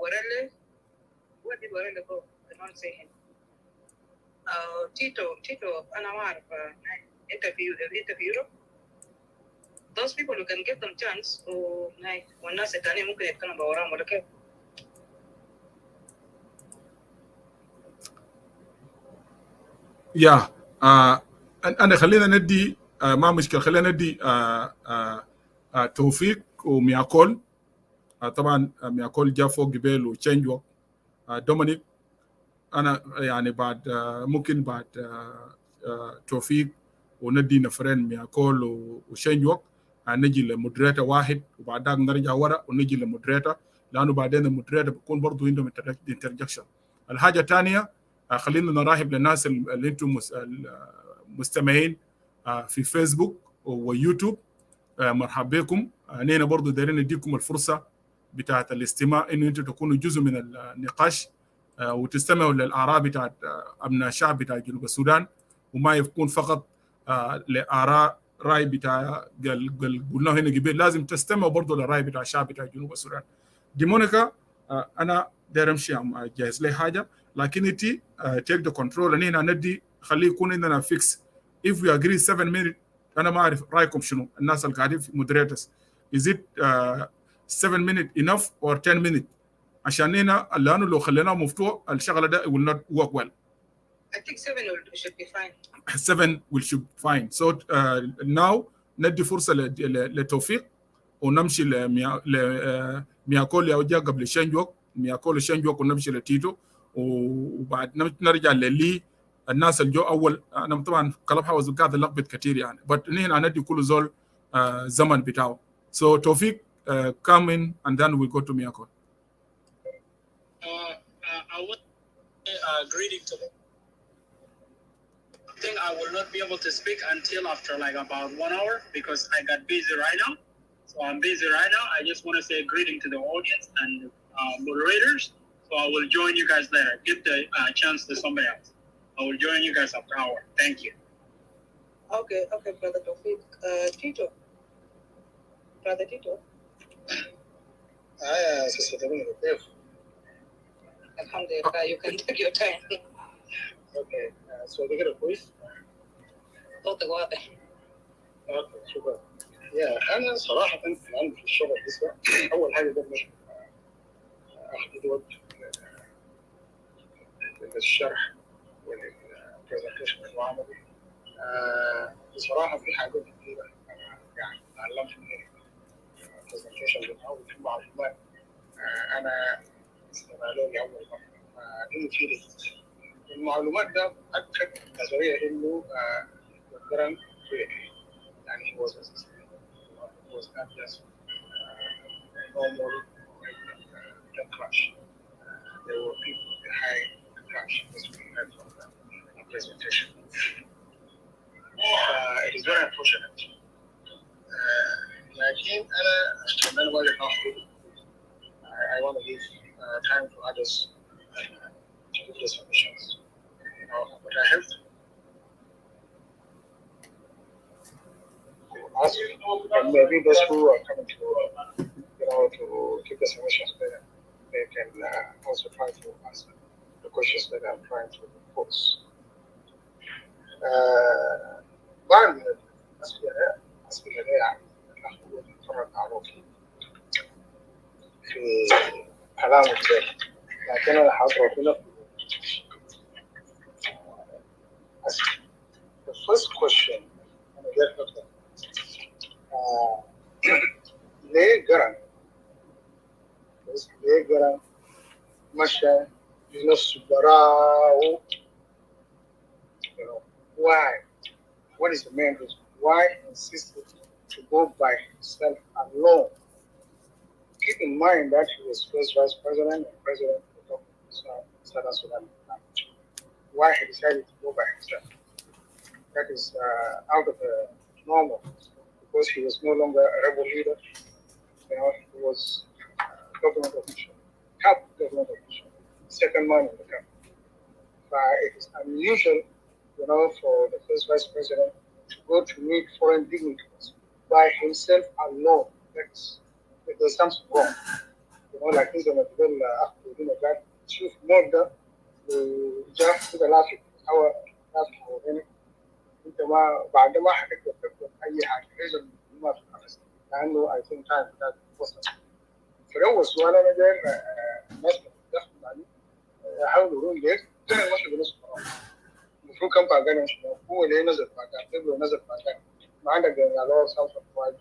what did Warele go? I don't say him. Tito, and I interview. Those people who can give them chance, or when I said, "Tani mungkin kan bawa orang mereka." Yeah. أنا خلينا ندي ما مشكلة، خلينا ندي توفيق ومياكول. طبعا مياكول جاء فوق جبال وتشينج ووك. دومينيك أنا يعني بعد ممكن بعد توفيق وندي نفرين مياكول وتشينج ووك نجي لمودريتر واحد، وبعد ذاك نرجع ورا ونجي لمودريتر، لأنه بعدين المودريتر بيكون برضه عندهم انترجكشن. الحاجة الثانية خلينا نرحب للناس اللي انتم مستمعين في فيسبوك ويوتيوب. مرحبا بكم. نحن برضو دايرين نديكم الفرصة بتاعة الاستماع، انه انتم تكونوا جزء من النقاش وتستمعوا للآراء بتاعة أبناء الشعب بتاع جنوب السودان، وما يكون فقط لآراء رأي بتاع قلناه هنا قبل. لازم تستمعوا برضو للرأي بتاع الشعب بتاع جنوب السودان. دي مونيكا أنا داير أمشي جاهز لي حاجة، لكن انتي take the control. هنا ندي خليه يكون عندنا فيكس. if we agree 7 minutes، انا ما اعرف رايكم شنو الناس اللي قاعدين في moderators. is it 7 minutes enough or 10 minutes؟ عشان هنا لانه لو خليناه مفتوح الشغله ده will not work well. I think 7 should be fine. 7 should be fine. So now ندي فرصه لتوفيق ونمشي لمياكول او جا قبل شنجوك، مياكول شنجوك ونمشي لتيتو، وبعد نرجع للي الناس اللي جو اول. انا طبعا كلب هاوس قاعد لقبت كثير يعني، بس نحن ندي كل زول زمن بتاعه. So توفيق come in and then we go to Miyako. I would greeting to them. I think I will not be able to speak until after like about 1 hour because I got busy right now. So I'm busy right now. I just want to say a greeting to the audience and moderators. So I will join you guys later. Give the chance to somebody else. I will join you guys after an hour. Thank you. Okay, Brother Tawfiq. Tito. Brother Tito. Sister Dominic. Alhamdulillah, you can take your time. Okay, so they get a voice? صوتك واضح. اوكي شكرا. انا صراحه عندي في الشغل لسه اول حاجه قبل احدد وقت للشرح والبرزنتيشن العملي. بصراحه في حاجات كثيره انا يعني تعلمت من البرزنتيشن بتاعه وفي معلومات انا استمعوا لي اول مره. دي مفيده. المعلومات ده اكد نظريه انه Garang يعني he was not just normal crash. There were people behind the crash, as we heard from the presentation. It is very unfortunate. لكن أنا ما I want to give time for others to give their submissions. You know, but I have to ask, and maybe those who are coming to, to keep the submissions better, they can also try to ask the questions that I'm trying to pose. بعض الأسئلة يعني نحن نتفرج على في كلام كتير، لكن أنا حاضر هنا. The first question أنا جاي أقول ليه Garang مشى لنفسه براءه؟ Why? What is the main reason? Why he insisted to go by himself alone? Keep in mind that he was first vice president and president of Southern Sudan. Why he decided to go by himself? That is out of the normal, because he was no longer a rebel leader. He was government official, top government official, second man in the country. It is unusual, for the first vice president to go to meet foreign dignitaries by himself alone. There's something wrong. لكن زي ما تقول اخ بدون قاعد تشوف مور ده جاء كده لافت هواء لافت حوالينك انت ما بعد ما حتقدر تكتب اي حاجه لازم ما في خلاص لانه اي ثينك تايم بتاعك وصل. فلو السؤال انا داير الناس بتدخل عليه يحاولوا يقولوا ليك ماشي بنص المفروض كم باقي مش هو اللي نزل باقي قبل نزل باقي ما عندك يعني ساوث وايد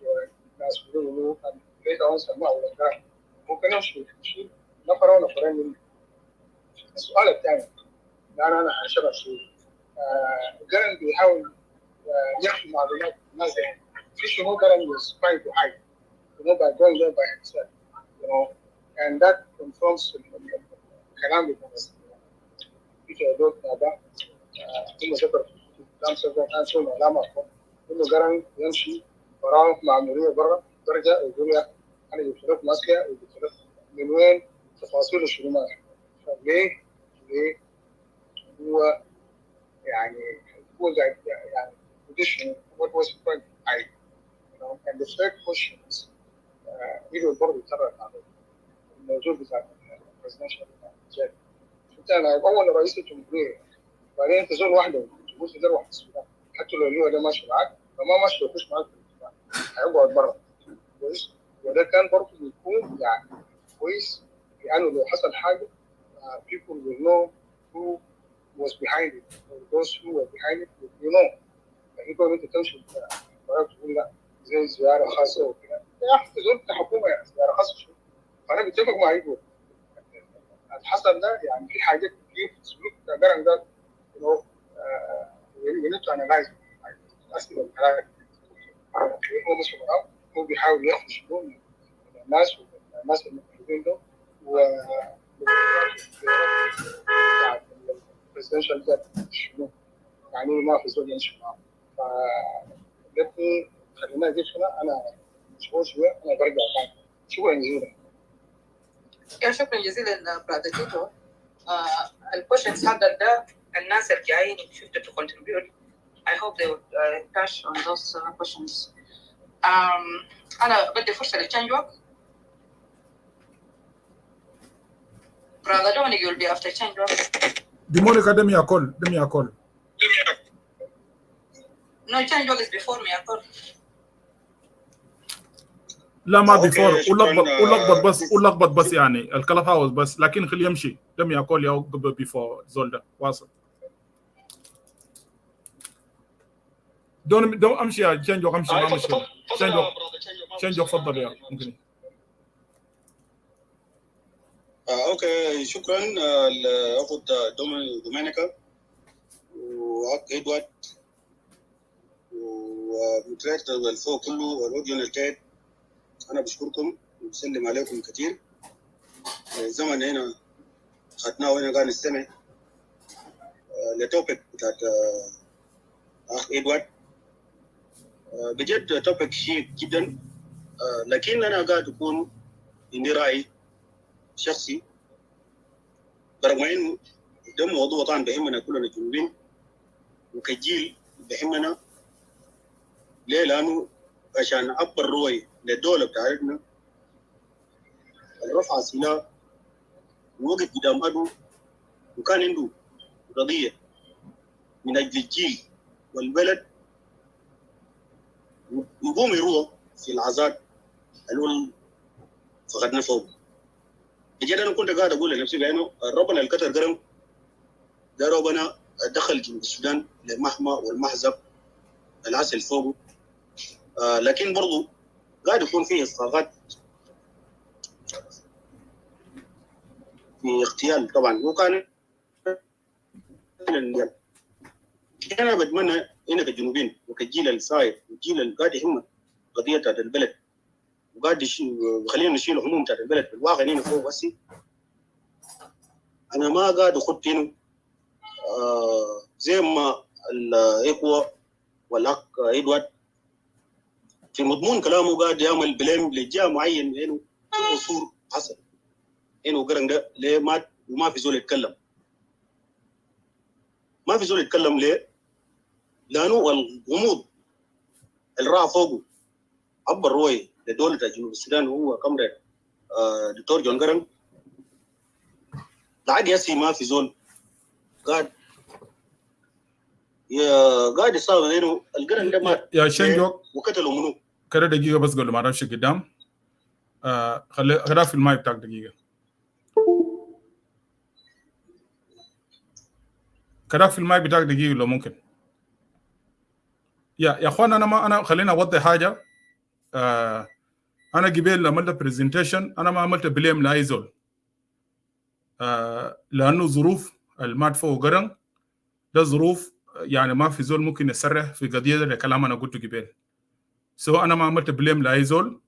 ناس بيقولوا كان ليس اون سمع ولا كان ممكن امشي نفر ولا نفرين مني. السؤال الثاني انا هشرح شيء جارنج بيحاول يحكي معلومات الناس يعني في شنو جارنج is trying to hide by going there by himself, you know, and that confirms الكلام بتاع في حدود هذا ثم ذكر كلام سبب كان شو علامة إنه جارنج يمشي وراه مأمورية برا برجع يقول لك أنا جبت لك ماسكة وجبت لك من وين تفاصيل الشؤونات ليه هو يعني هو زي يعني position what was the point I you know and the third question is إيه برضه يتطرق على الموضوع بتاع presidential jet أنا أول رئيس الجمهورية بعدين تزول واحدة تقول تدير واحد السودان حتى لو اللي هو ده ماشي معاك فما ماشي يخش معاك في الاتفاق هيقعد برا كويس وده كان برضه بيكون يعني كويس لأنه لو حصل حاجة people will know who was behind it or those who were behind it will know يعني يقول أنت تمشي تقول لا زي زيارة خاصة وكده يا أخي تزول كحكومة يعني زيارة خاصة شو فأنا بتفق مع يقول الحصل ده يعني في حاجات كتير في السلوك بتاع جارنج ده you know we need to analyze أسئلة الكلام هو مش معاه هو بيحاول ياخد شنو من الناس الموجودين ده و presidential ده شنو يعني ما في زول يمشي معاه فلكن خلينا نجيب هنا أنا مشغول شوية أنا برجع تاني شكرا جزيلا. شكرا جزيلا برادر تيتو. الكويشنز حقك ده الناس الجايين شفتوا to contribute. I hope they would touch on those questions. أنا بدي فرصة لتشانجوك. Brother Dominic will be after Chanjwok. Monica, let me a call. No, Chanjwok is before me. A call. لا ما before ولخبط بس يعني الكلاب هاوس بس لكن خليه يمشي لم يقول يا قبل before زول ده واصل. دون امشي يا تشانجوك امشي ما مشكلة. تشانجوك تفضل يا ممكن. اوكي شكرا لاخوة دومينيكا واخ ادوارد ومتريتر والفوق كله والاوديون التيت. انا بشكركم وبسلم عليكم كثير. الزمن هنا خدناه وهنا قاعد نستمع لتوبيك بتاعت اخ ادوارد. بجد توبيك شيق جدا، لكن انا قاعد اكون عندي راي شخصي برغم انه ده موضوع طبعا بيهمنا كلنا جنوبين وكجيل بيهمنا. ليه؟ لانه عشان اكبر رؤيه للدوله بتاعتنا رفع سلاح ووقف قدام عدو وكان عنده قضيه من اجل الجيل والبلد يقوم يروح في العزاء اللي فقدنا فوق. بجد انا كنت قاعد اقول لنفسي لانه ربنا الكتر قرم ده ربنا دخل جنوب السودان للمحمى والمحزب العسل فوقه. لكن برضو قاعد يكون فيه اصلاحات في اغتيال طبعا وكان انا بتمنى هنا كجنوبين وكجيل الصاير والجيل اللي قاعد يهم قضيه بتاعت البلد وقاعد وخلينا نشيل هموم بتاعت البلد في الواقع هنا فوق. بس انا ما قاعد اخد هنا زي ما الاخوه والاخ ادوارد في مضمون كلامه قاعد يعمل بليم لجهه معين انه في قصور حصل انه قرن ده ليه مات وما في زول يتكلم. ما في زول يتكلم ليه؟ لانه الغموض اللي راح فوقه عبر رؤيه لدوله جنوب السودان هو كمرة دكتور جون جرانج لعد يسي ما في زول قاعد يصاب لانه الجرانج ده مات يا شنجوك وقتلوا منو كده دقيقة بس قبل ما أمشي قدام خليها في الماي بتاعك دقيقة كده في الماي بتاعك دقيقة لو ممكن يا اخوان انا خلينا اوضح حاجه. انا قبل عملت برزنتيشن انا ما عملت بليم لاي زول لانه ظروف المات فوق قرن ده ظروف يعني ما في زول ممكن يسرح في قضيه ده كلام انا قلته قبل. انا ما عملت بليم لاي زول.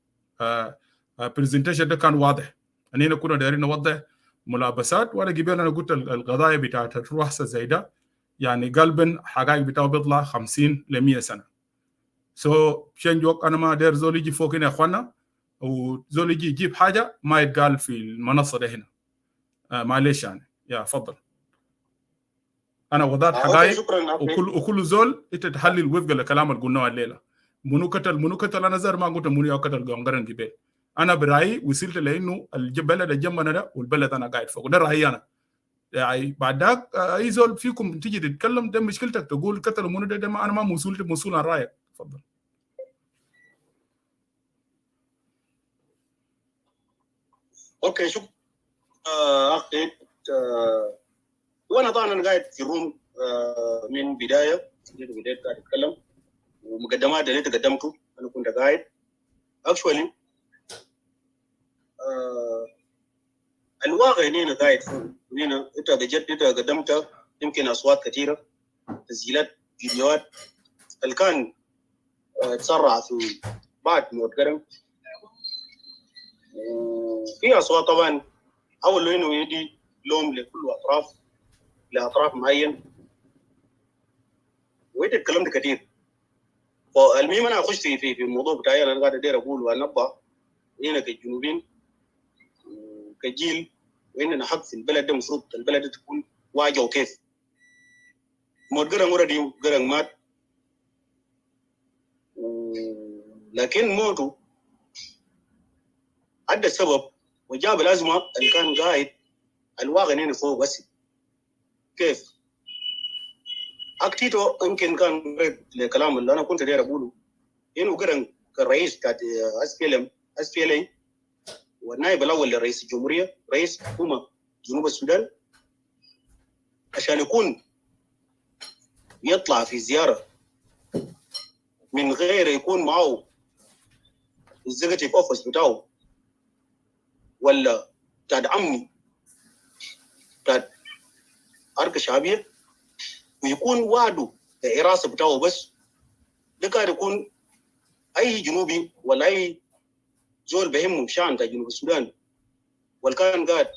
برزنتيشن ده كان واضح اننا كنا دايرين نوضح ملابسات وانا قبل انا قلت القضايا بتاعت الروح زي ده يعني قلبا حقائق بتاعه بيطلع 50 ل 100 سنه. شنجوك انا ما داير زول يجي فوق هنا يا اخوانا وزول يجي يجيب حاجه ما يتقال في المنصه ده هنا. معلش يعني يا فضل انا وضعت حقائق وكل زول انت تحلل وفق الكلام اللي قلناه الليله. منو قتل انا زر ما قلت منو قتل قنقرن قبل. انا برايي وصلت لانه البلد الجنبنا ده والبلد انا قاعد فوق ده رايي انا. يعني بعد ذاك اي زول فيكم تيجي تتكلم ده مشكلتك تقول قتل منو ده ما انا ما مسؤول عن رايك. تفضل. اوكي شوف اخي وانا طبعا انا قاعد في الروم من بدايه قاعد اتكلم ومقدمات اللي انت قدمته انا كنت قاعد اكشولي الواقع هنا قاعد فوق هنا انت قدمت يمكن اصوات كثيره تسجيلات فيديوهات اللي كان تسرع في بعد موت قرن في اصوات طبعا حاولوا انه يدي لوم لكل لاطراف معين وانت اتكلمت كثير. فالمهم انا اخش في الموضوع بتاعي انا قاعد ادير اقول وانبه هنا كجنوبين كجيل واننا حق في البلد ده المفروض البلد ده تكون واجهه كيف. موت قرن ورا قرن مات لكن موته ادى السبب وجاب الازمه اللي كان قاعد الواقع هنا فوق بس كيف اكتيتو يمكن كان الكلام اللي انا كنت داير اقوله انه قرن كرئيس بتاعت اس بي ال اي والنائب الاول لرئيس الجمهوريه رئيس حكومه جنوب السودان عشان يكون يطلع في زياره من غير يكون معه الاكزيكتيف اوفيس بتاعه ولا بتاع امني بتاع اركه شعبيه ويكون وعده الحراسه بتاعه بس ده قاعد يكون اي جنوبي ولا اي زول بهمه شان بتاع جنوب السودان واللي كان قاعد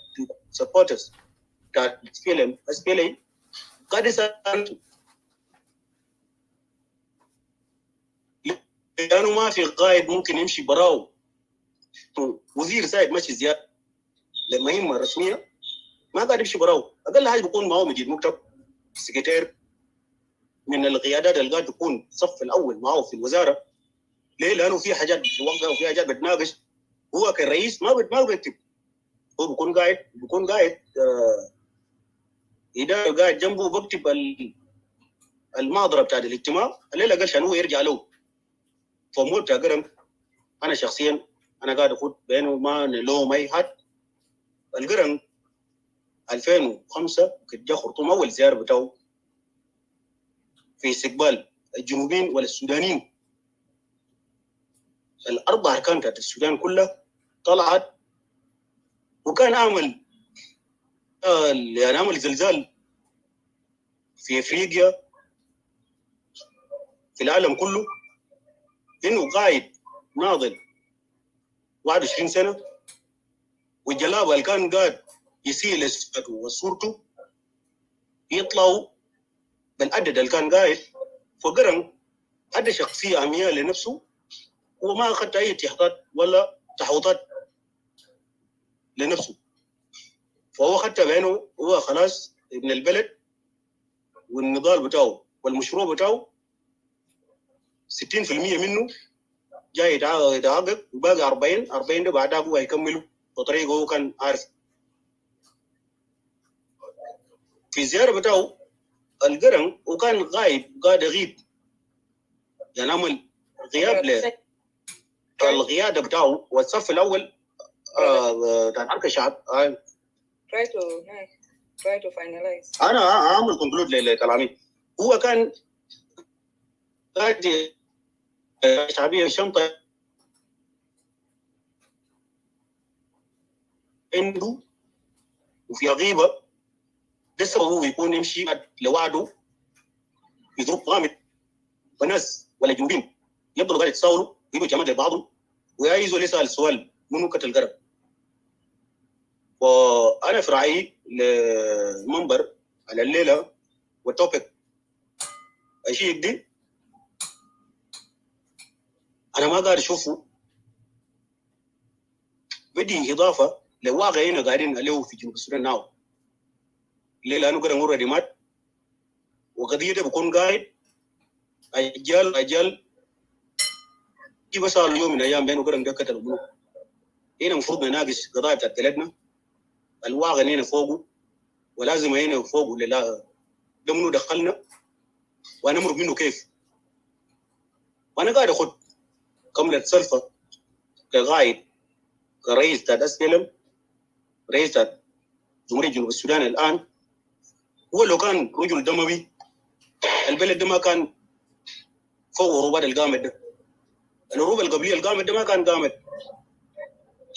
سبورترز بتاع اس بي ال اي قاعد يسال لانه ما في قائد ممكن يمشي براو وزير زايد ماشي زياده لمهمه رسميه ما قاعد يمشي براو اقل حاجه بيكون معه مدير مكتب سكرتير من القيادات اللي قاعد تكون الصف الاول معه في الوزاره. ليه؟ لانه في حاجات بتوقع وفي حاجات بتناقش هو كرئيس ما بيكتب هو بيكون قاعد إدارة قاعد جنبه بكتب المحاضره بتاعت الاجتماع الليله قال عشان هو يرجع له. فموت بتاع قرن انا شخصيا انا قاعد اقول بينه ما نلوم اي حد. القرن 2005 كنت جا خرطوم اول زياره بتاعه في استقبال الجنوبيين والسودانيين الاربع اركان بتاعت السودان كلها طلعت وكان عمل زلزال في افريقيا في العالم كله انه قاعد ناضل 21 سنه والجلابه اللي كان قاعد يسيل صفته وصورته يطلعوا بالعدد اللي كان قاعد. فقرن ادى شخصيه عمياء لنفسه وما اخذت اي احتياطات ولا تحوطات لنفسه. فهو خدت بعينه هو خلاص ابن البلد والنضال بتاعه والمشروع بتاعه 60% منه جاي يتعاقب وباقي 40 ده بعدها هو هيكملوا بطريقه هو كان عارف. في الزياره بتاعه القرن وكان غايب، قاعد يغيب، يعني عمل غياب القياده بتاعه والصف الاول بتاع الحركه الشعب. try to finalize. انا اعمل كونكلود لكلامي. هو كان قاعد شعبيه شنطه عنده وفي غيبه، لسه هو يكون يمشي لوحده يضرب غامض وناس ولا جنوبين يفضلوا قاعد يتساولوا يجوا جماعه لبعضهم ويعايزوا يسال السؤال منو قتل قرن. وانا في رايي للمنبر على الليله والتوبيك الشيء دي انا ما قاعد اشوفه، بدي اضافه لواقع هنا قاعدين عليه في جنوب السودان ناو. ليه؟ لانه قرن اوريدي مات، وقضيه ده بكون قاعد اجال كيف صار يوم من الايام بينه قرن ده قتل منو. هنا المفروض نناقش قضايا بتاعت بلدنا، الواقع هنا فوقه ولازم هنا فوقه ده منو دخلنا ونمر منه كيف. وانا قاعد اخذ كملة سلفة كقائد كرئيس بتاع SPLM، رئيس بتاع جمهورية جنوب السودان الان. هو لو كان رجل دموي البلد ده ما كان فوق هروبات القامد ده، الهروب القبليه القامد ده ما كان قامد،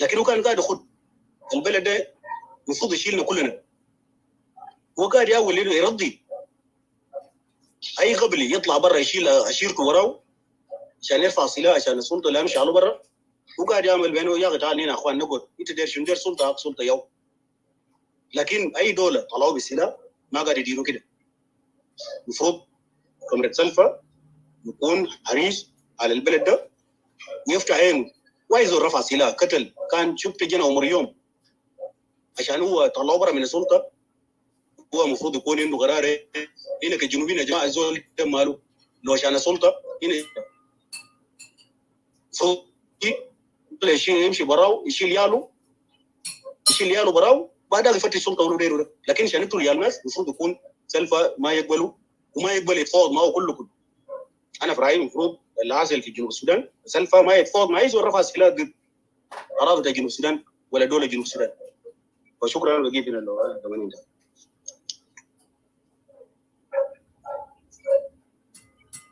لكن هو كان قاعد يخد البلد ده المفروض يشيلنا كلنا. هو قاعد يحاول انه يرضي اي قبلي يطلع برا يشيل عشيرته وراه عشان يرفع سلاح عشان السلطه اللي امشي على برا. هو قاعد يعمل بينه يا اخي تعال هنا اخوان نقعد، انت داير شنو؟ داير سلطه سلطه يوم. لكن اي دوله طلعوا بالسلاح ما قاعد يديروا كده. المفروض كاميرا سلفه يكون حريص على البلد ده ويفتح عينه، وايزو رفع سلاح قتل كان شفت جنى عمر يوم عشان هو طلعوا برا من السلطه. هو المفروض يكون عنده قرار هنا كجنوبيين يا جماعه الزول ده ماله لو عشان السلطه هنا المفروض يمشي براو يشيل ياله براو بعدها يفتش السلطه ولو ديره ده. لكن عشان يقتلوا يا الناس المفروض يكون سلفه ما يقبلوا وما يقبل يتفاوض معه كله. انا في رايي المفروض اللي حاصل في جنوب السودان سلفه ما يتفاوض مع اي زول رفع سلاح ضد اراضي جنوب السودان ولا دوله جنوب السودان. وشكرا انا بقيت هنا لو 80 ده.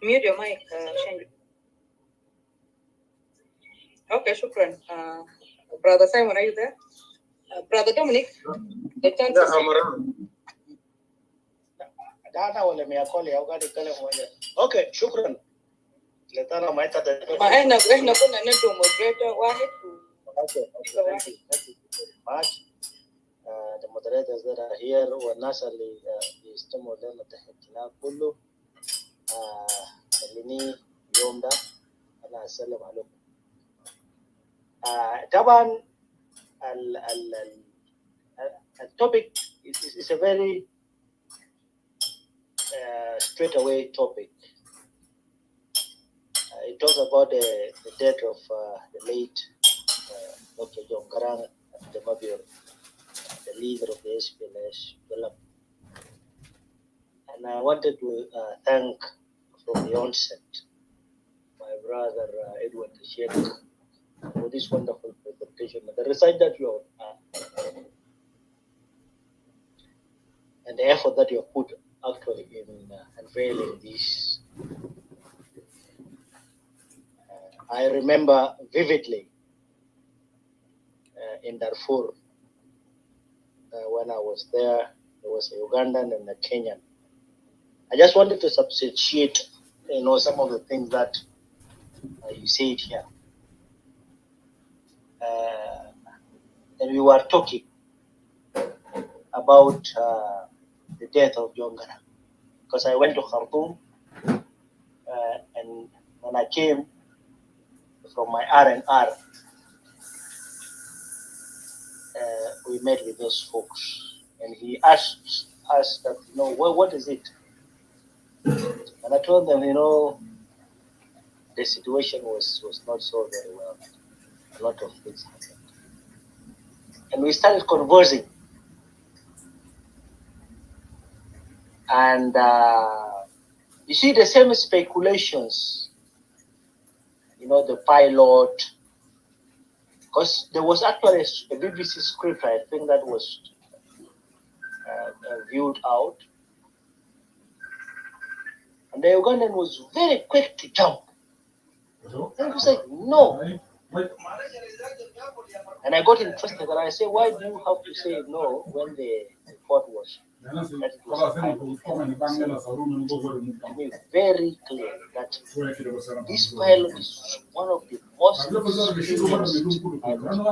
Mute your mic, Shendu. Okay, shukran. Brother Simon, are you there? Brother Dominic, the chance is... Data ولا مياكولي أو قاعد يتكلم ولا. Okay, شكرا. لترى ما يتدرج. ما إحنا كنا ندو moderator واحد. Okay, thank you much. The moderators that are here والناس اللي بيستمعوا لنا تحياتنا كله. خليني اليوم ده أنا أسلم عليكم. طبعا التوبيك is a very straight away topic. It talks about the death of the late Dr. John Garang, the Mabir, the leader of the SPLM. And I wanted to thank from the onset my brother Edward Sheikh for this wonderful presentation, the research that you have and the effort that you have put actually in unveiling this. I remember vividly in Darfur when I was there was a Ugandan and a Kenyan. I just wanted to substantiate, some of the things that you said here. And we were talking about the death of John Garang, because I went to Khartoum and when I came from my R&R, we met with those folks, and he asked us that, what is it? And I told them, the situation was not so very well. A lot of things happened. And we started conversing. And you see the same speculations, the pilot, because there was actually a BBC script, I think, that was viewed out. And the Ugandan was very quick to jump. And he was like, no. And I got interested and I said, why do you have to say no when the report was that it was a pilot? To me, very clear that this pilot is one of the most experienced pilots. And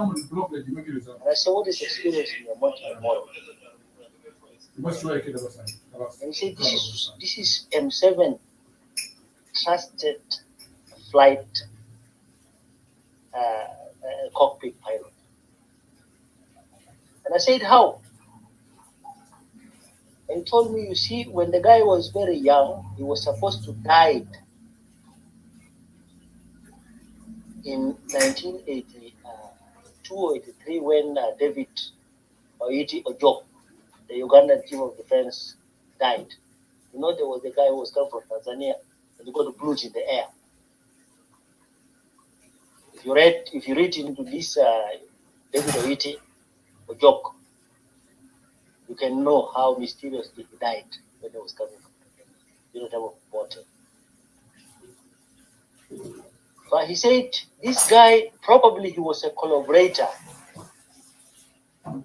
I said, what is experience in your model? And he said, this is M7 trusted flight cockpit pilot. And I said, how? And he told me, you see, when the guy was very young, he was supposed to die in 1982 or 83 when David Oiti Ojok, the Ugandan chief of defense, died. There was a guy who was come from Tanzania and he got blues in the air. If you read into this David Oiti Ojok, you can know how mysteriously he died when he was coming from the type of water. But he said this guy probably he was a collaborator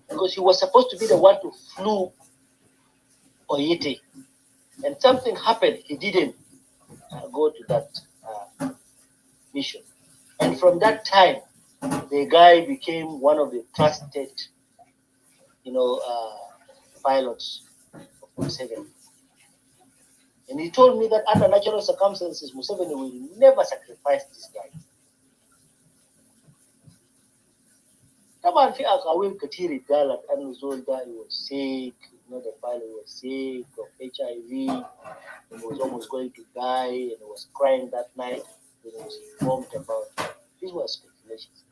because he was supposed to be the one to flew Oiti, and something happened. He didn't go to that mission, and from that time, the guy became one of the trusted, pilots of Museveni. And he told me that under natural circumstances, Museveni will never sacrifice this guy. طبعا في أقاويل كتير قالت أنه زول ده he was sick, the pilot was sick of HIV, and was almost going to die, and he was crying that night when he was informed about it. These were speculations.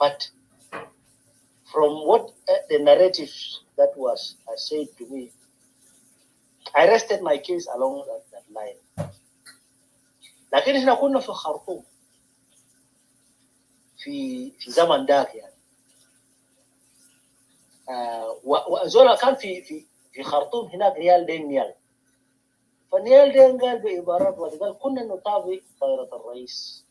But from what the narratives that was said to me, I rested my case along that line. لكن احنا كنا في خرطوم في زمن ذاك يعني. وزولا كان في خرطوم هناك ريال دين نيال. فنيال دين قال بعبارات قال كنا نتابع طائرة الرئيس.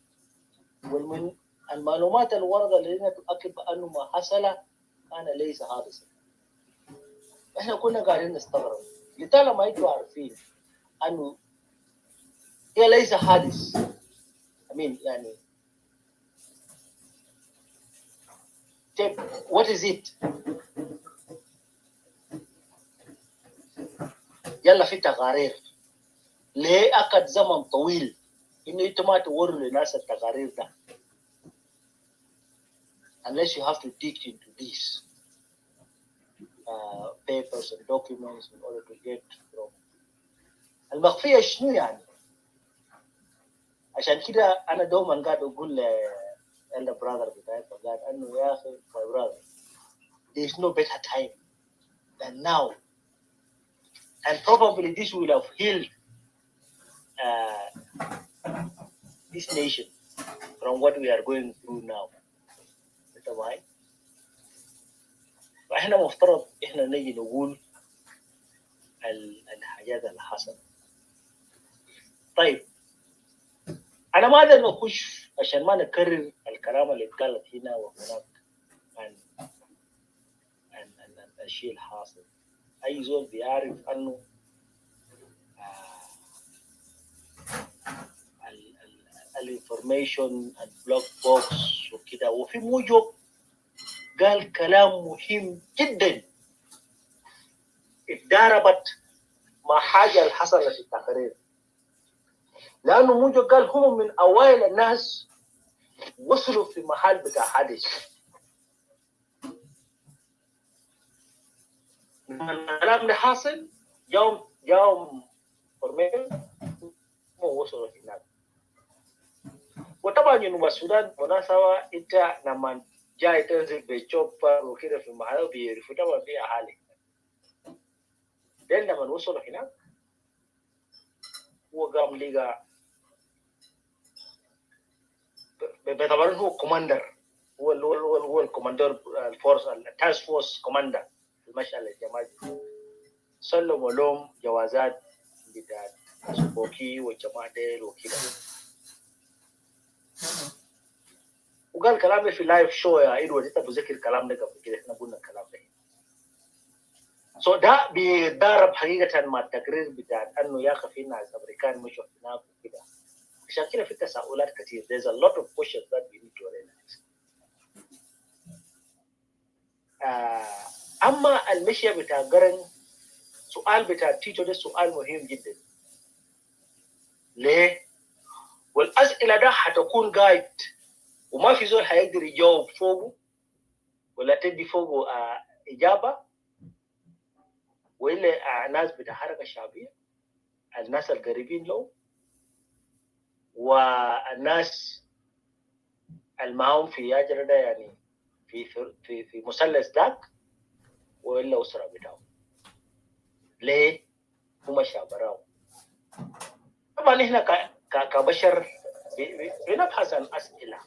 والمعلومات الواردة لدينا تؤكد بأنه ما حصل كان ليس حادثا. احنا كنا قاعدين نستغرب. لطالما انتوا عارفين انه هي ليس حادث. يعني what is it؟ يلا في تقارير. ليه أكد زمن طويل إنه أنتوا ما توروا لناس التقارير ده. Unless you have to dig into these papers and documents in order to get from المخفية شنو يعني؟ عشان كده أنا دوما قاعد أقول elder brother بتاعي فقال أنه يا أخي my brother there is no better time than now, and probably this will have healed this nation from what we are going through now. طبعا فإحنا مفترض إحنا نجي نقول الحاجات اللي حصلت. طيب أنا ما أقدر نخش عشان ما نكرر الكلام اللي اتقالت هنا وهناك عن الشيء الحاصل. أي زول بيعرف أنه الانفورميشن البلوك بوكس وكده، وفي موجب قال كلام مهم جدا اتضاربت مع حاجة اللي حصلت في التقرير، لأنه موجب قال هم من أوائل الناس وصلوا في محل بتاع حادث. الكلام ده حاصل جاهم فرمين وصلوا هناك. وطبعا جنوب السودان مناسبة انت لما جاي تنزل بشوبر وكده في محل بيعرفوا طبعا في اهالي. لما وصلوا هناك هو قام لقى باعتباره هو كوماندر، هو الكوماندر الفورس التاسك فورس كوماندر المشي على الجماعه دي. سلموا لهم جوازات بتاعت سبوكي والجماعه ديل وكده، وقال كلام في لايف شو يا ادوارد، انت بذكر الكلام ده قبل كده، احنا قلنا الكلام ده. سو ده بيتضارب حقيقه مع التقرير بتاع انه يا اخي في ناس امريكان مشوا هناك وكده. عشان كده في تساؤلات كثير. There's a lot of questions that we need to analyze. اما المشيه بتاع جرن، سؤال بتاع تيتو ده سؤال مهم جدا. ليه؟ والاسئله ده حتكون قايد وما في زول هيقدر يجاوب فوقه ولا تدي فوقه اجابه، والا ناس بتاع حركه الشعبيه، الناس القريبين له والناس المعهم في اجر ده، يعني في مثلث داك، والا اسره بتاعه. ليه؟ هم شابراو. طبعا احنا كبشر بنبحث عن اسئله.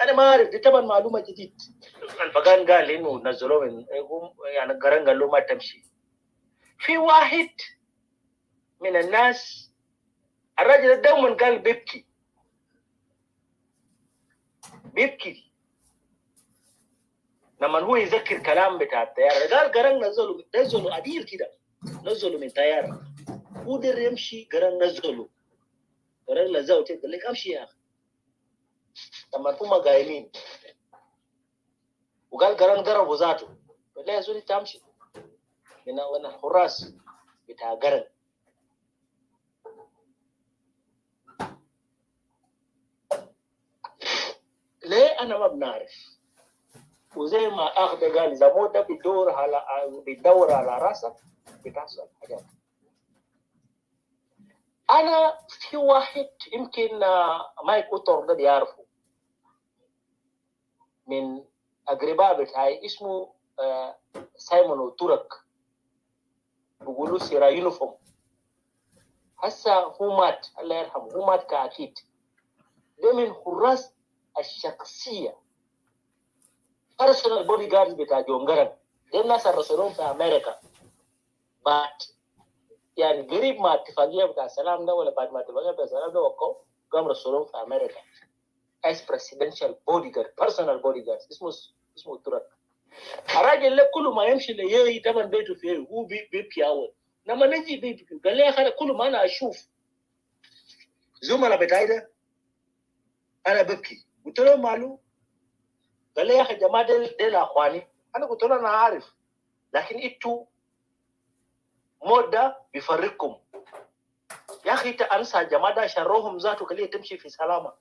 انا ما اعرف، دي طبعا معلومه جديد. الفقان قال انه نزلوه من يعني قرن قال له ما تمشي. في واحد من الناس الراجل دوما قال بيبكي لما هو يذكر كلام بتاع الطياره. قال قرن نزلوا عديل كده، نزلوا من طياره، هو قدر يمشي. قرن نزلوا، قرن لزقوا قال لك امشي يا اخي. لما هم قايمين وقال قرن ضربوا ذاته، قال له يا زول انت امشي من الحراس بتاع قرن. ليه؟ انا ما بنعرف. وزي ما اخذ قال اذا مو ده بيدور على راسك بتحصل حاجات. انا في واحد يمكن مايك اوتور ده بيعرفه من اقرباء بتاعي، اسمه سايمون وتورك، بيقولوا سيرا يونيفورم. هسه هو مات، الله يرحمه، هو مات كاكيد. ده من حراس الشخصيه، personal bodyguard بتاع جون جرن. دي الناس اللي رسلوهم في امريكا بعد يعني قريب ما اتفاقيه بتاع السلام ده، ولا بعد ما اتفاقيه بتاع السلام ده وقعوا، قام رسلوهم في امريكا as presidential bodyguard personal bodyguard. اسمه ترك. الراجل ده كل ما يمشي ليه تمن بيته فيه هو بيبكي اول. لما نجي بيبكي قال لي يا اخي كل ما انا اشوف زملاء بتاعي ده انا ببكي. قلت له ماله؟ قال لي يا اخي جماعه ديل اخواني. انا قلت له انا عارف، لكن انتوا موده بيفرقكم يا اخي. انت انسى جماعه ده شروهم ذاته خليه تمشي في سلامه.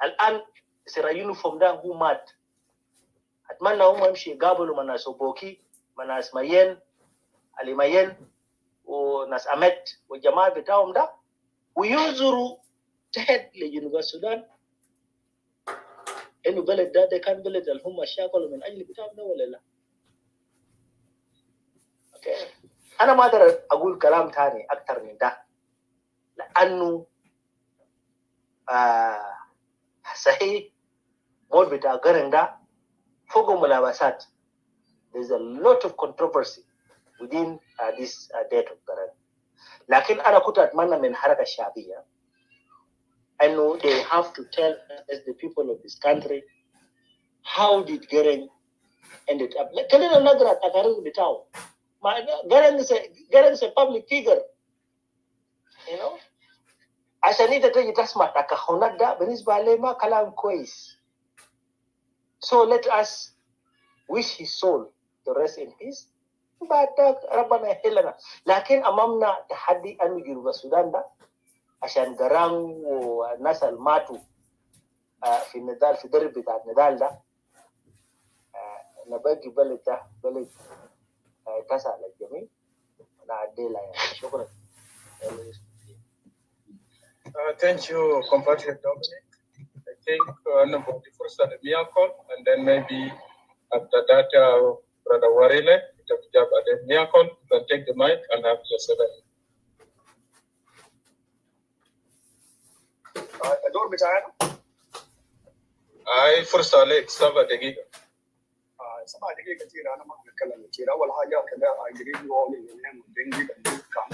الان سيرا يونيفورم ده هو مات، اتمنى هم يمشي يقابلوا من ناس بوكي، من ناس مين علي مين وناس امت والجماعه بتاعهم ده، وينظروا تحت لجنوب السودان انه بلد ده كان بلد اللي هم شاكلوا من اجل بتاعهم ده ولا لا. اوكي، انا ما اقدر اقول كلام ثاني اكثر من ده، لانه صحيح مول بتاع قرن ده فوق ملابسات. There's a lot of controversy within this date of Garang. لكن أنا كنت أتمنى من الحركة الشعبية أنه they have to tell us the people of this country how did Garang ended up. خلينا نقرأ التقارير بتاعه. Garang is a public figure, you know. عشان إنت تيجي تسمع تكهنات ده بالنسبة لي ما كلام كويس. So let us wish his soul to rest in peace. بعد ربنا يحلنا. لكن أمامنا تحدي أن جنوب السودان ده عشان جران والناس اللي ماتوا في النضال، في درب بتاع النضال ده، نبقي بلد ده بلد تسع للجميع. أنا عديلها يعني. شكرا. Thank you, compatriot Dominic. I think nobody first at the miracle, and then maybe after that, Brother Warile, job at the miracle, you can take the mic and have your 7. الدور بتاعنا فرصة عليك 7 دقيقة. 7 دقائق كثير. انا ما بتكلم كثير. اول حاجه كده I greet you all in the name of David and you come.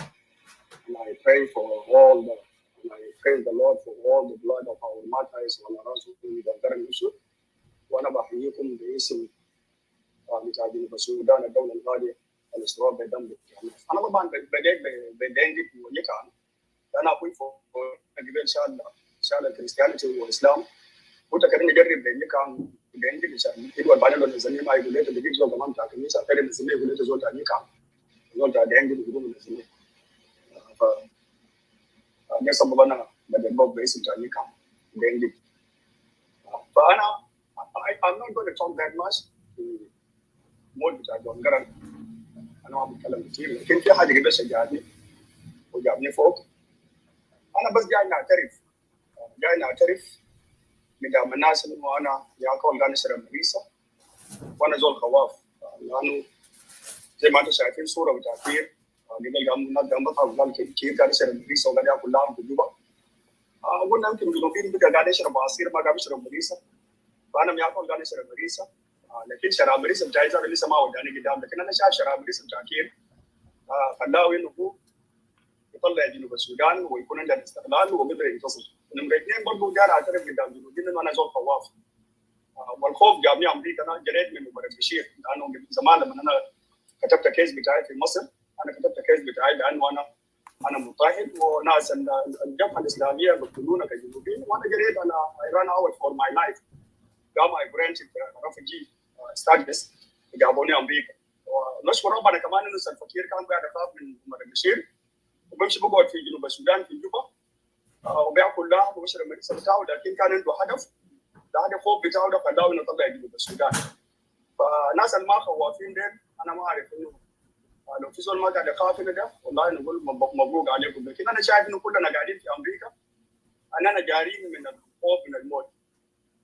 And I pray for all the, and I praise the Lord for all the blood of our martyrs وعلى راسهم Garang Yusuf. وانا بحييكم باسم بتاع جنوب السودان الدوله الغاليه الاستراب بدم. انا طبعا بديت بديت ويكان انا اقول فوق قبل شال الكريستيانيتي والاسلام. كنت كده نجرب بيكان بديت عشان يدور بعدين لو نزلني ما يقول لي تجيب زول كمان تاع كنيسه كده نزلني يقول لي زول تاع يكان زول تاع دينجي يقولوا نزلني. ف ده سبب انا بديت باسم تاع يكان دينجي. فانا I'm not going to talk that much مود بتاع جون جرانج. انا ما بتكلم كتير لكن في حاجه كده شجعتني وجابني فوق. انا بس جاي نعترف قدام الناس انه انا يعقوب قاعد اشرب مريسه وانا زول خواف. لانه زي ما انتم شايفين صوره بتاع كير قبل قام بطل قال كير قاعد اشرب مريسه وقاعد ياكل لحم في جوبا. قلنا يمكن الجنوبيين بقى قاعد يشرب عصير ما قاعد يشرب مريسه. فانا يعقوب قاعد اشرب مريسه. لكن شراب مريسه بتاعي زاد لسه ما وداني قدام. لكن انا شايف شراب مريسه بتاع كير خلاه انه هو يطلع جنوب السودان ويكون عندنا استقلال وقدر ينتصر. نمرة 2 برضه جاء اعترف قدام الجنوبيين انه انا زول خواف. والخوف جابني امريكا. انا جريت من مبارك بشير لانه من زمان لما انا كتبت كيس بتاعي في مصر. انا كتبت كيس بتاعي لانه انا مضطهد وناس الجبهه الاسلاميه بيقتلونا كجنوبيين. وانا جريت انا I ran out for my life. قام I granted refugee status جابوني امريكا. ونشكر ربنا كمان انه الفقير كان قاعد يخاف من مبارك بشير وبمشي بقعد في جنوب السودان في جوبا وبياكل لحم وبشرب مريسه بتاعه. لكن كان عنده هدف. ده الخوف بتاعه ده خلاه انه يطلع جنوب السودان. فالناس اللي ما خوافين ديل انا ما اعرف انه لو في زول ما قاعد يخاف ده والله نقول مبروك عليكم. لكن انا شايف انه كلنا قاعدين في امريكا اننا جارين من الخوف من الموت.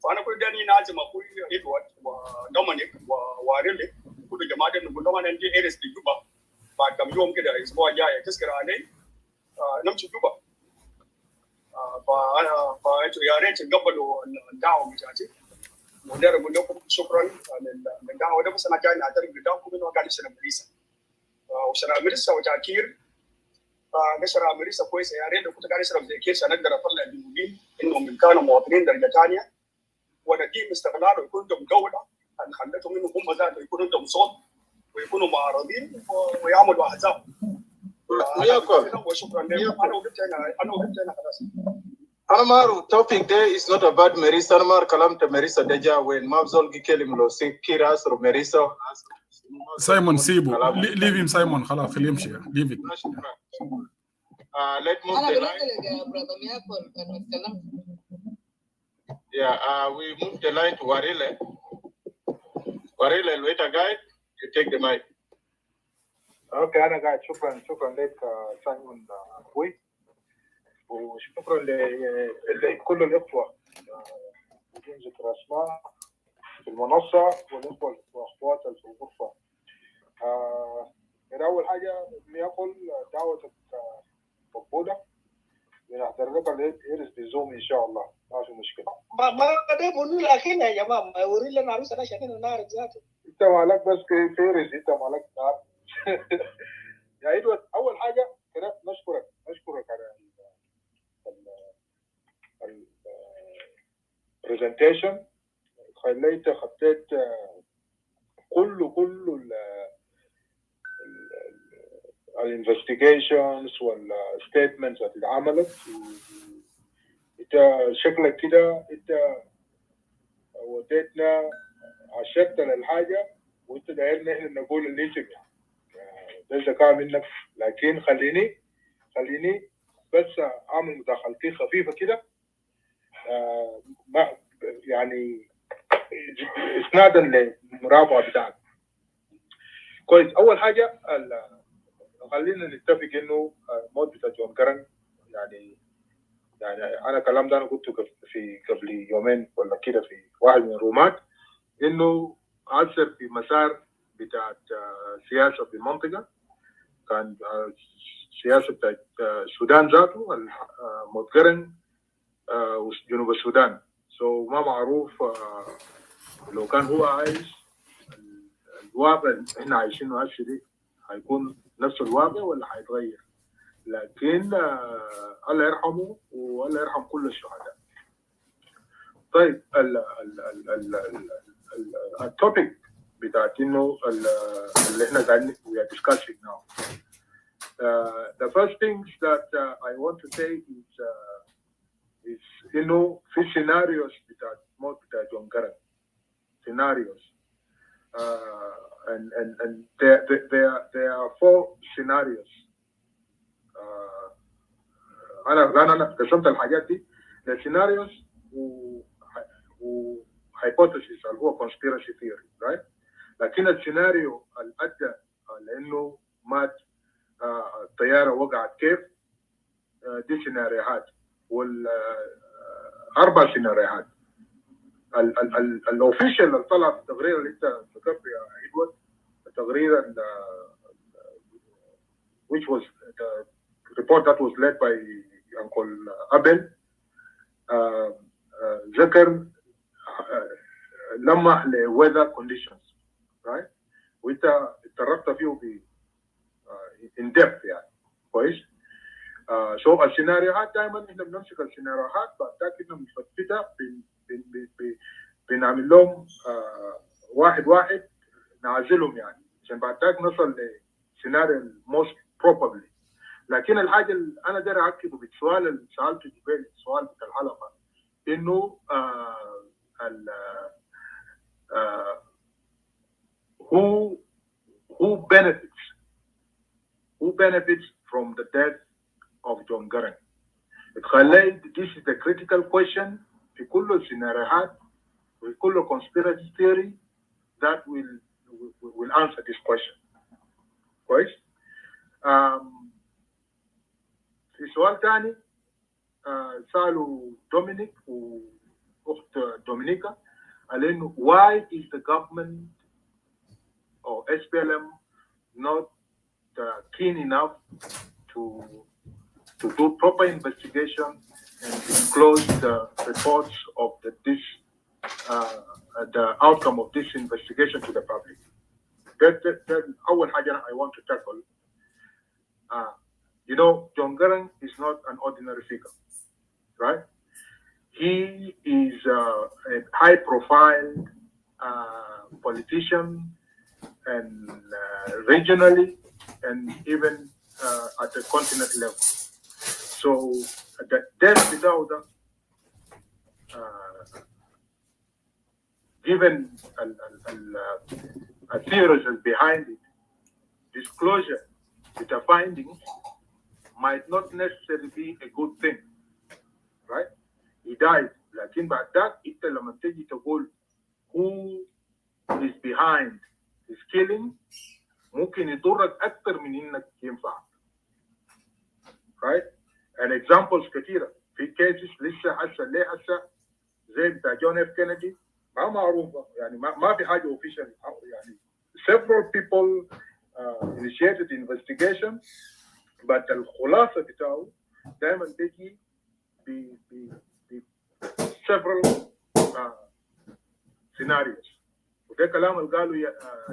فانا كل داني لازم اقول ادوارد ودومينيك وواريلي كل جماعه نقول لهم انا عندي ايرس في جوبا بعد كم يوم كده الاسبوع الجاي تذكر علي نمشي جوبا. فانتوا يا ريت تقبلوا الدعوه بتاعتي. وداير اقول لكم شكرا للدعوه ده. بس انا جاي نعترف قدامكم انه قاعد اشرب مريسه وشرب مريسه وتاكير. نشرب مريسه كويسه. يا ريت لو كنت قاعد اشرب زي كير عشان اقدر اطلع الجنوبيين انهم كانوا مواطنين درجه ثانيه ونديهم استقلال ويكون عندهم دوله خلتهم انهم هم ذاتهم يكونوا عندهم صوت ويكونوا معارضين ويعملوا احزاب. وشكرا لكم. انا وقفت هنا خلاص. أنا ما أعرف topic day is not about مريسة. أنا ما أعرف كلام مريسة دجا وين ما بزول كلمة لو كير أسر مريسة. سايمون سيبو leave him سايمون خلاص خليه يمشي leave it. Let's move أنا the line. بنقلك يا brother مياكل أنا اتكلمت. Yeah, we move the line to Warile. Warile, wait a guide. You take the mic. اوكي انا قاعد. شكرا لك سايمون اخوي وشكرا لكل الاخوه بدون ذكر اسماء في المنصه والاخوه واخوات في الغرفه. اول حاجه يقول دعوتك مقبوله ونحضر لك الايرس بالزوم ان شاء الله ما في مشكله. ما ده بقول الاخير يا جماعه ما يوري لنا عروسه ده عشان نعرف ذاته. انت مالك بس في ايرس انت مالك يا ادوارد. اول حاجه كده نشكرك على البرزنتيشن. خطيت كل الانفستيجيشنز والستيتمنتس اللي اتعملت. انت شكلك كده انت وديتنا عشرت للحاجه وانت دايرنا احنا نقول اللي انت ده ذكاء منك. لكن خليني بس اعمل مداخلتي خفيفه كده يعني اسنادا للمراجعه بتاعتك. كويس. اول حاجه خلينا نتفق انه الموت بتاع جون جرانج يعني يعني انا الكلام ده انا قلته في قبل يومين ولا كده في واحد من الرومات، انه اثر في مسار بتاعت سياسه في المنطقه. كان سياسه بتاعت السودان ذاته متقرن جنوب السودان. ما معروف لو كان هو عايش الواقع اللي احنا عايشينه هسه دي هيكون نفس الواقع ولا هيتغير. لكن الله يرحمه والله يرحم كل الشهداء. طيب التوبيك بتاعت انه اللي احنا قاعدين we are discussing now. The first things that I want to say is انه في scenarios بتاعت موت بتاع جون جارانج scenarios and there are 4 scenarios. انا قسمت الحاجات دي لسيناريوز و hypothesis اللي هو conspiracy theory right. لكن السيناريو اللي ادى لانه مات الطياره وقعت كيف دي سيناريوهات، وال4 سيناريوهات. الاوفيشال اللي طلع في التقرير اللي انت ذكرته يا ادوارد، التقرير which was the report that was led by Uncle Abel ذكر لمح ل weather conditions right. وانت اتطرقت فيه in depth يعني كويس. السيناريوهات دائما احنا بنمسك السيناريوهات بعد كده بنفتتها بنعمل لهم واحد نعزلهم يعني عشان بعد ذاك نصل لسيناريو most probably. لكن الحاجه اللي انا داير اكده بالسؤال اللي سالته قبل السؤال بتاع الحلقه انه who benefits from the death of John Garang. This is the critical question في كل السيناريوهات وفي كل conspiracy theory that will answer this question. كويس؟ في سؤال ثاني سألوا دومينيك وأخت دومينيكا قال إنه why is the government or SPLM not keen enough to do proper investigation and disclose the reports of the outcome of this investigation to the public. That أول حاجة I want to tackle. You know, John Garang is not an ordinary figure, right? He is a high-profile politician, and regionally, and even at the continent level. So the death without given a theory behind it, disclosure with the findings might not necessarily be a good thing, right? He died. لكن بعد ذاك انت لما تيجي تقول who is behind his killing ممكن يضرك اكثر من انك ينفعك. Right? And examples كثيرة في cases لسه هسه زي بتاع جون اف كينيدي ما معروفة يعني ما في حاجة official يعني several people initiated investigation but الخلاصة بتاعه دائما بيجي ب several scenarios. وده كلام اللي قاله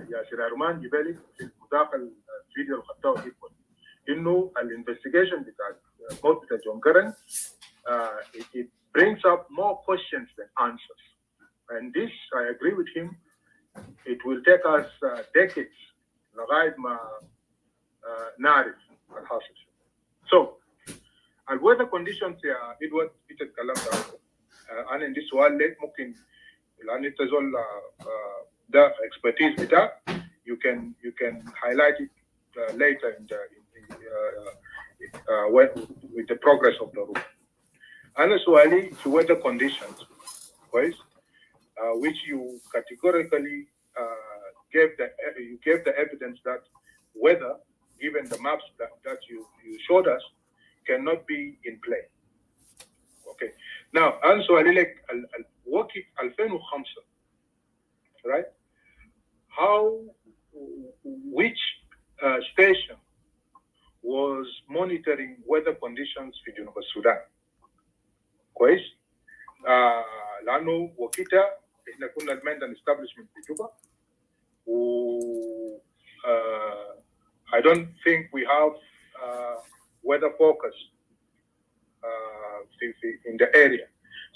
يا شرارمان جبالي في مداخل الفيديو اللي خدته جدا انه الانفستيجيشن بتاع موت بتاع جون جارانج it brings up more questions than answers. And this, I agree with him, it will take us decades لغاية ما نعرف الحاصل. So, الweather conditions يا إدوارد أنت تكلمت عنه. أنا عندي سؤال لك ممكن لأن أنت زول ده expertise بتاعك you can highlight it later in with the progress of the room. أنا سؤالي في weather conditions كويس which you categorically gave the evidence that weather, given the maps that you showed us, cannot be in play. اوكي. ناو انا سؤالي لك وقت 2005 right, which station was monitoring weather conditions في جنوب السودان كويس؟ لانه وقتها احنا كنا الميندن establishment في جوبا و I don't think we have weather focus in the area.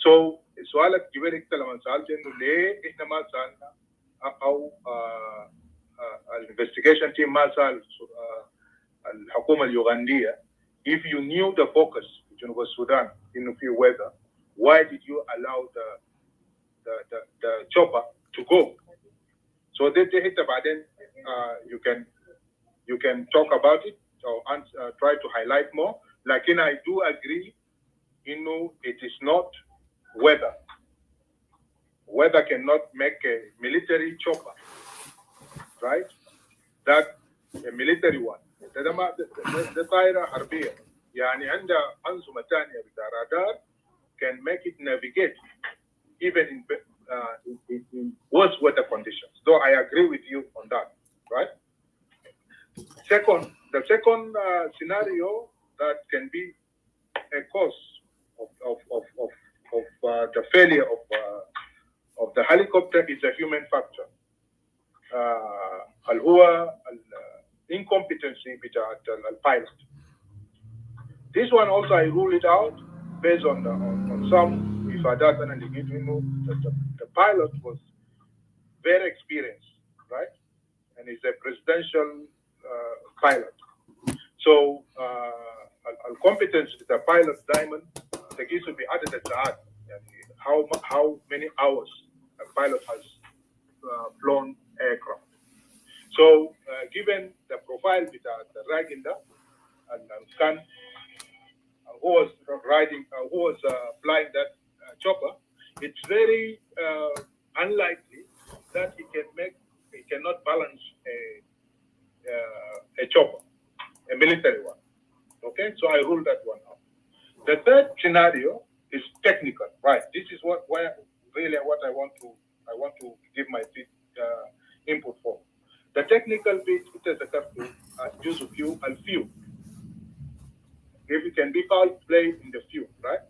So سؤالك جبال انت لما سالت انه ليه احنا ما سالنا او الانفستيجيشن تيم ما سال الحكومه اليوغنديه if you knew the focus في جنوب السودان انه في weather, why did you allow the chopper to go? So ده حتى بعدين you can talk about it or try to highlight more. لكن I do agree انه it is not weather. Weather cannot make a military chopper, right? That a military one. ده طائرة حربية يعني عندها أنظمة ثانية بتاع رادار can make it navigate even in worse weather conditions. So I agree with you on that, right? The second scenario that can be a cause of the failure of the helicopter is a human factor. اللي هو incompetency بتاعت البايلوت. This one also I rule it out based on some إفادات أنا لقيت إنه the pilot was very experienced, right? And he's a presidential pilot. So الcompetence of the pilot diamond تقيسه بعدد الساعات يعني how many hours a pilot has flown aircraft. So given the profile بتاع الراجل ده كان who was flying that chopper, it's very unlikely that he cannot balance a chopper, a military one. Okay, so I rule that one out. The third scenario is technical, right? This is what I want to give my input for. The technical bit is use of fuel and fuel. If it can be foul play in the fuel, right?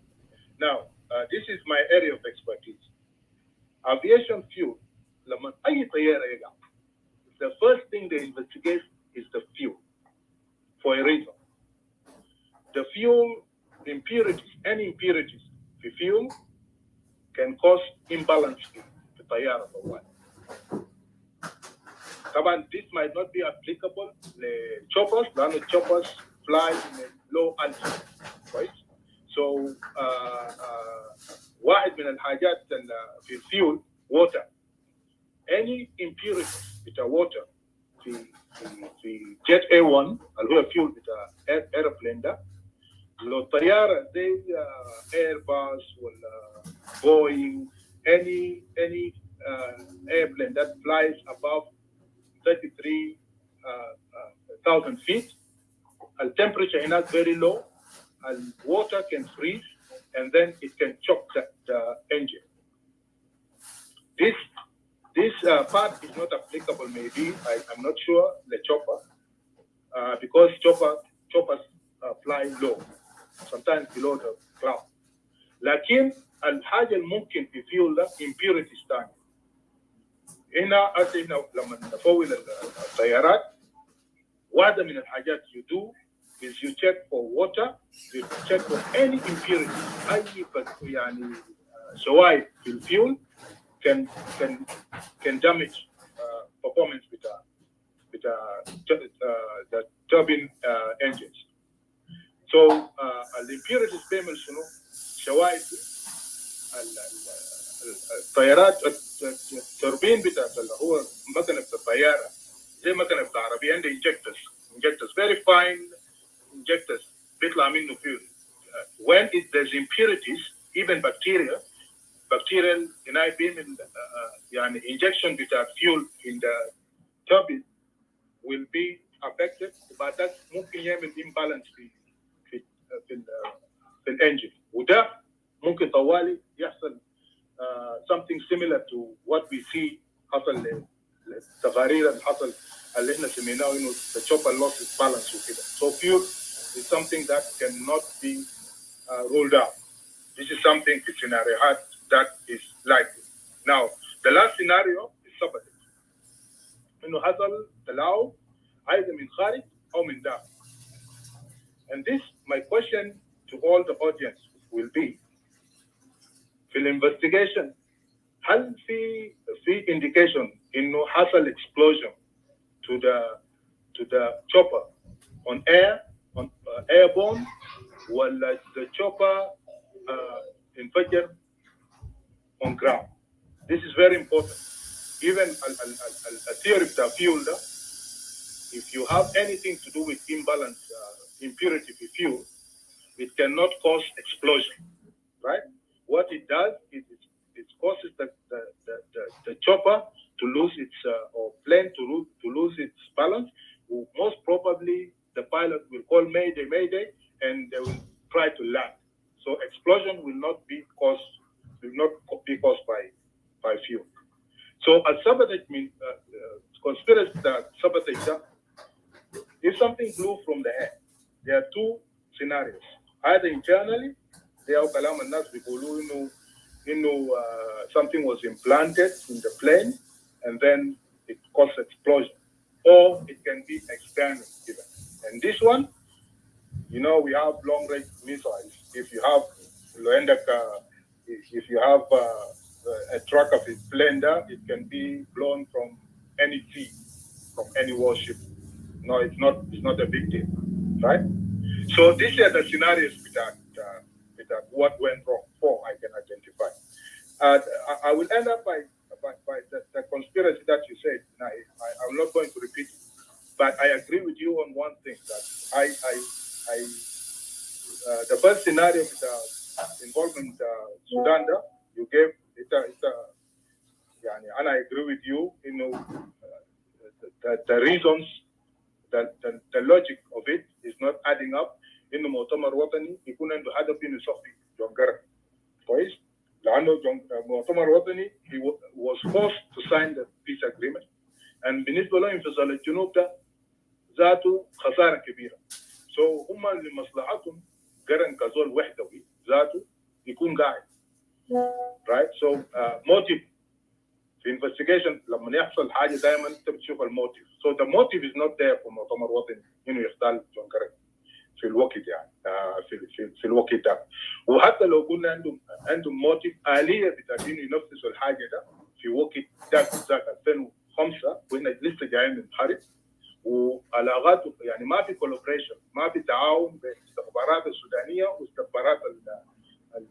Now, this is my area of expertise. Aviation fuel, the first thing they investigate is the fuel, for a reason. The fuel impurities, any impurities, the fuel can cause imbalance in the tire for one. This might not be applicable to choppers, but the choppers fly in a low altitude, right? So, واحد من الحاجات في الفيول water. Any impurity بتاع water في jet A1 اللي هو fuel بتاع airplane ده لو طيارة زي Airbus ولا Boeing any airplane that flies above 33,000 feet, the temperature is not very low, and water can freeze, and then it can choke the engine. This part is not applicable, maybe, I'm not sure, the chopper, because choppers fly low, sometimes below the ground. لكن الحاجة الممكن في fuel ده impurities تاني. هنا لما نفول الطيارات واحدة من الحاجات you do is you check for water, you check for any impurity. أي يعني سوائل في الفيول can damage performance بتاع the turbine engines. So the impurities بيعمل شنو؟ شوائب الطيارات التوربين بتاعت اللي هو مكنة الطيارة زي مكنة العربية عندها injectors very fine injectors بيطلع منه fuel. When there's impurities, even bacterial هنا بيعمل يعني injection بتاع fuel in the turbine will be affected, but that ممكن يعمل imbalance في الانجن. وده ممكن طوالي يحصل something similar to what we see حصل التغارير اللي حصل اللي احنا سميناه انه the chopper loss its balance وكده. So fuel is something that cannot be ruled out. This is something في scenario that is likely. Now the last scenario is sabotage. انه حصل تلاعب either من خارج او من داخل. And this, my question to all the audience will be, في الانفستيجيشن هل في indication انه حصل explosion to the chopper on airborne ولا the chopper انفجر on ground? This is very important. Even a theory of the fuel, if you have anything to do with imbalance, impurity of fuel, it cannot cause explosion, right? What it does is it causes the chopper to lose its or plane to lose its balance. Most probably, the pilot will call Mayday, Mayday, and they will try to land. So explosion will not be caused by fuel. So a sabotage means conspiracy that sabotage. If something blew from the air, there are two scenarios. Either internally, they are كلام الناس بيقولوا إنه something was implanted in the plane and then it caused explosion, or it can be external even. And this one, you know, we have long-range missiles. If you have a truck of a plane there, it can be blown from any sea, from any warship. No, it's not a big deal, right? So these are the scenarios that what went wrong for I can identify. I will end up by the conspiracy that you said. I'm not going to repeat it, but I agree with you on one thing, that the first scenario with the involvement Sudan, you gave it. And I agree with you. You know, the reasons, the logic of it is not adding up. إنه مؤتمر وطني يكون عنده هدف إنه يصفي جون جارنج. كويس؟ لأنه مؤتمر وطني he was forced to sign the peace agreement. And بالنسبة له انفصال الجنوب ده ذاته خسارة كبيرة. So هم اللي مصلحتهم جارنج كزول وحدوي ذاته يكون قاعد. Right? So motive في investigation لما يحصل حاجة دائما أنت بتشوف الموتيف. So the motive is not there for مؤتمر وطني إنه يختال جون جارنج. في الوقت يعني في الوقت ده. وحتى لو كنا عندهم موتيف آلية بتاعت إنه ينفذوا الحاجة ده في وقت ده بالذات 2005 وإحنا لسه جايين من حرب وعلاقات يعني ما في كولابريشن، ما في تعاون بين الاستخبارات السودانية والاستخبارات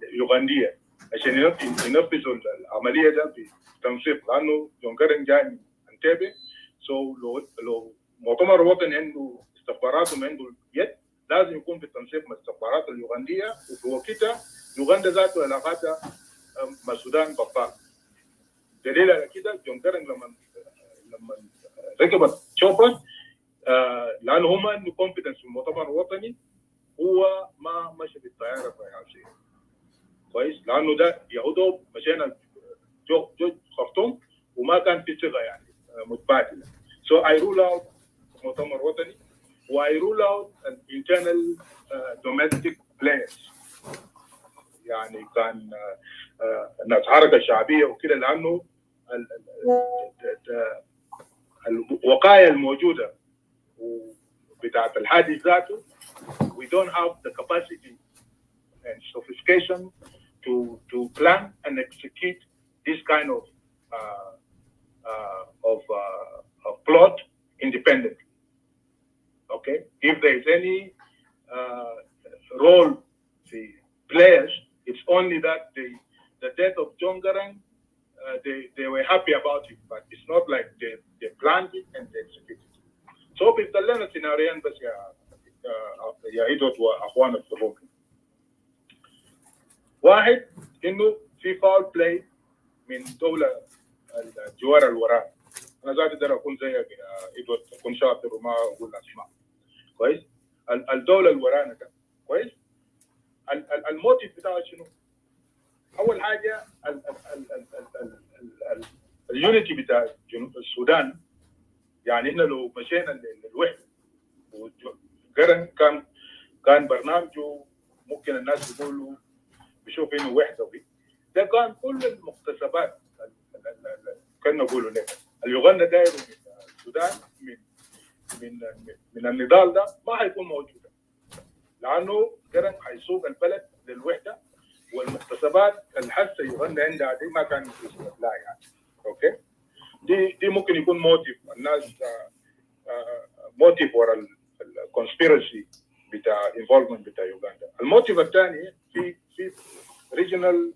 اليوغندية عشان ينفذوا العملية ده بتنسيق، لأنه جون جارنج جاي من انتبه. لو مؤتمر وطني عنده استخباراتهم عنده يد لازم يكون بالتنسيق مع الاستخبارات اليوغنديه، وفي وقتها يوغندا ذاته علاقاتها مع السودان بطال. دليل على كده جون جارنج لما ركبت شوبر لانه هم عنده كونفدنس في المؤتمر الوطني، هو ما مشى بالطياره في كويس، لانه ده يهودو مشينا جو خرطوم وما كان في صيغه يعني متبادله. So I rule out مؤتمر وطني و I rule out an internal domestic players. يعني كان ناس حركة شعبية وكده، لأنه الوقاية الموجودة بتاعت الحادث ذاته we don't have the capacity and sophistication to plan and execute this kind of plot independently. Okay, if there is any role the players, it's only that the death of John Garang, they were happy about it, but it's not like they planned it and they executed it. So بالتالي سيناريوين بس يا إيدوت وأخواننا في الروم. واحد إنه في فاول بلاي من دولة الجوار الوراء. أنا ذاتي ده أكون زيك يا إيدوت، أكون شاطر وما أقول أسماء. كويس؟ الدولة الورانا ده كويس؟ الموتيف بتاعها شنو؟ اول حاجه اليونيتي بتاع جنوب السودان. يعني احنا لو مشينا للوحده وجرن كان برنامجه ممكن الناس يقولوا بيشوف انه وحده ده كان كل المكتسبات كنا نقولوا لك اليوغندا داير من السودان من النضال ده ما حيكون موجوده، لانه جرن حيسوق البلد للوحده والمكتسبات الحسه يوغندا عندها دي ما كان لا يعني. اوكي، دي ممكن يكون موتيف الناس موتيف ورا الكونسبيرسي بتاع انفولفمنت بتاع يوغندا. الموتيف الثاني في ريجنال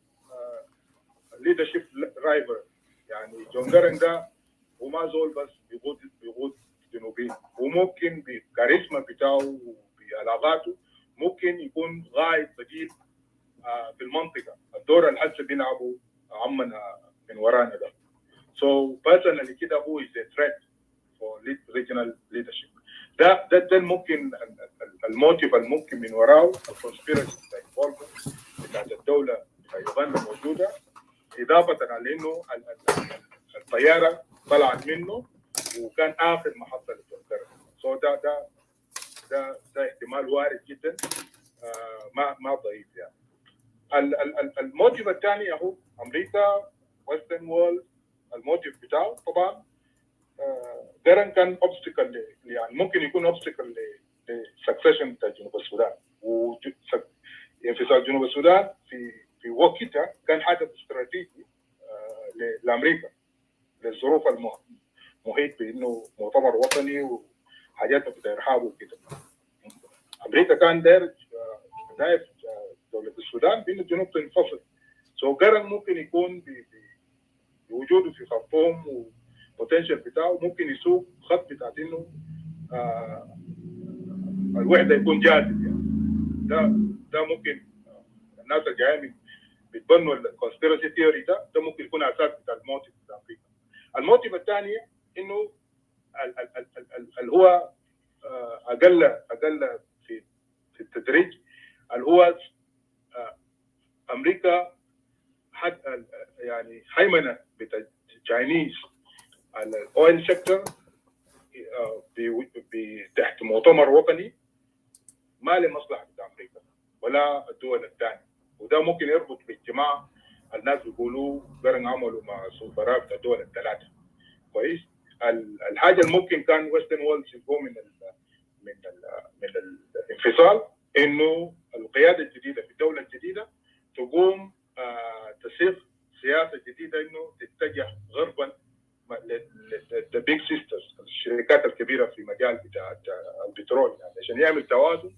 ليدرشيب رايفر. يعني جون جارنج ده وما زول بس بيقود جنوبين، وممكن بالكاريزما بتاعه وبعلاقاته ممكن يكون غاية بديل في المنطقة. الدور اللي هسه بيلعبوا عمنا من ورانا ده. So personally كده هو is a threat for regional leadership. ده ممكن الموتيف الممكن من وراه الكونسبيرسي بتاعت الدولة بتاع يوغندا موجودة، إضافة على إنه الطيارة طلعت منه وكان آخر محطة للجوكر. So ده احتمال وارد جدا، ما ضعيف يعني. الموتيف الثاني هو أمريكا ويسترن وورلد. الموتيف بتاعه طبعا جارن كان اوبستكل، يعني ممكن يكون اوبستكل للسكسيشن بتاع جنوب السودان. وانفصال جنوب السودان في وقتها كان حدث استراتيجي لامريكا للظروف المحيط بانه مؤتمر وطني وحاجات بتاع ارهاب وكده. امريكا كان داير دوله السودان بان الجنوب تنفصل. سو جارن ممكن يكون بوجوده في خرطوم وبوتنشال بتاعه ممكن يسوق خط بتاعت انه الوحده يكون جاذب يعني. ده ممكن الناس الجايين بيتبنوا الكونسبيرسي ثيوري ده ممكن يكون اساس بتاع الموتيف بتاع امريكا. الموتيف الثاني انه اللي هو اقل في التدريج، اللي هو امريكا حتى يعني هيمنه بتاع تشاينيز على الاويل سيكتور تحت مؤتمر وطني ما لمصلحه امريكا ولا الدول الثانيه. وده ممكن يربط باجتماع الناس بيقولوا جارنج عملوا مع سفراء بتاع الدول الثلاثه. كويس. الحاجه اللي ممكن كان ويسترن وورلد يشوفوه من الانفصال انه القياده الجديده في الدوله الجديده تقوم تسير سياسه جديده انه تتجه غربا للبيج سيسترز، الشركات الكبيره في مجال بتاع البترول، يعني عشان يعمل توازن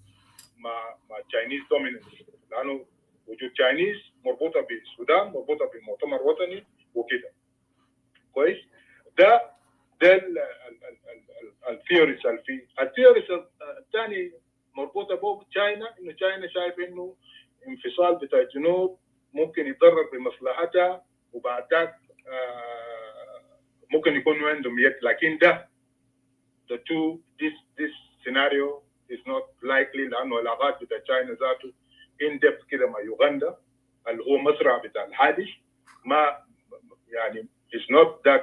مع تشاينيز دوميننس، لانه وجود تشاينيز مربوطه بالسودان، مربوطه بمؤتمر وطني وكده. كويس. ده الثيوريز الثيوريز الثاني مربوطه به تشاينا، انه تشاينا شايف انه انفصال بتاع الجنوب ممكن يضرر بمصلحتها، وبعد ذاك ممكن يكون عندهم يد. لكن ده this scenario is not likely، لانه العلاقات بتاع تشاينا ذاته in depth كده مع يوغندا اللي هو مصرع بتاع الحادث، ما يعني is not that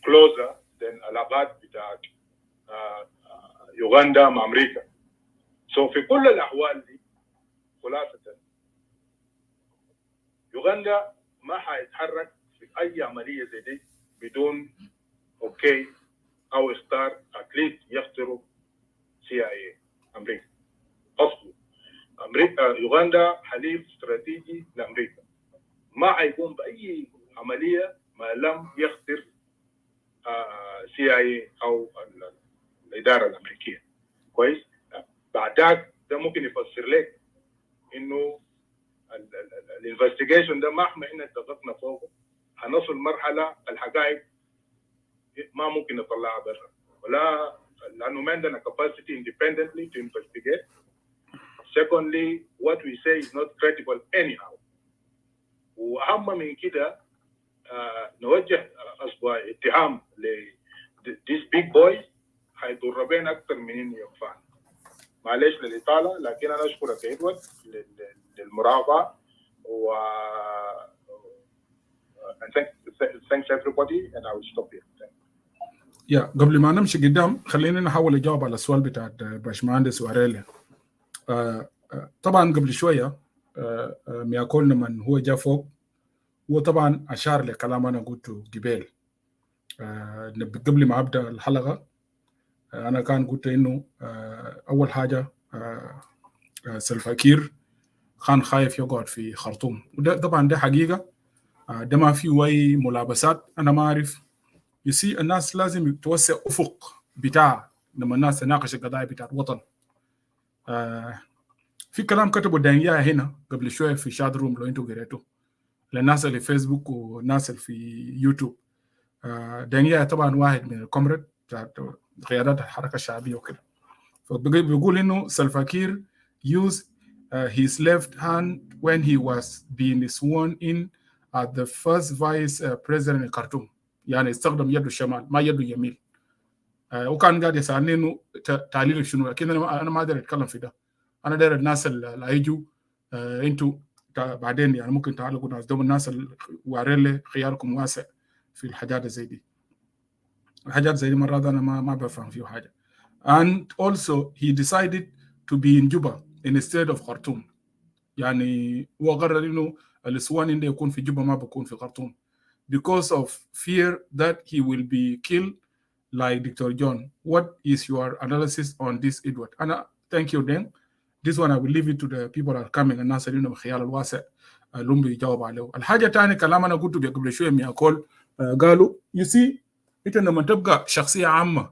closer than علاقات بتاع يوغندا مع امريكا. So في كل الاحوال دي خلاصه يوغندا ما حيتحرك في اي عمليه زي دي بدون اوكي او اختار اتليست يختاروا CIA امريكا. اصله امريكا يوغندا حليف استراتيجي لامريكا، ما حيقوم باي عمليه ما لم يختار CIA او الاداره الامريكيه. كويس. بعدك ده ممكن يفسر لك انه الانفستيجيشن ده مهما احنا اتفقنا فوقه هنصل مرحله الحقائق ما ممكن نطلعها برا، ولا لانه ما عندنا capacity independently to investigate. Secondly, what we say is not credible anyhow. واهم من كده نوجه اصبع اتهام ل these big boys هيضر بين اكثر من انه ينفعنا. معلش للاطاله، لكن انا اشكرك يا ادوارد للمراقبه، and thanks everybody, and I will stop here. يا قبل ما نمشي قدام خلينا نحاول نجاوب على السؤال بتاع باشمهندس واريلي. طبعا قبل شويه مياكول لما هو جاء فوق هو طبعا اشار لكلام انا قلته قبل قبل ما ابدا الحلقه. انا كان قلت انه اول حاجه سلفا كير كان خايف يقعد في خرطوم، وده طبعا ده حقيقه، ده ما في اي ملابسات. انا ما اعرف يسي الناس لازم توسع افق بتاع لما الناس تناقش القضايا بتاع الوطن. في كلام كتبه دانيا هنا قبل شويه في شات روم لو انتوا قريتوه للناس اللي في فيسبوك والناس اللي في يوتيوب. دانيا طبعا واحد من الكومريد بتاعت قيادات الحركه الشعبيه وكده، فبيقول انه سلفا كير used his left hand when he was being sworn in as the first vice president in Khartoum. يعني استخدم يده الشمال ما يده اليمين. وكان قاعد يسالني انه تعليل شنو، لكن انا ما اقدر اتكلم في ده. انا داير الناس اللي هيجوا انتوا بعدين يعني ممكن تعلقوا ناس دوم الناس اللي واريلي خياركم واسع في الحاجات زي دي. الحاجات زي دي مرات انا ما بفهم فيه حاجه. And also he decided to be in Juba instead of Khartoum. يعني هو قرر انه الاسوان انه يكون في جوبا ما بيكون في خرطوم because of fear that he will be killed like Dr. John. What is your analysis on this, Edward? أنا thank you then. This one I will leave it to the people that are coming. الناس اللي عندهم خيال الواسع لهم بيجاوب عليه. الحاجة الثانية كلام أنا قلته قبل شوية مياكول قالوا you see أنت لما تبقى شخصية عامة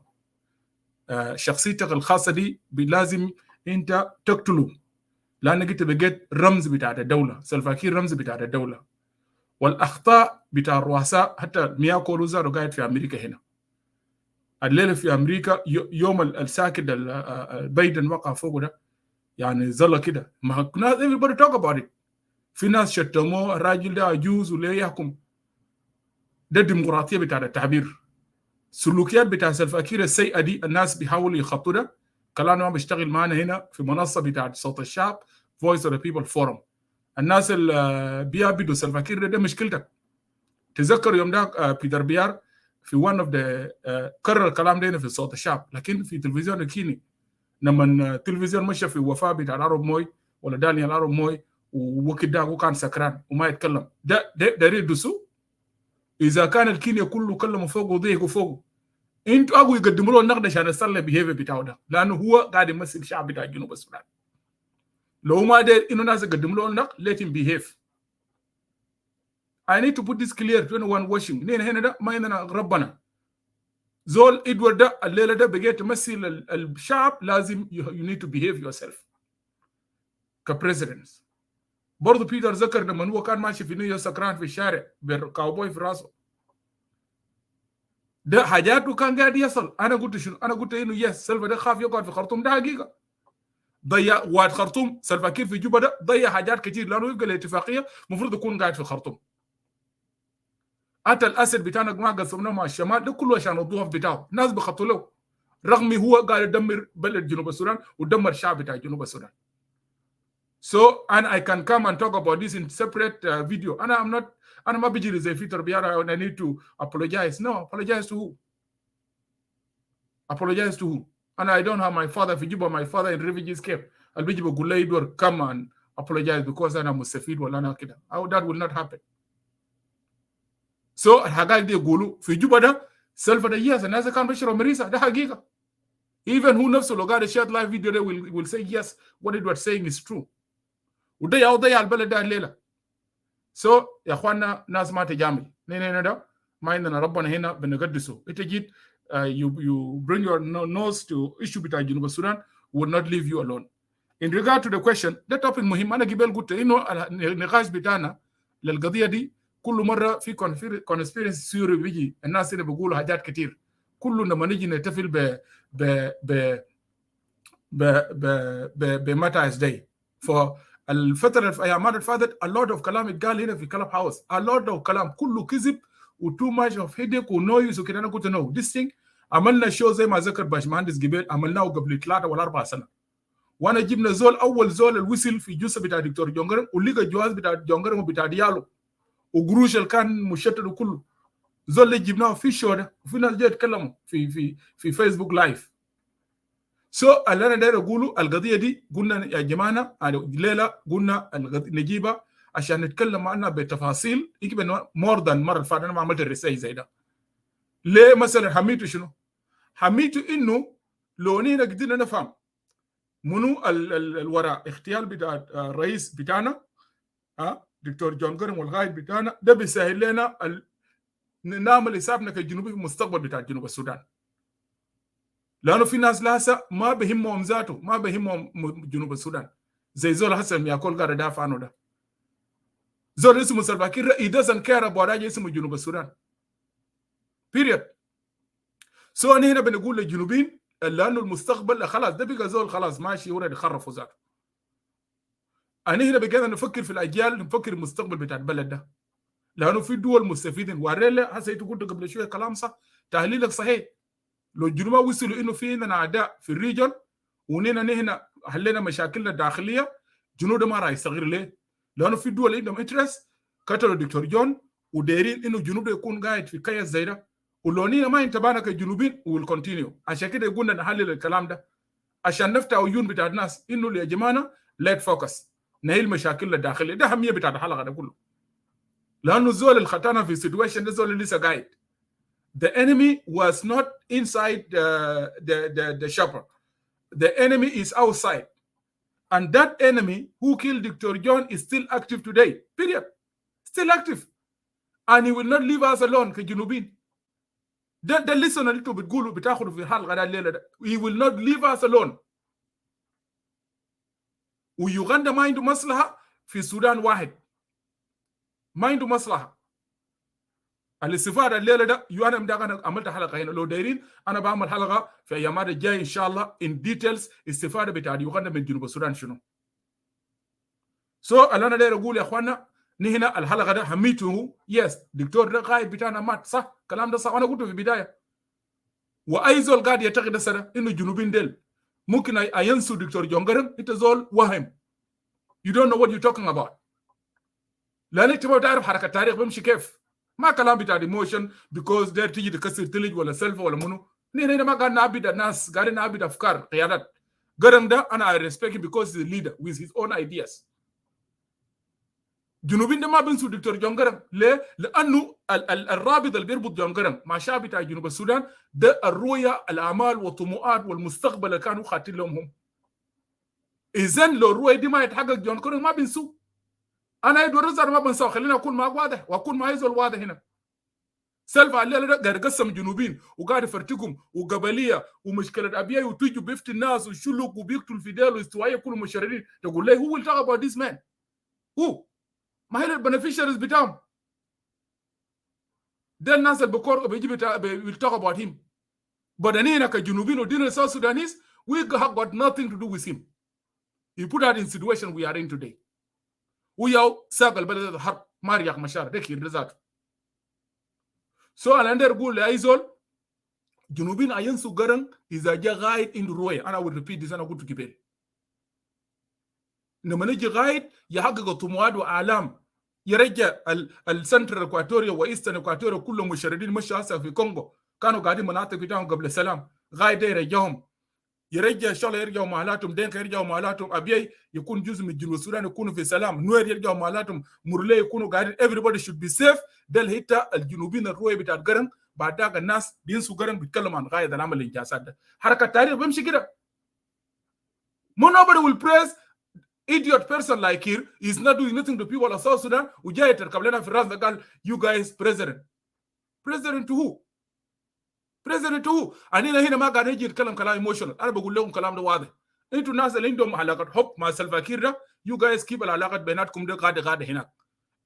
شخصيتك الخاصة دي لازم أنت تقتله لأنك أنت بقيت رمز بتاع الدولة. سلفا كير رمز بتاع الدولة، والأخطاء بتاع الرؤساء حتى مياكول وزارة قاعد في أمريكا هنا. الليلة في أمريكا يوم الساكت بايدن وقع فوقه ده يعني ظل كده ما ناس everybody talk about it. في ناس شتموه الراجل ده عجوز ولا يحكم. ده الديمقراطية بتاع التعبير. سلوكيات بتاع سلفا كير السيئة دي الناس بيحاولوا يخطوا ده. كلامنا ما بيشتغل معنا هنا في منصة بتاع صوت الشعب Voice of the People Forum. الناس اللي بيعبدوا سلفا كير ده مشكلتك. تذكر يوم ده بيتر بيار في one of the كرر الكلام ده في صوت الشعب، لكن في تلفزيون الكيني لما التلفزيون مشى في وفاة بتاع العرب موي ولا دانيال العرب موي ووقت ده هو كان سكران وما يتكلم. ده يدسوا. اذا كان الكينيا كله كلموا فوقه وضيقوا فوقه انتوا اقوا يقدموا له النقد عشان يصلي بيهيفير بتاعه ده، لانه هو قاعد يمثل الشعب بتاع جنوب السودان. لو ما داير انه الناس يقدموا له النقد let him behave. I need to put this clear to anyone watching. هنا ده ما عندنا ربنا. زول إدوارد ده الليلة ده بقيت تمثل الشعب لازم you need to behave yourself كبريزيدنت. برضو بيتر ذكر لما هو كان ماشي في نيويورك سكران في الشارع بالكاوبوي في راسه. ده حاجاته كان قاعد يصل. أنا قلت شنو؟ أنا قلت إنه يس سلفا ده خاف يقعد في خرطوم. ده حقيقة. ضيع واد خرطوم. سلفا كير في جوبا ده ضيع حاجات كتير لأنه يبقى الاتفاقية المفروض يكون قاعد في خرطوم. حتى الاسد بتاعنا ما قسمناه مع الشمال ده كله عشان الضعف بتاعه. ناس بخطوا له رغم هو قاعد يدمر بلد جنوب السودان ودمر الشعب بتاع جنوب السودان. So and I can come and talk about this in separate video. أنا ما بيجي زي في تربية and I need to apologize. No, apologize to who? Apologize to who? And I don't have my father في جوبا, my father in refugees camp. اللي بيجي بقول لي يدور come and apologize because أنا مستفيد ولا أنا كده. That will not happen. So الحقائق دي يقولوا في جوبا ده سلفا ده يس الناس كانوا بيشربوا مريسة. ده حقيقة. Even who نفسه لو قاعد يشاهد لايف فيديو ده will say yes what Edward saying is true. وده ضيع البلد ده الليلة. So يا اخوانا ناس ما تجامل. هنا ده ما عندنا ربنا هنا بنقدسه. انت جيت you bring your nose to issue بتاع جنوب السودان will not leave you alone. In regard to the question ده topic مهم. أنا قبل قلت إنه النقاش بتاعنا للقضية دي كل مرة في conspiracy theory بيجي الناس اللي بيقولوا حاجات كتير. كله لما نيجي نحتفل بماتايز داي فالفترة في أيام اللي فاتت a lot of كلام اتقال هنا في كلاب هاوس. a lot of كلام كله كذب و too much of headache و noise وكده. أنا قلت no this thing عملنا شو زي ما ذكر باشمهندس قبل عملناه قبل 3 ولا 4 سنة وانا جبنا زول اول زول الوصل في جثه بتاع دكتور جون جرانج ولقى جواز بتاع جون جرانج وبتاع ديالو وقروش اللي كان مشتت كله. زول اللي جبناه في الشو ده وفي ناس جاي يتكلموا في فيسبوك لايف. اللي انا داير اقوله القضيه دي قلنا يا جماعه الليله قلنا نجيبها عشان نتكلم عنها بتفاصيل يمكن مور ذان مره فاتت. انا ما عملت الرسائل زي ده. ليه مثلا حميته شنو؟ حميته انه لو نحن قدرنا نفهم منو الوراء اغتيال بتاع الرئيس بتاعنا دكتور جون جرانج والقائد بتاعنا، ده بيسهل لنا نعمل حسابنا كجنوبي في المستقبل بتاع جنوب السودان. لانه في ناس لهسه ما بهمهم ذاته، ما بهمهم جنوب السودان، زي زول حسن ياكل قاعد يدافع عنه ده. زول اسمه سلفا كير he doesn't care about حاجه اسمه جنوب السودان. period. انا هنا بنقول للجنوبيين لانه المستقبل خلاص ده بقى زول خلاص ماشي ورا يخرفوا ذاته. انا هنا بقينا نفكر في الاجيال، نفكر المستقبل بتاع البلد ده. لانه في دول مستفيدين وريله. هسه انت قلت قبل شويه كلام صح، تحليلك صحيح. لو الجنوب وصلوا انه في عندنا اعداء في الريجن ونحن هنا حلينا مشاكلنا الداخليه، جنوب ما راح يستغير ليه؟ لانه في دول عندهم انترست قتلوا الدكتور جون ودايرين انه الجنوب يكون قاعد في كيس زي ده، ولو نحن ما انتبهنا كجنوبيين ويل كونتينيو. عشان كده قلنا نحلل الكلام ده عشان نفتح عيون بتاع الناس انه يا جماعه ليت فوكس نهيل مشاكلنا الداخليه. ده اهميه بتاع الحلقه ده كله. لانه الزول اللي خطانا في السيتويشن ده زول اللي لسه قاعد. The enemy was not inside the shopper. The enemy is outside. And that enemy who killed Dr. John is still active today. Period. Still active. And he will not leave us alone كجنوبين. ده listen اللي انتوا بتقولوا بتاخدوا في الحلقة ده الليلة ده. He will not leave us alone. ويوغندا ما عنده مصلحة في السودان واحد. ما عنده مصلحة. الاستفاده الليله ده انا انا عملت حلقه هنا. لو دايرين انا بعمل حلقه في ايامات الجايه ان شاء الله ان ديتيلز استفاده بتاع يوغندا من جنوب السودان شنو. اللي انا داير اقول يا اخوانا نحن الحلقه ده هميته يس دكتور ده قائد بتاعنا مات صح، الكلام ده صح وانا قلته في البدايه. واي زول قاعد يعتقد هسه انه الجنوبيين ديل ممكن ينسوا دكتور جون جرانج، انت زول وهم. You don't know what you're talking about. لان انت ما بتعرف حركه التاريخ بيمشي كيف. ما كلام بتاع ايموشن بيكوز داير تيجي تكسر تلج ولا سلفه ولا منو. نحن ما قاعد نعبد الناس، قاعدين نعبد افكار قيادات. جرانج ده انا I respect him because he's a leader with his own ideas. جنوبين ده ما بينسوا دكتور جون جرانج. ليه؟ لانه الرابط اللي بيربط جون جرانج مع شعب بتاع جنوب السودان ده الرؤيه، الاعمال والطموحات والمستقبل اللي كانوا خاطين لهم هم. اذا لو الرؤيه دي ما يتحقق جون جرانج ما بينسوه. انا ادوار الزر ما بنساه، خليني اكون معك واضح واكون معي زول واضح هنا. سلفا الليله ده قاعد يقسم جنوبين وقاعد يفرتكم وقبليه ومشكله ابياء وتيجوا بيفتي الناس وشلوك وبيقتل فيدال واستوائيه كلهم مشردين. تقول لي هو اللي talk about this man هو ما هي البنفيشرز بتاعهم ده الناس اللي بكور بيجي will talk about him. بدنينا كجنوبين ودين South Sudanese we have got nothing to do with him. He put us in situation we are in today. وياو ساق البلد الحرب ما رياق مشار ده كير ذاته. انا اندر اقول لاي زول جنوبين اينسوا جرانج اذا جاء غايد ان رؤيه. انا will repeat this انا قلت قبل. لما نجي غايد يحقق طموحات واعلام، يرجع السنترال اكواتوريا وايسترن اكواتوريا كلهم مشردين مشوا هسه في كونغو كانوا قاعدين مناطق بتاعهم قبل السلام. غايد ده يرجعهم، يرجع ان شاء الله يرجعوا مهلاتهم، دينكا يرجعوا مهلاتهم، ابيي يكون جزء من جنوب السودان يكونوا في سلام، نوير يرجعوا مهلاتهم، مرلي يكونوا قاعدين. everybody should be safe. ده الحته الجنوبيين الرؤيه بتاعت جرانج. بعد ذاك الناس بينسوا جرانج بيتكلموا عن غايه العمل الانجازات ده. حركه التاريخ بيمشي كده. Nobody will praise idiot person like here is not doing nothing to people of South Sudan. وجاي تركب لنا في الراس ده قال you guys president to who؟ بريزيدنت هو. انا هنا ما قاعد يجي يتكلم كلام ايموشنال. انا بقول لهم كلام ده واضح. انتوا الناس اللي عندهم علاقه حب مع سلفا كير ده يو جايز كيب العلاقات بيناتكم ده قاعده هناك.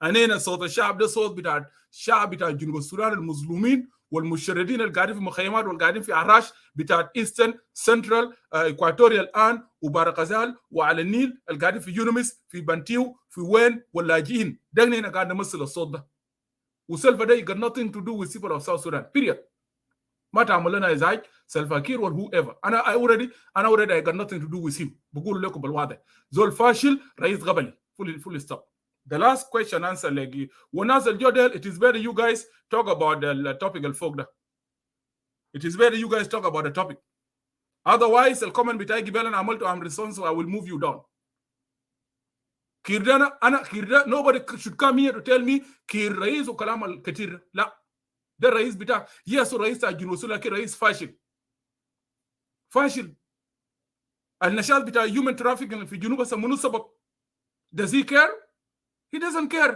انا هنا صوت الشعب ده صوت بتاع الشعب بتاع جنوب السودان المظلومين والمشردين اللي قاعدين في مخيمات والقاعدين في عراش بتاع ايسترن سنترال اكواتوريال الان وبارقزال وعلى النيل اللي قاعدين في يونمس في بنتيو في وين واللاجئين. ده هنا قاعد نمثل الصوت ده. وسلفا ده got nothing to do with people of South Sudan. period. ما تعمل لنا ازعاج سلفا كير or whoever. انا already I got nothing to do with him. بقول لكم بالواضح زول فاشل رئيس قبلي full stop. The last question answer like وناس الجدل, it is better you guys talk about the topic الفوق ده. It is better you guys talk about the topic. Otherwise الكومنت بتاعي قبل انا عملته I'm responsible, I will move you down. كير انا كير nobody should come here to tell me كير رئيس وكلام الكثير. لا ده الرئيس بتاع ياسو رئيس الجنوب لكن رئيس فاشل. النشاط بتاع human trafficking في جنوب هسه منو سبب؟ Does he care? He doesn't care.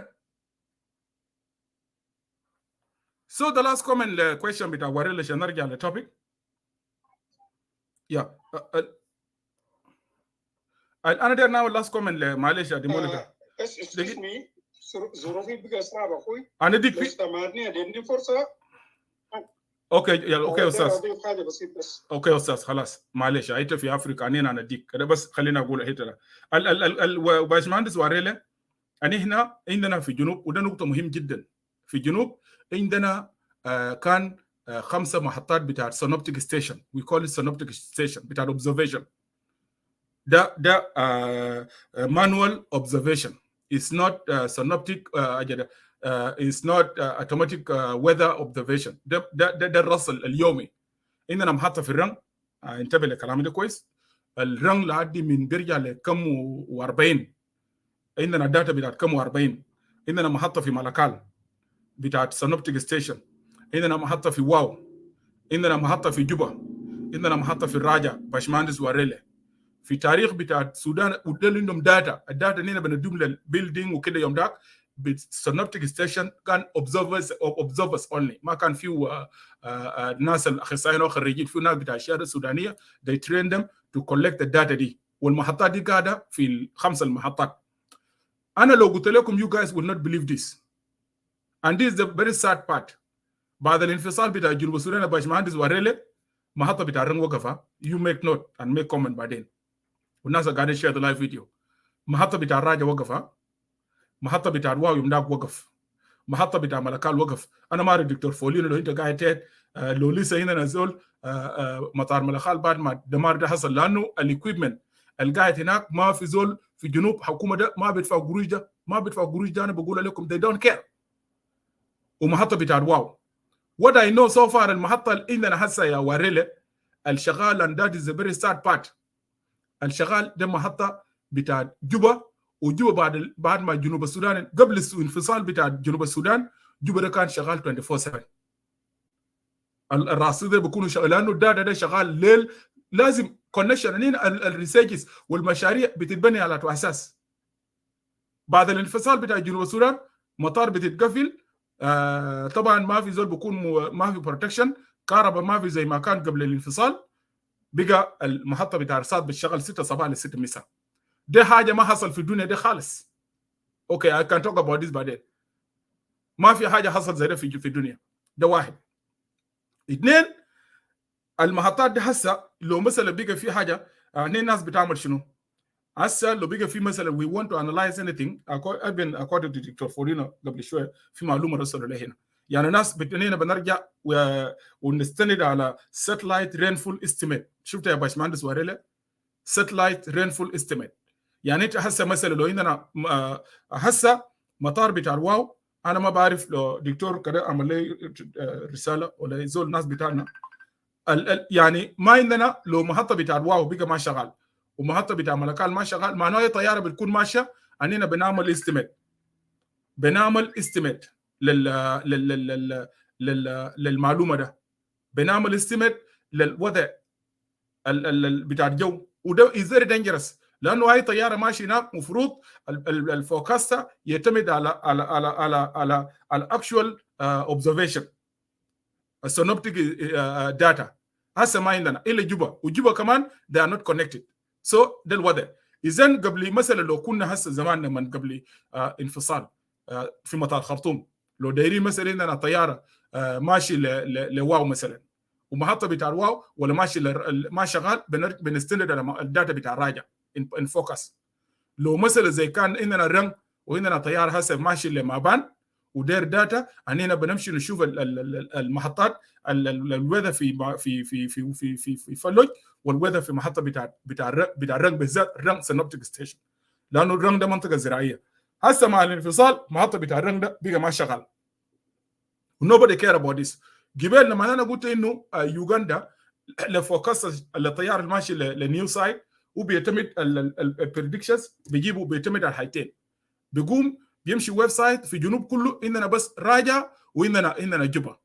So the last comment question بتاع وريل عشان نرجع للتوبيك. Yeah. أنا داير نعمل last comment معلش يا ديمونيكا. excuse me. ظروفي بقى صعب أخوي. أنا ديك لو استمرني أديني فرصة. اوكي يلا اوكي استاذ. حاجة بسيطة بس. اوكي استاذ خلاص معلش انت في افريقيا انا اديك كده بس خلينا اقول هيك. باشمهندس واريله أنا هنا عندنا في الجنوب وده نقطة مهم جدا. في الجنوب عندنا كان 5 محطات بتاعت synoptic station. We call it synoptic station بتاعت observation. ده manual observation. It's not synoptic it's not automatic weather observation. ده الرصل اليومي. عندنا محطة في الرنج انتبه لكلامي ده كويس. الرنج لعدي من بيرجع لكم و40. عندنا داتا بتاعت كم و40. عندنا محطة في ملكال بتاعت سينوبتيك ستيشن. عندنا محطة في واو. عندنا محطة في جوبا. عندنا محطة في الراجع باشمهندس واريلة. في تاريخ بتاعت السودان ودل عندهم داتا. الداتا نينا بندوم للبيلدينج وكده يوم داك. سينوبتيك ستيشن كان observers only. ما كان فيه ناس الأخصائيين أو خريجين. فيه ناس بتاع الشهادة السودانية. They train them to collect the data دي. والمحطات دي قاعدة في 5 المحطات. أنا لو قلت لكم you guys will not believe this. And this is the very sad part. بعد الانفصال بتاع جنوب السودان باشمهندس واريلة محطة بتاع الرنج وقفها. You make note and make comment بعدين. والناس قاعدين share the live video. محطة بتاع الراجع وقفها. محطة بتاع الواو يوم داك وقف. محطة بتاع ملكال وقف. أنا ما أعرف دكتور فولينو لو أنت قاعد تحت لو لسه هنا نزول مطار ملكال بعد ما دمار ده حصل لأنه الإكويبمنت القاعد هناك ما في زول في جنوب حكومة ده ما بيدفع قروش ده ما بيدفع قروش ده. أنا بقول لكم they don't care. ومحطة بتاع الواو. What I know so far المحطة اللي عندنا هسه يا واريلة الشغال and that is the very sad part. الشغال ده محطة بتاع جوبا وجوبا بعد ما جنوب السودان قبل الانفصال بتاع جنوب السودان جوبا ده كان شغال 24/7. الرصيد ده بيكونوا شغال لانه الداتا ده شغال ليل. لازم كونكشن الريسيرشز والمشاريع بتتبني على اساس. بعد الانفصال بتاع جنوب السودان مطار بتتقفل. طبعا ما في زول بيكون ما في بروتكشن. كهرباء ما في زي ما كان قبل الانفصال. بقى المحطه بتاع الرصاد بتشتغل 6 صباح ل 6 مساء. ده حاجه ما حصل في الدنيا ده خالص. اوكي I can talk about this بعدين. ما في حاجه حصل زي ده في الدنيا. ده واحد. 2 المحطات دي هسه لو مثلا بقى في حاجه الناس بتعمل شنو؟ هسه لو بقى في مثلا we want to analyze anything according to دكتور فورينو قبل شويه في معلومه رسلوا لي هنا. يعني ناس هنا بنرجع ونستند على satellite rainfall estimate. شفت يا باشمهندس واريلة؟ satellite rainfall estimate. يعني انت هسه مثلا لو عندنا هسه مطار بتاع الواو انا ما بعرف لو دكتور كده عمل لي رساله ولا يزول الناس بتاعنا يعني ما عندنا لو محطه بتاع الواو بقى ما شغال ومحطه بتاع ملكال ما شغال معناه اي طياره بتكون ماشيه اننا بنعمل استيميت للمعلومه ده. بنعمل استيميت للوضع بتاع الجو وده is very dangerous لانه اي طياره ماشي هناك مفروض الفوكاستا يعتمد على الاكشوال اوبزرفيشن السينوبتيك داتا. هسه ما عندنا الا جوبا وجوبا كمان they are not connected. So ده الوضع. اذا قبل مثلا لو كنا هسه زمان من قبل انفصال في مطار خرطوم لو دايرين مثلا عندنا طياره ماشي لواو مثلا ومحطه بتاع الواو ولا ماشي ما شغال بنستند على الداتا بتاع الراجع ان فوكس. لو مثلا زي كان عندنا رنج وعندنا طياره هسه ماشي لمابان ودير داتا اننا بنمشي نشوف المحطات الوذا في فلوج والوذا في محطه بتاع الرنج بالذات الرنج سينوبتيك ستيشن، لانه الرنج ده منطقه زراعيه. هسه مع الانفصال محطه بتاع الرنج ده بقى ما شغال. nobody care about this. قبل لما انا قلت انه يوغندا لفوكس الطيار الماشي لنيو سايد وبيعتمد البريدكشنز بيعتمد على حاجتين. بيقوم بيمشي ويب سايت في جنوب كله اننا بس راجع واننا جبهه.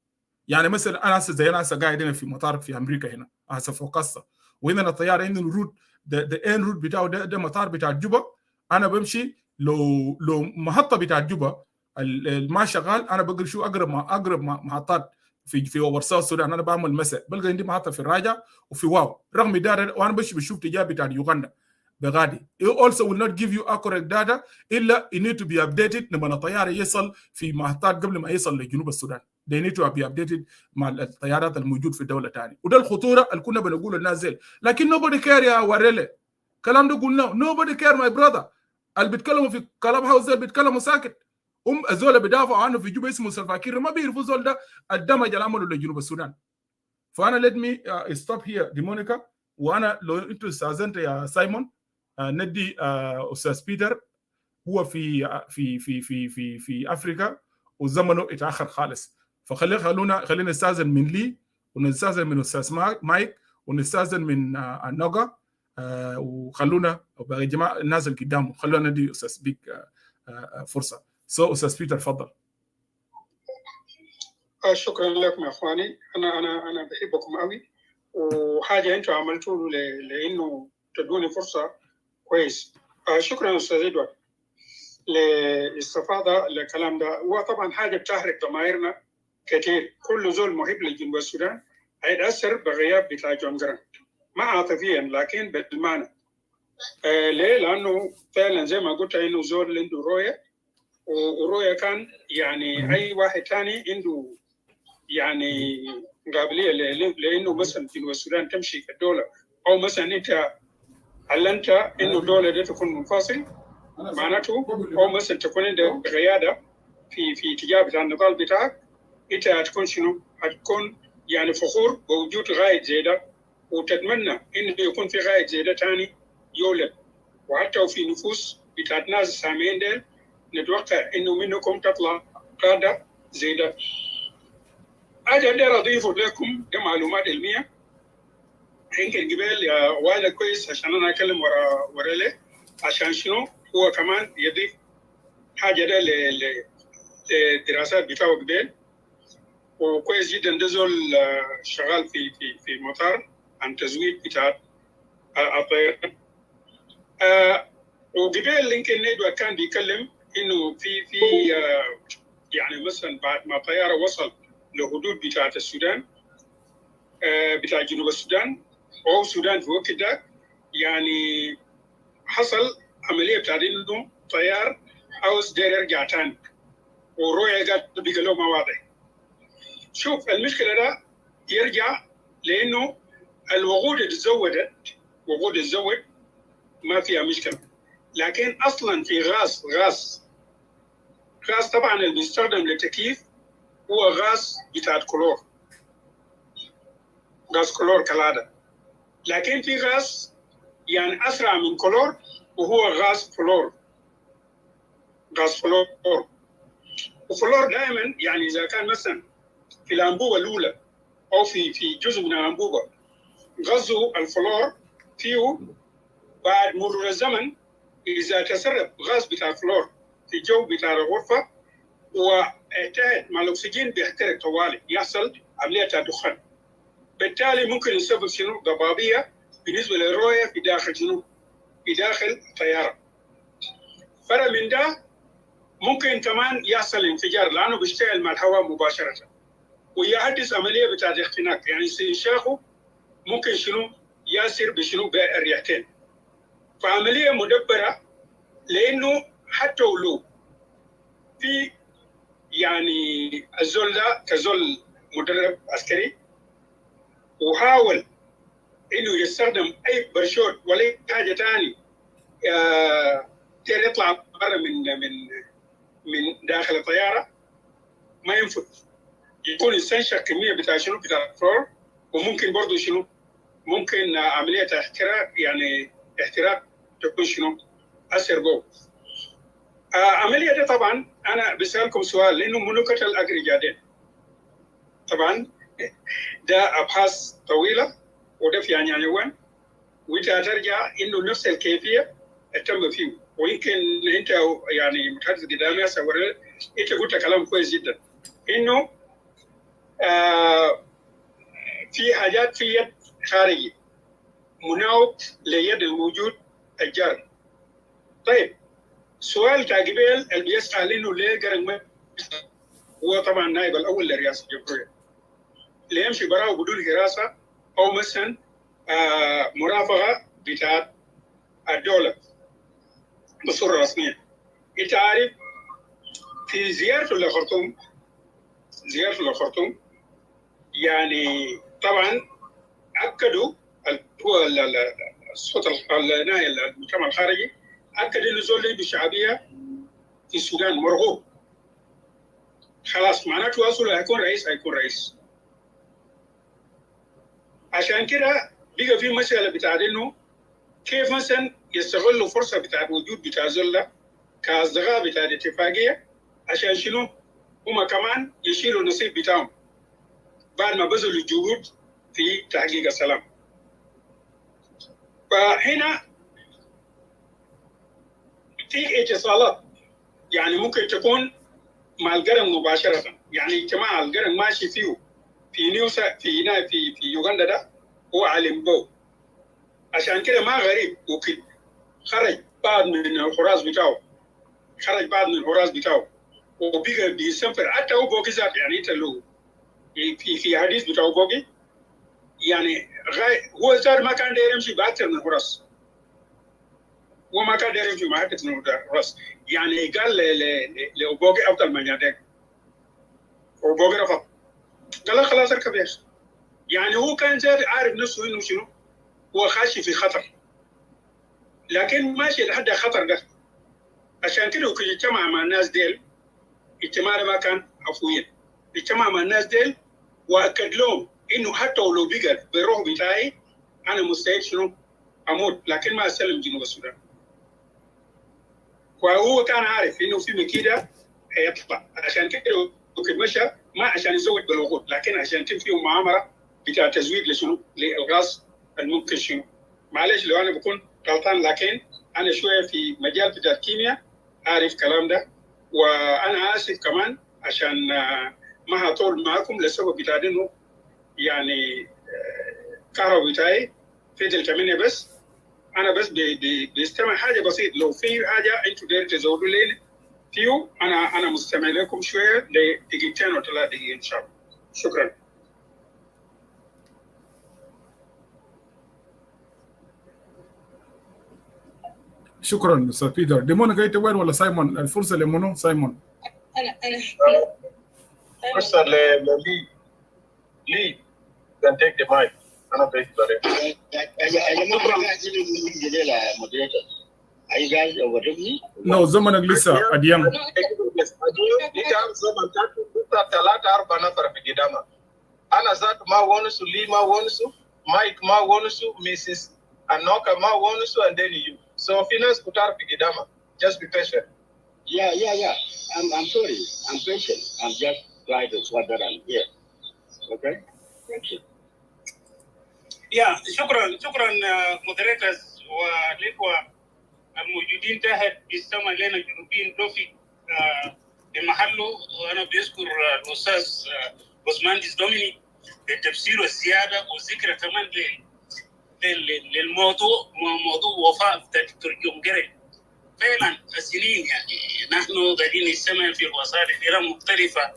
يعني مثلا انا زي انا قاعد هنا في مطار في امريكا هنا هسه فوكس واننا الطياره عندنا روت ده ان روت بتاعه ده مطار بتاع جبهه. انا بمشي لو محطه بتاع جبهه ما شغال انا بقرا شو اقرب محطات في اوفر ساوث السودان. انا بعمل مساء بلقى عندي محطه في الراجع وفي واو رغم داتا وانا بشوف تجاه بتاع يوغندا بغادي. It also will not give you accurate data الا it need to be updated لما الطياره يصل في محطات قبل ما يصل لجنوب السودان. They need to be updated مع الطيارات الموجود في الدوله الثانيه. وده الخطوره اللي كنا بنقول للناس زي لكن nobody care يا وريلي. الكلام ده قلناه nobody care my brother. اللي بيتكلموا في كلام هاوس اللي بيتكلموا ساكت. الزول بيدافعوا عنه في جوبا اسمه سلفاكير ما بيعرفوا الزول ده الدمج اللي عمله لجنوب السودان. فانا let me stop here ديمونيكا. وانا لو انتوا استاذنت يا سايمون ندي استاذ بيتر هو في افريقيا وزمنه اتاخر خالص. خلينا نستاذن من لي ونستاذن من استاذ مايك ونستاذن من نوغا وخلونا يا جماعه الناس اللي قدامه خلونا ندي استاذ بيك فرصه. استاذ بيتر تفضل. شكرا لكم يا اخواني. انا بحبكم قوي وحاجه انتم عملتوا لانه تدوني فرصه كويس. شكرا استاذ ادوارد للاستفاضه للكلام ده. وطبعا حاجه بتحرك ضمائرنا كثير. كل زول محب لجنوب السودان هيتاثر بغياب بتاع جون جرانج ما عاطفيا لكن بالمعنى. ليه؟ لانه فعلا زي ما قلت انه زول عنده رؤيه ورؤيه كان يعني اي واحد ثاني عنده يعني قابليه لانه مثلا جنوب السودان تمشي كدوله او مثلا انت علنت انه الدوله دي تكون منفصل معناته او مثلا تكون عندك قياده في اتجاه بتاع النضال بتاعك انت هتكون شنو؟ هتكون يعني فخور بوجود غايه زي ده وتتمنى انه يكون في غايه زي ده ثاني يولد. وحتى في نفوس بتاعت ناس السامعين ديل نتوقع انه منكم تطلع قاده زي ده. أقدر أضيف لكم معلومات علمية يمكن قبل وايد كويس عشان أنا أكلم ورا له عشان شنو هو كمان يضيف حاجة ده للدراسات بتاعه قبل. وكويس جدا ده زول شغال في مطار عن تزويد بتاع الطيران. وقبل يمكن ندوة كان بيتكلم إنه في يعني مثلا بعد ما الطيارة وصل لحدود بتاعت السودان بتاع جنوب السودان او السودان في وقت ده يعني حصل عمليه بتاعت انه طيار عاوز داير يرجع تاني والرؤيه قاعد بقى له ما واضح. شوف المشكله ده يرجع لانه الوقود اللي وقود الزود ما فيها مشكله لكن اصلا في غاز طبعا اللي بيستخدم للتكييف هو غاز بتاع كلور غاز كلور كالعادة. لكن في غاز يعني أسرع من كلور وهو غاز فلور. وفلور دائما يعني إذا كان مثلا في الأنبوبة الأولى أو في جزء من الأنبوبة غزوا الفلور فيه بعد مرور الزمن إذا تسرب غاز بتاع فلور في الجو بتاع الغرفة واحتاج مع الأكسجين بيحترق طوالي يحصل عملية دخان. بالتالي ممكن يسبب شنو ضبابية بالنسبة للرؤية في داخل شنو في داخل الطيارة. فرق من ده ممكن كمان يحصل انفجار لأنه بيشتغل مع الهواء مباشرة ويحدث عملية بتاعت اختناق يعني استنشاقه ممكن شنو يصير بشنو بالرئتين. فعملية مدبرة لأنه حتى ولو في يعني الزول ده كزول مدرب عسكري وحاول انه يستخدم اي برشوت ولا اي حاجه ثاني يطلع برا من داخل الطياره ما ينفذ يكون يستنشق كميه بتاع شنو بتاع فلور وممكن برضه شنو ممكن عمليه احتراق يعني احتراق تكون شنو اثر جو. عمليه دي طبعا انا بسالكم سؤال لانه منو قتل الاجريجادين؟ طبعا ده ابحاث طويله وده في يعني وين وانت ترجع انه نفس الكيفيه تم فيه ويمكن انت يعني متحدث قدامي انت قلت كلام كويس جدا انه في حاجات في يد خارجي مناوب ليد الموجود الجار. طيب سؤال تعقيبيل اللي بيسأل انه ليه قرن هو طبعا نائب الاول لرئاسه الجمهوريه ليه يمشي براه بدون حراسه او مثلا مرافقه بتاعت الدوله بصوره رسميه. انت عارف في زيارته لخرطوم يعني طبعا اكدوا هو الصوت المجتمع الخارجي اكد انه زول بشعبيه في السودان مرغوب خلاص معناته اصله هيكون رئيس. عشان كده بقى في مساله بتاعت انه كيف مثلا يستغلوا فرصه بتاعت وجود بتاع زله كاصدقاء بتاعت اتفاقيه عشان شنو هم كمان يشيلوا النصيب بتاعهم بعد ما بذلوا الجهود في تحقيق السلام. فهنا في اتصالات يعني ممكن تكون مع القرن مباشره يعني اجتماع القرن ماشي فيه في نيوسا في يوغندا ده هو علم بو. عشان كده ما غريب وكيل خرج بعض من الحراس بتاعه وبقى بيسافر حتى هو بوكي ذات يعني انت لو في حديث بتاعه بوكي يعني هو ذات ما كان داير يمشي باكثر من حراس وما كان داير يمشي مع اكثر من حراس يعني قال لبوكي افضل من يدك وبوكي رفض قال خلاص اركب يا اخي. يعني هو كان زاد عارف نفسه انه شنو هو خاشي في خطر لكن ماشي لحد خطر ده. عشان كده وكي اجتمع مع الناس ديل اجتماع ما كان عفويا اجتمع مع الناس ديل واكد لهم انه حتى ولو بقى بالروح بتاعي انا مستعد شنو اموت لكن ما اسلم جنوب السودان. وهو كان عارف انه في مكيده هيطلع عشان كده وكي مشى ما عشان يزود بالوقود لكن عشان يتم فيه مؤامره بتاع تزويد لشنو للغاز الممكن شنو. معلش لو انا بكون غلطان لكن انا شويه في مجال بتاع الكيمياء عارف الكلام ده وانا اسف كمان عشان ما هطول معكم لسبب بتاع انه يعني كهرباء بتاعي فضل 8 بس انا بس بيستمع حاجه بسيط لو في حاجه انتوا دايرين تزودوا لي فيه انا مستمع لكم شويه لدقيقتين او 3 دقائق ان شاء الله. شكرا. شكرا استاذ بيتر. ديمونا جاي وين ولا سايمون؟ الفرصه لمنو؟ سايمون. انا فرصه لي can take the mic. انا بيت بري. Are you guys overtaking me? No, زمنك لسه اديان. انت عارف زمن تاعك 3-4 نفر في قدامك. انا ذات ما ونسو لي ما ونسو مايك ما ونسو ميسيس انوكا ما ونسو and then you. So في ناس كتار في قدامك. Just be patient. Yeah. I'm sorry. I'm patient. I'm just trying to sort that I'm here. Okay? Thank you. شكرا moderators والإخوة الموجودين تحت بيستمع لنا الجنوبيين دوفي بمحله. وأنا بيذكر الأستاذ بسماندس دوميني بالتفسير والسيادة والذكر كمان للموضوع موضوع وفاة دكتور جونجري. فعلا السنين يعني نحن قاعدين نستمع في الوسائل مختلفة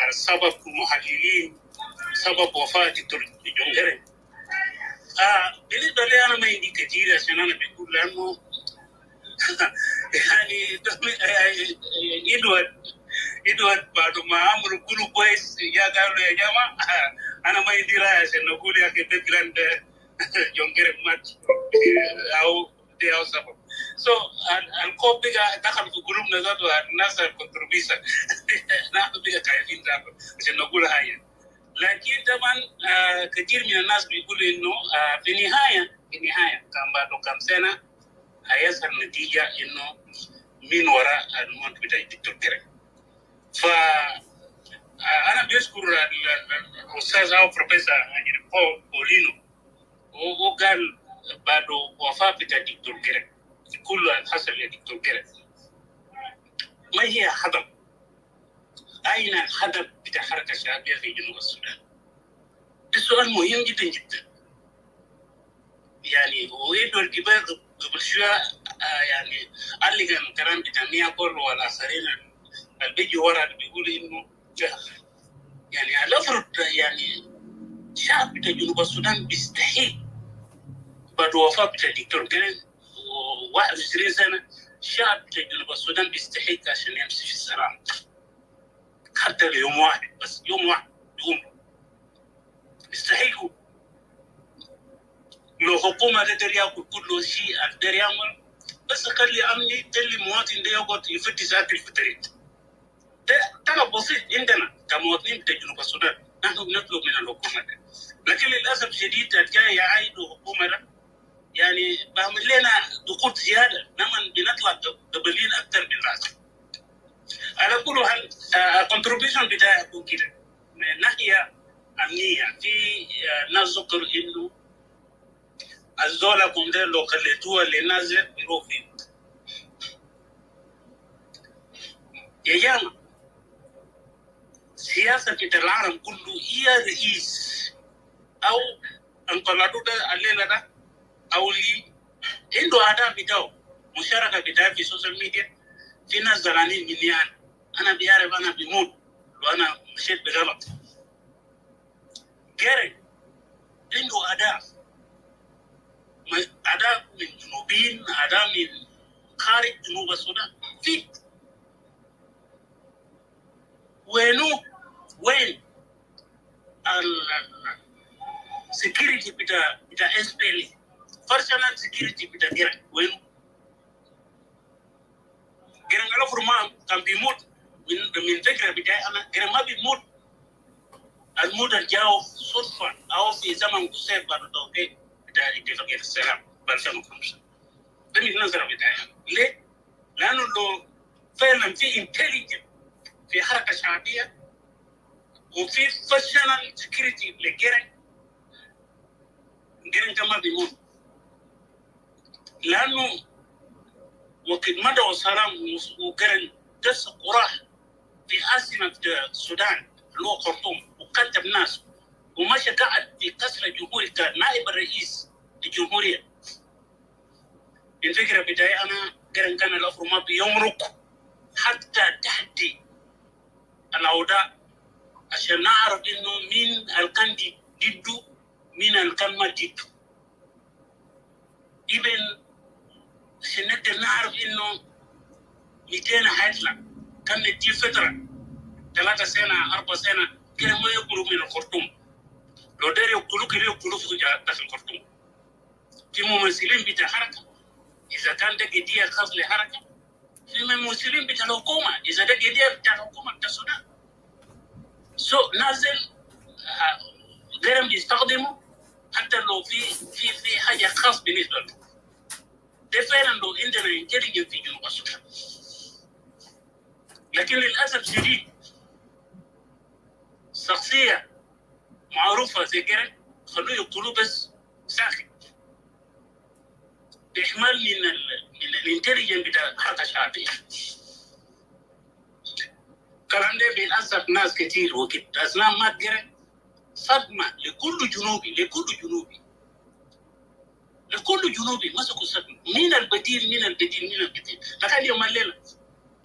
سبب محللين سبب وفاة دكتور جونجري. بالنسبة لي أنا ما عندي كثير عشان أنا بقول لأنه يعني إدوارد بعد ما عملوا كله كويس يا قالوا يا جماعة أنا ما عندي رأي عشان نقول يا كده جراند جونجري مات أو دي أو سبب. So الكوب بقى دخل في قلوبنا ذاته الناس الكونتروفيسا نحن بقى خايفين ذاته عشان نقول هاي. لكن طبعا كثير من الناس بيقولوا انه في النهايه كان بعد كم سنه هيظهر نتيجه انه من وراء الموت بتاع الدكتور جرانج. ف انا بشكر الاستاذ او بروفيسور بولينو وقال بعد وفاه بتاع الدكتور جرانج كل اللي حصل للدكتور جرانج ما هي هدف؟ اين الهدف بتاع الحركه الشعبيه في جنوب السودان؟ السؤال مهم جدا جدا. يعني وإدوار الجبال قبل شويه يعني علق الكلام بتاع مياكول والاخرين اللي بيجوا ورا اللي بيقولوا انه يعني الافرض يعني شعب بتاع جنوب السودان بيستحيل بعد وفاه بتاع الدكتور جرانج و21 سنه شعب بتاع جنوب السودان بيستحيل عشان يمشي في السلام حتى ليوم واحد بس يوم واحد يقوم يستحيلوا. لو حكومه تقدر ياكل كل شيء تقدر يعمل بس خلي امني تخلي مواطن ده يقعد يفتش اكل في الطريق. ده طلب بسيط عندنا كمواطنين بتاع جنوب السودان نحن بنطلب من الحكومه ده. لكن للاسف الشديد الجاي يعايدوا حكومه ده يعني بعمل لنا ضغوط زياده نمن بنطلع قبلين اكثر من لازم. على كل حال الكونتريبيوشن بتاعي يكون كده من ناحيه امنيه. في ناس ذكروا انه الزوله كومدين لو خليتوها للناس بيروحوا فيه. يا جماعه سياسه بتاع العالم كله هي رئيس او انقلابه ده الليله ده او اللي عنده اهداف بتاعه مشاركه بتاعه في السوشيال ميديا. في ناس زعلانين مني انا بيعرف انا بموت لو انا مشيت بغلط. جرانج عنده اهداف من جنوبين اهداف من خارج جنوب السودان. في وين السكيورتي بتاع اس بي ال فرشنا سكيورتي بتاع جرانج وين؟ جرانج الافر ما كان بيموت من فكره بتاعي انا. جرانج ما بيموت الموت الجاو صدفه او في زمن قصير بعد التوقيع بتاع اتفاقيه السلام ب 2005. ده من النظره بتاعي. ليه؟ لانه لو فعلا في انتليجنت في حركه شعبيه وفي فشل سكيورتي لجرانج ما بيموت. لانه وقت مدى السلام وجرانج دس قراح في عاصمه السودان اللي هو خرطوم وكتب ناس ومشى قاعد في قصر الجمهوري كنائب الرئيس الجمهوريه. الفكره بتاعي انا جرانج كان الافر ما بيمرق حتى تحدي الاوضاع عشان نعرف انه مين اللي كان ضده مين اللي كان ما ضده. ابن عشان نقدر نعرف انه 200 هيطلع كان ندي فتره 3 سنه 4 سنه كده ما يقولوا من الخرطوم. لو داري يقولوا كده يقولوا في داخل الخرطوم. في ممثلين بتاع حركه اذا كان ده قضيه خاص لحركه. في ممثلين بتاع الحكومه اذا ده قضيه بتاع الحكومه بتاع السودان. نازل غيرهم بيستخدموا حتى لو في حاجه خاص بالنسبه له. ده فعلا لو عندنا انتليجنت في جنوب السودان. لكن للاسف الشديد شخصيه معروفه زي جرانج خلوه يقتلوه بس ساخن باحمال من الانتليجنت بتاع الحركه الشعبيه. الكلام ده بيلاسف ناس كتير. وقت اثناء مات جرانج صدمه لكل جنوبي مسكوا صدمه. مين البديل؟ لكن يوم الليله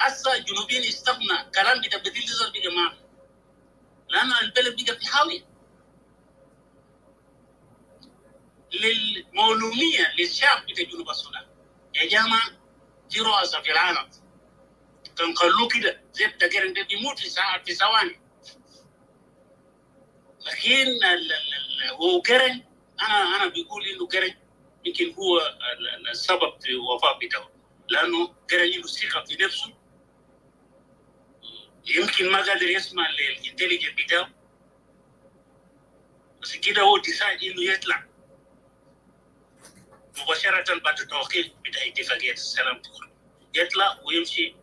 هسه الجنوبيين استغنى كلام بتاع بديل يظهر بقى معنا لان البلد بقى في حاويه. للمعلوميه للشعب بتاع جنوب السودان يا جماعه في رؤساء في العالم كان خلوه كده زي بتاع جرانج بيموت في ثواني. لكن هو جرانج انا بيقول انه جرانج يمكن هو السبب في وفاه بتاعه. لانه قرن يمسك في نفسه يمكن ما قادر يسمع للانتليجنت بتاعه بس كده هو ديسايد انه يطلع مباشرة بعد التوقيع بتاع اتفاقية السلام يطلع ويمشي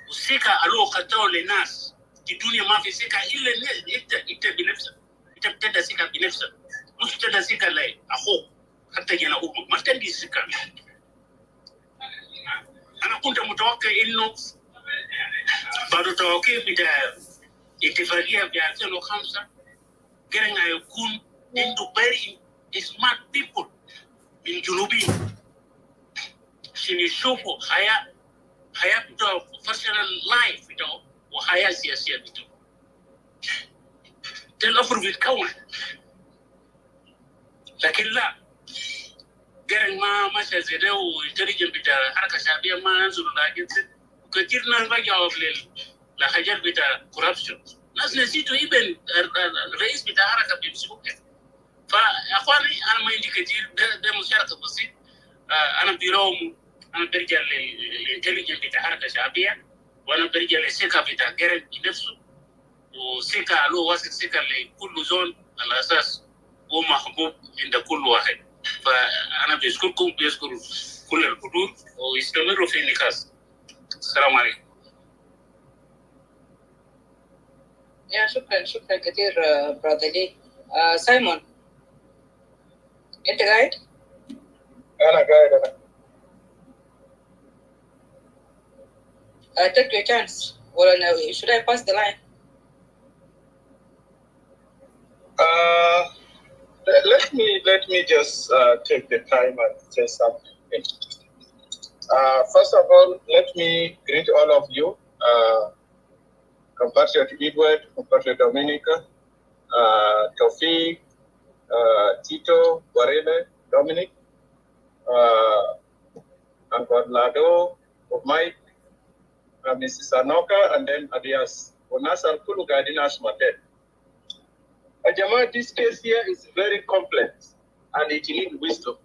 والثقة اللي خدته للناس في الدنيا ما في ثقة إلا الناس أنت بنفسك أنت بتدى ثقة بنفسك مش بتدى ثقة لأخوك حتى جنا أمك ما تدي ثقة. أنا كنت متوقع إنه بعد التوقيع بتاع اتفاقية في 2005 Garang هيكون عنده very smart people من جنوبين عشان يشوفوا حياة بتاعه professional life بتاعه وحياة سياسية بتاعه. ده الأمر بيتكون لكن لا Garang ما ماشي زي ده ويترجم بتاع حركة شعبية ما ينزل لكن كثير ناس ما جاوب لحاجات بتاع corruption. ناس نسيتوا يبن الرئيس بتاع حركة بيمسكوه كده. فأخواني أنا ما عندي كثير ده مشاركة بسيط. أنا بيروم أنا برجع للإنتليجنت بتاع حركة شعبية وأنا برجع للثقة بتاع Garang بنفسه وثقة له واثق ثقة لكل زون على أساس هو محبوب عند كل واحد. فأنا بشكركم بشكر كل الحضور ويستمروا في النقاش. السلام عليكم. يا شكرا كثير برادر لي. سايمون انت قاعد؟ انا قاعد. Take your chance. Or should I pass the line? Let me just take the time and say something. First of all, let me greet all of you, compatriot Edward, compatriot Dominica, Tawfiq, Tito, Warele, Dominic, Uncle Lado, Mike, Mrs. Anoka, and then Adias. Onasal Kulu Gadinas Matet. Ajama, this case here is very complex and it needs wisdom.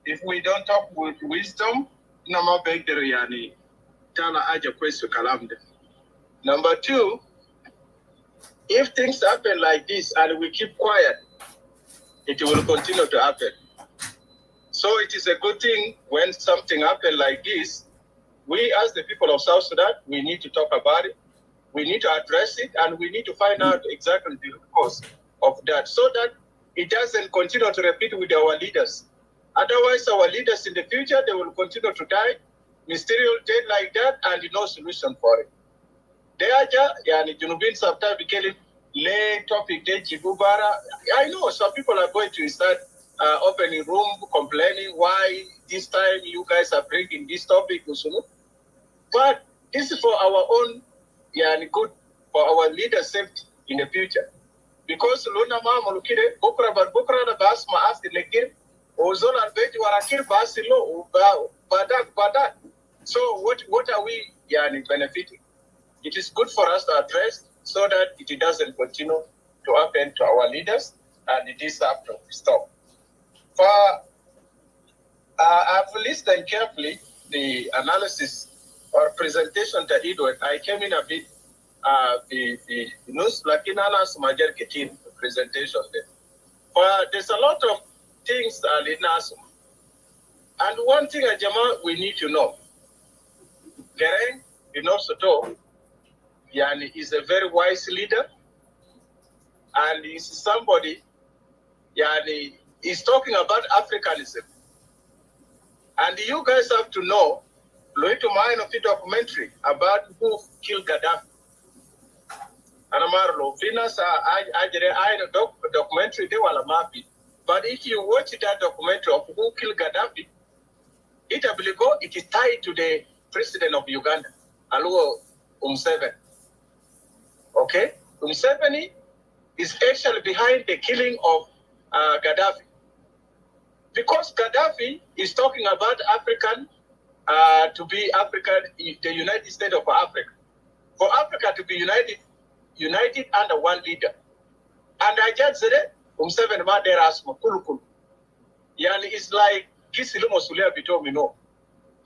If we don't talk with wisdom, Nama Begderiani, Tala Aja Kwesu Kalamde. Number two, if things happen like this and we keep quiet, it will continue to happen. So it is a good thing when something happens like this, we as the people of South Sudan, we need to talk about it. We need to address it, and we need to find out exactly the cause of that so that it doesn't continue to repeat with our leaders. Otherwise, our leaders in the future, they will continue to die, mysterious death like that, and no solution for it. Junubin Sabta became lay topic de Jibubara. I know some people are going to start opening room, complaining why this time you guys are bringing this topic, but this is for our own good, for our leader safety in the future. Because Luna Mamulukide, Bukra na Bas Maas the Lekir, Ozol Albeti Warakir Basilo, Badak. So what are we benefiting? It is good for us to address so that it doesn't continue to happen to our leaders and it is up to stop. I've listened carefully the analysis or presentation to Edward. I came in a bit the news Lakinanas Majer Ketin presentation there. There's a lot of things in Nasum. And one thing Ajama we need to know. Garang in Soto is a very wise leader and he's somebody he's talking about Africanism. And you guys have to know, look to mine of the documentary about who killed Gaddafi. And Amarlo, Finas, I documentary, they were mapping. But if you watch that documentary of who killed Gaddafi, it is tied to the president of Uganda, Aluo Museveni. Okay? Museveni is actually behind the killing of Gaddafi. Because Gaddafi is talking about African to be African, the United States of Africa. For Africa to be united under one leader. And I just said it, Museveni Maderasma Kulukul. Yani it's like Kisilumo Sulia Bitomino.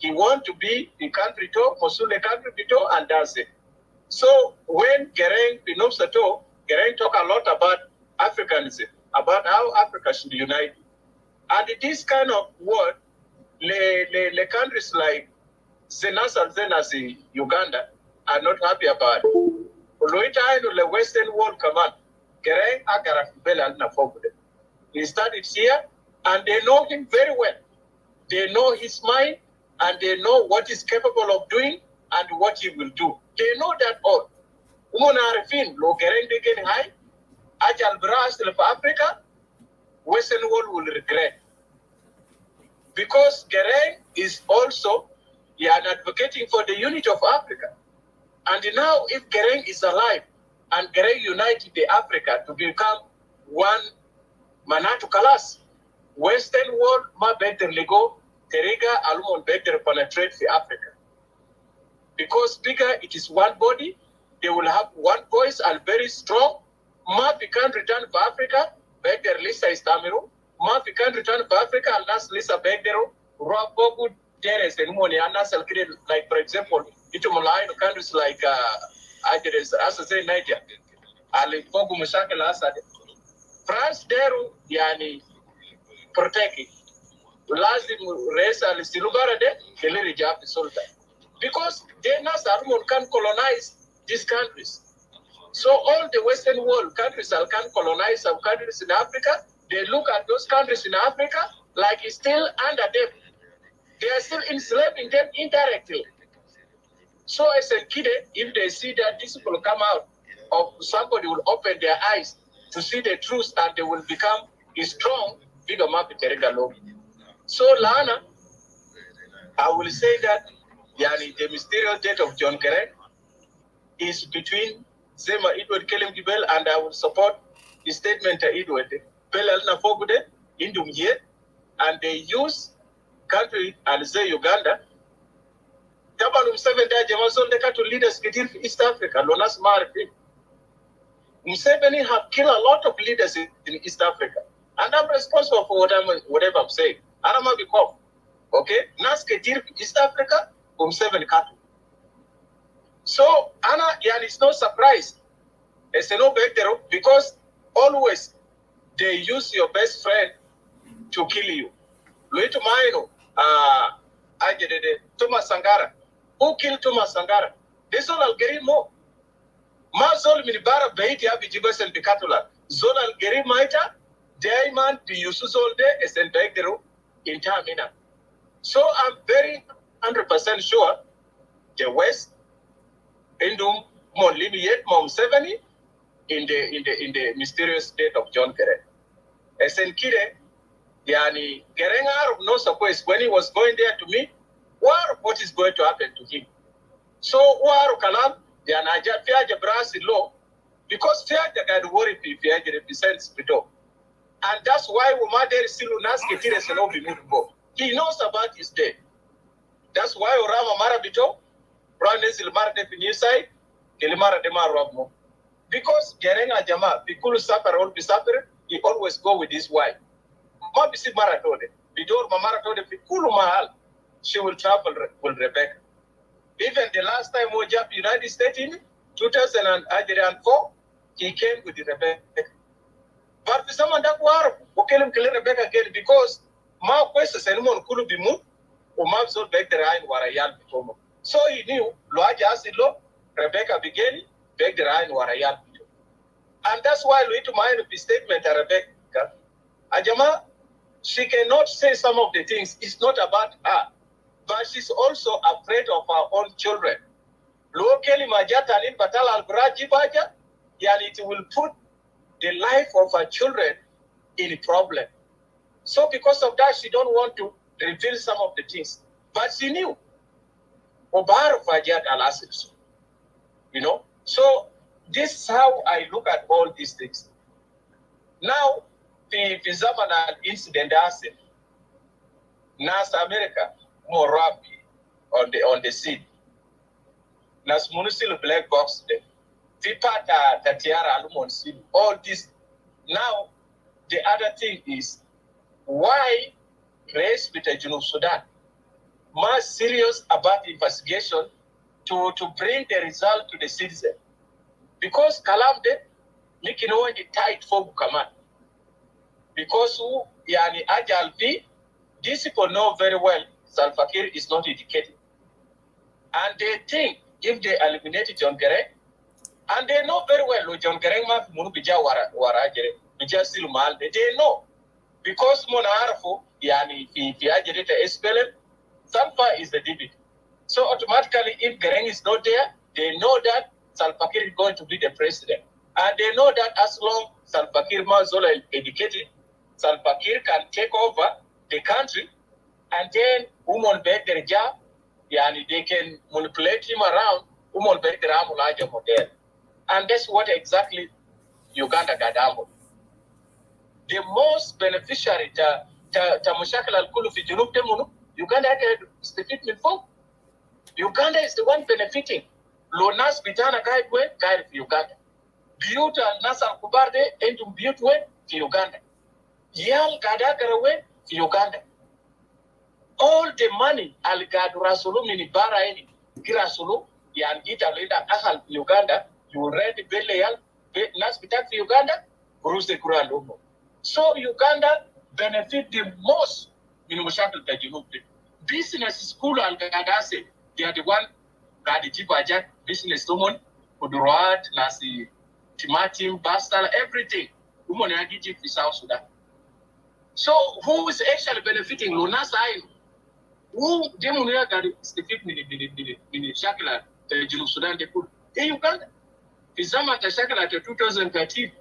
He want to be the country to, Mosule country to, and that's it. So when Garang Pinopsato, Garang talk a lot about Africanism, about how Africa should unite. And this kind of word, the countries like Zenas and Zenasi, Uganda, are not happy about. The Western world command, Garang Agarafibela Nafogude. He studied here, and they know him very well. They know his mind, and they know what he's capable of doing and what he will do. They know that all. Umona Arifin, Lo Garang Degen High, Ajal Bras of Africa, Western world will regret. Because Garang is also advocating for the unity of Africa. And now if Garang is alive, and Garang united the Africa to become one Manatu Kalas, Western world ma better lego, Terega alumon better penetrate the Africa. Because bigger it is one body, they will have one voice and very strong. Ma can return for Africa, better Lisa is Tamiru. Ma can return for Africa and that's Lisa Begdero, Rabogu, Teres, and Moni, and that's like for example, into Malayan countries like Asase Niger, Ali Bogu Mushakal Asad. France Deru, Yani, protect it. Lazim Reza and Silubarade, Kelly Jab the Sultan. Because they can colonize these countries. So all the Western world countries that can colonize some countries in Africa, they look at those countries in Africa like it's still under them. They are still enslaving them indirectly. So as a kid, if they see that this will come out, or somebody will open their eyes to see the truth and they will become strong, bigger map. So Lana, I will say that the mysterious death of John Garang is between Zema Edward Kelem Gibel, and I will support the statement of Edward Belal Nafogude in Dumye, and they use country and say Uganda. Tabanum 7 days, Jamason to lead us in East Africa, Lonas Martin. Museveni have killed a lot of leaders in East Africa, and I'm responsible for whatever I'm saying. And I'm become okay. Nasketir East Africa, Museveni Katu. So Anna, it's no surprise. It's no better because always they use your best friend to kill you. Luito Maino, Thomas Sangara. Who killed Thomas Sangara? This all Algerimo. Mazol Minibara Behiti Abijibas and Bicatula. Zol Algerimaita, Diamond, the Yususolde, Esen Begdero, in Tamina. So I'm very 100% sure the West, Indum, Mon Limiet, Mom 70, in the mysterious death of John Garang. Esen Kide, Yani Garang of no surprise when he was going there to meet, what is going to happen to him? So Waru Kalam, the Anaja Fiaja Brasi law, because Fiaja got worried if Fiaja represents Pito. And that's why Umader Silunaski Tires and Obi Mutubo. He knows about his death. That's why Orama Marabito, Brandesil Marte New side, Kilimara de Marabmo. Because Garang Jama, Pikulu Sapper, all Pisapper, he always go with his wife. Mabisi Maratode, Bidor Maratode, Pikulu Mahal, she will travel with Rebecca. Even the last time we jumped United States in 2004, he came with Rebecca. But for someone that war, we kill Rebecca again because my questions anyone could be moved, or Mabso back the Rhine Warayan before. So he knew Loaja Asilo, Rebecca began, back the Rhine Warayan. And that's why we to mind of the statement Rebecca. Ajama, she cannot say some of the things. It's not about her. But she's also afraid of her own children. Locally, Majata in Batal al Braji Baja, it will put the life of her children in a problem. So because of that, she don't want to reveal some of the things. But she knew. Obar Fajat al-Asils. So this is how I look at all these things. Now, the Zaman incident asset, Nas America, more rapid on the scene. Nas Municipal black box them. Fipata Tatiara Alumon scene. All this. Now, the other thing is why race with the Junub Sudan? more serious about investigation to bring the result to the citizen. Because Kalamde, making only tight for Bukaman. Because who, Yani Ajalvi, these people know very well Salva Kiir is not educated. And they think if they eliminated John Garang, and they know very well John Garang ma munu bija warajere, bija silumal, they know. Because Mona Arafo, Yani fi ajere te SPLM, Salva is the deputy. So automatically, if Garang is not there, they know that Salva Kiir is going to be the president. And they know that as long Salva Kiir is educated, Salva Kiir can take over the country, and then women beg their job, yani they can manipulate him around, women beg their amulaja model. And that's what exactly Uganda got done. The most beneficiary ta mushakil al-kulu fi junub temunu, Uganda is the fitment for. Uganda is the one benefiting. Lonas bitana kaidwe kaid fi Uganda. Biyut al-nas al-kubarde entum biyutwe fi Uganda. Yal gadagarawe fi Uganda. All the money al-gadu rasulu mini bara eni, girasulu, yan italida ahal fi Uganda, you read Beleal, nas bitak fi Uganda, Bruce de Kuralomo. So Uganda benefit the most in mushakil ta junub. Business school al-gadase, they are the one that the Jibajak business woman, Kudurat, Nasi, Timatim, Bastal, everything. Woman Agiji for South Sudan. So who is actually benefiting? Lunas Ain. Who Demunia got is the 5 minute Shakila, the Junub Sudan they put. In Uganda. Fizama Shakila 2013.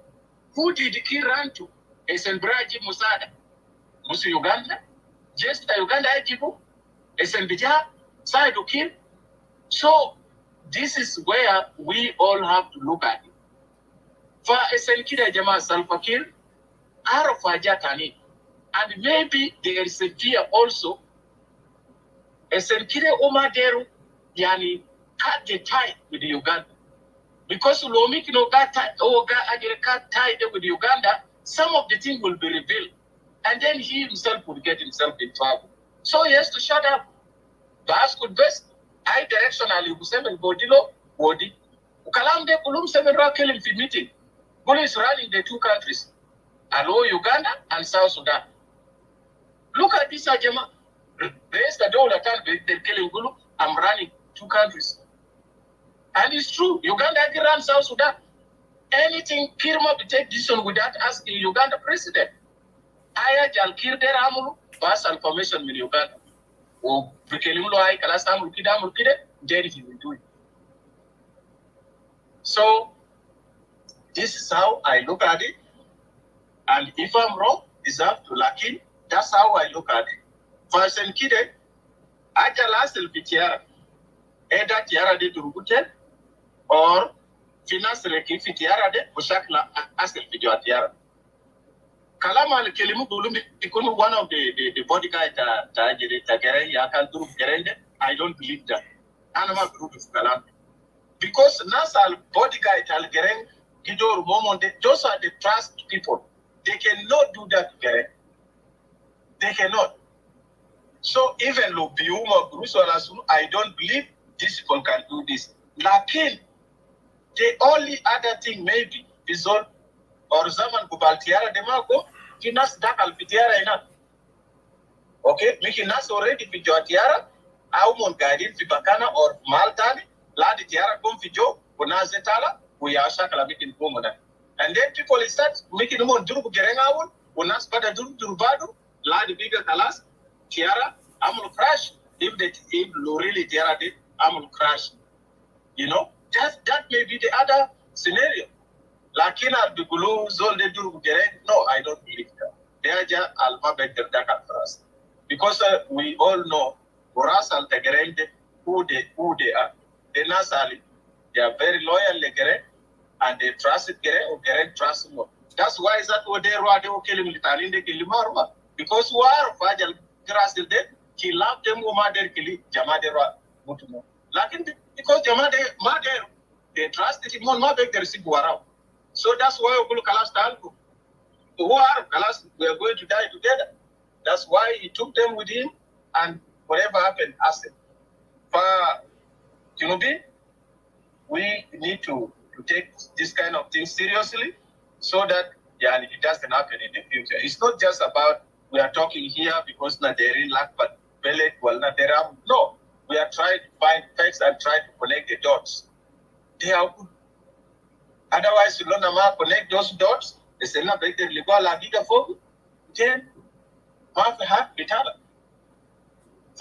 Who did he run to? Esenbraji Musada. Musu Uganda? Just Uganda Ajibu? Esenbija? Side Ukim? So, this is where we all have to look at it. For Esenkida Jama Salva Kiir, Arafajatani, and maybe there is a fear also. Esenkida Omaderu, Yani, cut the tie with the Uganda. Because Lomik no got tied with Uganda, some of the things will be revealed. And then he himself would get himself in trouble. So he has to shut up. Bas could best. I directionally Seven Bodilo, Bodi. Ukalamde Kulum Seven Rakel in meeting. Gulu is running the two countries. Alo Uganda and South Sudan. Look at this Ajama. Raise the door that they're killing Gulu. I'm running two countries. And it's true. Uganda can run South Sudan. Anything Kirma will take decision without asking Uganda president. Aya Jal Kir der Amulu, pass information with Uganda. Or Brikelimlo I Kalasam Rukida Murkide, then he will do it. So this is how I look at it. And if I'm wrong, it's up to Lakin. That's how I look at it. First and Kide, I tell us the Tiara. Either Tiara de Turgute or finance Reki Tiara de Bushakla as the video Tiara. Kalama Kelimu Bulumi, one of the bodyguard I don't believe that. Anama group of Kalam. Because Nasal bodyguard Algeren, Gidor Momonde, those are the trust people. They cannot do that, Geren. They cannot. So even Lobiuma Bruce, I don't believe these people can do this. Lakin, the only other thing maybe is all or Zaman Kubaltiara Demago. Nas dakal fitiara ina. Okay, Miki Nas already fi Joatiara, Aumon Gadin fi Bakana or Maltani, Ladi Tiara come fi Jo, Unazetala, we are Shakala making Pomona. And then people start making them on Duru Gerengawon, Unas Bada Duru Badu, Ladi Bigger Kalas, Tiara, Amul crash. If really Tiara did, Amul crash. You know, that may be the other scenario. Lakina Bigulu Zol de Duru Gereng, no, I don't believe that. They are just alphabet Dakar for us. Because we all know Uras al Tegereng who they are. They Nasali, they are very loyal Gereng and they trust Gereng or Gereng trust more. That's why is that what they were killing Litalinde Kilimarwa. Because who are Fajal Grasil de, he loved them Umader Kili, Jamadera Mutumo. Lakin because Jamade Mader, they trusted him more, not their Siguarao. So that's why we Kalas Talku. Who are Kalas? We are going to die together. That's why he took them with him. And whatever happened, ask them. We need to take this kind of thing seriously so that it doesn't happen in the future. It's not just about we are talking here because they're in lack, but no, we are trying to find facts and try to connect the dots. They are good. Otherwise, you don't connect those dots. They say, no, they legal la giga for then half bitala.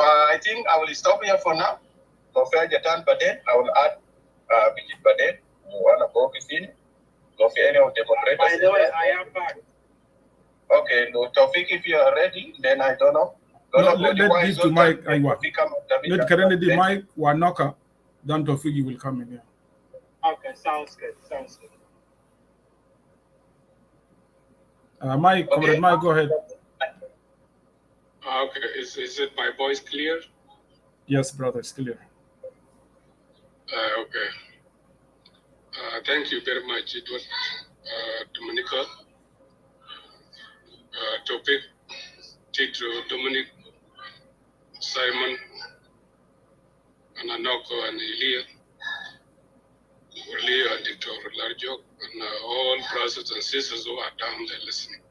I think I will stop here for now. No fair Jatan, but then I will add Bijit Baden, one of the of any of the moderators. By the way, I am back. Okay, no, Tawfiq, if you are ready, then I don't know. Let this to Mike. Let Kennedy the Mike Wanoka, then Tawfiq will come in here. Okay, sounds good. Sounds good. Mike, okay. Mike, go ahead. Okay, is it my voice clear? Yes, brother, it's clear. Okay. Thank you very much, Edward, Dominica, Topic, Tito, Dominic, Simon, and Anoko, and Elia, and Dr. Larjok, and all brothers and sisters who are down there listening.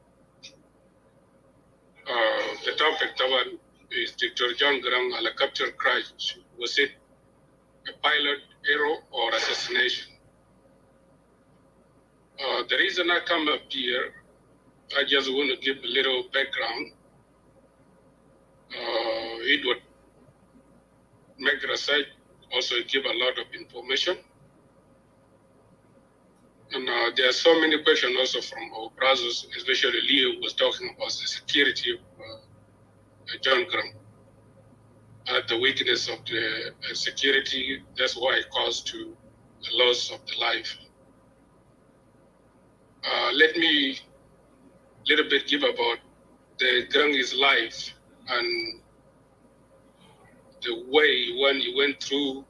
The topic is Dr. John Garang helicopter crash. Was it a pilot error or assassination? The reason I come up here, I just want to give a little background. It would make research, also give a lot of information. And there are so many questions also from our brothers, especially Leo was talking about the security of John Garang. The weakness of the security, that's why it caused to the loss of the life. Let me a little bit give about the Garang's life and the way when he went through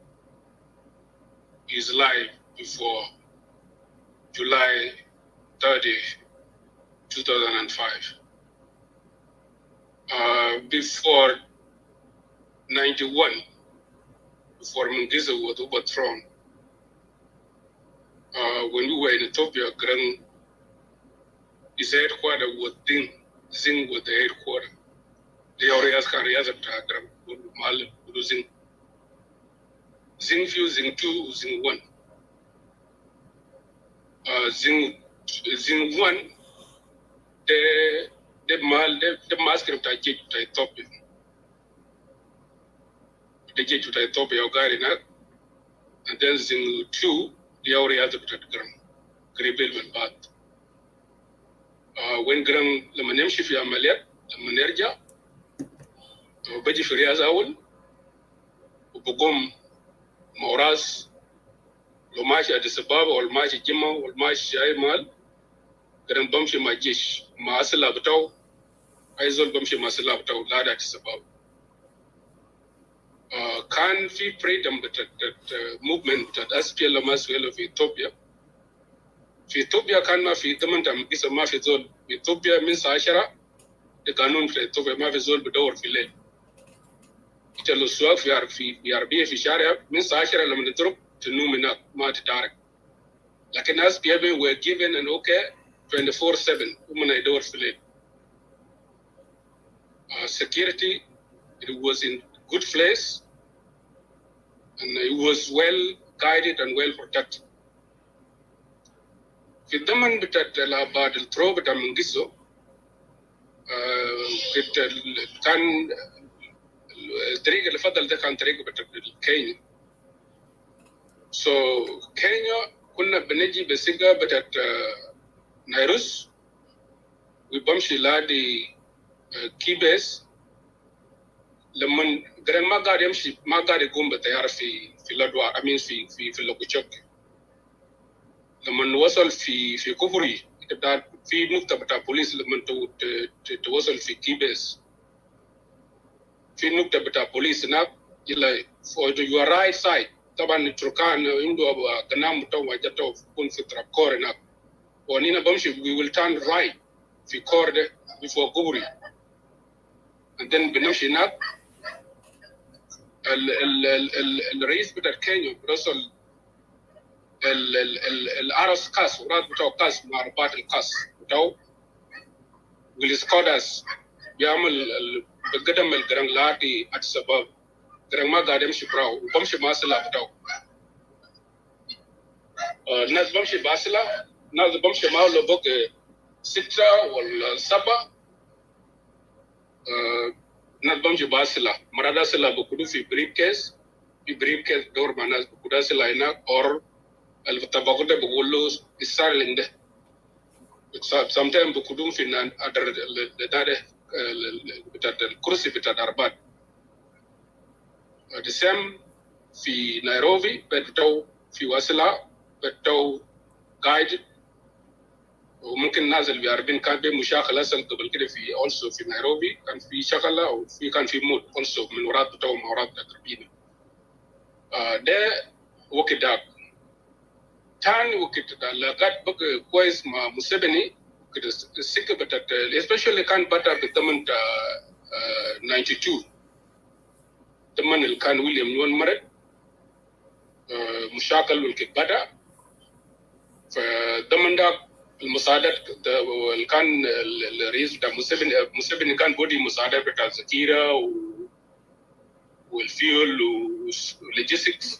his life before July 30, 2005. Before 91, before Mengistu was overthrown, when we were in Ethiopia, Garang, his headquarters was Zing was the headquarters. The areas carry as a Garang, Zing. Zing few, Zing 2, Zing 1. Zing 1, the mascript I get to Ethiopia. The get to Ethiopia, and then Zing 2, the areas of the Garang, Gribel and Bath. When Garang, the Manemshi Fiamalia, the Manerja, Baji Furiaz Awul, Ubogum, Moraz, Lomashi Addis Ababa, Olmashi Jima, Olmashi Jaimal, Garang Bamshi Majish, Masala Batau, Aizol Bamshi Masala Batau, Lada Addis Ababa. Can fee freedom that movement that SPLM as well of Ethiopia. Ethiopia can ma fi damantam isa ma fi zol Ethiopia means ashara the kanun fi Ethiopia ma fi zol bedawr fi lel ita lo suwa fi arbiya fi sharia means ashara lam nadrub tunu mina ma titarak lakin as PFA were given an okay 24/7 umana idawr fi lel security, it was in good place and it was well guided and well protected. في الضمن بتاع بعد الثرو بتاع منجسو كان الطريق اللي فضل ده كان طريق بتاع كينيا. كينيا كنا بنجي بسيجا بتاع نيروس وبمشي لادي كيبس لما غير ما قاعد يمشي ما قاعد يقوم بتيار في لدوا امين في اللوكوتشوك. لما وصل في كوبري تبدا في نقطه بتاع بوليس لما توصل في كيبس في نقطه بتاع بوليس هناك الى for your right side طبعا تركان عنده قناه متوجه تكون في تراكور هناك ونينا بمشي we will turn right في كور ده before كوبري and then بنمشي هناك الرئيس بتاع كينيا برسل العرس كاس وراد بتاعه كاس مع رباط الكاس بتاعه والسكوداس بيعمل بقدم الجرانج لاتي السبب جرانج ما قاعد يمشي براو وبمشي مع سلا بتاعه الناس بمشي باسلا ناس بمشي معه لبوك 6 ولا 7 ناس بمشي باسلا مرة سلا بكودو في بريف كيس دور مع ناس بكودا سلا هناك اور التباقو ده بقولوا السارلين ده sometimes بكودون في نان أدر ده بتاع الكرسي بتاع الأربعة the same في نيروبي بتاعو في واسلا بتاعو قاعد وممكن الناس اللي بيعرفين كان في مشاكل أصلا قبل كده في also في نيروبي كان في شغلة وفي كان في موت also من وراء بتاعو مورات تقريبا ده وقت داك تاني وقت العلاقات بقى كويس مع موسيفني كده السكة بتاعت especially كان بدأ بالثمن 92 ثمن اللي كان ويليام نيون مرد مشاكل والكي بدأ فثمن ده المساعدات اللي كان الرئيس بتاع موسيفني كان بودي مساعدات بتاع الذخيرة والفيول واللوجيستكس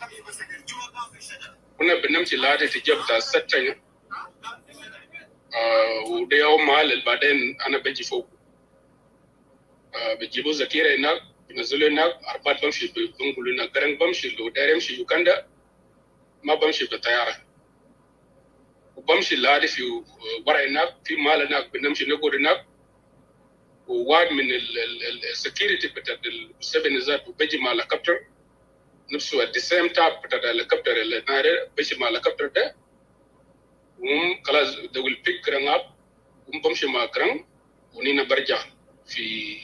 كنا بنمشي لهذا الاتجاه بتاع السكتة وده يوم مال اللي بعدين أنا بجي فوق بجيبوا ذخيرة هناك بنزلوا هناك أربعة بمشي بنقول هناك غرنج بمشي لو داير يمشي يوغندا ما بمشي بالطيارة وبمشي لهذا في ورا هناك في مال هناك بنمشي نقعد هناك وواحد من السكيورتي بتاع السبن ذات وبيجي مع الهليكوبتر نفسه at the same time بتاع الهليكوبتر اللي ناري بيجي مع الهليكوبتر ده خلاص they will pick Garang up بمشي مع Garang ونينا برجع في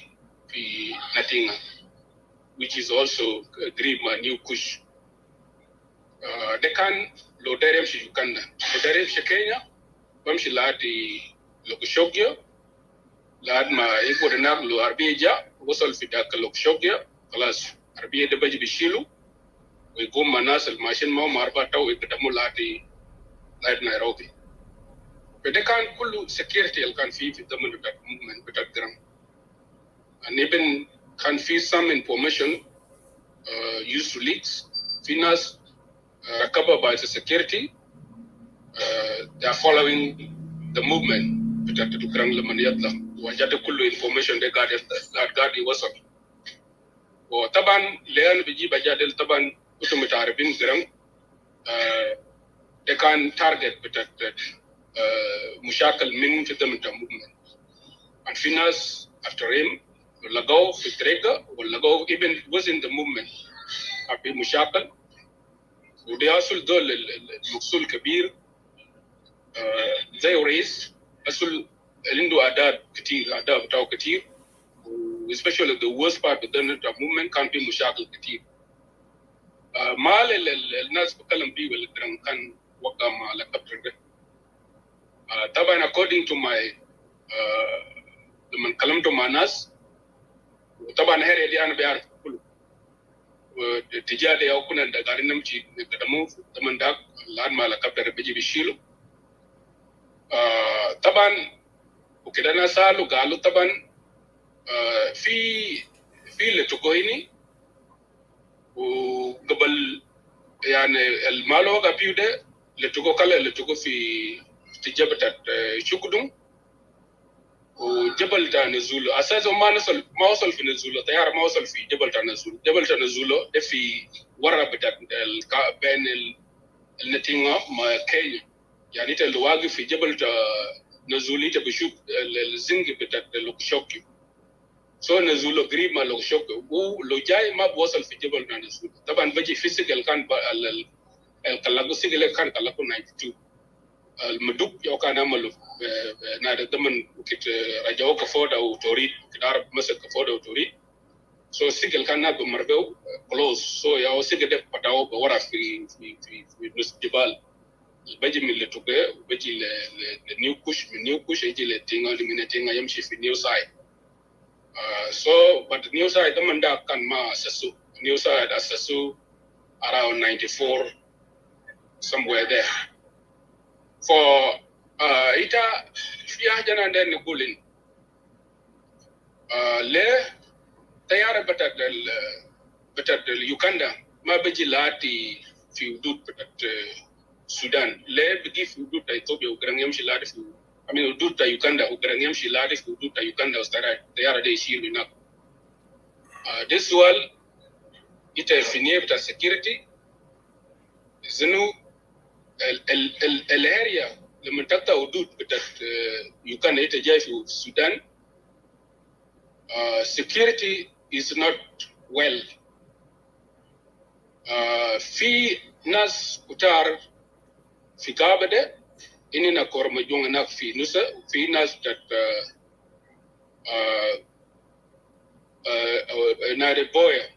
Natinga which is also agree مع New Kush ده كان لو داير يمشي يوغندا لو داير يمشي كينيا بمشي لهادي لوكوشوغيا لحد ما يقعد هناك لو عربية جاء وصل في ذاك لوكوشوغيا خلاص عربية ده بيجي بيشيله ويقوم مع الناس الماشيين معهم أربعة ويقدموا لهادي نيروبي فده كان كله security اللي كان فيه في الزمن بتاع الموفمنت بتاع Garang and even كان فيه some information used to leaks في ناس recovered by the security they are following the movement بتاع Garang لما يطلع وجد كله information ده قاعد يوصل وطبعا لأن بيجيب أجادل طبعا كنتم متعرفين Garang ده كان target بتاع مشاكل من في الزمن بتاع movement and في ناس after him لقوا في الطريقة ولقوا even within the movement في مشاكل وده أصل دول المقصول كبير زي رئيس أصل عنده أعداد كتير أعداد بتاعه كتير especially the worst part of the movement كان في مشاكل كتير مال الناس بتكلم فيه ولا كان وقع مع الهليكوبتر ده طبعا according to my لما كلمت مع ناس وطبعا هذه اللي أنا بعرف كله والاتجاه أو كنا قاعدين نمشي نقدمه طبعا ده الآن مع الهليكوبتر بيجي بيشيله طبعا وكده ناس سألوا قالوا طبعا في اللي تقويني وقبل يعني المال وقع فيه ده اللي تقو كلا اللي تقو في جبهة شكدون وجبل تاع نزول أساسا ما وصل في نزول الطيارة ما وصل في جبل تاع نزول ده في ورا بتاع بين النتينغا مع كينيا يعني انت اللي واقف في جبل نزولي انت بشوف الزنق بتاع لوكشوكي سو نزوله قريب مع لوكشوكي ولو جاي ما بوصل في جبل نزول طبعا بيجي فيزيكال كان الكلاكو سيجل كان كلاكو 92 المدوب يو كان عمله نادر دمن وكت رجعوا كفود او توريد كدار مسك كفود او توريد سو سيجل كان ناب مربو كلوز سو يا سيجل ده بتاعه بورا في نص جبال بيجي من لتوكي بيجي لنيو كوش من نيو كوش يجي لتينغا من تينغا يمشي في نيو سايد سو بات نيو سايد ده من ده كان ما سسو new side Asasu around 94, somewhere there. For ita fiya jana den gulin le tayara betat del Uganda ma beji lati fi udut betat Sudan le bigi fi udut ta Ethiopia ugrang yamshi lati fi udut ta Uganda ugrang yamshi lati fi udut ta Uganda ustara tayara de shiru na this wall ita finye beta security zinu el area لما تقطع حدود بتاعت Uganda يتجاي في السودان security is not well. في ناس كتار في كابدة إننا كورمجون هناك في نوسا في ناس بتاعت نادي بويا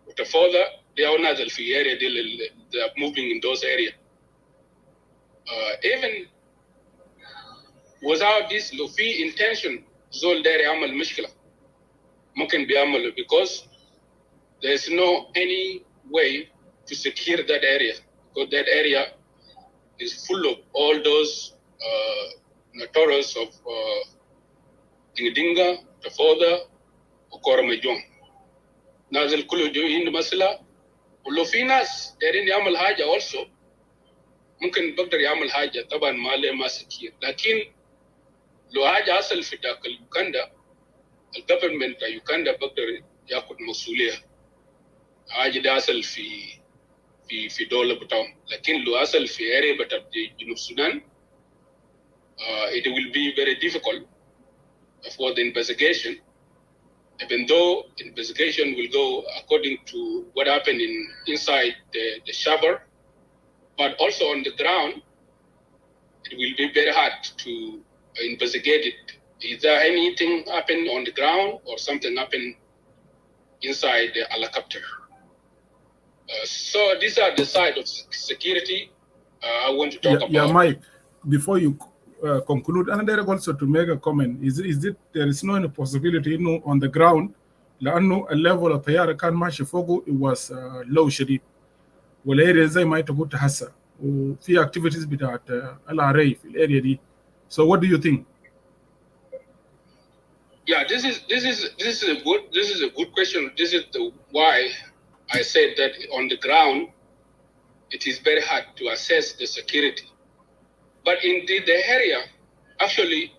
وتفوضى they are نازل في area دي they are moving in those areas. Even without this Luffy intention, Zol Dere Amal Mishkila Mukin Biamal, because there's no any way to secure that area, because that area is full of all those notorious of Dinga, Tafoda, Okoramajong. Nazil Kulu in Masala, Lufinas, Erin Yamal Haja also. ممكن بقدر يعمل حاجة طبعا ما سكير لكن لو حاجة أصل في داخل يوغندا الجفرمنت بتاع يوغندا بقدر ياخد مسؤولية حاجة ده أصل في دولة بتاعهم لكن لو أصل في area بتاع جنوب السودان it will be very difficult for the investigation even though investigation will go according to what happened inside the Shabar. But also on the ground, it will be very hard to investigate it. Is there anything happened on the ground or something happened inside the helicopter? So these are the side of security I want to talk about. Yeah, Mike, before you conclude, and there also to make a comment, is it there is no possibility on the ground, لأنه level of الطيارة كان ماشي فوقه it was low شديد. والاريا زي ما انت قلت هسه وفي activities بتاعت LRA في الاريا دي. So what do you think? Yeah, this is a good question. This is why I said that on the ground it is very hard to assess the security. But in the area actually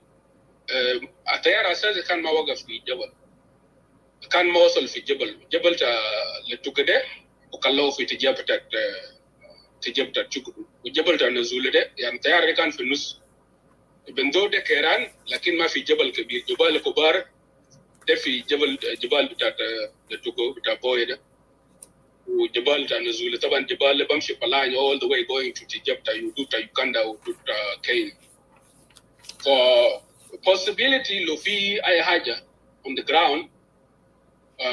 الطيارة أساسا كان ما وقف في جبل. كان ما وصل في جبل لتوكده وكلوا في تجاب بتاعت تشكو وجبل تاع نزول ده يعني الطيارة كان في النص بندور ده كيران لكن ما في جبل كبير جبال كبار ده في جبال بتاعت تشكو بتاع بوي ده وجبال تاع نزول طبعا جبال بمشي بلاين all the way going to تجاب تاع Uganda وتاع كين. For possibility لو في أي حاجة on the ground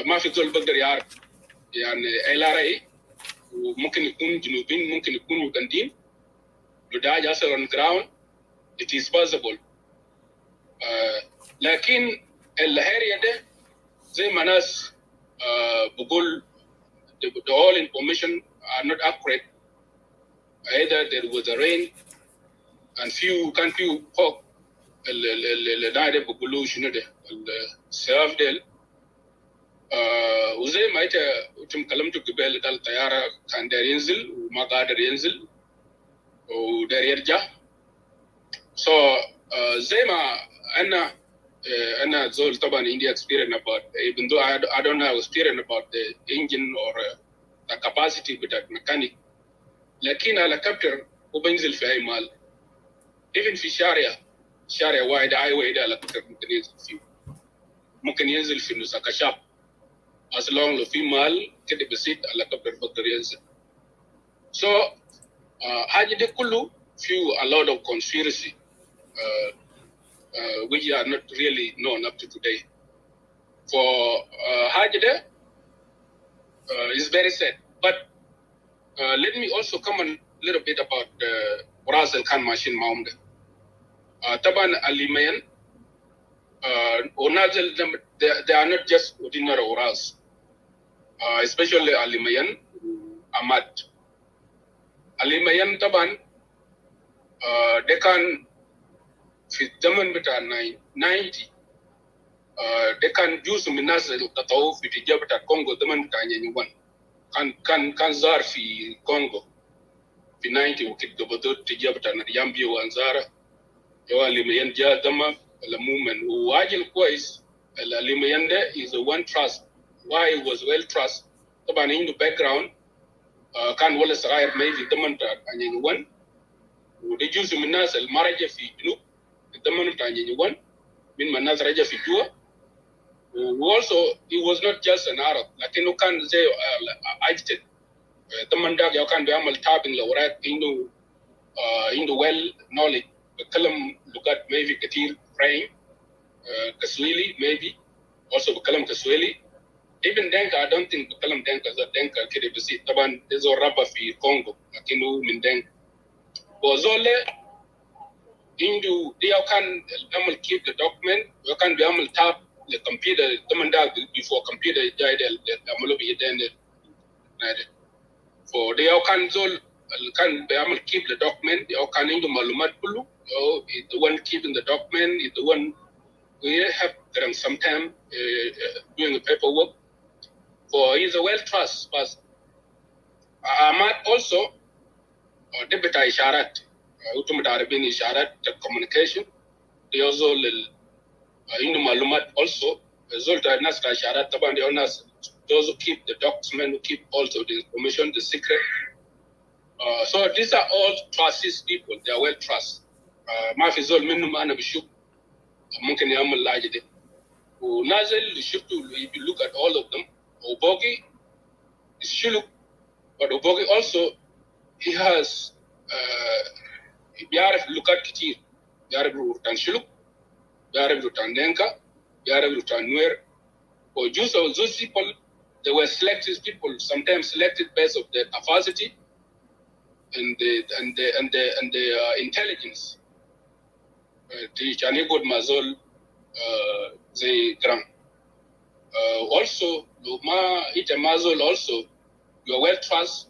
ما في زول بقدر يعرف يعني LRA وممكن يكون جنوبين ممكن يكون يوغنديين لو ده حاجة أصل on ground it is possible. لكن الهرية ده زي ما ناس بقول the all information are not accurate. Either there was a rain and few فوق اللي ده بقولوا شنو ده السياف ده وزي ما انتم كلمتوا قبل قال الطياره كان داير ينزل وما قادر ينزل وداير يرجع. So زي ما انا زول طبعا عندي experience about even though I don't have experience about the engine or the capacity بتاع mechanic لكن الهليكوبتر وبينزل في اي مال even في شارع واحد highway ده الهليكوبتر ممكن ينزل فيه ممكن ينزل في نص كشاف as long لو في مال كده بسيط الهليكوبتر بقدر ينزل. So حاجة دي كله few a lot of conspiracy which are not really known up to today. For حاجة ده is very sad. But let me also comment a little bit about وراث اللي كان ماشيين معهم ده. طبعا اليمين ونازل they are not just ordinary وراث. especially Alimayan Ahmad. Alimayan taban they can في الزمن بتاع 90 they can use من الناس اللي تطوع في تجاه بتاع كونغو زمن بتاع نيوان كان زار في كونغو في 90 وكده بدو تجاه بتاع نيامبي وانزارا يوا Alimayan جاء زمان المومن وواجل كويس Alimayan ده is the one trust why it was well trust طبعا عنده background كان ولا صغير ما في زمن بتاع نيوان وده جزء من الناس المرجع في جنوب الزمن بتاع نيوان من الناس رجع في جوا also he was not just an Arab لكنه كان زي agitated الزمن ده يا كان بيعمل تابين لوراك عنده well knowledge بيتكلم لغات maybe كتير فرنش كسويلي maybe also بيتكلم كسويلي even Denka I don't think بيتكلم Denka كده بس طبعا ده زول ربى في كونغو لكنه من Denka وزول عنده ده كان بيعمل keep the document وكان بيعمل تاب للكمبيوتر طبعا ده before computer جاي ده عملوا بيدين فده كان زول كان بيعمل keep the document ده كان عنده معلومات كله the one keeping the document is the one we have some time doing the paperwork for he's a well trust person. Ahmad also ده بتاع إشارات أنتم متعرفين إشارات communication ده زول عنده معلومات also زول بتاع الناس بتاع إشارات طبعا ده الناس those who keep the document who keep also the information the secret so these are all trusted people they are well trust ما في زول منهم أنا بشوف ممكن يعمل حاجة دي ونازل شفته if you look at all of them Obogi is Shuluk but Obogi also he has بيعرف لغات كتير بيعرف لغة شلوك بيعرف لغة دنكا بيعرف لغة نوير for just of those people they were selected people sometimes selected based of their capacity and the intelligence يعني يقول مازول زي Garang also لو ما إنت مازول also you are well trust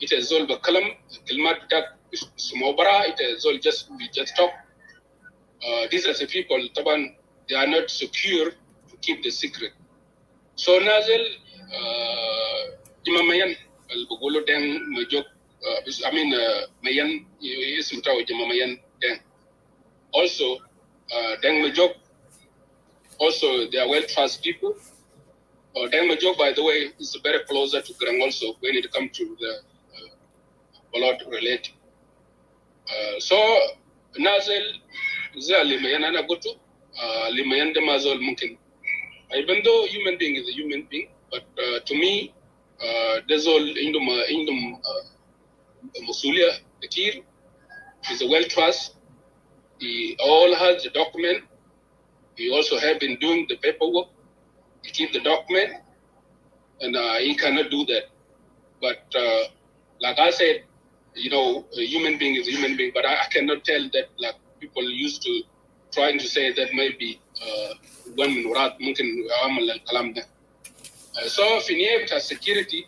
it is all بكلام كلمات بتاعك اسمه برا it is all just talk these are the people طبعا they are not secure to keep the secret so نازل جماميان اللي بقولوا دين مجوك I mean ميان اسم تاو جماميان دين also دين مجوك also they are well trust people Deng Majok, by the way, is very closer to Garang also when it comes to the blood related. So, Nazil, Limayan and Agotu, Limayan de Mazol Munkin. Even though human being is a human being, but to me, there's all Indum Musulia, the Kir, is a well trust. He all has the document. He also have been doing the paperwork. He keep the document, and he cannot do that. But like I said, you know, a human being is a human being, but I cannot tell that like people used to trying to say that maybe one murat mungkin amal al-kalam da. So في نهاية بتاع security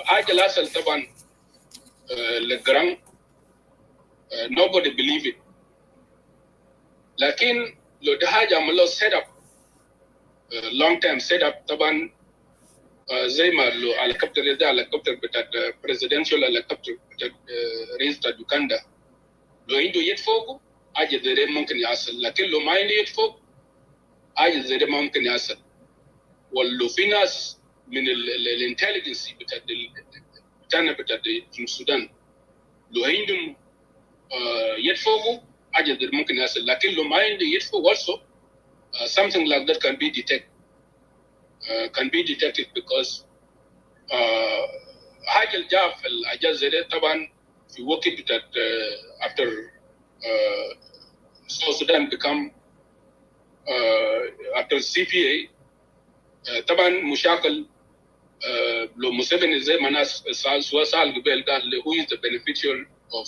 حاجة لازم طبعا للجرام nobody believe it. لكن لو ده حاجة عملوا set up long time set up طبعا زي ما لو الهليكوبتر ده الهليكوبتر بتاع presidential الهليكوبتر بتاع رئيس بتاع يوغندا لو عنده يد فوقه حاجة زي ده ممكن يحصل لكن لو ما عنده يد فوق حاجة زي ده ممكن يحصل ولو في ناس من الانتليجنس بتاعنا بتاع السودان لو عندهم يد فوقه حاجة زي ده ممكن يحصل لكن لو ما عنده يد فوق also something like that can be detected because حاجة الجاء في الأجازة زي ده طبعا في وقت بتاع after South Sudan become after CPA طبعا مشاكل لو مسيفني زي ما ناس سؤال قبل قال who is the beneficial of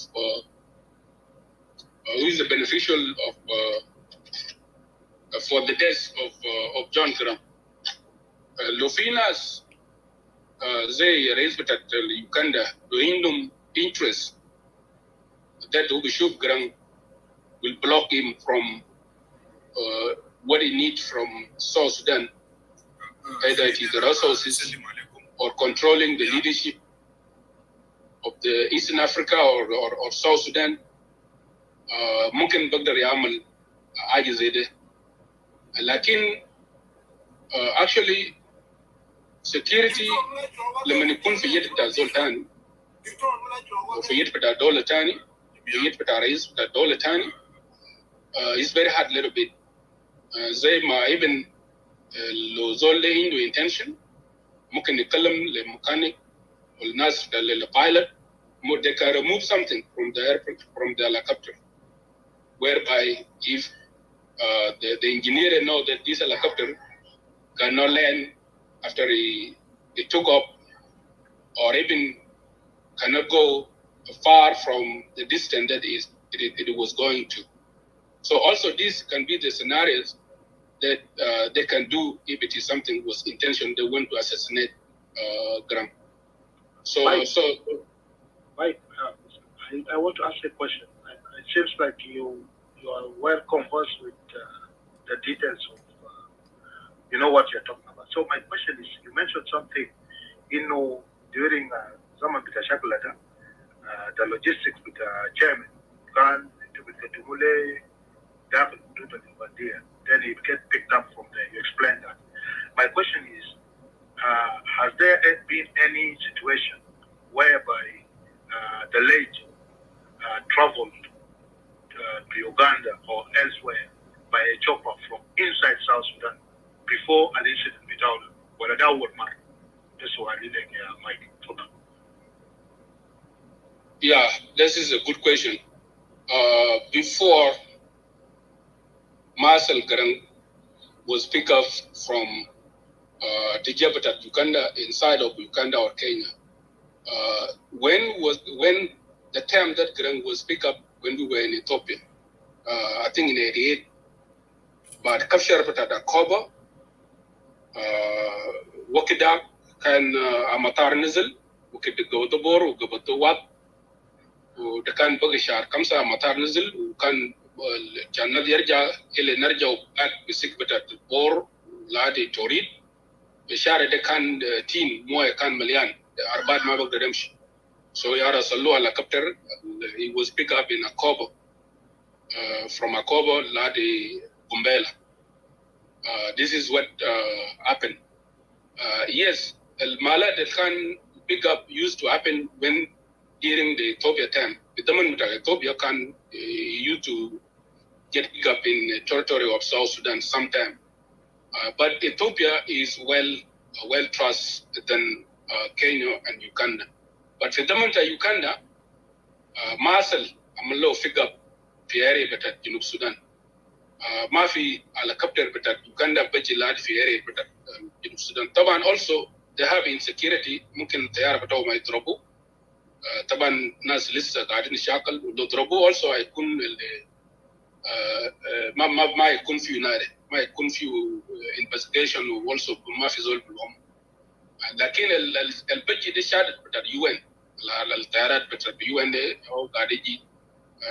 for the death of John Garang لو في ناس زي رئيس بتاع يوغندا لو عندهم interest that هو بيشوف Garang will block him from what he needs from South Sudan, either it is the resources or controlling the leadership of the Eastern Africa or South Sudan. ممكن بقدر يعمل حاجة زي ده. لكن actually security لما يكون في يد بتاع زول تاني وفي يد بتاع دولة تاني في يد بتاع رئيس بتاع دولة تاني it's very hard little bit. زي ما even لو زول ده عنده intention ممكن يتكلم للميكانيك والناس للبايلوت they can remove something from the airplane, from the helicopter, whereby if the engineer know that this helicopter cannot land after it took off, or even cannot go far from the distance that it was going to. So also these can be the scenarios that they can do if it is something was intention they want to assassinate Garang. So Mike, I want to ask a question. It seems like you are well conversed with the details of what you're talking about. So my question is, you mentioned something, during zaman bita shakulata, the logistics with the chairman, can then it gets picked up from there. You explained that. My question is, has there been any situation whereby the lady traveled to Uganda or elsewhere by a chopper from inside South Sudan before an incident without whether that would matter? This is what I didn't hear, Mike. Yeah, this is a good question. Before Marcel Garang was picked up from the Jabatat, Uganda, inside of Uganda or Kenya, when the time that Garang was picked up when we were in Ethiopia, I think in 88, but capture Patata Koba, Wakida, can Amatar Nizel, Wakid go to Bor, go to what, the can Bogashar, comes Amatar Nizel, can Channel Yerja, Elenerja, back Bisik Patat Bor, Ladi Torid, Bishara de can team, Moe can Malian, the Arbad Mabak Redemption. So Yara Salo helicopter, he was picked up in Akobo, from Akobo, Ladi Bumbela. This is what happened. Yes, El Mala that can pick up used to happen when during the Ethiopia time. The government of Ethiopia can used to get picked up in the territory of South Sudan sometime. But Ethiopia is well trusted than Kenya and Uganda. But for the government of Uganda, Marcel Amalo pick up the area betat Junub Sudan. ما في helicopter بتاع Uganda بيجي لاد في area بتاع جنوب السودان. طبعا also they have insecurity ممكن الطيارة بتاعه ما يضربوا. طبعا ناس لسه قاعدين يشاكل ولو ضربوه also هيكون ما يكون فيه نار ما يكون فيه investigation و also ما في زول بالهم. لكن البيجي ده شهادة بتاع UN الطيارات بتاع UN ده هو قاعد يجي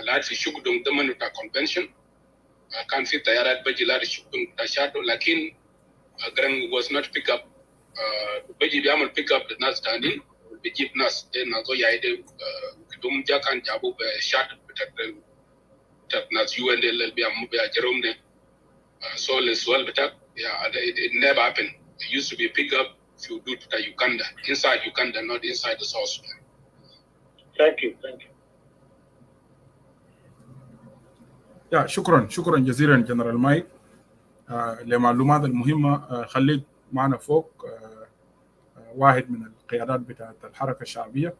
لاد في شغل ضمن بتاع convention. كان في طيارات بيجي لاد الشغل بتاع شهادة لكن Garang was not pick up. بيجي بيعمل pick up الناس تاني بيجيب ناس نازو يايد كدوم جا كان جابوا بشهادة بتاع ناس UN اللي بيعملوا بيجرهم ده. So السؤال بتاع it never happened. It used to be pick up if you do to Uganda, inside Uganda, not inside the South Sudan. Thank you. يا شكرا جزيلا جنرال مايك لمعلومات المهمة. خليك معنا فوق واحد من القيادات بتاعت الحركة الشعبية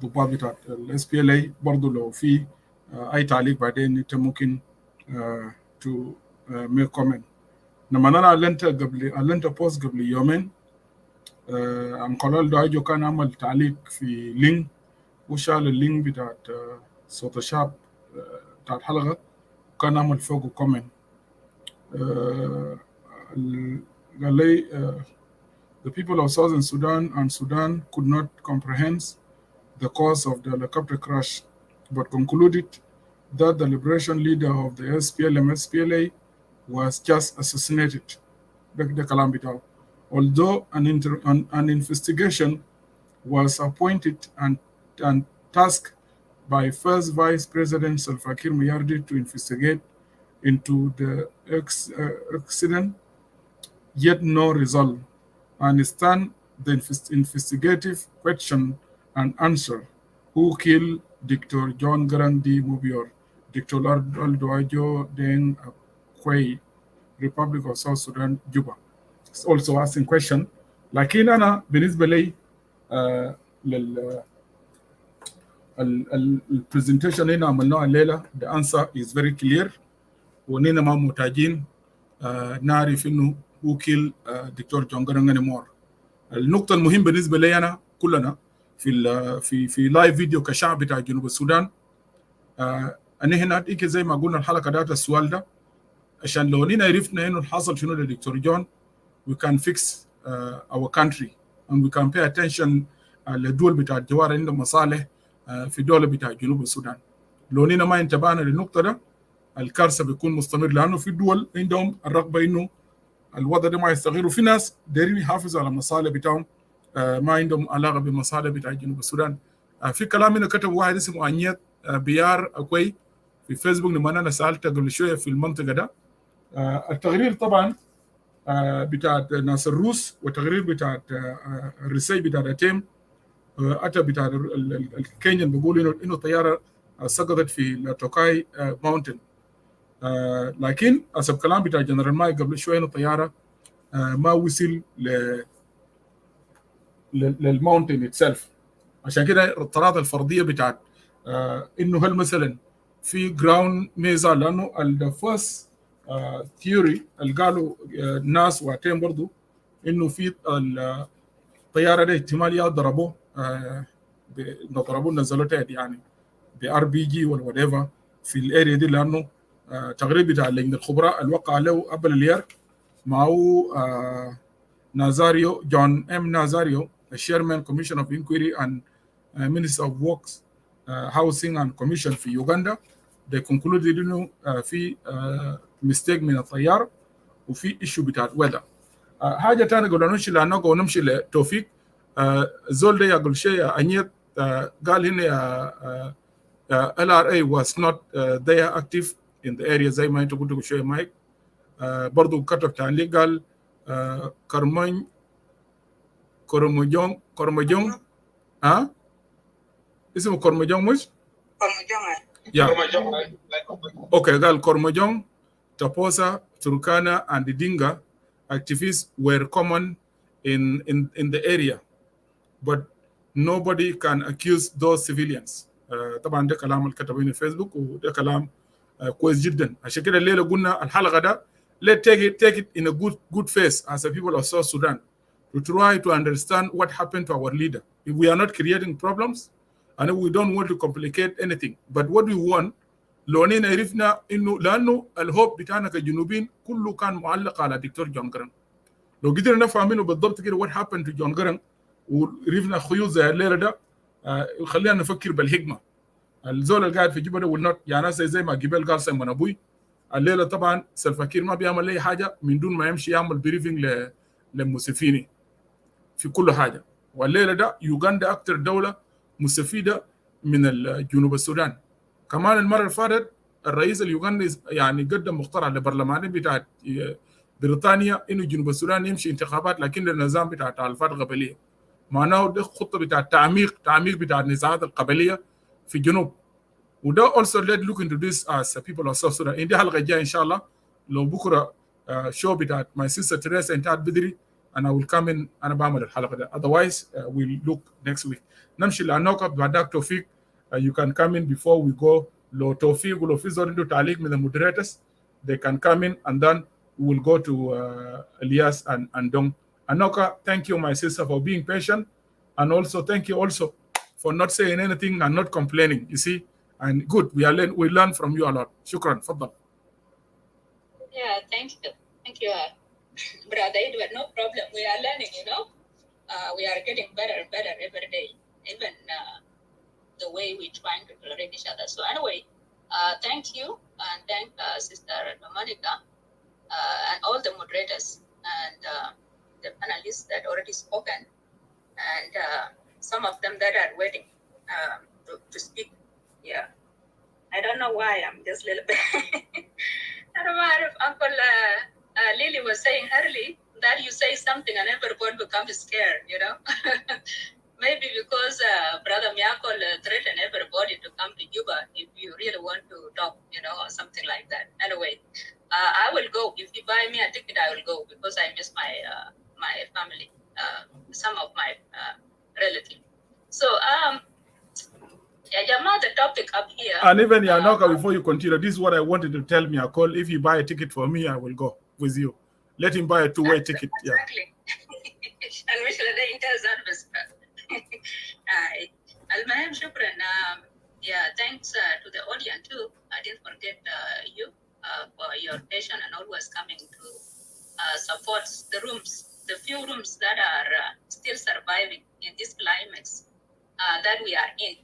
ضباط بتاعت الاس بي ال اي برضه لو في اي تعليق بعدين انت ممكن تو ميك كومنت. لما انا علنت بوست قبل يومين ام قلال دايجو كان عمل تعليق في لينك وشال اللينك بتاعت صوت الشعب بتاع الحلقة وكان عمل فوقه كومنت. the people of Southern Sudan and Sudan could not comprehend the cause of the helicopter crash, but concluded that the liberation leader of the SPLA was just assassinated. Although an investigation was appointed and tasked by First Vice President Salva Kiir Mayardit to investigate into the accident, yet no result. I understand the investigative question and answer: who killed Dr. John Garang D. Mubior, Dr. Aldoajo Deng Kwei, Republic of South Sudan, Juba? It's also asking question. لكن أنا بالنسبة لي البرزنتيشن هنا عملناها الليلة the answer is very clear ونحن ما محتاجين نعرف إنه who killed دكتور جون جرانج anymore. النقطة المهمة بالنسبة لي أنا كلنا في لايف فيديو كشعب بتاع جنوب السودان أنا هنا إيك زي ما قلنا الحلقة دات السؤال ده عشان لو نحن عرفنا إنه الحاصل شنو لدكتور جون we can fix our country and we can pay attention للدول بتاع الجوار عندهم مصالح في الدولة بتاع جنوب السودان. لو نحن ما انتبهنا للنقطة ده الكارثة بيكون مستمر لأنه في دول عندهم الرغبة إنه الوضع ده ما يستغير وفي ناس دايرين يحافظوا على المصالح بتاعهم ما عندهم علاقة بالمصالح بتاع جنوب السودان. في كلام هنا كتب واحد اسمه أنيت بيار أكوي في فيسبوك لما أنا سألت قبل شوية في المنطقة ده التغرير طبعا بتاع ناس الروس والتغرير بتاع الرسائل بتاع تيم أتى بتاع الكينيان بيقول إنه طيارة سقطت في توكاي ماونتن لكن حسب كلام بتاع جنرال ماي قبل شوية إنه طيارة ما وصل للماونتن اتسلف. عشان كده الطرات الفرضية بتاعت إنه هل مثلا في جراوند ميزا لأنه الفاس ثيوري اللي قالوا الناس واتين برضو إنه في الطيارة دي احتمال يضربوا نزلوها يعني ب-RPG ولا whatever في الاريا دي لأنه تقريبا بتاع لجنة الخبراء الوقع له قبل اليار معه نازاريو جون نازاريو الشيرمان كوميشن اوف انكويري اند مينستر اوف ووركس هاوسينج اند كوميشن في يوغندا. they concluded انه في ميستيك من الطيار وفي ايشو بتاع ويذر. حاجه ثانيه قلنا نمشي لانه ونمشي لتوفيق زول ده يقول شيء انيت قال هنا LRA was not there active in the area زي ما انت قلت شويه مايك. برضو كتب تعليق قال كورمجون اسمه كورمجون مش؟ كورمجون اوكي قال كورمجون Taposa, Turkana, and the Dinga activists were common in the area, but nobody can accuse those civilians. طبعا ده كلام اللي كتبه في فيسبوك وده كلام كويس جدا. عشان كده الليله قلنا الحلقه ده let's take it in a good face as a people of South Sudan to try to understand what happened to our leader. If we are not creating problems and we don't want to complicate anything, but what we want لو نحن عرفنا انه لانه الهوب بتاعنا كجنوبين كله كان معلق على دكتور جون جرانج. لو قدرنا نفهم منه بالضبط كده what happened to جون جرانج وعرفنا خيوط زي الليله ده خلينا نفكر بالحكمه. الزول اللي قاعد في جبهه will not يعني زي ما جبال قال سيمون ابوي الليله طبعا سلفا كير ما بيعمل اي حاجه من دون ما يمشي يعمل بريفنج للمسفيني في كل حاجه. والليله ده يوغندا اكثر دوله مستفيده من جنوب السودان. كمان المره اللي فاتت الرئيس اليوغندي يعني قدم مقترح للبرلماني بتاعت بريطانيا انه جنوب السودان يمشي انتخابات لكن النظام بتاع تحالفات قبليه. معناه ده خطه بتاع تعميق بتاع النزاعات القبليه في الجنوب. وده also let's look into this as people of South Sudan. دي حلقه جايه ان شاء الله لو بكره شو بتاعت my sister Teresa انتهت بدري and I will come in انا بعمل الحلقه ده. Otherwise we'll look next week. نمشي للنقط بعدك توفيق. You can come in before we go. لو توفيق ولو في زول عنده تعليق من the moderators they can come in and then we will go to Elias and Dong. Anoka, thank you my sister for being patient and also thank you also for not saying anything and not complaining. You see, and good we learn from you a lot. Shukran. Faddal. Yeah, thank you. Brother Edward, no problem. We are learning, we are getting better and better every day. Even the way we're trying to tolerate each other. So anyway, thank you, and thank Sister Monica and all the moderators and the panelists that already spoken, and some of them that are waiting to speak. Yeah, I don't know why I'm just a little bit. I don't know if Uncle Lily was saying early that you say something and everyone becomes scared, Maybe because Brother Miyakol threatened everybody to come to Juba if you really want to talk, or something like that. Anyway, I will go. If you buy me a ticket, I will go because I miss my my family, some of my relatives. So, Jama, the topic up here. And even Yanoka, before you continue, this is what I wanted to tell Miyakol. If you buy a ticket for me, I will go with you. Let him buy a two-way ticket. Exactly. And we shall Al-Mahim, shukran. Thanks to the audience too. I didn't forget you for your patience and always coming to support the rooms, the few rooms that are still surviving in this climate that we are in,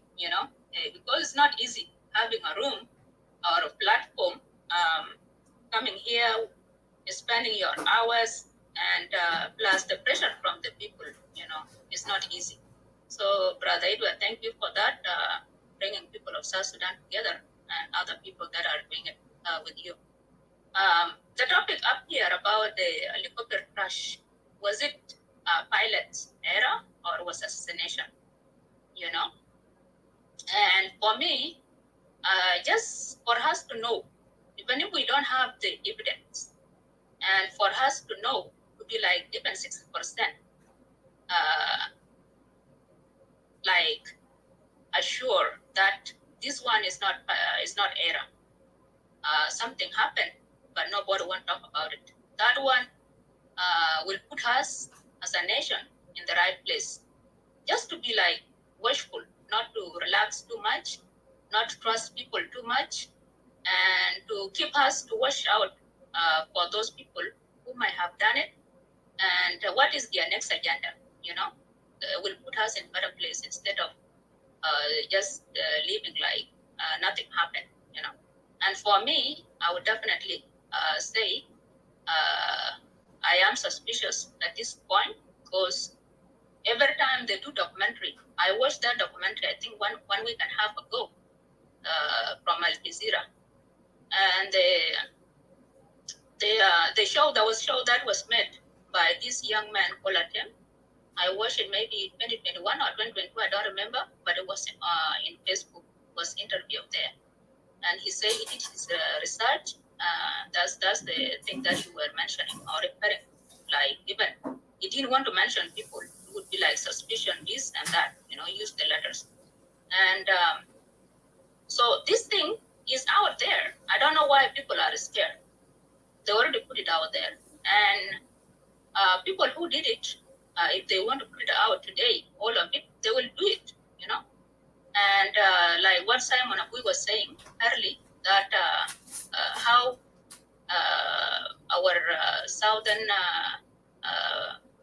because it's not easy having a room or a platform, coming here, spending your hours, and plus the pressure from the people, it's not easy. So, Brother Edward, thank you for that, bringing people of South Sudan together and other people that are doing it with you. The topic up here about the helicopter crash, was it pilot's error or was assassination? And for me, just for us to know, even if we don't have the evidence, and for us to know, to be like even 60%, like assure that this one is not error. Something happened, but nobody want to talk about it. That one will put us as a nation in the right place. Just to be like watchful, not to relax too much, not to trust people too much, and to keep us to watch out for those people who might have done it, and what is their next agenda, will put us in a better place instead of just living like nothing happened, And for me, I would definitely say I am suspicious at this point because every time they do documentary, I watched that documentary, I think one week and a half ago from Al Jazeera, and the show that was made by this young man called Atem. I watched it maybe 2021 or 2022, I don't remember, but it was in Facebook, was interviewed there. And he said he did his research. That's the thing that you were mentioning or referring. Like even he didn't want to mention people. It would be like suspicion, this and that, use the letters. And so this thing is out there. I don't know why people are scared. They already put it out there. And people who did it, if they want to put it out today, all of it, they will do it, And like what Simon Abui was saying early, that how our southern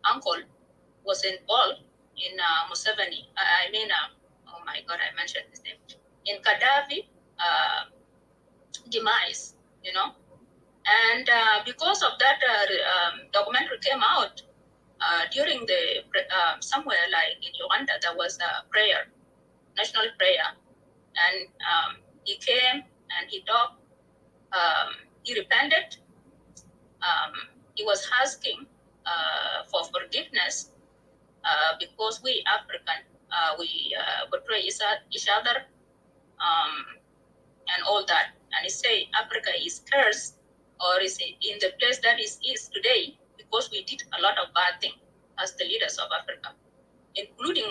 uncle was involved in Museveni. Oh my God, I mentioned his name. In Gaddafi demise, And because of that, documentary came out during the somewhere like in Uganda, there was a prayer, national prayer, and he came and he talked. He repented. He was asking for forgiveness because we African we betray each other and all that. And he say Africa is cursed or is in the place that is today because we did a lot of bad things as the leaders of Africa, including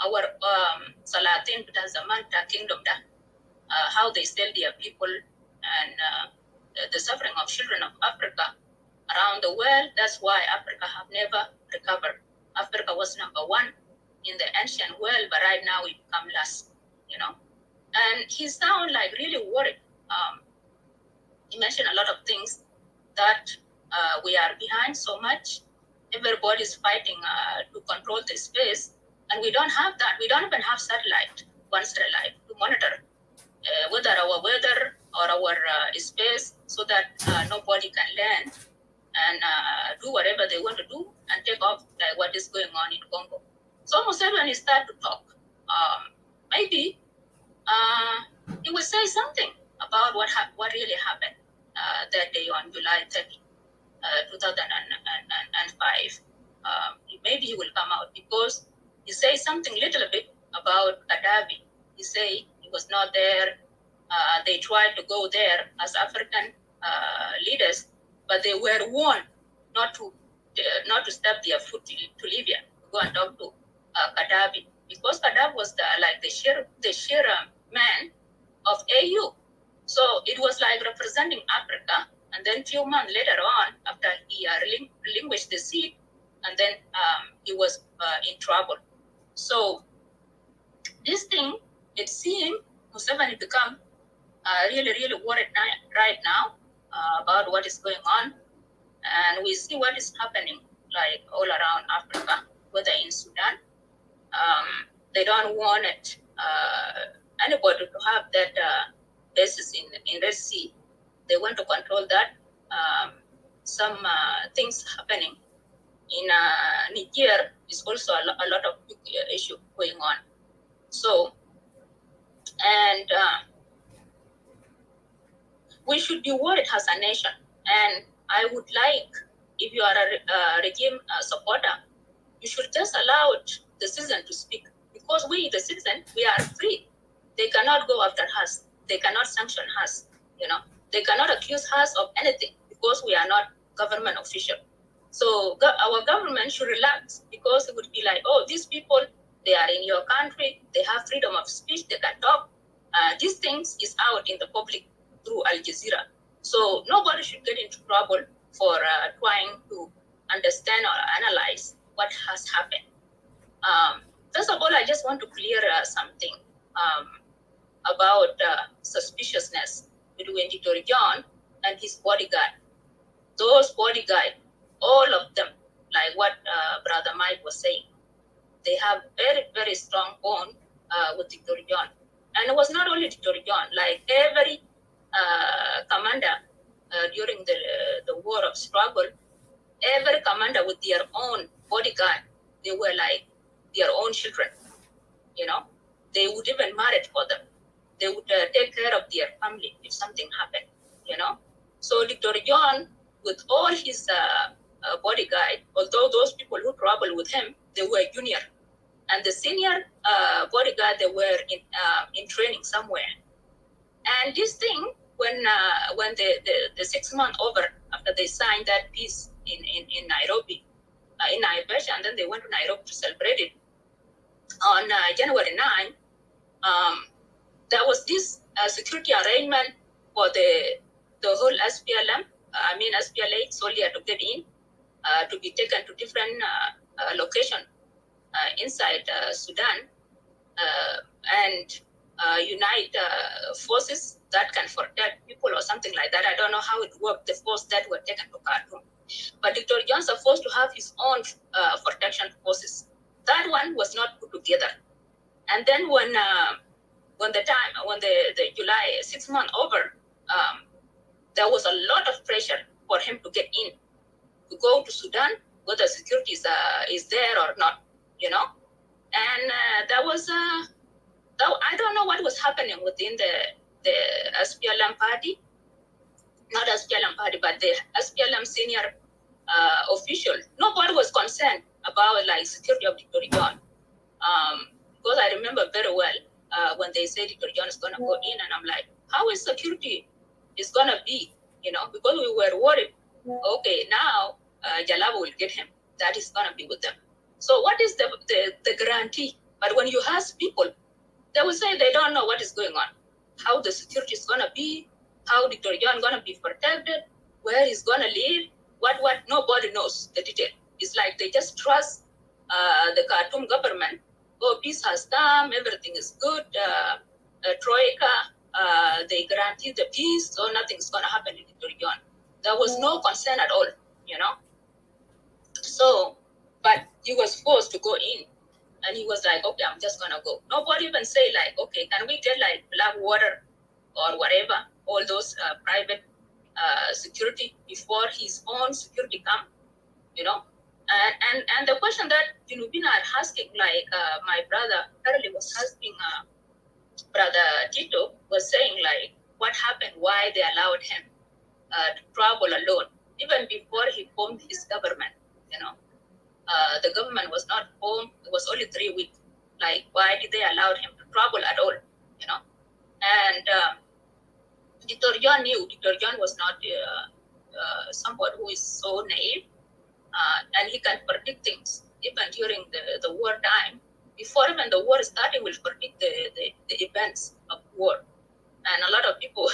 our Salatin Zamanta kingdom, how they sell their people and the suffering of children of Africa around the world. That's why Africa have never recovered. Africa was number one in the ancient world, but right now we become last, And he sound like really worried. He mentioned a lot of things that We are behind so much. Everybody's fighting to control the space, and we don't have that. We don't even have one satellite to monitor whether our weather or our space, so that nobody can land and do whatever they want to do and take off like what is going on in Congo. So Museveni started to talk. Maybe he will say something about what really happened that day on July 30, 2005. Maybe he will come out, because he says something little bit about Gaddafi. He say he was not there. They tried to go there as African leaders, but they were warned not to step their foot to Libya, to go and talk to Gaddafi, because Gaddafi was the sheer man of AU. So it was like representing Africa, and then few months later on, after he relinquished the seat, and then he was in trouble. So this thing, it seemed Museveni become really, really worried right now about what is going on. And we see what is happening like all around Africa, whether in Sudan. They don't want it, anybody to have that basis in Red Sea. They want to control that. Some things happening in Niger is also a lot of big issue going on. So, and we should be worried as a nation. And I would like, if you are a regime supporter, you should just allow the citizen to speak, because we, the citizen, we are free. They cannot go after us. They cannot sanction us. They cannot accuse us of anything, because we are not government official. So our government should relax, because it would be like, oh, these people, they are in your country. They have freedom of speech. They can talk. These things is out in the public through Al Jazeera. So nobody should get into trouble for trying to understand or analyze what has happened. First of all, I just want to clear something about suspiciousness between Dr. John and his bodyguard. Those bodyguards, all of them, like what Brother Mike was saying, they have very, very strong bond with Dr. John. And it was not only Dr. John, like every commander during the war of struggle, every commander with their own bodyguard, they were like their own children, They would even marry for them. They would take care of their family if something happened, So Dr. John, with all his bodyguard, although those people who traveled with him, they were junior. And the senior bodyguard, they were in training somewhere. And this thing, when the 6 months over, after they signed that peace in Nairobi, in Naivasha, and then they went to Nairobi to celebrate it, on January 9, there was this security arrangement for the whole SPLM, SPLA soldier to get in, to be taken to different locations inside Sudan, and unite forces that can protect people or something like that. I don't know how it worked, the force that were taken to Khartoum. But Dr. John is supposed to have his own protection forces. That one was not put together. And then when the July 6 months over, there was a lot of pressure for him to get in, to go to Sudan, whether security is there or not, And there was I don't know what was happening within the SPLM party, not SPLM party, but the SPLM senior official. Nobody was concerned about security of Dr. John, because I remember very well when they said Dr. John is gonna go in, and I'm like, how is security is gonna be? Because we were worried. Okay, now Jalaba will get him. That is gonna be with them. So what is the guarantee? But when you ask people, they will say they don't know what is going on, how the security is gonna be, how Dr. John gonna be protected, where he's gonna live, what nobody knows the detail. It's like they just trust the Khartoum government. Oh, peace has come, everything is good. Troika, they guarantee the peace, so nothing's gonna happen to Dr. John. There was no concern at all you know. So, but he was forced to go in, and he was like, okay, I'm just gonna go. Nobody even say like, okay, can we get like black water or whatever, all those private security before his own security come, you know. And the question that Junubina are asking, like my brother Charlie was asking brother Tito, was saying like, what happened, why they allowed him to travel alone, even before he formed his government, you know. The government was not formed, it was only 3 weeks. Like, why did they allow him to travel at all, you know? And Dr. John knew Dr. John was not someone who is so naive, and he can predict things, even during the war time. Before even the war started, he will predict the events of war. And a lot of people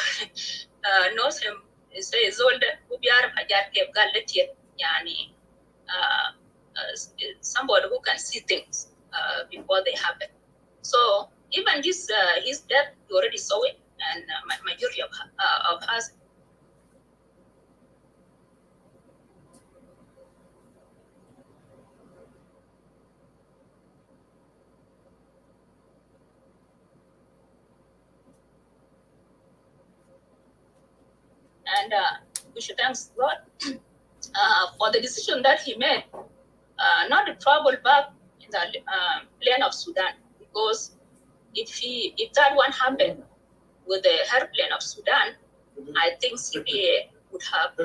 knows him. He says, somebody who can see things before they happen. So even this, his death, you already saw it, and majority of us. And we should thank God for the decision that he made, not to travel back in the plane of Sudan, because if that one happened with the airplane of Sudan, I think CPA would have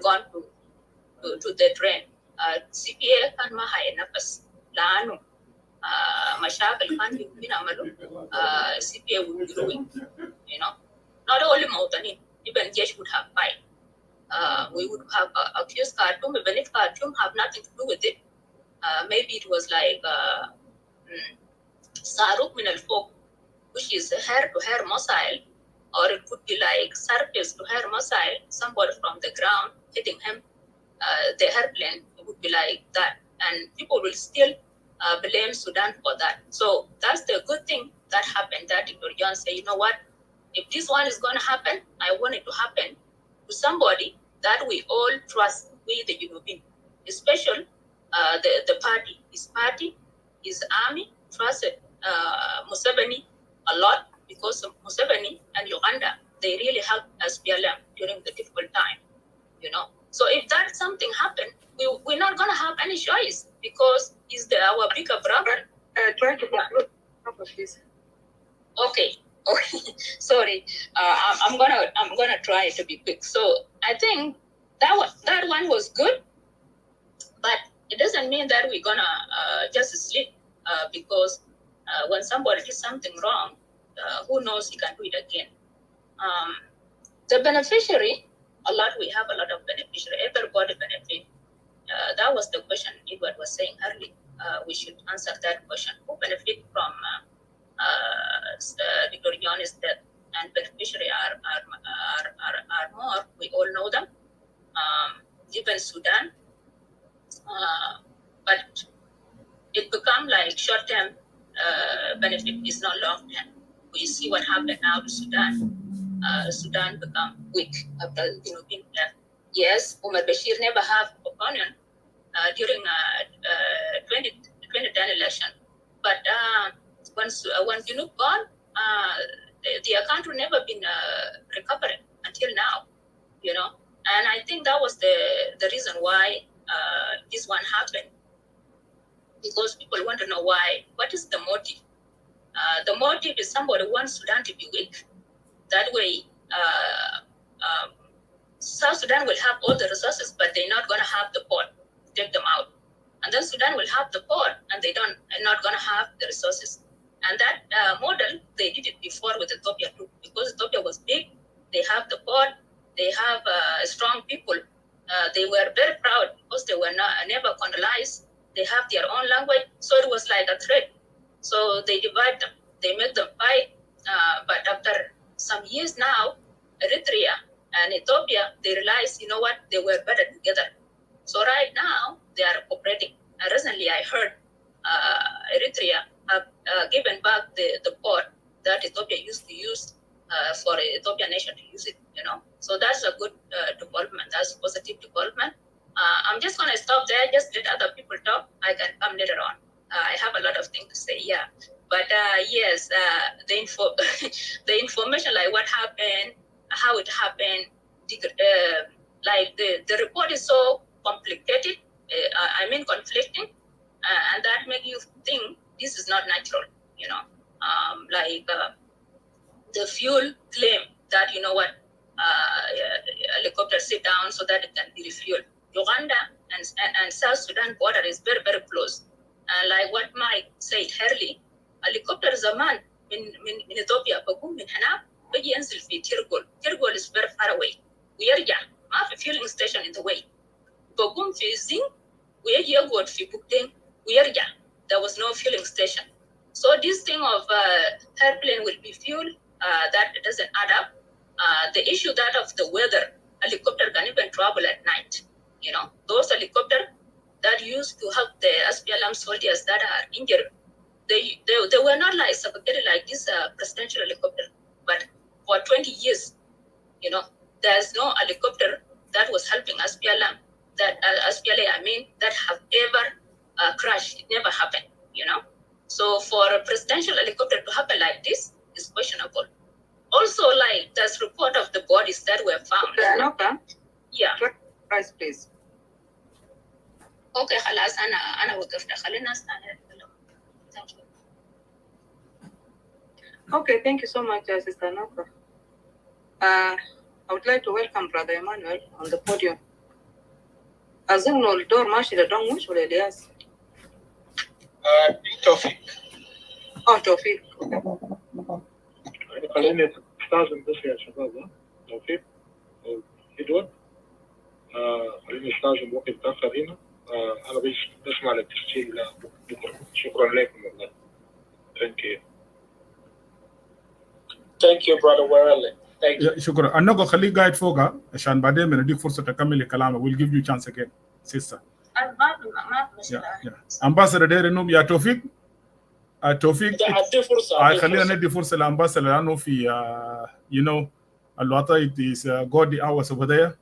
gone to the train. CPA kan mahaya nafas laanu mashakal kan binamalu CPA would be doing, you know. Not only Mautani, even Jesh would have fight. We would have accused Khartoum, even if Khartoum have nothing to do with it. Maybe it was like Saruk min al-Fok, which is hair-to-hair missile, or it could be like surface-to-hair missile, somebody from the ground hitting him, the airplane. It would be like that. And people will still blame Sudan for that. So that's the good thing that happened, that Dr. John said, you know what, if this one is going to happen, I want it to happen to somebody that we all trust, we the European, especially the party. His party, his army trusted Museveni a lot, because of Museveni and Uganda, they really helped SPLM during the difficult time, you know. So if that something happened, we're not going to have any choice, because he's our bigger brother. Try to conclude, please. Okay. Sorry. I'm gonna try to be quick. So I think that one was good, but it doesn't mean that we're gonna just sleep, because when somebody did something wrong, who knows, he can do it again. The beneficiary, we have a lot of beneficiary. Everybody benefit. That was the question Edward was saying earlier. We should answer that question. Who benefit from Dr. John is dead, and beneficiary are more. We all know them. Even Sudan, but it become like short-term benefit is not long-term. We see what happened now to Sudan. Sudan become weak after being left. Yes, Umar Bashir never have opponent during 2010 election, but when Junub gone, their country never been recovering until now, you know. And I think that was the reason why this one happened, because people want to know why. What is the motive? The motive is somebody wants Sudan to be weak. That way, South Sudan will have all the resources, but they're not going to have the port to take them out. And then Sudan will have the port, and they're not going to have the resources. And that model, they did it before with Ethiopia too, because Ethiopia was big. They have the port, they have strong people. They were very proud because they were never colonized. They have their own language, so it was like a threat. So they divide them, they make them fight. But after some years now, Eritrea and Ethiopia, they realized, you know what, they were better together. So right now, they are cooperating. Recently, I heard Eritrea have given back the port that Ethiopia used to use for the Ethiopian nation to use it, you know. So that's a good development. That's positive development. I'm just going to stop there. Just let other people talk. I can come later on. I have a lot of things to say, yeah. But yes, the information, like what happened, how it happened, like the report is so complicated, conflicting, and that makes you think this is not natural, you know. The fuel claim that, you know what, helicopter sit down so that it can be refueled. Uganda and South Sudan border is very, very close. And like what Mike said early, helicopter zaman min Ethiopia بقوم من هنا بيجي ينزل في تيرغول. Tirgol is very far away. ويرجع ما في fueling station in the way. بقوم في زين ويجي يقعد في بوكتين ويرجع. There was no fueling station. So this thing of airplane will be fuel, that doesn't add up. The issue that of the weather, helicopter can even travel at night. You know, those helicopters that used to help the SPLM soldiers that are injured, they were not like suffocated like this presidential helicopter. But for 20 years, you know, there's no helicopter that was helping SPLM, that that have ever crashed. It never happened, you know. So for a presidential helicopter to happen like this is questionable. Also, like there's report of the bodies that were found. Yeah. Price, please. Okay, خلاص أنا وقفت. خلينا نستعرض. Thank you. Okay, thank you so much, Sister Noko. I would like to welcome Brother Emmanuel on the podium. أظن الدور ماشي لدون مش ولا إلياس؟ توفيق. توفيق. خليني استاذن بس يا شباب. توفيق ادوارد. خليني استاذن وقت متاخر هنا. انا بسمع للتسجيل بكره. شكرا لكم والله. Thank you. Thank you, brother Warele. Thank you. شكرا. أنا خليك قاعد فوقها عشان بعدين بنديك فرصة تكمل كلامك. We'll give you chance again, sister. Ambassador داير إنهم يا توفيق. توفيق. خلينا ندي فرصة للأمباسادور لأنه في you know الوضع it is godly hours over there.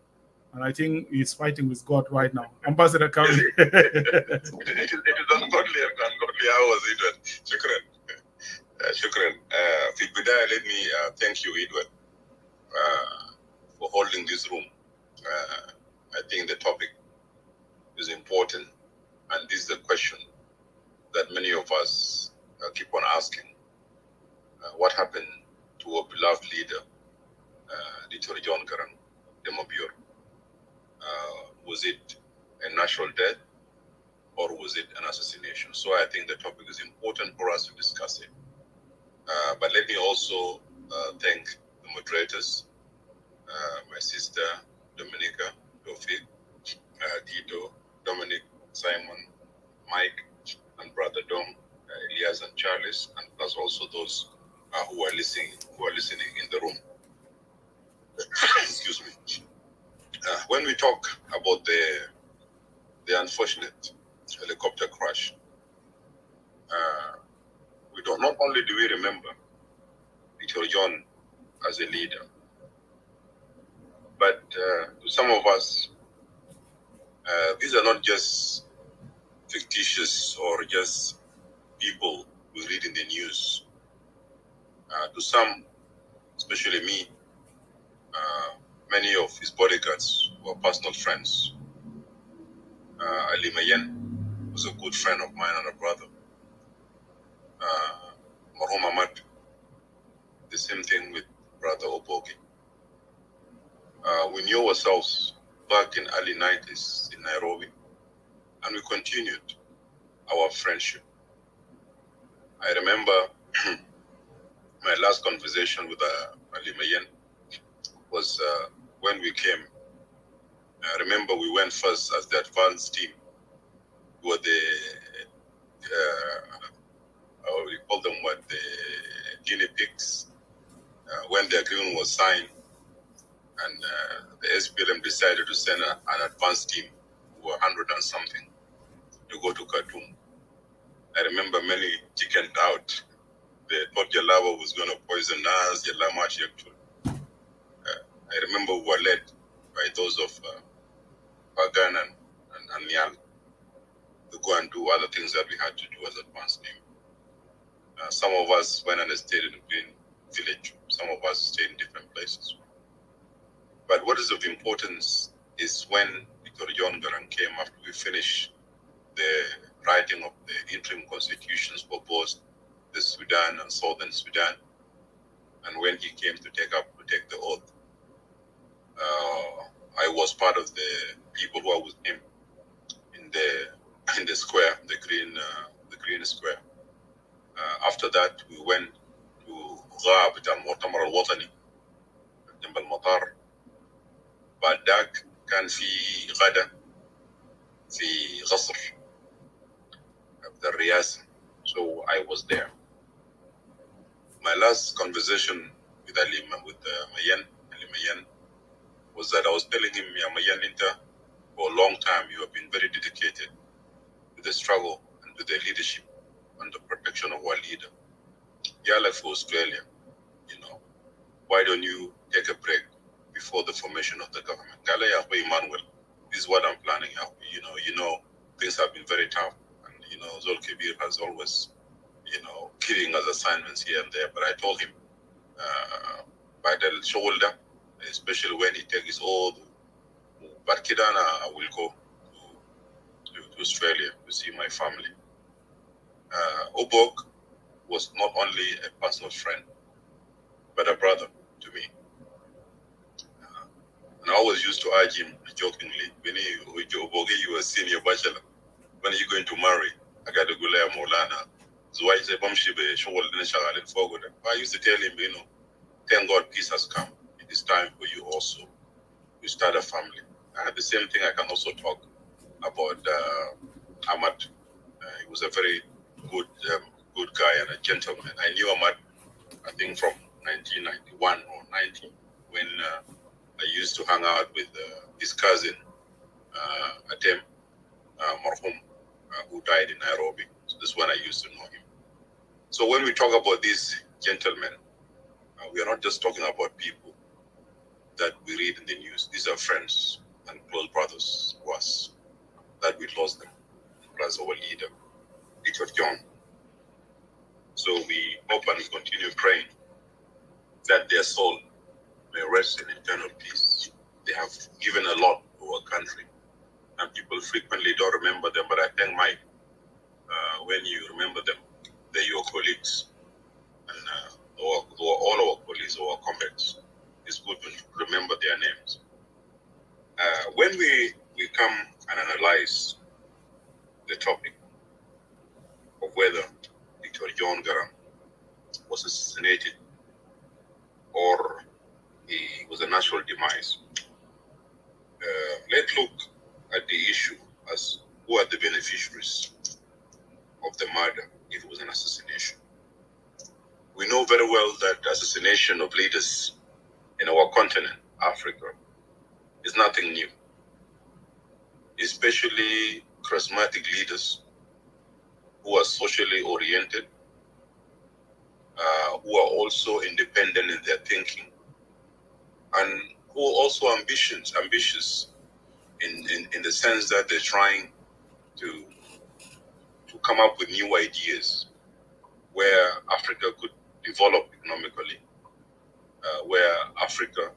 And I think he's fighting with God right now. Ambassador coming. It is ungodly hours, Edward. Shukran. في البداية, let me thank you, Edward, for holding this room. I think the topic is important, and this is the question that many of us keep on asking. What happened to our beloved leader, Dr. John Garang, Demobure? Was it a natural death, or was it an assassination? So I think the topic is important for us to discuss it. But let me also thank the moderators, my sister Dominica, Tofik, Guido, Dominic, Simon, Mike, and Brother Dom, Elias and Charles, and plus also those who are listening in the room. Excuse me. When we talk about the unfortunate helicopter crash, not only do we remember Dr. John as a leader, but to some of us, these are not just fictitious or just people we read in the news. To some, especially me, many of his bodyguards were personal friends. Ali Mayen was a good friend of mine and a brother. Marhum Ahmad, the same thing with Brother Obogi. We knew ourselves back in early 90s in Nairobi, and we continued our friendship. I remember my last conversation with Ali Mayen was when we came. I remember we went first as the advance team. We were the, we call them what, the guinea pigs. When the agreement was signed, and the SPLM decided to send an advance team, who were 100 and something, to go to Khartoum. I remember many chickened out. They thought Jalaba was going to poison us, I remember we were led by those of Pagan and and Nial to go and do other things that we had to do as advanced team. Some of us went and stayed in the Green Village. Some of us stayed in different places. But what is of importance is when Dr. John Garang came after we finished the writing of the interim constitutions for both the Sudan and Southern Sudan, and when he came to take the oath, I was part of the people who were with him in the square, the green square. After that, we went to غابة المؤتمر الوطني جنب المطار. بعد ذاك كان في غدا في قصر الرئاسة. So I was there. My last conversation with Mayen was that I was telling him, Mayen, for a long time you have been very dedicated to the struggle and to the leadership and the protection of our leader. Yeah, like for Australia, why don't you take a break before the formation of the government? Gala Emmanuel, this is what I'm planning. Things have been very tough, and Zol Kibir has always, giving us assignments here and there. But I told him, by the shoulder, especially when he takes his oath, but Kidana, I will go to Australia to see my family. Obok was not only a personal friend, but a brother to me. And I always used to urge him jokingly, when you were a senior bachelor, when are you going to marry? I got to go there, Molana. So I said, I used to tell him, thank God peace has come. It is time for you also to start a family. And the same thing I can also talk about Ahmad. He was a very good guy and a gentleman. I knew Ahmad, I think, from 1991 or 90, when I used to hang out with his cousin, Atem Marhum, who died in Nairobi. So this is when I used to know him. So when we talk about these gentlemen, we are not just talking about people that we read in the news. These are friends and close brothers to us that we lost them, plus our leader, Dr. John. So we hope and we continue praying that their soul may rest in eternal peace. They have given a lot to our country, and people frequently don't remember them, but I thank Mike when you remember them. They're your colleagues, and all our colleagues, our comrades. It's good to remember their names. When we come and analyze the topic of whether Dr. John Garang was assassinated or he was a natural demise, let's look at the issue as who are the beneficiaries of the murder if it was an assassination. We know very well that assassination of leaders in our continent, Africa, is nothing new, especially charismatic leaders who are socially oriented, who are also independent in their thinking, and who are also ambitious in the sense that they're trying to come up with new ideas where Africa could develop economically, where Africa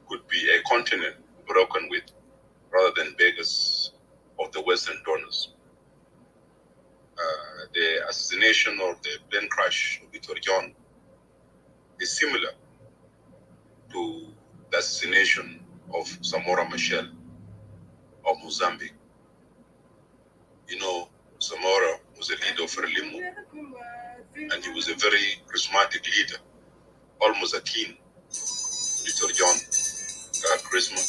could be a continent broken with rather than beggars of the Western donors. The assassination or the plane crash of Dr. John is similar to the assassination of Samora Machel of Mozambique. Samora was a leader of Frelimo, and he was a very charismatic leader, almost akin to Dr. John charisma.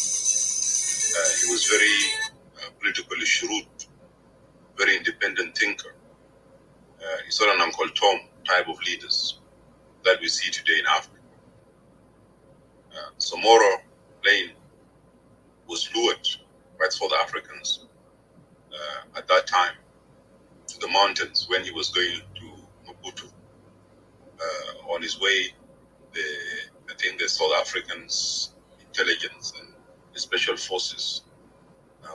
He was very politically shrewd, very independent thinker. He's not an Uncle Tom type of leaders that we see today in Africa. Samora Plain was lured by South Africans at that time to the mountains when he was going to Maputo. On his way, I think the South Africans, intelligence and the special forces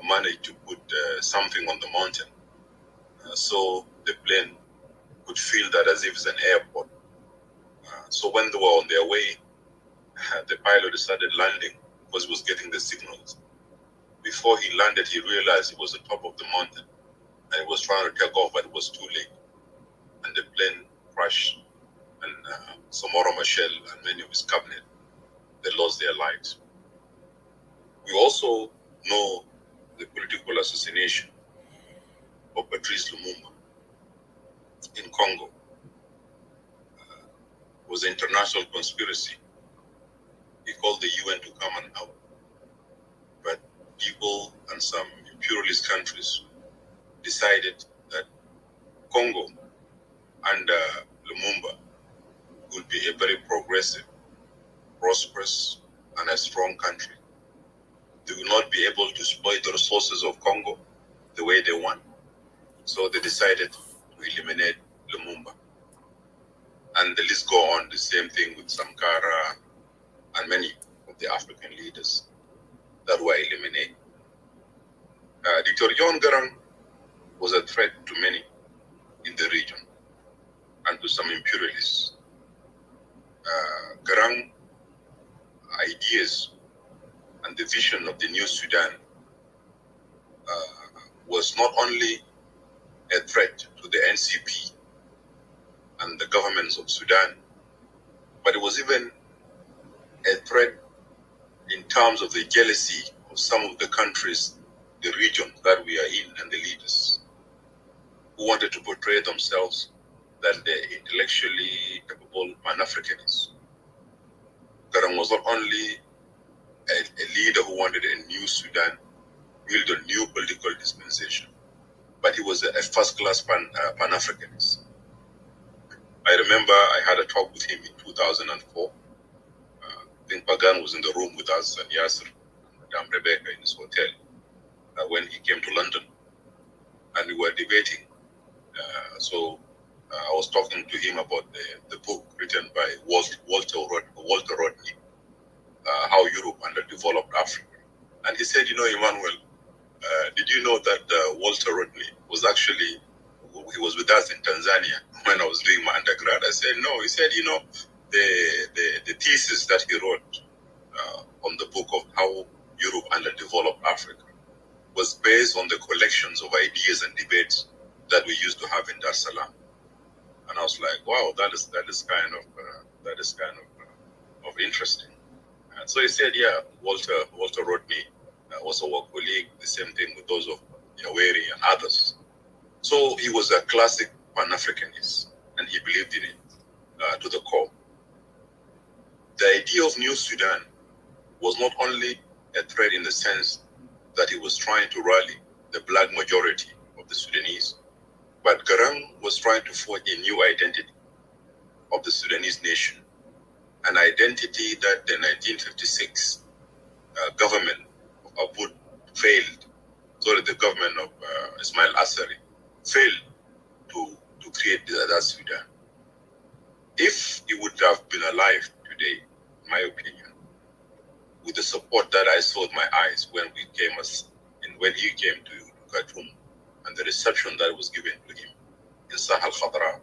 managed to put something on the mountain so the plane could feel that as if it's an airport. So when they were on their way, the pilot started landing because he was getting the signals. Before he landed, he realized he was at the top of the mountain and he was trying to take off, but it was too late. And the plane crashed, and Samora Machel and many of his cabinet, they lost their lives. We also know the political assassination of Patrice Lumumba in Congo. It was an international conspiracy. He called the UN to come and help. But people and some imperialist countries decided that Congo under Lumumba would be a very progressive, prosperous, and a strong country. They will not be able to exploit the resources of Congo the way they want. So they decided to eliminate Lumumba. And the list go on, the same thing with Sankara and many of the African leaders that were eliminated. Dr. John Garang was a threat to many in the region and to some imperialists. Garang ideas and the vision of the new Sudan was not only a threat to the NCP and the governments of Sudan, but it was even a threat in terms of the jealousy of some of the countries, the region that we are in, and the leaders who wanted to portray themselves that they're intellectually capable pan-Africanists. Garang was not only a leader who wanted a new Sudan, build a new political dispensation, but he was a first-class pan-Africanist. I remember I had a talk with him in 2004. I think Pagan was in the room with us, and Yasser, and Madame Rebecca in his hotel when he came to London, and we were debating. I was talking to him about the book written by Walter Rodney, How Europe Underdeveloped Africa. And he said, Emmanuel, did you know that Walter Rodney was actually, he was with us in Tanzania when I was doing my undergrad? I said, no. He said, the thesis that he wrote on the book of How Europe Underdeveloped Africa was based on the collections of ideas and debates that we used to have in Dar es Salaam. And I was like, wow, that is kind of interesting. And so he said, yeah, Walter Rodney was our colleague, the same thing with those of Yaweri and others. So he was a classic Pan-Africanist, and he believed in it to the core. The idea of New Sudan was not only a threat in the sense that he was trying to rally the black majority of the Sudanese, but Garang was trying to forge a new identity of the Sudanese nation, an identity that the 1956 government of Aboud failed, the government of Ismail Assari failed to create that Sudan. If he would have been alive today, in my opinion, with the support that I saw with my eyes when he came to Khartoum, and the reception that was given to him in Sahel Khadra,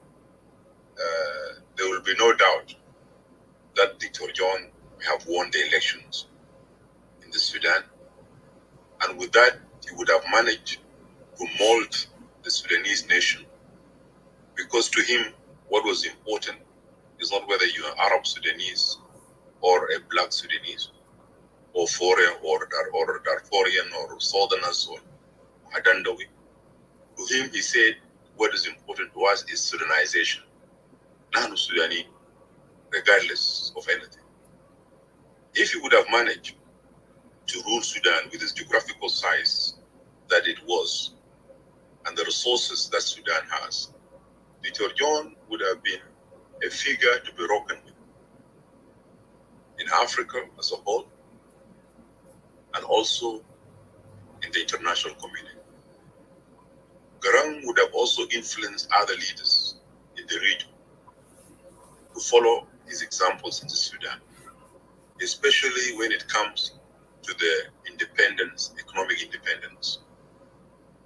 there will be no doubt that Dr. John may have won the elections in the Sudan, and with that he would have managed to mold the Sudanese nation, because to him what was important is not whether you're Arab Sudanese or a black Sudanese or foreign or Darfurian or Southerners or Hadandawi. To him, he said, what is important to us is Sudanization. Nahnu Sudani, regardless of anything. If he would have managed to rule Sudan with its geographical size that it was, and the resources that Sudan has, Dr. John would have been a figure to be reckoned with in Africa as a whole, and also in the international community. Garang would have also influenced other leaders in the region to follow his examples in Sudan, especially when it comes to the independence, economic independence.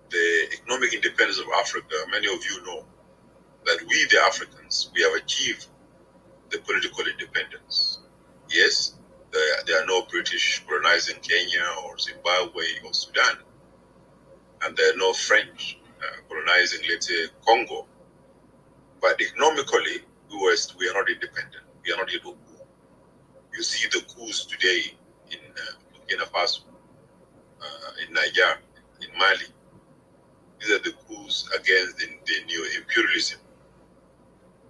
The economic independence of Africa, many of you know that we, the Africans, we have achieved the political independence. Yes, there are no British colonizing Kenya or Zimbabwe or Sudan, and there are no French colonizing, let's say, Congo. But economically, we are not independent. We are not yet a coup. You see the coups today in Burkina Faso, in Niger, in Mali. These are the coups against the neo-imperialism,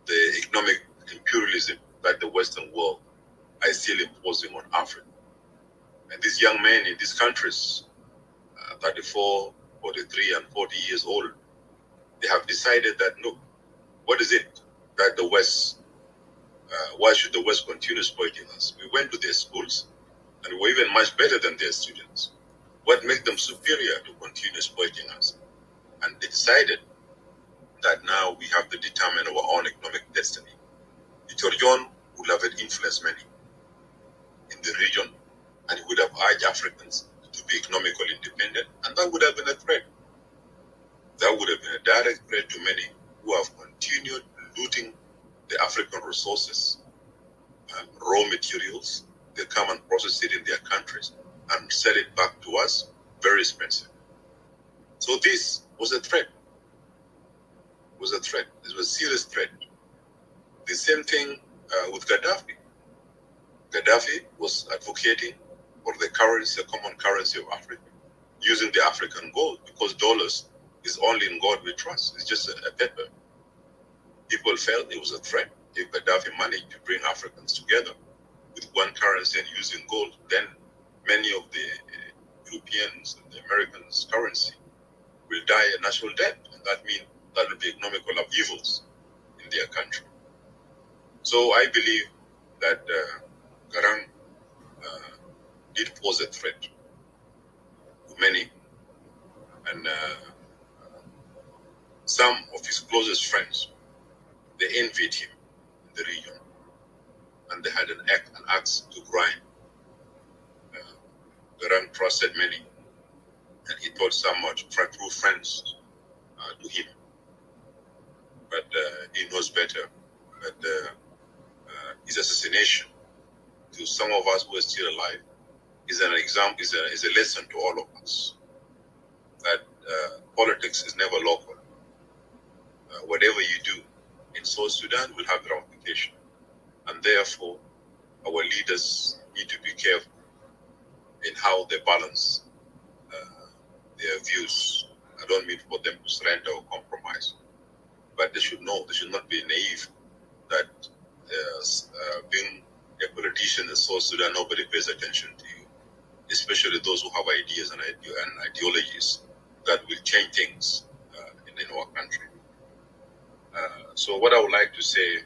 the economic imperialism that the Western world is still imposing on Africa. And these young men in these countries, 34, 43, and 40 years old, they have decided that, look, what is it that the West, why should the West continue exploiting us? We went to their schools, and we're even much better than their students. What makes them superior to continue exploiting us? And they decided that now we have to determine our own economic destiny. John would have influenced many in the region, and he would have urged Africans to be economically independent, and that would have been a threat. That would have been a direct threat to many who have continued looting the African resources, raw materials. They come and process it in their countries and sell it back to us very expensive. So this was a threat. It was a threat. It was a serious threat. The same thing with Gaddafi. Gaddafi was advocating for the currency, the common currency of Africa, using the African gold, because dollars is only in gold we trust. It's just a paper. People felt it was a threat. If Gaddafi managed to bring Africans together with one currency and using gold, then many of the Europeans and the Americans' currency will die a national death, and that means that will be economical upheavals in their country. So I believe that Garang did pose a threat to many, and some of his closest friends, they envied him in the region, and they had an axe to grind. Garang trusted many, and he told some true friends to him. But he knows better that his assassination to some of us who are still alive is an example, is a lesson to all of us that politics is never local. Whatever you do in South Sudan will have ramification, and therefore our leaders need to be careful in how they balance their views. I don't mean for them to surrender or compromise, but they should know, they should not be naive that being a politician in South Sudan, nobody pays attention to you, especially those who have ideas and ideologies that will change things in our country. So what I would like to say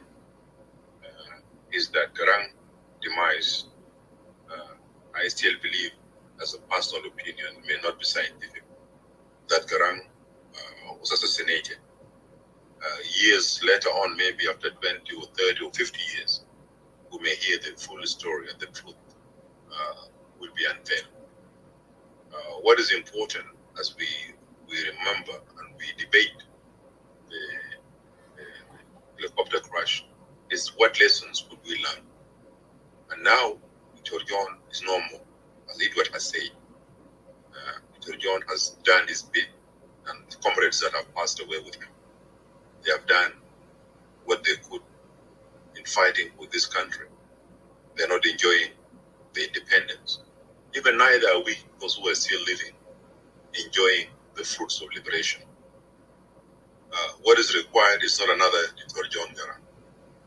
is that Garang demise, I still believe, as a personal opinion, may not be scientific, that Garang was assassinated. Years later on, maybe after 20 or 30 or 50 years, we may hear the full story, and the truth will be unveiled. What is important as we remember and we debate the helicopter crash is what lessons could we learn? And now, Dr. John is no more. As Edward has said, Dr. John has done his bit, and the comrades that have passed away with him, they have done what they could in fighting with this country. They're not enjoying the independence. Even neither are we, those who are still living, enjoying the fruits of liberation. What is required is not another Dr. John Garang.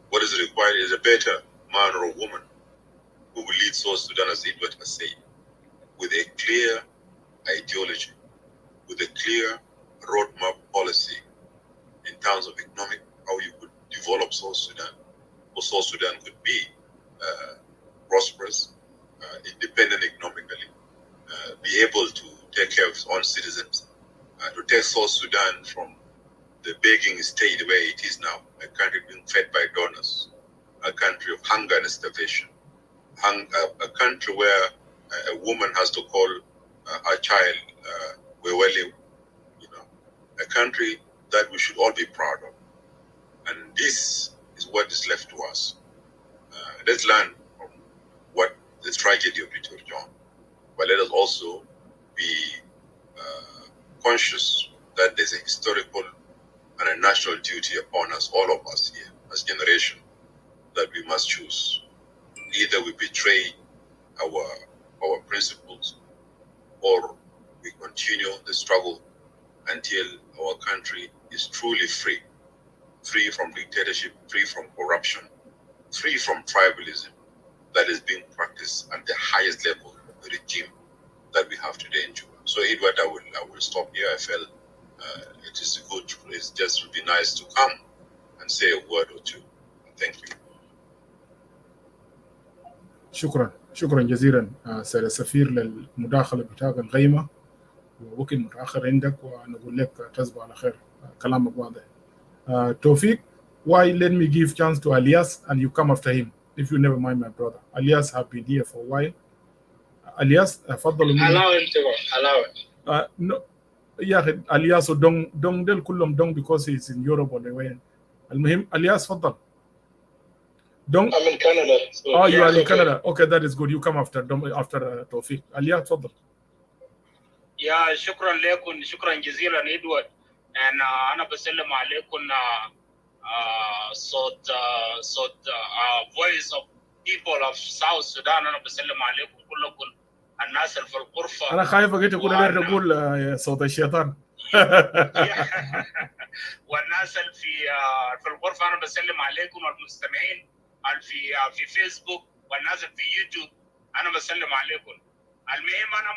What is required is a better man or a woman who will lead South Sudan, as Edward has said, with a clear ideology, with a clear roadmap policy in terms of economic, how you could develop South Sudan, or South Sudan could be prosperous, independent economically, be able to take care of its own citizens, to take South Sudan from the begging state where it is now, a country being fed by donors, a country of hunger and starvation, a country where a woman has to call her child Wewele, a country that we should all be proud of. And this is what is left to us. Let's learn from what the tragedy of Little John, but let us also be conscious that there's a historical and a national duty upon us, all of us here, as generation, that we must choose. Either we betray our principles, or we continue the struggle until our country is truly free from dictatorship, free from corruption, free from tribalism that is being practiced at the highest level of the regime that we have today in Juba. So, Edward, I will stop here. I felt it is good. It just would be nice to come and say a word or two. Thank you. شكرا جزيلا سيد السفير للمداخلة بتاعك القيمة، ووقت متأخر عندك ونقول لك تصبح على خير. كلامك واضح. Tawfiq, why let me give chance to Alias and you come after him, if you never mind, my brother. Alias have been here for a while. Alias, تفضل. allow him to go. Allow it. No, يا أخي Alias ودون ديل كلهم دون because he's in Europe ولا وين. المهم Alias تفضل. Dong? I'm in Canada. So oh, you are in okay. Canada. Okay, that is good. You come after Tawfiq. Alias تفضل. يا شكرا لكم، شكرا جزيلا إدوارد. أنا بسلم عليكم صوت voice of people of South Sudan. أنا بسلم عليكم كلكم الناس اللي في الغرفة. أنا خايف أجي تقول صوت الشيطان. والناس اللي في الغرفة أنا بسلم عليكم، والمستمعين في فيسبوك والناس في يوتيوب أنا بسلم عليكم. المهم أنا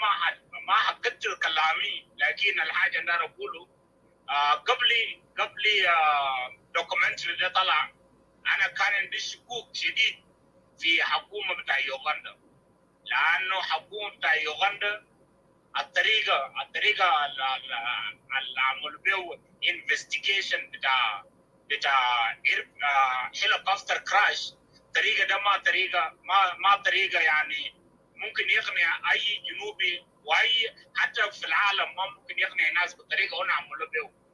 ما حكتر كلامي، لكن الحاجة اللي أنا أقوله قبل دوكيومنتري ده طلع، أنا كان عندي شكوك شديد في حكومة بتاع يوغندا، لأنه حكومة بتاع يوغندا الطريقة اللي عملوا بيه انفستيجيشن بتاع هيليكوبتر كراش، الطريقة ده ما طريقة يعني ممكن يقنع أي جنوبي واي حتى في العالم، ما ممكن يقنع الناس بالطريقه هنا عملوا بيه.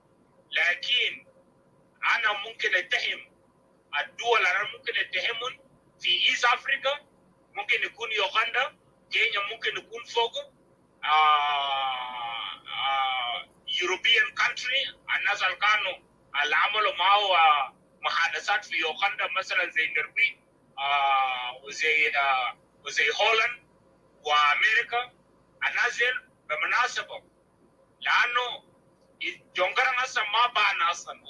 لكن انا ممكن اتهم الدول، انا ممكن اتهمهم في ايست افريقيا، ممكن يكون يوغندا، كينيا ممكن يكون فوقه، يوروبيان كانتري، الناس اللي كانوا اللي عملوا معه محادثات في يوغندا مثلا زي النرويج وزي هولند وامريكا، الناس بمناسبه، لانه جون جرانج اصلا ما بان اصلا،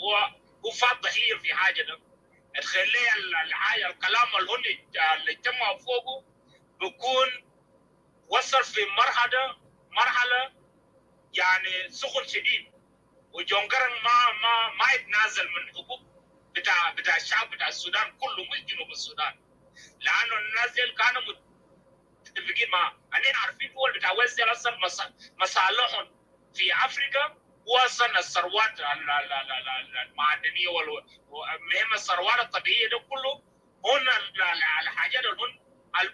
هو فات ضحيه في حاجه ده، تخليه الحاجه الكلام اللي اجتمعوا فوقه بيكون وصل في مرحله يعني سخن شديد، وجون جرانج ما يتنازل من حقوق بتاع الشعب بتاع السودان كله، مش جنوب السودان، لانه الناس اللي كانوا متفقين مع اننا عارفين دول بتاع ويست اصلا مصالحهم في افريقيا، واصلا الثروات المعدنيه والمهم الثروات الطبيعيه ده كله، هن الحاجات اللي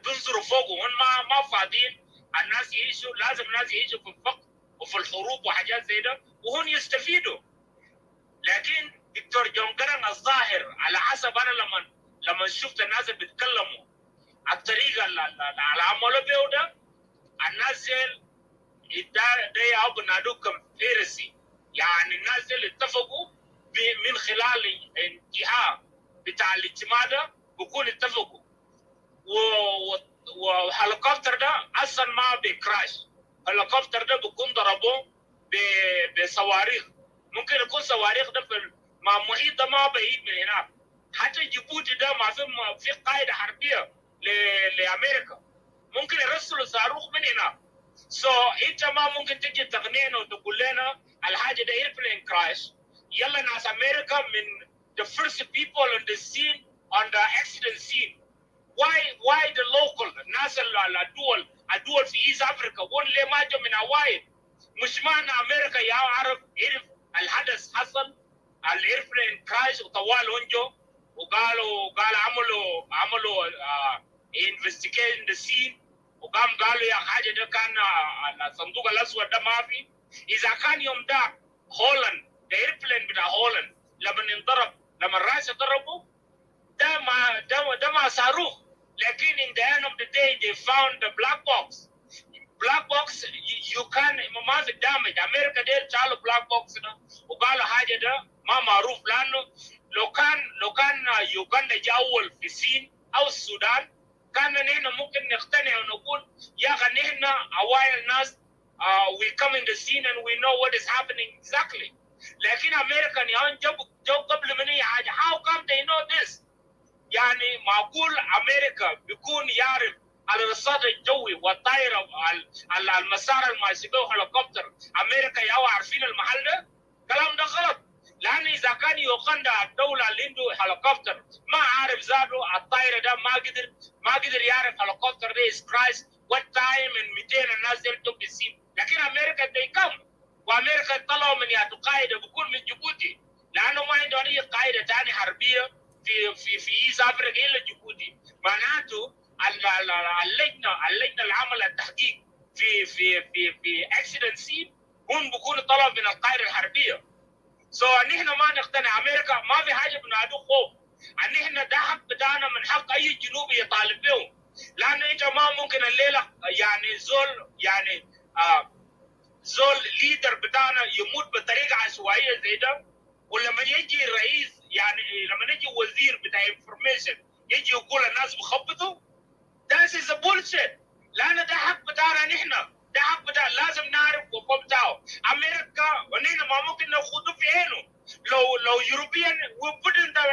بينظروا فوقه، هن ما فاضيين الناس يعيشوا، لازم الناس يعيشوا في الفقر وفي الحروب وحاجات زي ده، وهن يستفيدوا. لكن دكتور جون جرانج الظاهر على حسب انا لما شفت الناس اللي بيتكلموا الطريقه اللي عملوا بيه ده، الناس ده يابو نادوكم فيرسي، يعني الناس اللي اتفقوا من خلال انتهاء بتاع الاجتماع ده بكون اتفقوا، وهليكوبتر ده اصلا ما بيكراش، الهليكوبتر ده بيكون ضربوه بصواريخ، ممكن يكون صواريخ ده مع محيط ده ما بعيد من هناك، حتى جيبوتي ده ما في قاعده حربيه لامريكا، ممكن يرسلوا صاروخ من هناك. انت ما ممكن تجي تقنعنا وتقول لنا الحاجه ده ايربلين كراش، يلا ناس امريكا من the first people on the scene on the accident scene. Why the local الناس الدول في ايست افريقيا ليه ما جو من هواي؟ مش معنى امريكا يعرف الحدث حصل الايربلين كراش وطوال هنجو وقالوا عملوا investigation the scene وقام قالوا يا حاجه ده كان الصندوق الاسود ده ما في. اذا كان يوم ده هولند الايربلين بتاع هولند لما انضرب، لما الرئيس ضربوا، ده ما صاروخ. لكن in the end of the day they found the black box. black box you can ما في damage. امريكا دير شالوا black box ده وقالوا حاجه ده ما معروف، لانه لو كان يوغندا جاول في الصين او السودان كان نحن ممكن نقتنع ونقول يا اخي نحن اوائل ناس we come in the scene and we know what is happening exactly. لكن امريكا يعني جو قبل من اي حاجه. how come they know this؟ يعني معقول امريكا بيكون يعرف على الرصاد الجوي والطائره على المسار اللي ماشي به هليكوبتر امريكا يا عارفين المحل ده؟ كلام ده غلط. لان اذا كان يوغندا الدوله اللي عنده هليكوبتر ما عارف ذاته الطائره ده ما قدر يعرف هليكوبتر ده is Christ what time and 200 الناس دي تبسين. لكن امريكا they come. وامريكا طلعوا من ياتو قاعده بيكون من جيبوتي، لانه ما عنده اي قاعده ثانيه حربيه في ايست افريقيا الا جيبوتي. معناته اللجنه اللي عمل التحقيق في اكسيدنت سين هم بيكونوا طلعوا من القاعده الحربيه. نحن ما نقتنع. امريكا ما في حاجه بنادو خوف. نحن ده حق بتاعنا، من حق اي جنوبي يطالب به، لانه انت ما ممكن الليله يعني زول ليدر بتاعنا يموت بطريقه عشوائيه زي ده، ولما يجي الرئيس يعني لما يجي وزير بتاع انفورميشن يجي يقول الناس بخبطوا. ده is a bullshit. لان ده حق بتاعنا نحن، ده حق بتاعنا لازم نعرف وقوم بتاعه. امريكا ونحن ما ممكن ناخده في عينه. لو European we put in the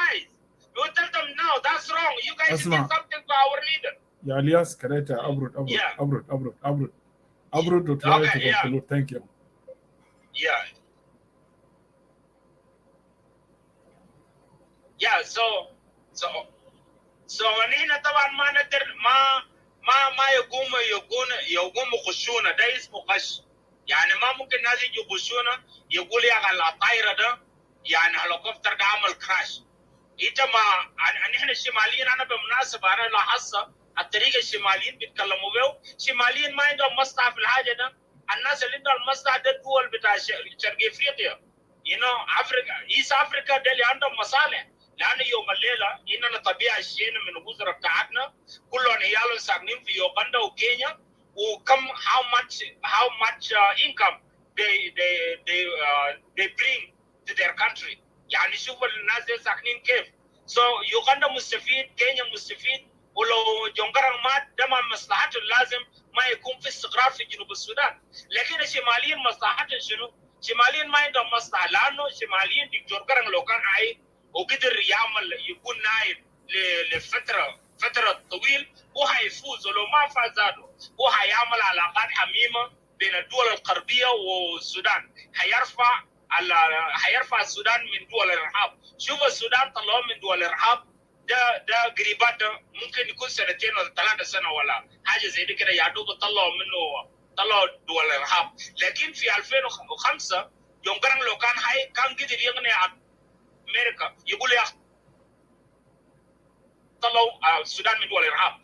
eyes. We tell them no, that's wrong. You guys did something to our leader. يا الياس كريتا أبرد to try to conclude. Thank you. So نحن طبعا ما نقدر ما يقوم يخشونا. ده اسمه غش. يعني ما ممكن ناس يجوا يخشونا يقول يا اخي الطايره ده يعني هليكوبتر ده عمل كراش. انت ما نحن الشماليين، انا بالمناسبه انا لاحظت الطريقه الشماليين بيتكلموا به. الشماليين ما عندهم مصلحه في الحاجه ده. الناس اللي عندهم المصلحه ده الدول بتاع شرق افريقيا افريقيا ايست افريقيا ده اللي عندهم مصالح. لان يوم الليله اننا طبيعه شينا من الوزراء بتاعتنا كلهم عيالهم ساكنين في يوغندا وكينيا، وكم how much income they bring to their country. يعني شوف الناس دي ساكنين كيف. يوغندا مستفيد، كينيا مستفيد، ولو جونغرانغ مات ده ما مصلحته لازم ما يكون في استقرار في جنوب السودان. لكن الشماليين مصلحتهم شنو؟ الشماليين ما عندهم مصلحه، لانه الشماليين دكتور جرانغ لو كان عايز وقدر يكون نائب لفتره طويل هو هيفوز، ولو ما فاز هو هيعمل علاقات حميمه بين الدول الغربيه والسودان، هيرفع السودان من دول الارهاب. شوف السودان طلعوه من دول الارهاب ده قريبات ممكن يكون 2 ولا 3 سنين ولا حاجه زي كده، يا دوب طلعوا دول الارهاب. لكن في 2005 يوم جرانغ لو كان قدر يغني امريكا يقول يا طلعوا السودان من دول الارهاب.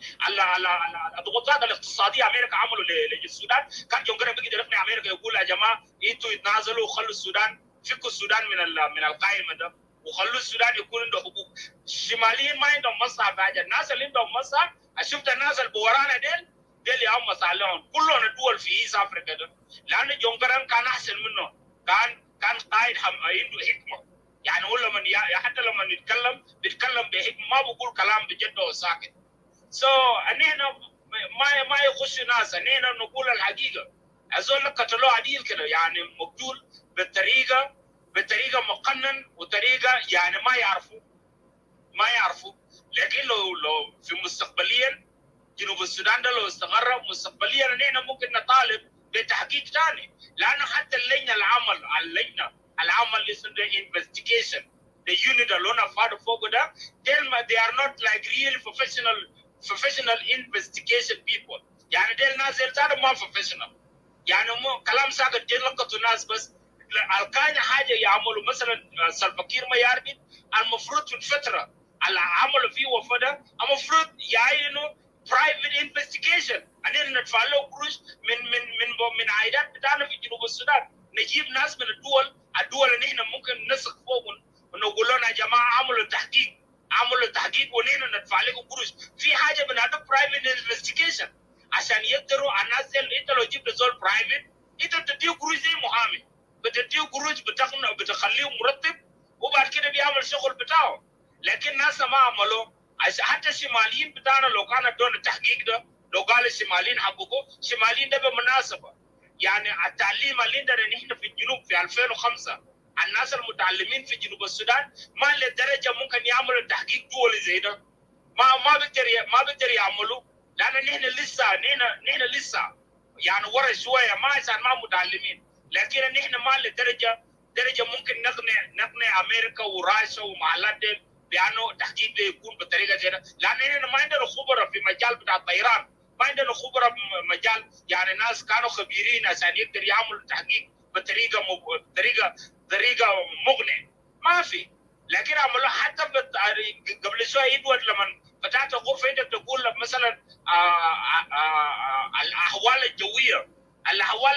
الضغوطات الاقتصاديه امريكا عملوا للسودان، كان يوم جرانغ بيقدر يقنع امريكا يقول يا جماعه انتوا يتنازلوا وخلوا السودان، فكوا السودان من القائمه ده وخلوا السودان يكون عنده حقوق. الشماليين ما عندهم مصلحه في حاجه. الناس اللي عندهم مصلحه شفت الناس اللي بورانا ديل اللي هم مصالحهم كلهم الدول في ايست افريقيا ده، لان جون جرانغ كان احسن منه، كان قائد عنده حكمه. يعني هو لما حتى لما بيتكلم بحكمه، ما بقول كلام بجد وساكت. نحن ما يخش ناس، نحن نقول الحقيقه. ازول قتلوه عديل كده يعني مقتول بطريقه مقنن وطريقه يعني ما يعرفوا. لكن لو في مستقبليا جنوب السودان ده لو استقر مستقبليا نحن ممكن نطالب بتحقيق ثاني، لانه حتى اللجنه العمل اسمه investigation the unit اللي انا فاضي فوق ده they are not like real professional investigation people. يعني ديل ناس ما professional، يعني كلام ساكت ديل لقطوا ناس بس. الكاين حاجه يعملوا مثلا سلفكير ما ياربي المفروض في الفتره اللي عملوا فيه وفاه المفروض يعينوا private investigation. أنا ندفع له قروش من عائدات بتاعنا في جنوب السودان. نجيب ناس من الدول اللي احنا ممكن نثق فوقهم ونقول لهم يا جماعة عملوا تحقيق ونحن ندفع لكم قروش. في حاجة بنعمل private investigation عشان يقدروا الناس انت لو جبت زول private انت بتديه قروش زي محامي. بتديه قروش بتخليه مرتب وبعد كده بيعمل شغل بتاعه. لكن ناس ما عملوا. حتى الشماليين بتاعنا لو كانوا دون التحقيق ده، لو قال الشماليين حققوا، الشماليين ده بالمناسبة يعني التعليم اللي عندنا نحن في الجنوب في 2005 الناس المتعلمين في جنوب السودان ما لدرجة ممكن يعملوا تحقيق دولي زي ده. ما بيقدر يعملوا لأن نحن لسه يعني ورا شوية ما عشان ما متعلمين، لكن نحن ما لدرجة ممكن نقنع أمريكا وراشا ومحلات دي بأنه تحقيق ده يكون بطريقة زي ده، لأن نحن ما عندنا خبرة في مجال بتاع الطيران، ما عندنا خبرة في مجال يعني ناس كانوا خبيرين عشان يقدر يعملوا تحقيق بطريقة مقنعة ما في. لكن عملوا حتى قبل شوية إدوارد لما فتحت غرفة انت تقول لك مثلا الأحوال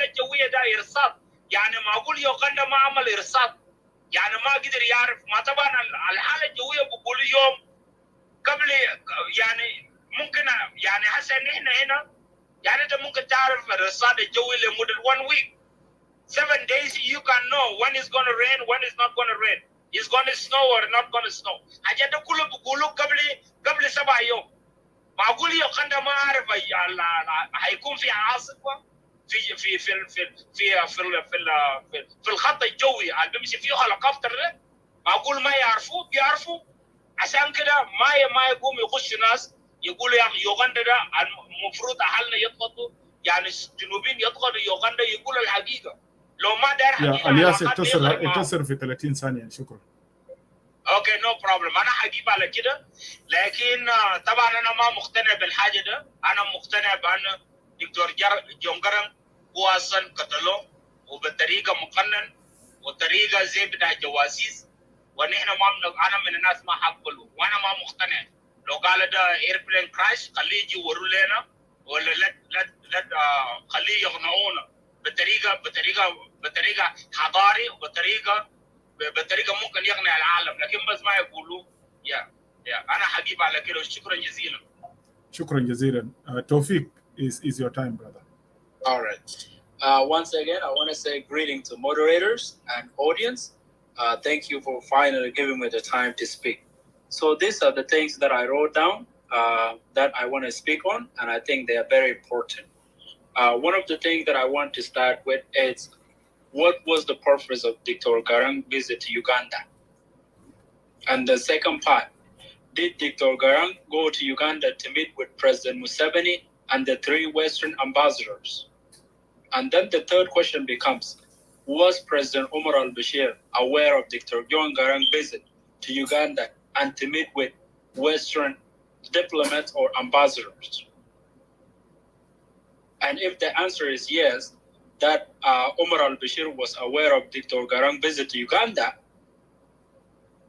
الجوية ده إرصاد، يعني معقول يوغندا ما عمل إرصاد؟ يعني ما قدر يعرف. ما طبعا الحالة الجوية بقولوا يوم قبل يعني ممكن يعني هسه نحن هنا يعني انت ممكن تعرف الرصاد الجوي لمدة 1 week 7 days you can know when it's going to rain, when it's not going to rain, it's going to snow or not going to snow. حاجات ده كله بقولوا قبل 7 يوم. معقول يوغندا ما عارف هيكون في عاصفة في في في في في في في, في الخط الجوي اللي بيمشي فيه هليكوبتر ده؟ معقول ما بيعرفوا عشان كده ما يقوم يخش ناس يقولوا يا يوغندا ده المفروض اهلنا يضغطوا، يعني الجنوبيين يضغطوا يوغندا يقولوا الحقيقه. لو ما دار حقيقه الياس اكتسر في 30 ثانيه. شكرا. اوكي نو بروبلم. انا هجيب على كده، لكن طبعا انا ما مقتنع بالحاجه ده. انا مقتنع بان دكتور جون جرانج هو اصلا قتلوه وبطريقه مقنن وطريقه زي بتاع جواسيس، ونحن انا من الناس ما حقبله وانا ما مقتنع. لو قال ده ايربلين كراش خليه يجي وروا لنا ولا لا خليه يقنعونا بطريقه حضاري وبطريقه ممكن يقنع العالم، لكن بس ما يقولوا يا انا حجيب على كده. شكرا جزيلا. شكرا جزيلا. توفيق is your time, brother. All right. Once again, I want to say greeting to moderators and audience. Thank you for finally giving me the time to speak. So these are the things that I wrote down that I want to speak on, and I think they are very important. One of the things that I want to start with is what was the purpose of Dr. Garang's visit to Uganda? And the second part, did Dr. Garang go to Uganda to meet with President Museveni and the 3 Western ambassadors? And then the third question becomes, was President Omar al-Bashir aware of Dr. John Garang's visit to Uganda and to meet with Western diplomats or ambassadors? And if the answer is yes, that Omar al-Bashir was aware of Dr. Garang's visit to Uganda,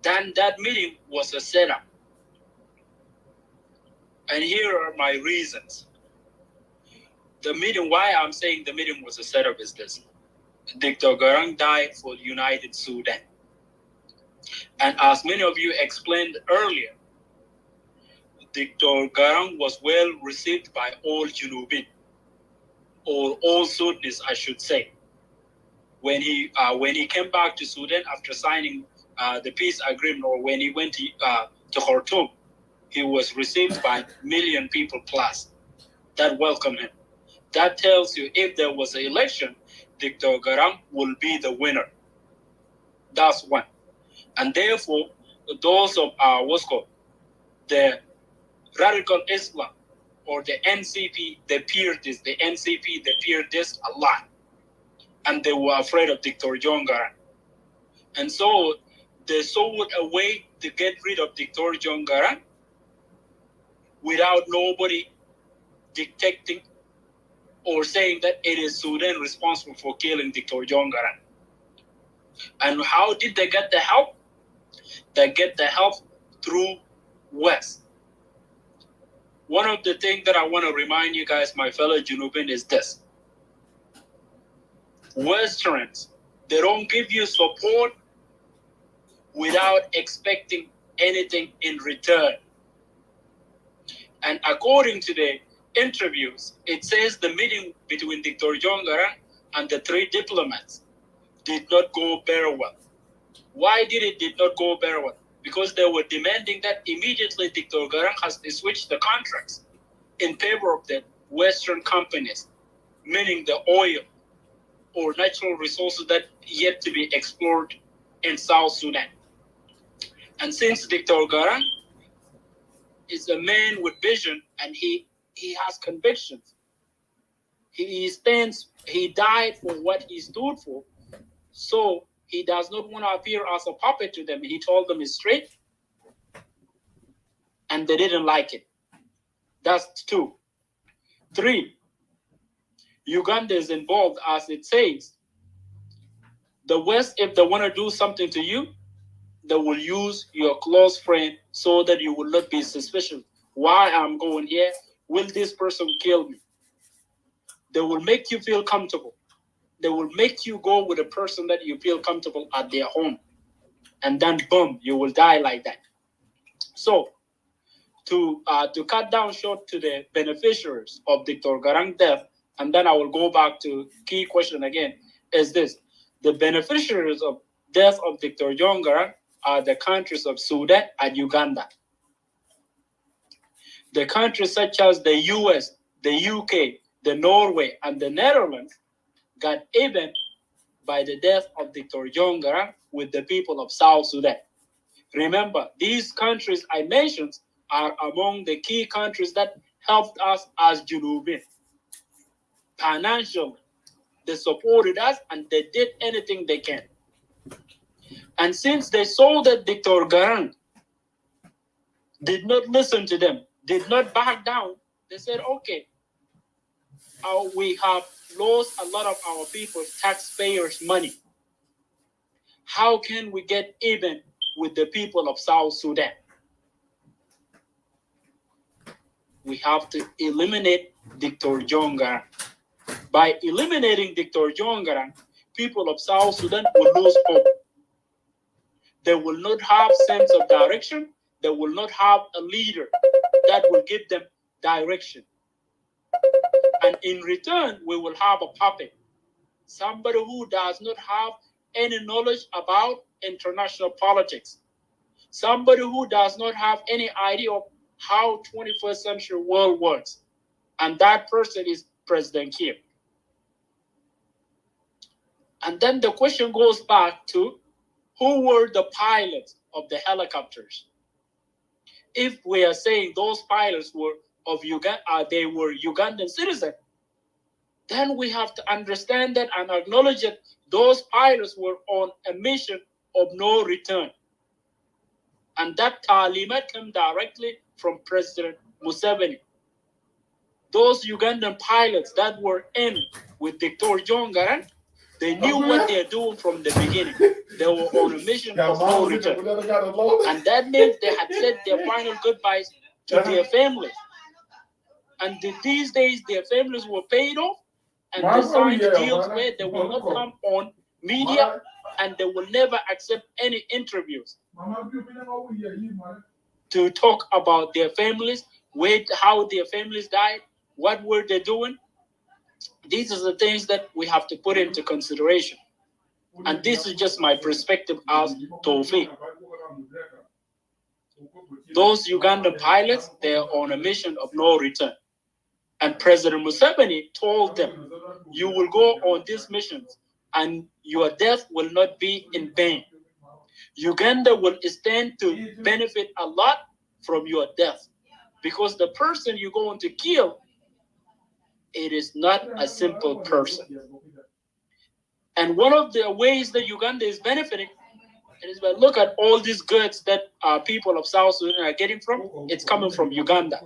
then that meeting was a setup. And here are my reasons. The meeting, why I'm saying the meeting was a setup is this. Dr. Garang died for United Sudan. And as many of you explained earlier, Dr. Garang was well received by all Junubin, or all Sudanese, I should say. When he came back to Sudan after signing the peace agreement, or when he went to Khartoum, he was received by 1 million people plus that welcomed him. That tells you if there was an election, Dr. Garang will be the winner. That's one. And therefore, those of the radical Islam or the NCP, they feared this a lot. And they were afraid of Dr. John Garang. And so they sought a way to get rid of Dr. John Garang without nobody dictating or saying that it is Sudan responsible for killing Dr. John Garang. And how did they get the help? They get the help through West. one of the things that I want to remind you guys, my fellow Junubin, is this. Westerns, they don't give you support without expecting anything in return. And according to the interviews, it says the meeting between Dr. John Garang and the 3 diplomats did not go very well. Why did it not go very well? Because they were demanding that immediately Dr. Garang has to switch the contracts in favor of the Western companies, meaning the oil or natural resources that yet to be explored in South Sudan. And since Dr. Garang is a man with vision and he has convictions, he died for what he stood for, so he does not want to appear as a puppet to them. He told them straight, and they didn't like it. That's 2. 3, Uganda is involved, as it says. The West, if they want to do something to you, they will use your close friend so that you will not be suspicious. Why I'm going here? Will this person kill me? They will make you feel comfortable. They will make you go with a person that you feel comfortable at their home. And then boom, you will die like that. So to cut down short to the beneficiaries of Dr. Garang's death, and then I will go back to key question again, is this. The beneficiaries of death of Dr. John Garang are the countries of Sudan and Uganda. The countries such as the US, the UK, the Norway, and the Netherlands got even by the death of Dr. John Garang with the people of South Sudan. Remember, these countries I mentioned are among the key countries that helped us as Junubin. Financially, they supported us and they did anything they can. And since they saw that Dr. Garang did not listen to them, did not back down, they said, okay, we have lost a lot of our people's taxpayers' money. How can we get even with the people of South Sudan? We have to eliminate Dr. John Garang. By eliminating Dr. John Garang, people of South Sudan will lose hope. They will not have sense of direction. They will not have a leader that will give them direction. And in return, we will have a puppet, somebody who does not have any knowledge about international politics, somebody who does not have any idea of how 21st century world works. And that person is President Kiir. And then the question goes back to who were the pilots of the helicopters? If we are saying those pilots were of Uganda, they were Ugandan citizens, then we have to understand that and acknowledge that those pilots were on a mission of no return. And that talimat came directly from President Museveni. Those Ugandan pilots that were in with Dr. John Garang, they knew what they're doing from the beginning. They were on a mission of no return. And that means they had said their final goodbyes to their families. And these days, their families were paid off, and they signed deals where they will not come on media and they will never accept any interviews to talk about their families, how their families died, what were they doing. These are the things that we have to put into consideration. And this is just my perspective as Tawfiq. Those Ugandan pilots, they are on a mission of no return. And President Museveni told them, you will go on these missions and your death will not be in vain. Uganda will stand to benefit a lot from your death, because the person you're going to kill, it is not a simple person. And one of the ways that Uganda is benefiting is by look at all these goods that people of South Sudan are getting from. It's coming from Uganda.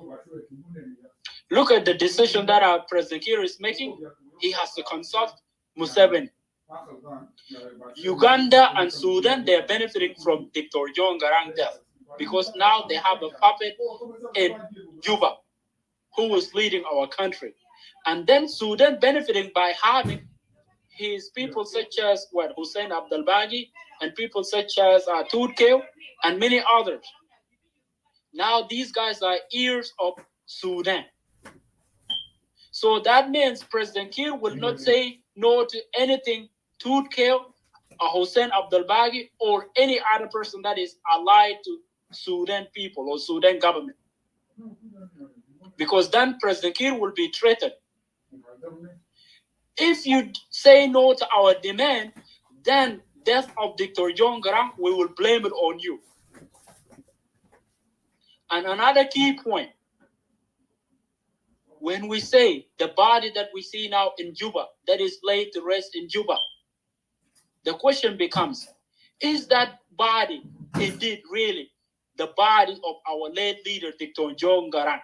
Look at the decision that our President Kiir is making. He has to consult Museveni. Uganda and Sudan, they are benefiting from Dr. John Garang's death because now they have a puppet in Juba. who was leading our country. And then Sudan benefiting by having his people such as Hussein Abdel Baghi and people such as Tudkeo and many others. Now these guys are ears of Sudan. So that means President Kiir will not say no to anything Tudkeo, Hussein Abdel Baghi, or any other person that is allied to Sudan people or Sudan government. Because then President Kiir will be threatened. If you say no to our demand, then death of Dr. John Garang, we will blame it on you. And another key point, when we say the body that we see now in Juba, that is laid to rest in Juba, the question becomes, is that body indeed really the body of our late leader, Dr. John Garang?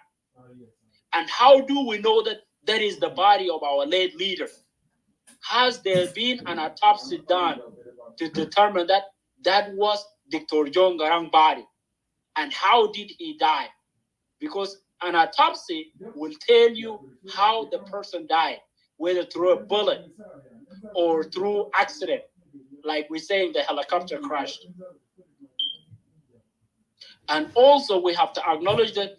And how do we know that that is the body of our late leader? Has there been an autopsy done to determine that that was Dr. John Garang's body? And how did he die? Because an autopsy will tell you how the person died, whether through a bullet or through accident, like we say in the helicopter crash. And also we have to acknowledge that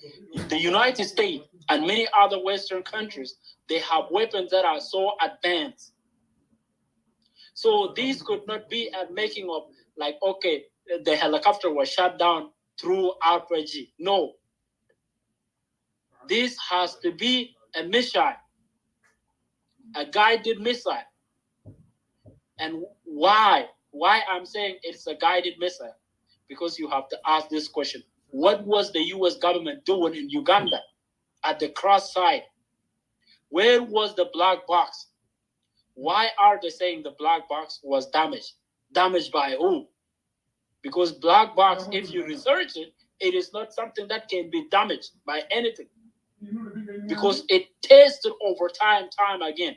the United States and many other Western countries, they have weapons that are so advanced. So these could not be a making of like, okay, the helicopter was shot down through RPG. No. This has to be a missile, a guided missile. And why? Why I'm saying it's a guided missile? Because you have to ask this question. What was the US government doing in Uganda at the cross side? Where was the black box? Why are they saying the black box was damaged? Damaged by who? Because black box, if you research it, it is not something that can be damaged by anything. Because it tested over time again.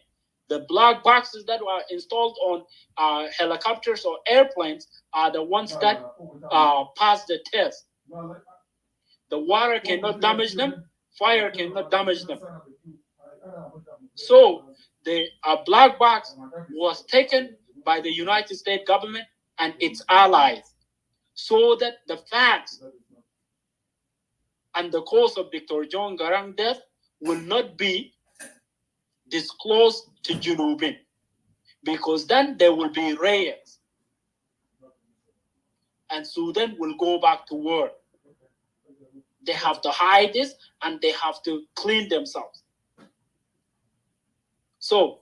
The black boxes that were installed on helicopters or airplanes are the ones that pass the test. The water cannot damage them, fire cannot damage them. So the black box was taken by the United States government and its allies so that the facts and the cause of Dr. John Garang's death will not be disclosed to Junubin, because then there will be riots and Sudan will go back to war. They have to hide this and they have to clean themselves. So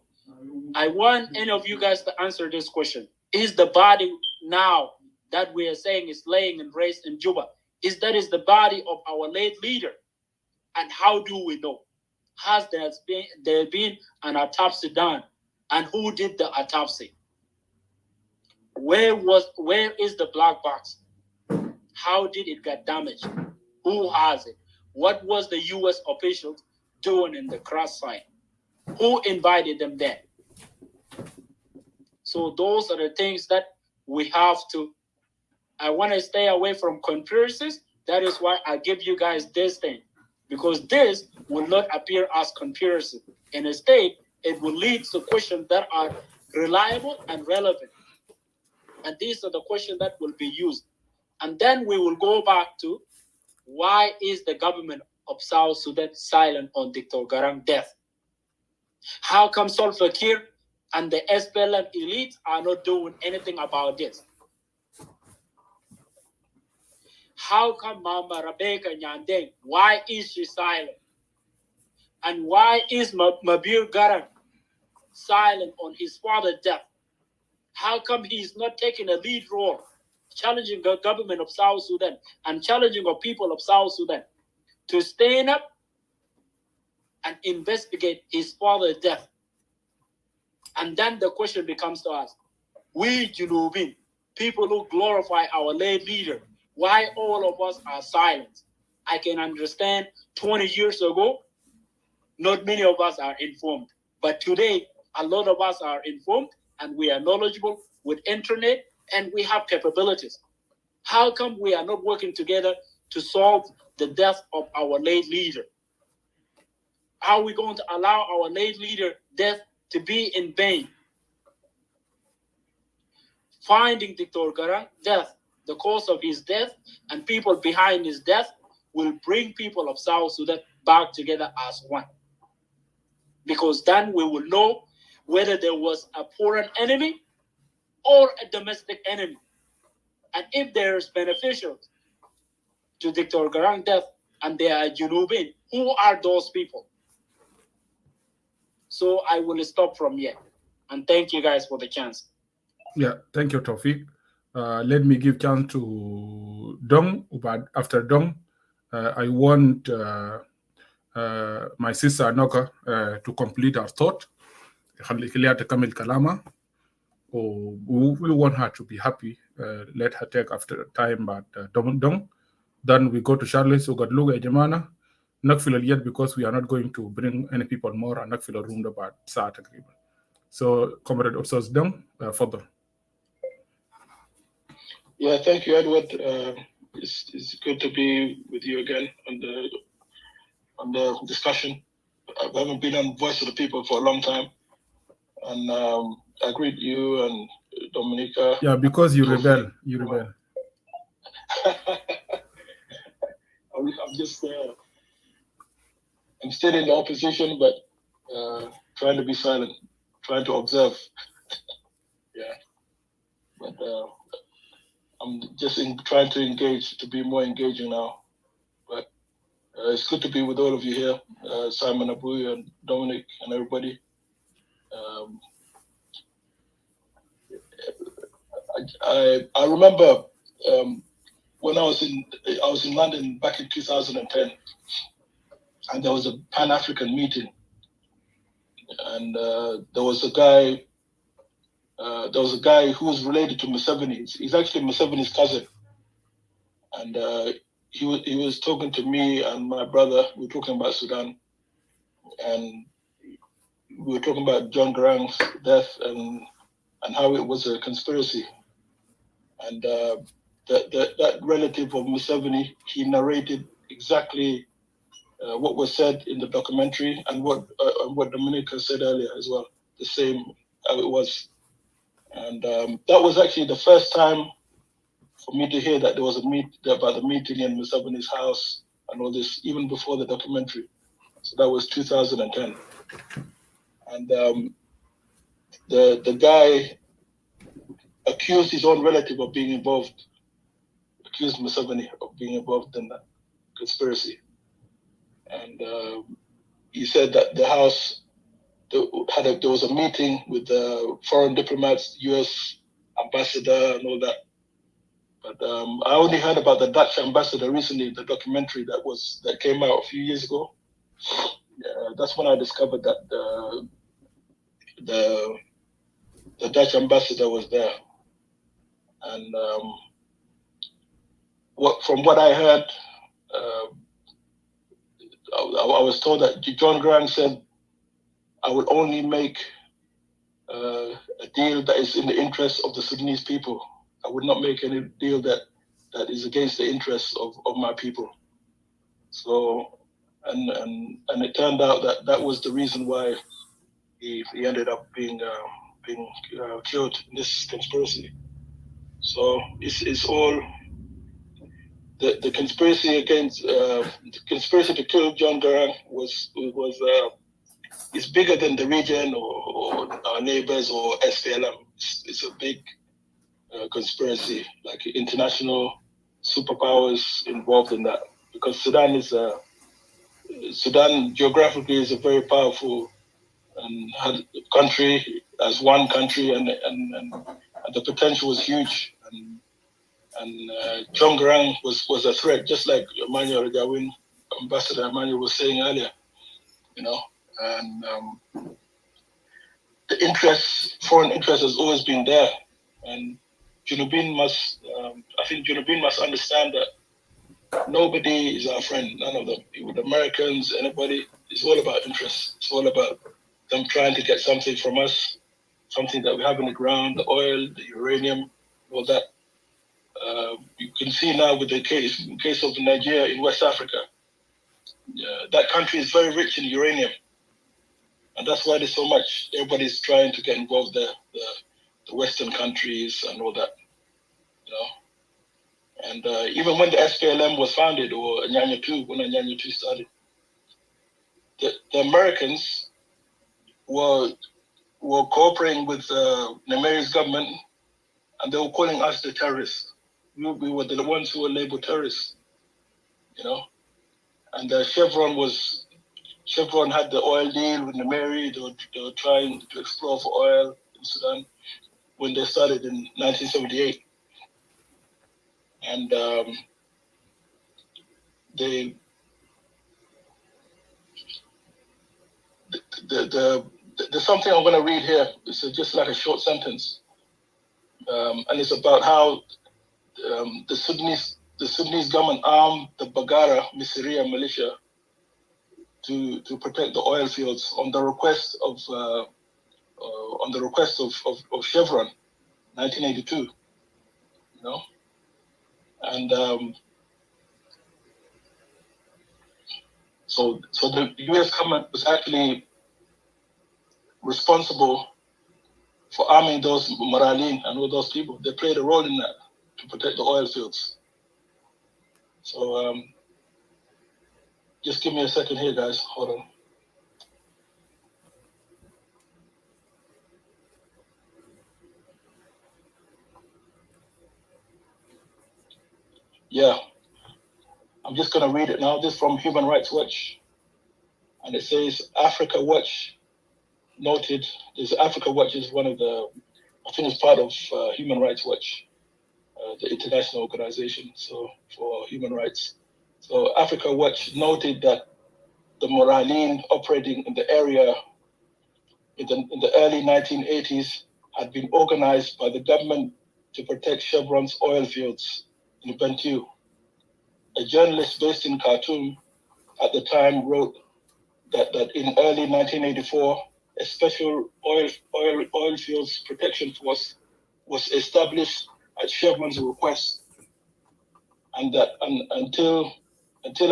I want any of you guys to answer this question. Is the body now that we are saying is laying and raised in Juba, is the body of our late leader? And how do we know? Has there been an autopsy done? And who did the autopsy? Where is the black box? How did it get damaged? Who has it? What was the US officials doing in the cross site? Who invited them there? So those are the things that we have to. I want to stay away from conspiracies. That is why I give you guys this thing, because this will not appear as conspiracy. Instead, it will lead to questions that are reliable and relevant. And these are the questions that will be used. And then we will go back to why is the government of South Sudan silent on Dr. Garang's death? How come Salva Kiir and the SPLM elite are not doing anything about this? How come Mama Rebecca Nyandeng, why is she silent? And why is Mabir Garang silent on his father's death? How come he's not taking a lead role, challenging the government of South Sudan and challenging the people of South Sudan to stand up and investigate his father's death? And then the question becomes to us, we Junubin, people who glorify our late leader, why all of us are silent? I can understand 20 years ago, not many of us are informed. But today, a lot of us are informed and we are knowledgeable with internet and we have capabilities. How come we are not working together to solve the death of our late leader? How are we going to allow our late leader death to be in vain? Finding Dr. Garang death, the cause of his death, and people behind his death will bring people of South Sudan back together as one. Because then we will know whether there was a foreign enemy or a domestic enemy. And if there is beneficial to Dr. Garang death and they are Junubin, who are those people? So I will stop from here. And thank you guys for the chance. Yeah, thank you, Tawfiq. Let me give chance to Dong, but after Dong, I want my sister Noka to complete her thought. We want her to be happy. Let her take after time, but Dong. Then we go to Charles Ugadluga Ejamana. Nakfila yet because we are not going to bring any people more and Nakfila room about SAT agreement. So, Comrade Osas Dong, further. Yeah, thank you, Edward. It's good to be with you again on the discussion. I haven't been on Voice of the People for a long time, and I greet you and Dominica. Yeah, because you rebel. You rebel. I'm just I'm still in the opposition, but trying to be silent, trying to observe. Yeah, but I'm just trying to engage, to be more engaging now. But it's good to be with all of you here, Simon Abu and Dominic and everybody. I remember when I was in London back in 2010, and there was a Pan-African meeting, and there was a guy who was related to Museveni. He's actually Museveni's cousin, and he was talking to me and my brother. We were talking about Sudan, and we were talking about John Garang's death and how it was a conspiracy. And that relative of Museveni, he narrated exactly what was said in the documentary and what Dominica said earlier as well, the same how it was. And that was actually the first time for me to hear that there was about the meeting in Museveni's house and all this, even before the documentary. So that was 2010. And the guy accused his own relative of being involved, accused Museveni of being involved in that conspiracy. And he said that the house, there was a meeting with the foreign diplomats, U.S. ambassador and all that. But I only heard about the Dutch ambassador recently, the documentary that came out a few years ago. That's when I discovered that the Dutch ambassador was there. And from what I heard, I was told that John Garang said, I will only make a deal that is in the interest of the Sudanese people. I would not make any deal that is against the interests of my people. So, and it turned out that was the reason why he ended up being killed in this conspiracy. So it's all the conspiracy against the conspiracy to kill John Garang is bigger than the region or our neighbors or SPLM. It's a big conspiracy, like international superpowers involved in that, because Sudan geographically is a very powerful country, as one country, and the potential was huge. And John Garang was a threat, just like Emmanuel Gawin, Ambassador Emmanuel was saying earlier, and the foreign interest has always been there. And Junubin must understand that nobody is our friend, none of them. With Americans, anybody, it's all about interest. It's all about them trying to get something from us, something that we have in the ground, the oil, the uranium, all that. You can see now with the case of Nigeria in West Africa, that country is very rich in uranium, and that's why there's so much. Everybody's trying to get involved there, the Western countries and all that, you know. And even when the SPLM was founded, or Anyanya 2, when Anyanya 2 started, the Americans were cooperating with Nemeri's government, and they were calling us the terrorists. We were the ones who were labeled terrorists, you know. And Chevron had the oil deal with Nemeri. They were trying to explore for oil in Sudan when they started in 1978. And there's something I'm going to read here. It's just like a short sentence, and it's about how the Sudanese government armed the Bagara Misiria militia to protect the oil fields on the request of Chevron, 1982. You know, and so the U.S. government was actually responsible for arming those Maralin and all those people. They played a role in that to protect the oil fields. So just give me a second here, guys. Hold on. Yeah, I'm just going to read it now. This is from Human Rights Watch. And it says, Africa Watch noted, Africa Watch is one of the, I think it's part of Human Rights Watch, the international organization for human rights. So Africa Watch noted that the Moraline operating in the area in the early 1980s had been organized by the government to protect Chevron's oil fields in Bentiu. A journalist based in Khartoum at the time wrote that in early 1984, a special oil fields protection force was established at Chevron's request, and that until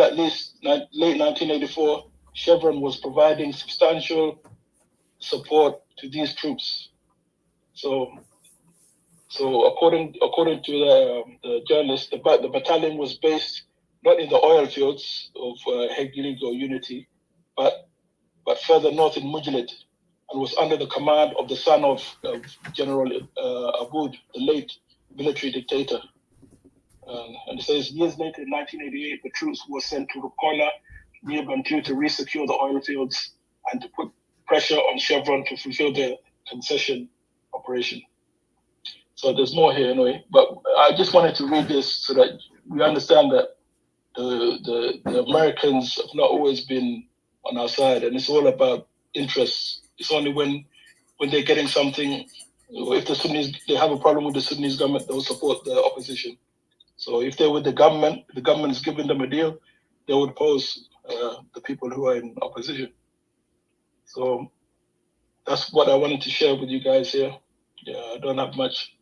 at least late 1984, Chevron was providing substantial support to these troops. So according to the journalist, the battalion was based not in the oil fields of Heglig or Unity, but further north in Mujilid, and was under the command of the son of General Aboud, the late military dictator. And it says, years later, in 1988, the troops were sent to Rukola near Bantu to resecure the oil fields and to put pressure on Chevron to fulfill their concession operation. So there's more here anyway, but I just wanted to read this so that we understand that the Americans have not always been on our side, and it's all about interests. It's only when they're getting something, if the Sunnis, they have a problem with the Sudanese government, they'll support the opposition. So if they're with the government is giving them a deal, they would oppose the people who are in opposition. So that's what I wanted to share with you guys here. Yeah, I don't have much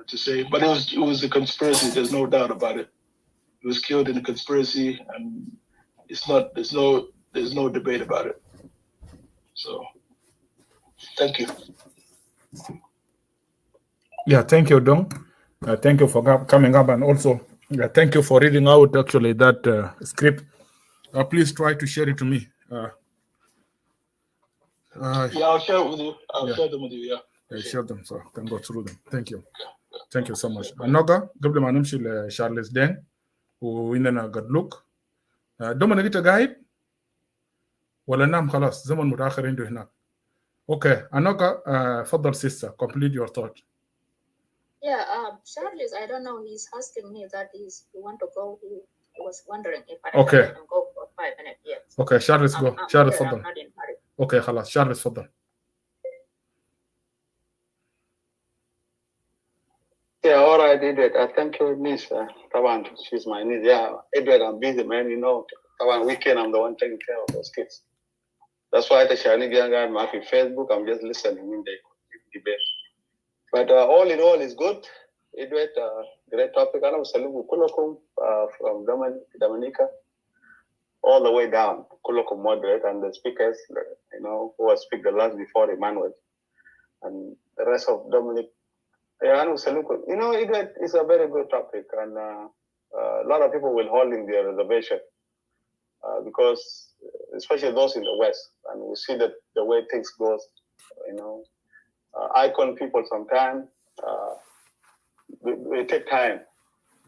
to say, but it was a conspiracy. There's no doubt about it. He was killed in a conspiracy, and there's no debate about it. So, thank you. Yeah, thank you, Dong. Thank you for coming up, and also thank you for reading out actually that script. Please try to share it to me. Yeah, I'll share it with you. I'll share them with you. Yeah. Share them so I can go through them. Thank you. Thank you so much. Anoga, قبل ما نمشي لشارلز دين وإننا قد لوك دوما نجيت قاعد ولا نام خلاص زمن متأخر عنده هناك. Okay, Anoga, فضل sister, complete your thought. Yeah, Charles, I don't know. He's asking me that he want to go. He was wondering if I can go for 5 minutes. Yes. Okay, Charles go. Charles فضل. I'm not in hurry. Okay, خلاص. Charles فضل. Yeah, all right, Edward. Thank you, Miss. Taban, she's my niece. Yeah, Edward, I'm busy, man. You know, Taban, weekend, I'm the one taking care of those kids. That's why the Shani Ganga and Mark Facebook, I'm just listening in the debate. But all in all, it's good. Edward, great topic. I was from Dominica. all the way down, Kuloko moderate, and the speakers, who was speak the last before Emmanuel, and the rest of Dominic. It is a very good topic, and a lot of people will hold in their reservation because, especially those in the West, and we see that the way things goes, icon people sometimes, it take time.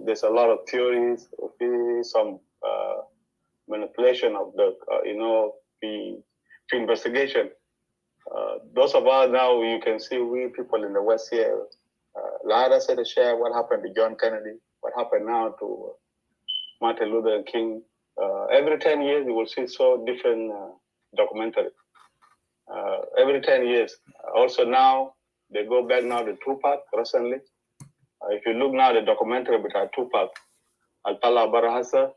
There's a lot of theories, some manipulation of the, the investigation. Those of us now, you can see we people in the West here, Lara said to share what happened to John Kennedy, what happened now to Martin Luther King. Every 10 years, you will see so different documentary. Every 10 years. Also now, they go back now to Tupac recently. If you look now the documentary with Tupac, Altala Barahasa,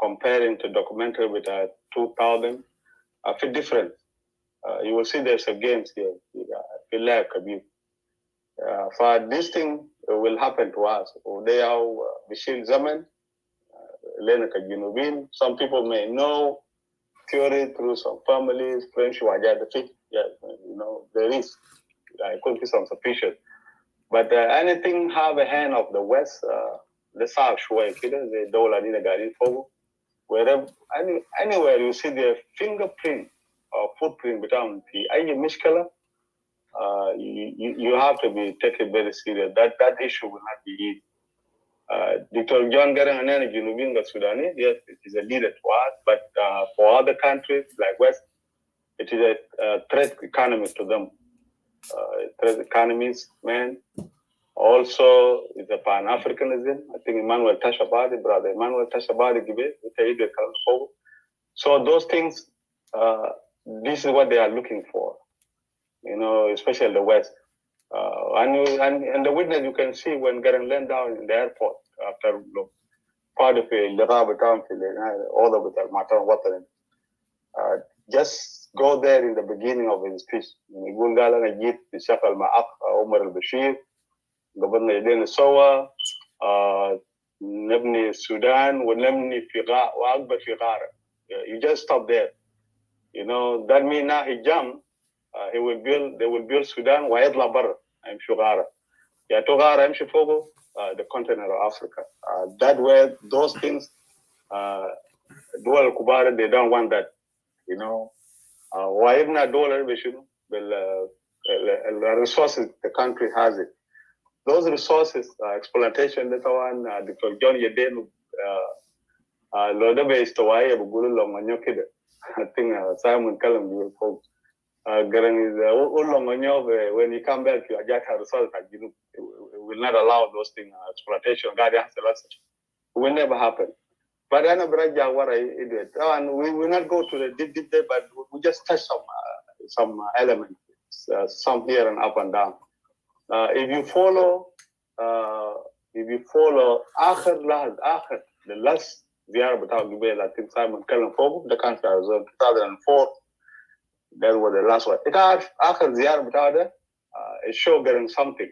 comparing to documentary with 2000, I feel different. You will see there's a games here. I feel like for this thing will happen to us. They are Bishil Zaman, Lenaka Ginubin. Some people may know theory through some families, friends who are there is. I could be some suspicion. But anything have a hand of the West, the South Shore, the Dola Nina Gari Fogo, wherever, anywhere you see their fingerprint or footprint between the Ayi Mishkala, you have to be taken very serious. That issue will not be easy. Dr. John Garang and Energy Nubinga Sudani, yes, it is a leader to us, but for other countries like West, it is a threat economy to them. Threat economies, man. Also, it's a pan-Africanism. I think Emmanuel touched about it, brother. Emmanuel touched about it. So those things, this is what they are looking for, especially the West. And the witness you can see when Garang land down in the airport after part of all of it, just go there in the beginning of his speech. قبلنا يدينا سوا نبني السودان ونبني وأكبر في غارة. You just stop there. That means now he jump, they will build Sudan ويطلع برا يمشي غارة. تو غارة يمشي فوقه the continent of Africa. That way, those things, دول الكبار, they don't want that. ويبنى دولار بشنو the resources the country has it. Those resources, exploitation, that one, Dr. John Yeden, Lodabe is to why a good long on your kid. I think Simon Callum will folks. Garang is long on your when you come back, you just have resources that you will not allow those things, exploitation, guidance, it will never happen. But I know, Braja, what I did. And we will not go to the deep there, but we just touch some elements, some here and up and down. If you follow the last زيارة بتاع قبيل I think Simon كلم فوق ده كان في 2004 that was the last one. It آخر زيارة بتاعه ده it show getting something.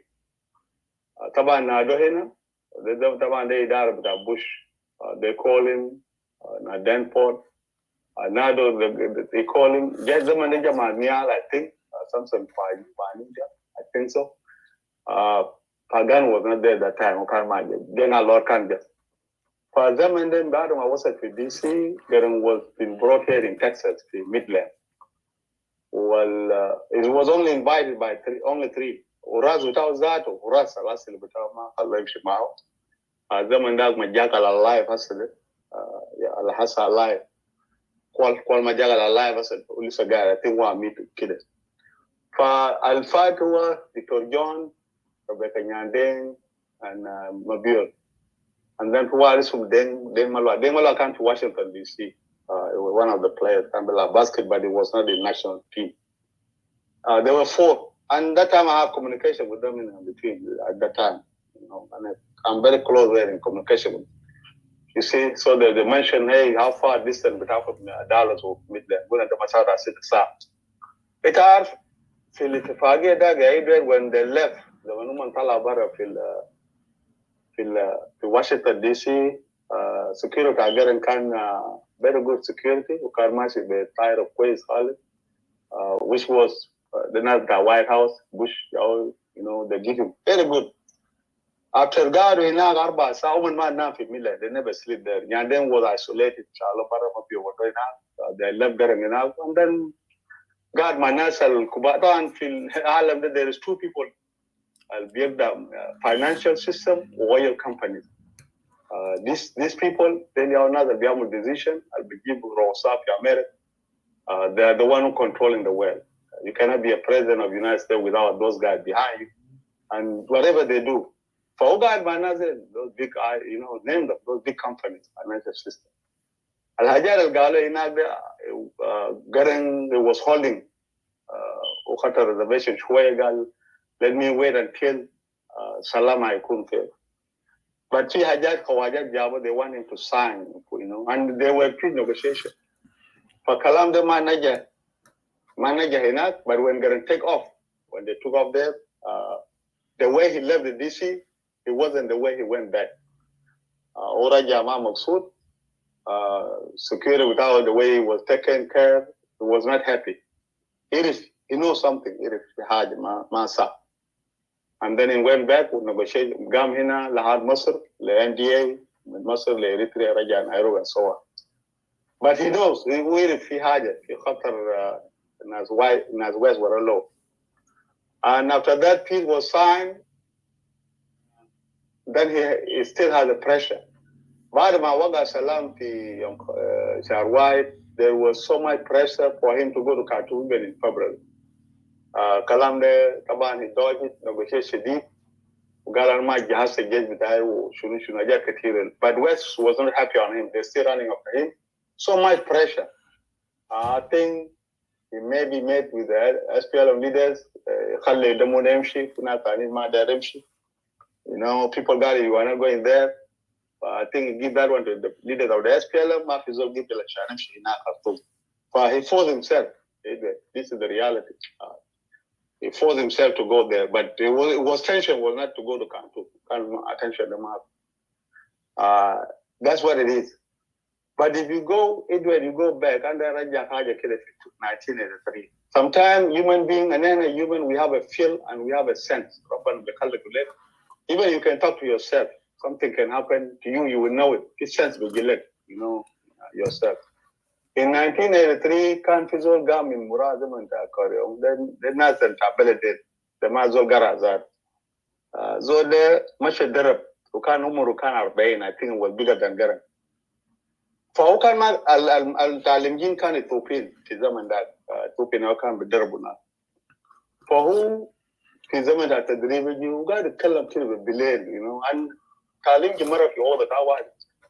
طبعا نادو هنا ده طبعا ده إدارة بتاع بوش they call him Danford نادو they call him جاء زمن ده جمع نيال I think something I think so. Pagan was not there at that time. Then a lot can just. For them and then I was at DC. Garang was been brought here in Texas, the Midland. Well, it was only invited by only three. Uraz without that, Uraz Alasil without Alaim Shimao. Them and that Majakal alive, I said, Alhassa alive. Qual Majakal alive, I said, Ulisa guy, I think want me to kill it. For Alpha to Dr. John, Rebecca Nyandeng, and Mabur. And then for from Malwa came to Washington, D.C. It was one of the players, basket, but it was not the national team. There were four. And that time I have communication with them in between at that time. And I'm very close there in communication with them. You see, so they mentioned, hey, how far distant without Dallas or Midland? It are when they left, the Washington, D.C., security again can very good security. We can match the tire of Quay's which was the White House, Bush, they give him very good. After God, we now Arba, Salman man now they never sleep there. Yanden was isolated. They left Garang enough, and then God Manasal Kubata and feel Alam that there is two people. I'll build the financial system, oil companies. These people, then you have another Biamu decision. I'll be given Rosaf America. They are the one who controlling the world. You cannot be a president of the United States without those guys behind you. And whatever they do, for God Manazil, those big, name them, those big companies, financial system. Al Hajar Al Gala Inaga Garang was holding Ukata reservation, let me wait until Salama Ikun fail. But she Hajar Kawajat Java, they want him to sign, and they were pre-negotiation. For Kalam the manager Hinak, but when Garang take off, when they took off there, the way he left the DC, it wasn't the way he went back. Ora Jama Maksud, security without the way he was taken care of, he was not happy. He knows something, Masa. And then he went back with negotiation, Gamhina, Lahad Masr, the NDA, Masr, the Eritrea, Raja, Nairo, and so on. But he knows, if he had it, he Qatar, Nas West were low. And after that peace was signed, then he still had the pressure. But Waga Salam Sharwai, there was so much pressure for him to go to Khartoum in February. Kalam de Taban he dodged it, negotiation deep. Galan Jahas engaged with Shunu, but West was not happy on him. They're still running after him. So much pressure. I think he may be met with the SPLM leaders. People got it, you are not going there. I think give that one to the leaders of the SPLM. He forced himself. This is the reality. He forced himself to go there, but it was tension was not to go to Khartoum. Attention to map. That's what it is. But if you go, Edward, you go back under Raja Haja Kile 1983. Sometimes human being and then a human, we have a feel and we have a sense. Even you can talk to yourself. Something can happen to you, you will know it. This sense will get yourself. In 1983, Kanfizol Gam in Muradam and Korea, then Nathan tabulated the Mazol Garazar. Zode Masha Derab, Ukan Umurukan Arbain, I think was bigger than Garang. For Ukan Al Talimjin can it open, Tizaman that Tupin Okan Bederbuna. For whom Tizaman at the driven, you got to tell them to be delayed, and Talim Jimarafi all the time.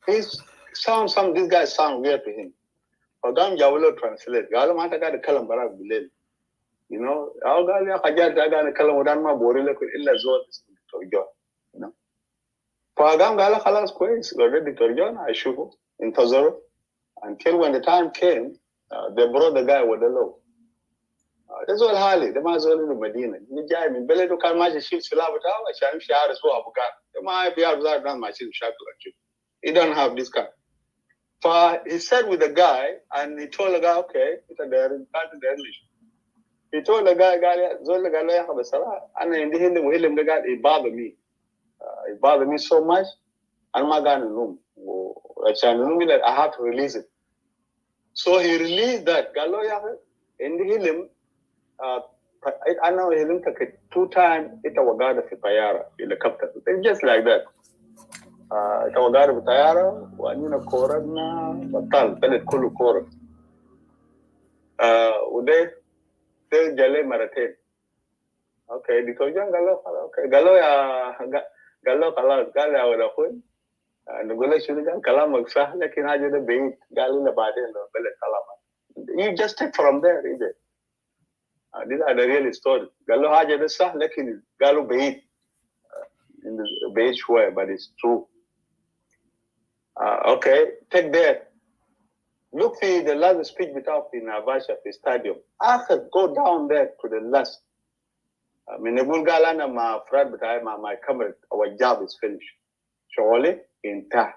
These guys sound weird to him. Gam Jawlo translate. Galamata got a Kalam Barak Bilel. Our Galia Hajar Dagan Kalamadama Borilla could illa Zot to John. Pagam Gala Halas Quays, already to John, I should in Tazoro. Until when the time came, they brought the guy with the law. That's all Hali, the Mazol in Medina. Nijay, in Beleto Kalmashi Ship Silabata, Sham Shah is what Abuka. My PR done my ship shackle. He don't have this kind. He sat with the guy and he told the guy, okay, he told the guy, and in the guy, it bothered me. It bothered me so much. And my gun in room. I have to release it. So he released that. In the Hilim, I know Hilim took it 2 times. It was guard of Payara in the capital. Just like that. Tawagari Tayara, Wanina Korana, Batal, Pelet Kulu Kora. Ude, Jale Marate. Okay, because young Galo, okay, Galo Kala, Gala or a Hoy, and the Gula Shiligan Kalamaksa, like in Haja the Bay, Galina Badi and the Pelet Kalama. You just take from there, is it? These are the real story. Galo Haja the Sah, like in Galo Bay, in the beige way, but it's true. Okay, take that. Look for the last speech without in Avasha, the stadium. I could go down there to the last. I mean, the Bulgalana, my friend, but my camera, our job is finished. Surely, in Ta.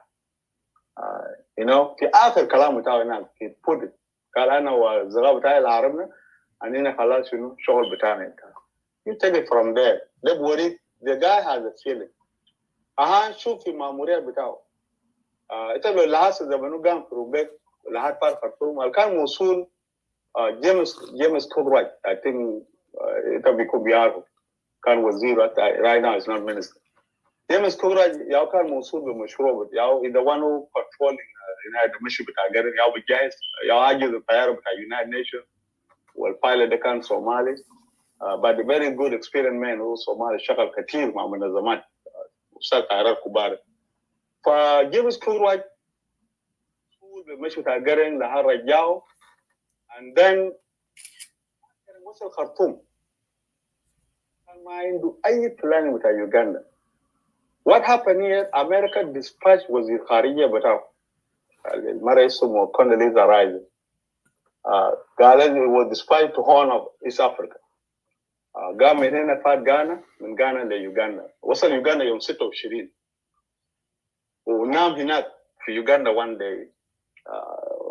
You know, في آخر كلام بتاعه هناك he put it قال أنا والزغاب بتاعي العربنا أننا خلاص شنو شغل بتاعنا انت. You take it from there. Don't worry, the guy has a feeling. شوف في مامورية بتاعه. إنت لو لاحظت زمانه قام في روبيك لحد فار خرطوم كان موصول جيمس كوبرايت I think إنت بيكون بيعرف كان وزير right now is not minister. جيمس كوبرايت ياو كان موصول بمشروع ياو is the one who controlling المشي بتاع جارين ياو بجهز ياو عاجز الطيارة بتاع United Nations والبايلوت ده كان صومالي. But a very good experienced man هو صومالي شغل كثير مع منظمات وصل طيارات كبار. فجيمس كوبرايت بمشي بتاع جارين لحد رجعه and then وصل خرطوم كان ما عنده أي بلان بتاع يوغندا. What happened here? America dispatched وزير خارجية بتاعه المرة اسمه Condoleezza Rice. قال it was dispatched to Horn of East Africa. قام من هنا فات غانا من غانا ليوغندا. وصل يوغندا يوم 26 ونام هناك في يوغندا one day.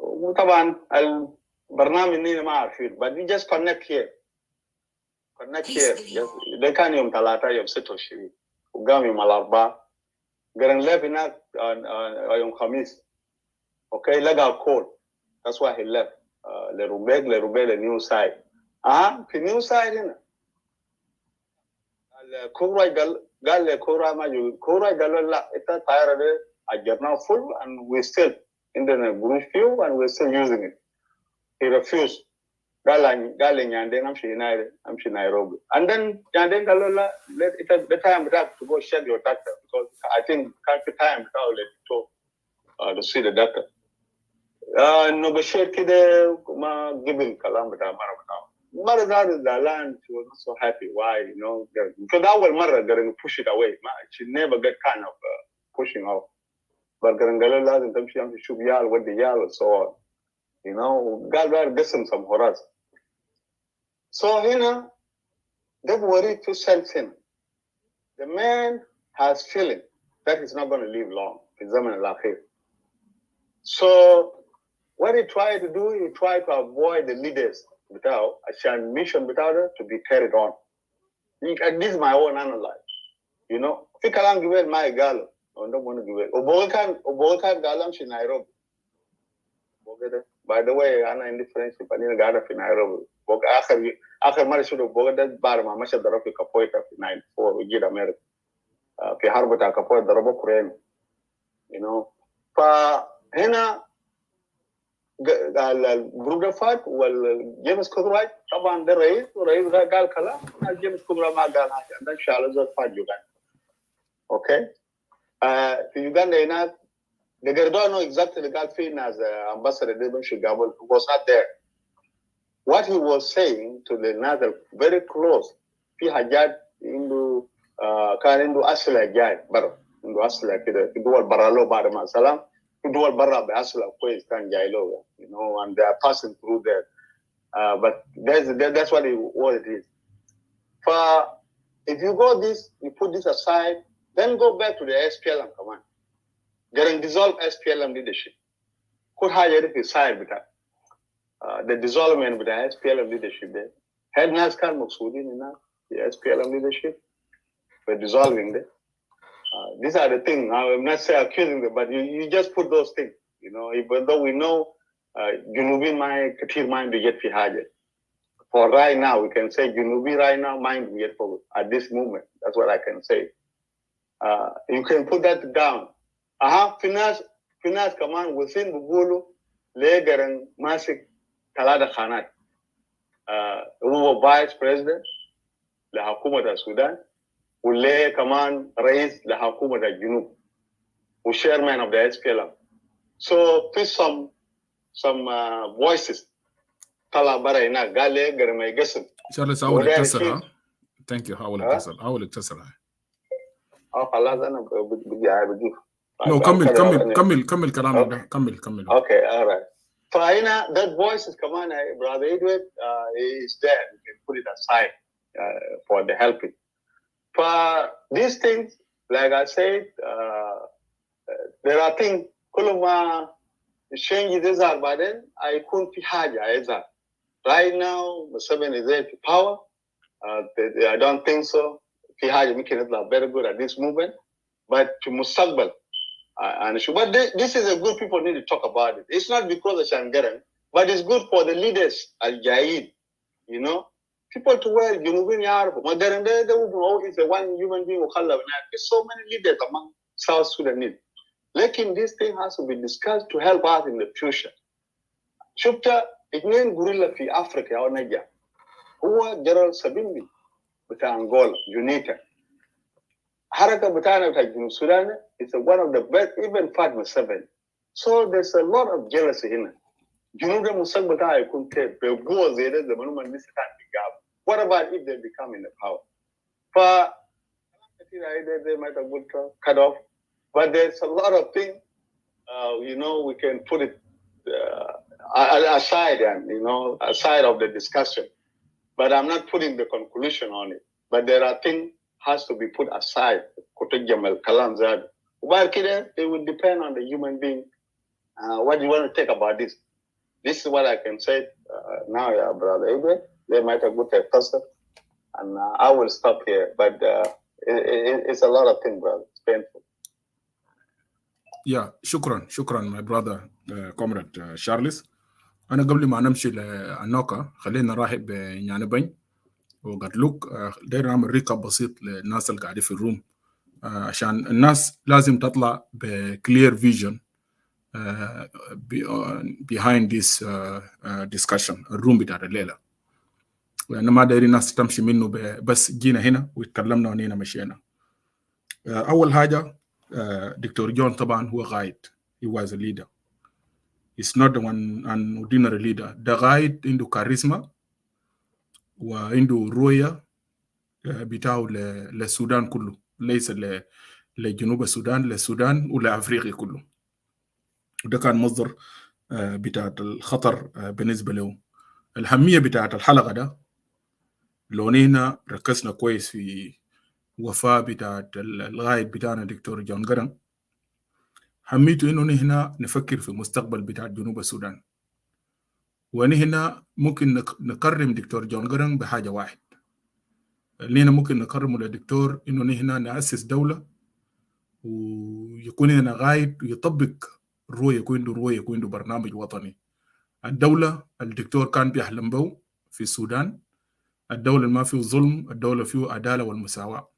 وطبعا البرنامج إننا ما عارفين but we just connect here. ده كان يوم 3 يوم 26 وقام يوم الأربعاء. Garang left هناك يوم خميس. Okay, لقى call. That's why he left. لروبيك لنيو سايد. في نيو سايد هنا. الكوراي قال لكورا ما جو. كوراي قال له لا إنت طائرة ده أجرنا full and we still in the group fuel and we're still using it. He refused. قال لي نياندين أمشي نيروبي. And then نياندين قال له لا let the time to go check your doctor because I think can't the time let you to see the doctor. Negotiate كده ما قبل كلام بتاع مرة that is the land she was not so happy. Why, you know, because أول مرة Garang push it away. She never get kind of pushing off. But Garang قال له لازم تمشي شوف يال ودي يال and so on. You know, قال قسم some horas. So هنا they worry to sense him. The man has feeling that he's not going to live long في الزمن الأخير. So what he tried to do, he tried to avoid the leaders بتاعه عشان mission بتاعه to be carried on. This is my own analysis. You know, في كلام قبل ما يقاله عندهم من قبل. وبول كان قال أمشي نيروبي. By the way, أنا عندي friendship أنا قاعدة في نيروبي. آخر مرة شفته بوغدا بعد ما مشى ضرب في كابويتا في 94 وجيت أمريكا. في حرب بتاع كابويتا ضربوا كوريين. You know, فهنا الجروب ده فات والجيمس كوبرايت طبعا ده رئيس والرئيس ده قال كلام جيمس كوبرايت ما قال حاجه ده شال زول فات يوغندا. اوكي في يوغندا هناك they don't know exactly the guy فين as ambassador they بمشي قبل was not there. What he was saying to the NATO very close في حاجات عنده كان عنده أسئلة جاي برا عنده أسئلة كده في دول برا له بعد ما سلام في دول برا بأسئلة كويس كان جاي له you know and they are passing through there but that's what it is. If you go this you put this aside then go back to the SPLM command. Garang dissolve SPLM leadership. كل حاجة في side بتاع the dissolvement with the SPLM leadership there. Had NAS كان مقصودين هنا the SPLM leadership we're dissolving them. These are the things. I'm not saying accusing them, but you just put those things. You know, even though we know Junubi mind, Katir mind we get fihaja. For right now, we can say Junubi right now mind we get for at this moment. That's what I can say. You can put that down. Finance command within Bugulu, Garang Masik Talada Khanat. Who vice president, the Hakuma Sudan. وليه كمان رئيس لحكومة الجنوب وشيرمان of the SPLM. So في some voices طلع برا هناك قال لي قبل ما يقسم. شارلز حاول اتصل Thank you حاول اتصل خلاص أنا بجيب. No كمل كلامك ده كمل. Okay, all right. فهنا that voices كمان brother Edward is there. You can put it aside for the helping. For these things, like I said, there are things كل ما الشينج يظهر بعدين هيكون في حاجة يظهر. Right now Museveni is there to power. I don't think so. في حاجة ممكن يطلع very good at this movement. But في المستقبل but this is a good people need to talk about it. It's not because of Shangaran, but it's good for the leaders al-Jaid, you know. People to wear Junubin Yarb, Madaran, they would know is the one human being who there's so many leaders among South Sudanese. Lekin this thing has to be discussed to help us in the future. Shufta, اتنين gorilla في Africa أو نجا هو جرال سبيني بتاع أنغولا يونيتا حركة بتاعنا بتاع جنوب السودان is one of the best even Fatma 7. So there's a lot of jealousy هنا. جنوب المستقبل بتاعه يكون كيف بقوة زي ده زمان ما الناس كان بيجاب. What about if they become in the power? ف they might have good cut off, but there's a lot of things. You know, we can put it aside and aside of the discussion. But I'm not putting the conclusion on it. But there are things has to be put aside. It will depend on the human being. What do you want to take about this? This is what I can say now, yeah, brother Abel. They might have good person, and I will stop here. But it's a lot of things, brother. It's painful. Yeah, shukran, my brother, comrade Charles. أنا قبل ما نمشي للنوكا خلينا نرحب بنيانا بن وقد لوك داير نعمل ريكاب بسيط للناس اللي قاعدين في الروم عشان الناس لازم تطلع بكلير فيجن behind this discussion الروم بتاع الليلة لأن ما دايرين الناس تمشي منه بس جينا هنا واتكلمنا ونينا مشينا. أول حاجة دكتور جون طبعا هو قائد. He was a leader. It's not the one an ordinary leader. The guide عنده كاريزما وعنده رؤية بتاعه للسودان كله ليس لجنوب السودان للسودان ولأفريقيا كله. وده كان مصدر بتاعت الخطر بالنسبة له. الأهمية بتاعت الحلقة ده لو نحن ركزنا كويس في وفاة بتاعت الغايد بتاعنا دكتور جون جرانغ هميته إنه نحن نفكر في مستقبل بتاع جنوب السودان ونحن ممكن نكرم دكتور جون جرانغ بحاجة واحد اللي هنا ممكن نكرمه للدكتور إنه نحن نأسس دولة ويكون هنا غايد ويطبق الرؤية يكون عنده برنامج وطني. الدولة الدكتور كان بيحلم به في السودان الدولة ما فيه ظلم الدولة فيه عدالة والمساواة.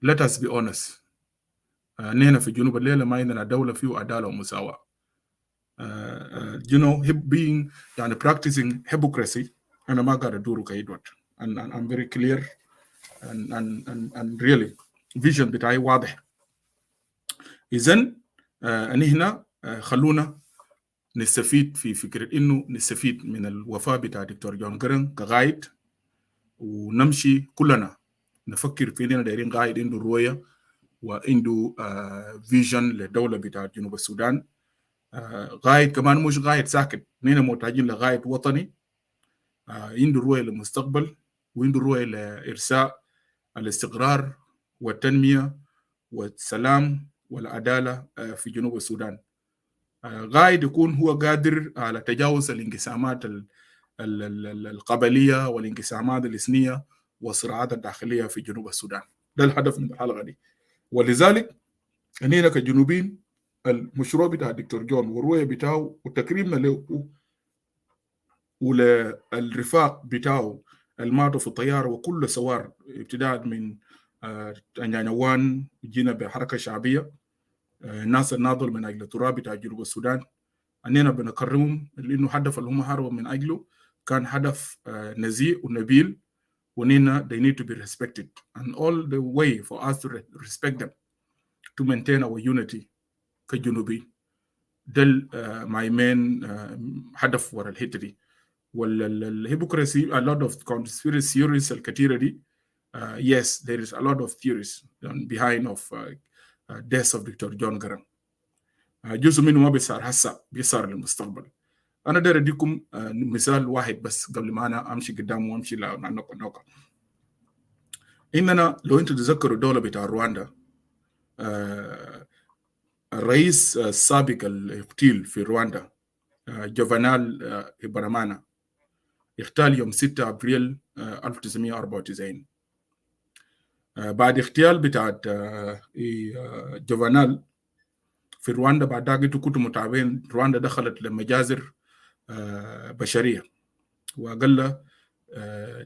Let us be honest. نحن في جنوب الليلة ما عندنا دولة فيه عدالة ومساواة. You know, being يعني practicing hypocrisy أنا ما قاعد أدوره كيدوت. And I'm very clear and really vision بتاعي واضح. إذن نحن خلونا نستفيد في فكرة إنه نستفيد من الوفاة بتاع دكتور جون جرانغ كغايد ونمشي كلنا نفكر في إننا دايرين غايد عنده رؤية وعنده فيجن للدولة بتاع جنوب السودان. غايد كمان مش غايد ساكت نحن محتاجين لغايد وطني عنده رؤية للمستقبل وعنده رؤية لإرساء الاستقرار والتنمية والسلام والعدالة في جنوب السودان. غايد يكون هو قادر على تجاوز الانقسامات القبلية والانقسامات الإثنية والصراعات الداخلية في جنوب السودان. ده الهدف من الحلقة دي. ولذلك أننا كجنوبين المشروع بتاع دكتور جون والرؤية بتاعه وتكريمنا له وللرفاق بتاعه الماضي في الطيارة وكل سوار ابتداء من نيانوان جينا بحركة شعبية الناس الناضل من أجل التراب بتاع جنوب السودان أننا بنكرمهم لأنه هدف اللي هم حاربوا من أجله كان هدف نزيه ونبيل ونينا they need to be respected and all the way for us to respect them to maintain our unity كجنوبي ده my main هدف ورا الحتة دي. والهيبوكراسي a lot of conspiracy theories الكثيرة دي yes there is a lot of theories behind of death of Dr. John Garang. جزء منه ما بيصير هسه بيصير للمستقبل. أنا داير أديكم مثال واحد بس قبل ما أنا أمشي قدام وأمشي لنوكا. إننا لو أنتوا تذكروا الدولة بتاع رواندا الرئيس السابق الاغتيل في رواندا جوفانال إبرامانا اغتال يوم 6 أبريل 1994. بعد اغتيال بتاعت جوفانال في رواندا، بعد ذلك كنتوا متابعين رواندا دخلت لمجازر بشرية، وأقل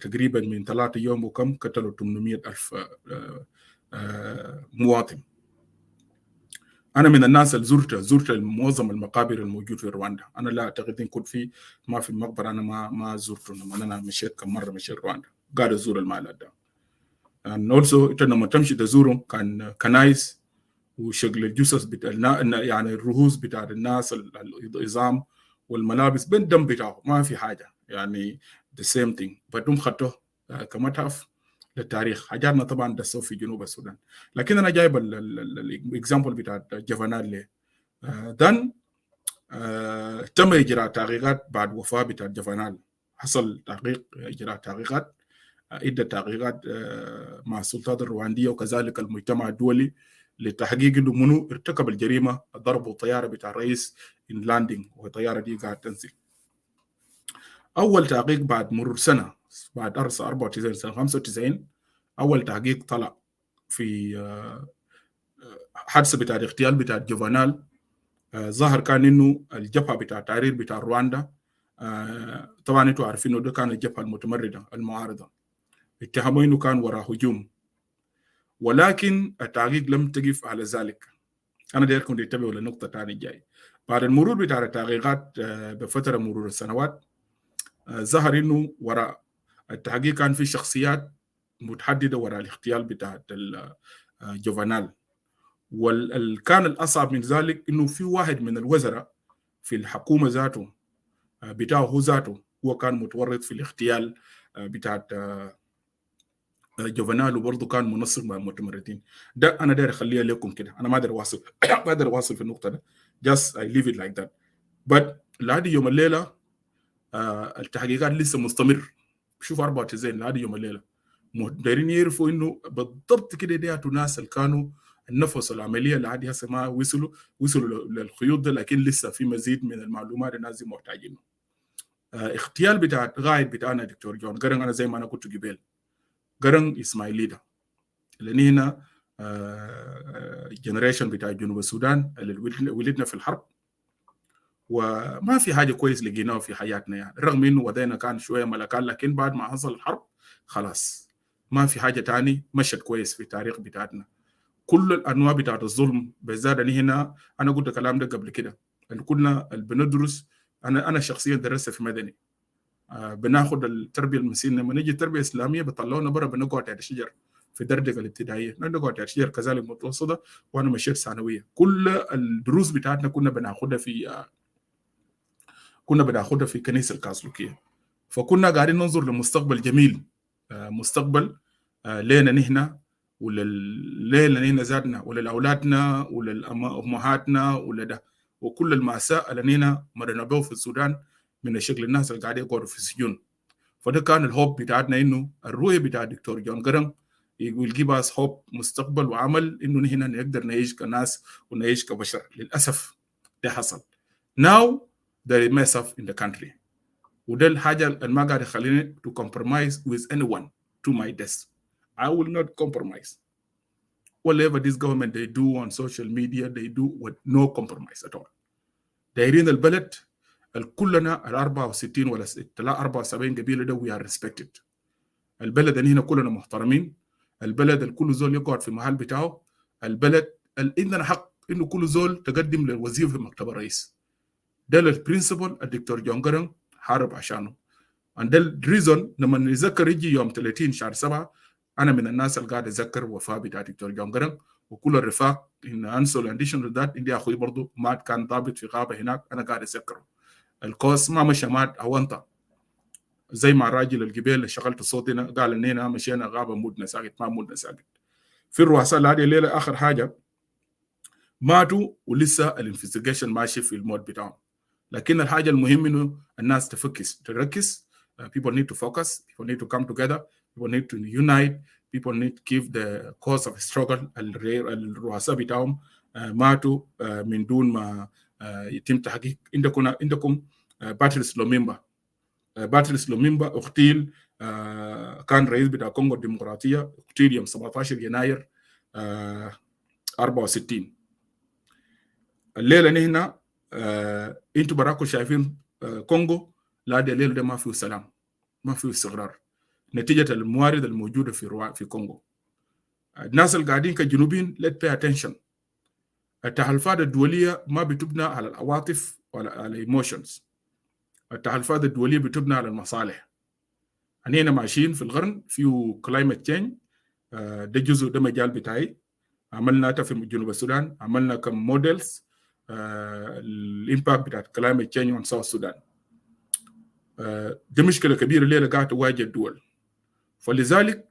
تقريبا من 3 يوم وكم قتلوا 800,000 مواطن. أنا من الناس اللي زرت معظم المقابر الموجود في رواندا. أنا لا أعتقد إن كنت ما في المقبرة أنا ما زرته. لما أنا مشيت كم مرة مشيت رواندا قاعد أزور المعلد ده. and also أنت لما تمشي تزورهم كان كنايس وشغل الجثث يعني الرهوز بتاع الناس العظام والملابس بالدم بتاعه، ما في حاجة يعني the same thing. بدهم خطوه كمتحف للتاريخ. حاجاتنا طبعا دسوا في جنوب السودان، لكن انا جايب الاكزامبل بتاع جفنال ليه. دان تم اجراء تحقيقات بعد وفاه بتاع جفنال. حصل تحقيق، اجراء تحقيقات، عده تحقيقات مع السلطات الروانديه وكذلك المجتمع الدولي لتحقيق انه منو ارتكب الجريمه ضربوا الطياره بتاع الرئيس ان لاندنج، والطياره دي قاعد تنزل. اول تحقيق بعد مرور سنه، بعد 94 سنه 95 اول تحقيق طلع في حادثه بتاع الاغتيال بتاع جوفانال. ظهر كان انه الجبهه بتاع التحرير بتاع رواندا، طبعا انتوا عارفين انه ده كان الجبهه المتمرده المعارضه، اتهموا انه كان وراء هجوم، ولكن التحقيق لم تقف على ذلك. انا دايركم تنتبهوا للنقطه الثانيه الجاي. بعد المرور بتاع التحقيقات بفتره مرور السنوات، ظهر انه وراء التحقيق كان في شخصيات متحدده وراء الاغتيال بتاع جوفانال. وكان الاصعب من ذلك انه في واحد من الوزراء في الحكومه ذاته بتاعه هو ذاته هو كان متورط في الاغتيال بتاع جوفانال، وبرضه كان منسق مع المتمردين. ده انا داير اخليها لكم كده، انا ما اقدر اواصل ما اقدر اواصل في النقطه ده. just I leave it like that. but لحد يوم الليله التحقيقات لسه مستمر. شوف 94 لحد يوم الليله دايرين يعرفوا انه بالضبط كده دياتوا ناس اللي كانوا النفس العمليه اللي عادي هسه ما وصلوا للخيوط ده، لكن لسه في مزيد من المعلومات الناس دي محتاجينه. اغتيال بتاع قائد بتاعنا دكتور جون جرنج، انا زي ما انا قلت قبل، جرنج اسماعيلي ده لان هنا جنريشن بتاع جنوب السودان اللي ولدنا في الحرب، وما في حاجه كويس لقيناه في حياتنا يعني، رغم انه ودينا كان شويه ملكان، لكن بعد ما حصل الحرب خلاص ما في حاجه تاني مشت كويس في التاريخ بتاعتنا. كل الانواع بتاعت الظلم بالذات هنا، انا قلت الكلام ده قبل كده، ان كنا بندرس، انا شخصيا درست في مدني، بناخد التربيه المسيحيه. لما نيجي التربيه الاسلاميه بيطلعونا برا بنقعد تحت الشجر في الدردقه الابتدائيه، نقعد تحت الشجر كذلك متوسطه، وانا مشيت ثانويه. كل الدروس بتاعتنا كنا بناخدها في كنيسه الكاثوليكيه، فكنا قاعدين ننظر لمستقبل جميل، مستقبل لنا نحن ولليلة نحن ذاتنا وللاولادنا وللامهاتنا ولده، وكل المأساة اللي نحن مرينا به في السودان من شكل الناس اللي قاعدين يقعدوا في السجون. فده كان الهوب بتاعتنا، انه الرؤيه بتاع الدكتور جون جرنج will give us hope، مستقبل وعمل انه نحن نقدر نعيش كناس ونعيش كبشر. للاسف ده حصل. now there is mess up in the country، وده الحاجه اللي ما قاعد يخليني to compromise with anyone to my death. I will not compromise. Whatever this government they do on social media they do with no compromise at all. دايرين البلد كلنا ال 64 ولا 74 قبيله ده we are respected. البلد اللي هنا كلنا محترمين، البلد الكل زول يقعد في محل بتاعه، البلد اللي عندنا حق انه كل زول تقدم للوظيفه في مكتب الرئيس. ده البرنسبل الدكتور جون جرنج حارب عشانه. and ده الريزون لما نتذكر يجي يوم 30 شهر 7 انا من الناس اللي قاعد اتذكر وفاه بتاع دكتور جون جرنج، وكل الرفاق ان انسول اديشن ذات عندي اخوي برضه مات كان ضابط في غابه هناك، انا قاعد اتذكره. الكوس ما مشى مات اونطه زي ما الراجل الجبال اللي شغلت صوتنا قال اننا مشينا غابه مدنا ساكت، ما مدنا ساكت. في الرؤساء هذه الليله اخر حاجه ماتوا ولسه الانفستيجيشن ماشي في المود بتاعهم، لكن الحاجه المهم انه الناس تركز. People need to focus, people need to come together, people need to unite, people need to give the cause of struggle الرؤساء بتاعهم ماتوا من دون ما يتم تحقيق. عندكم باتريس لوميمبا. باتريس لوميمبا اغتيل، كان رئيس بتاع كونغو الديمقراطية، اغتيل يوم 17 يناير 64. الليلة نحن انتوا براكم شايفين كونغو لا دليل ده ما فيه سلام، ما فيه استقرار نتيجة الموارد الموجودة في كونغو. الناس اللي قاعدين كجنوبين let pay attention. التحالفات الدولية ما بتبنى على العواطف ولا على emotions. التحالفات الدولية بتبنى على المصالح. هنا ماشيين في القرن فيه climate change، ده جزء، ده مجال بتاعي. عملنا في جنوب السودان، عملنا كم موديلز الامباكت بتاع climate change on South Sudan. ده مشكلة كبيرة اللي قاعد تواجه الدول. فلذلك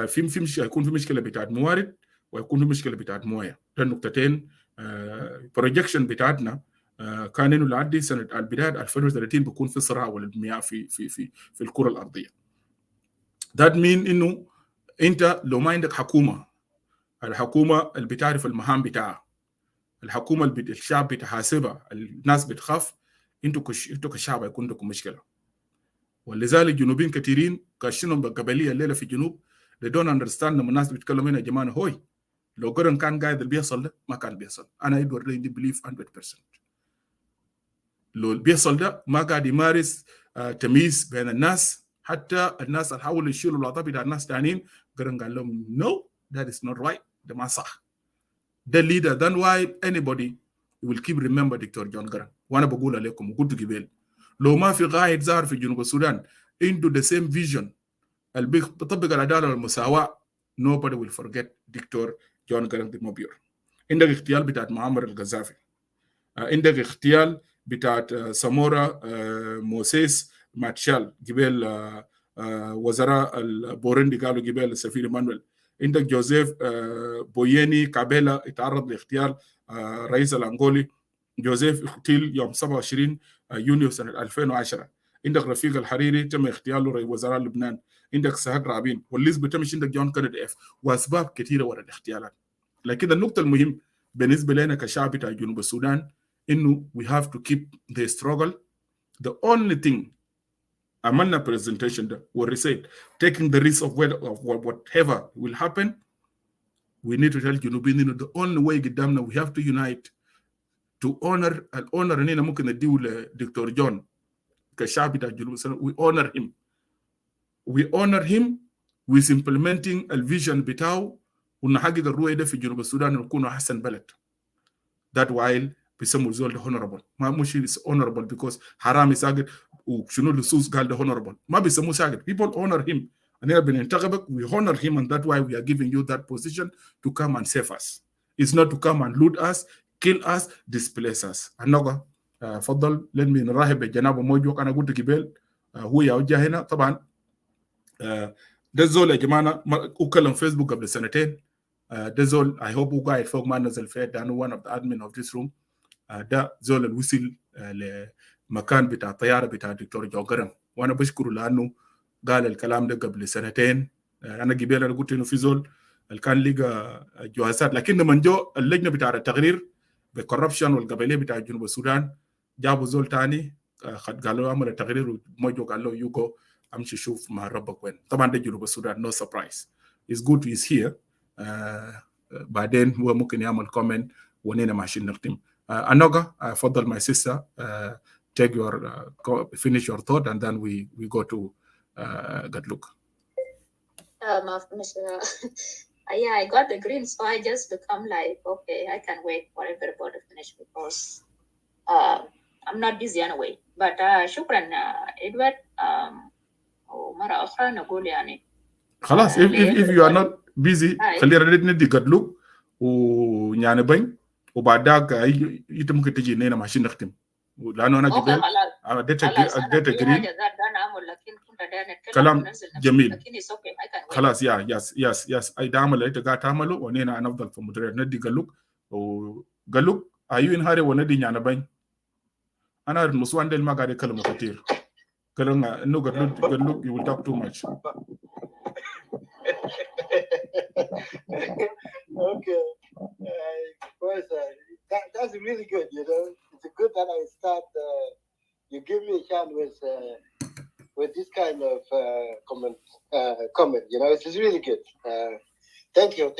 في يكون في مشكلة بتاعت موارد ويكون في مشكلة بتاعت مويه. ده النقطتين. بروجكشن بتاعتنا كان انه لعدي سنة البداية 2030 بيكون في صراع ولا المياه في الكرة الأرضية. ده مين انه انت لو ما عندك حكومة، الحكومة اللي بتعرف المهام بتاعها، الحكومة اللي الشعب بتحاسبها، الناس بتخاف، انتوا كشعب يكون لكم مشكلة. ولذلك جنوبين كثيرين كاشينهم بالقبلية الليلة في الجنوب they don't understand. لما الناس بيتكلموا هنا يا جماعة هوي لو قرن كان قاعد اللي بيحصل ده ما كان بيحصل. أنا إدوارد عندي بليف 100%. لو اللي بيحصل ده ما قاعد يمارس تمييز بين الناس، حتى الناس اللي حاولوا يشيلوا الوضع بتاع الناس تانيين قرن قال لهم no that is not right، ده ما صح. ده leader then why anybody will keep remember دكتور جون جرانج. وأنا بقول لكم وقلت قبل لو ما في قائد ظهر في جنوب السودان عنده the same vision اللي بيطبق العدالة والمساواة nobody will forget دكتور جون جرانج دي موبير. عندك اغتيال بتاعت معمر القذافي، عندك اغتيال بتاعت سامورا موسيس ماتشال قبل وزراء البورندي قالوا قبل السفير ايمانويل. عندك جوزيف بويني كابيلا اتعرض لاغتيال رئيس الانغولي. جوزيف اغتيل يوم 27 يونيو سنة 2010. عندك رفيق الحريري تم اغتياله رئيس وزراء لبنان. عندك سهاق رابين والليز بتمشي. عندك جون كندي اف واسباب كثيره ورا الاغتيالات. لكن النقطه المهم بالنسبه لنا كشعب بتاع جنوب السودان انه we have to keep the struggle. The only thing عملنا presentation ده ورسالة taking the risk of whatever will happen. We need to tell جنوبين انه the only way قدامنا we have to unite to honor الهونر هنا ممكن نديه لدكتور جون كشعب بتاع جنوب السودان. We honor him. We honor him with implementing الفيجن بتاعه ونحقق الرؤية ده في جنوب السودان ونكون أحسن بلد. That while بيسموا الزول ده honorable. ما مش honorable because حرامي ساقط وشنو لصوص قال ده honorable. ما بيسموه ساقط. People honor him. أنا بننتخبك. We honor him and that why we are giving you that position to come and save us. It's not to come and loot us, kill us, displace us. أنا فضل let me نرحب بجناب موجوك. أنا قلت قبل هو يوجه هنا طبعا. ده زول يا جماعه وكلم فيسبوك قبل سنتين. ده زول I hope هو قاعد فوق ما نزل فيه ده one of the admin of this room. ده زول الوصل لمكان بتاع الطياره بتاع دكتور جو جرانج وانا بشكره لانه قال الكلام ده قبل سنتين. انا قبل انا قلت انه في زول اللي كان لقى جوازات، لكن من جو اللجنه بتاع التقرير بالكوربشن والقبليه بتاع جنوب السودان جابوا زول تاني قالوا له عمل التقرير وموجو قال له يوكو امشي شوف مع ربك وين. طبعا ده جنوب السودان no surprise. It's good he's here. بعدين هو ممكن يعمل كومنت ونينا ماشيين نختم. أنوغا فضل my sister take your finish your thought and then we go to Gadluk. Yeah, I got the green, so I just become like, okay, I can wait for everybody to finish because I'm not busy anyway. But شكرا إدوارد. ومرة أخرى نقول يعني خلاص if you are not busy خلينا ندي قدلوك ويعني بين وبعد ذاك انت ممكن تجي هنا ماشي نختم لانه انا قبل اديت جرين كلام جميل خلاص يس اي ده عمل انت قاعد تعمله ونينا انا افضل في مدير ندي قلوك وقلوك ايوه هاري وندي يعني بين انا المسوان ده ما قاعد يكلموا كثير كلام انه قلوك you will talk too much. Okay. Of course, that's really good. You know, it's good that I start. You give me a chance with this kind of comment. You know, it's really good. Thank you.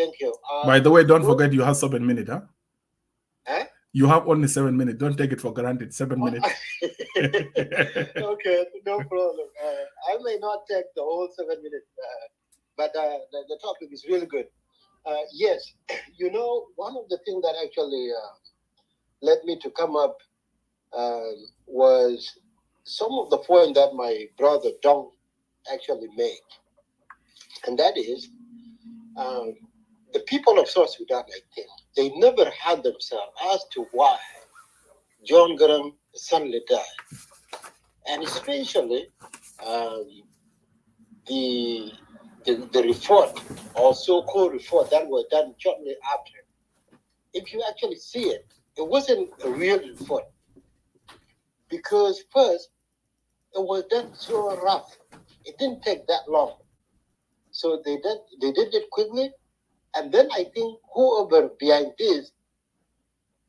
By the way, don't forget you have 7 minutes, huh? Huh? You have only 7 minutes. Don't take it for granted. 7 minutes. Okay, no problem. I may not take the whole 7 minutes, but the topic is really good. Yes, you know, one of the things that actually led me to come up was some of the point that my brother Dong actually made, and that is the people of South Sudan, I think, they never had themselves as to why John Garang suddenly died, and especially the report or so-called report that was done shortly after. If you actually see it, it wasn't a real report because first it was done so rough. It didn't take that long, so they did it quickly, and then I think whoever behind this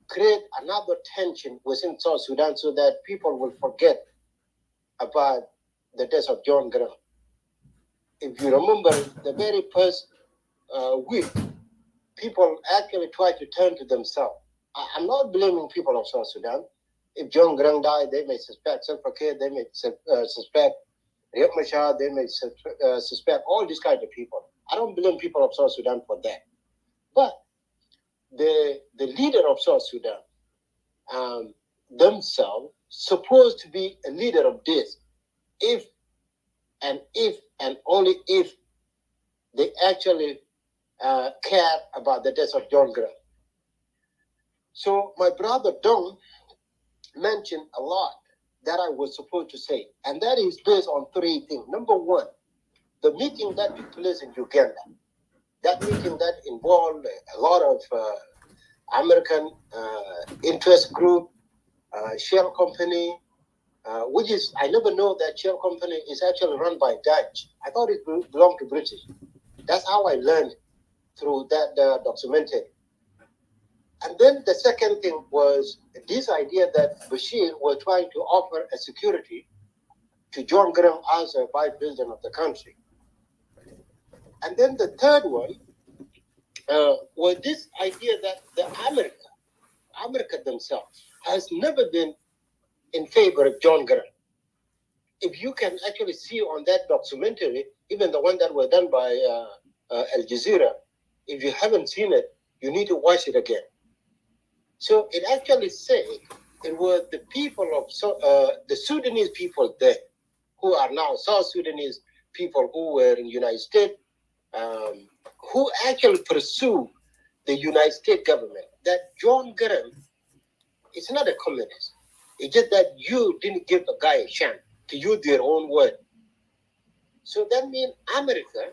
create another tension within South Sudan so that people will forget about the death of John Garang. If you remember, the very first week, people actually try to turn to themselves. I'm not blaming people of South Sudan. If John Garang died, they may suspect Self-Care, they may suspect Riek Machar, they may suspect all these kinds of people. I don't blame people of South Sudan for that. But the leader of South Sudan themselves supposed to be a leader of this if and only if they actually care about the death of John Garang. So my brother Dong mentioned a lot that I was supposed to say, and that is based on three things. Number one, the meeting that took place in Uganda, that meeting that involved a lot of American interest group, shell company, which is, I never know that shell company is actually run by Dutch. I thought it belonged to British. That's how I learned through that documentary. And then the second thing was this idea that Bashir was trying to offer a security to John Garang as a vice president of the country. And then the third one was this idea that the America themselves has never been in favor of John Garang. If you can actually see on that documentary, even the one that was done by Al Jazeera, if you haven't seen it, you need to watch it again. So it actually said it was the people of the Sudanese people there, who are now South Sudanese people who were in the United States, who actually pursue the United States government, that John Garang is not a communist. It's just that you didn't give the guy a chance to use their own word. So that means America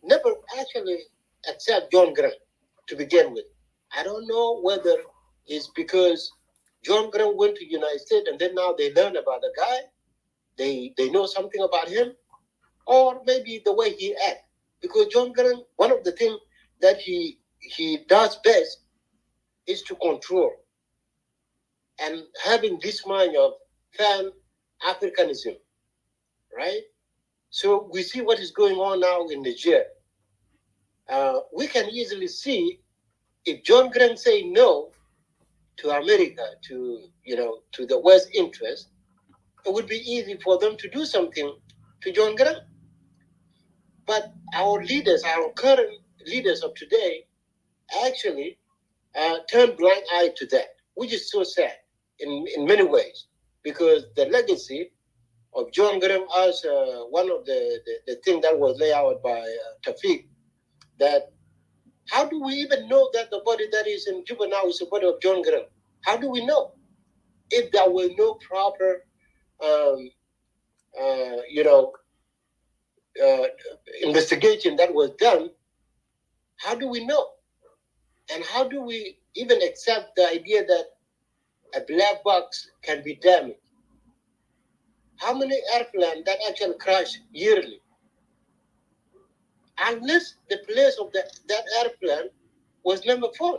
never actually accept John Garang to begin with. I don't know whether it's because John Garang went to the United States and then now they learn about the guy, they know something about him, or maybe the way he acts. Because John Garang, one of the things that he does best is to control. And having this mind of pan-Africanism, right? So we see what is going on now in Niger. We can easily see if John Garang say no to America, to the West interest, it would be easy for them to do something to John Garang. But our leaders, our current leaders of today, actually turn blind eye to that, which is so sad in many ways, because the legacy of John Garang as one of the things that was laid out by Tafik, that how do we even know that the body that is in Juba now is the body of John Garang? How do we know? If there were no proper, investigation that was done, how do we know? And how do we even accept the idea that a black box can be damaged? How many airplanes that actually crash yearly? Unless the place of that airplane was never found.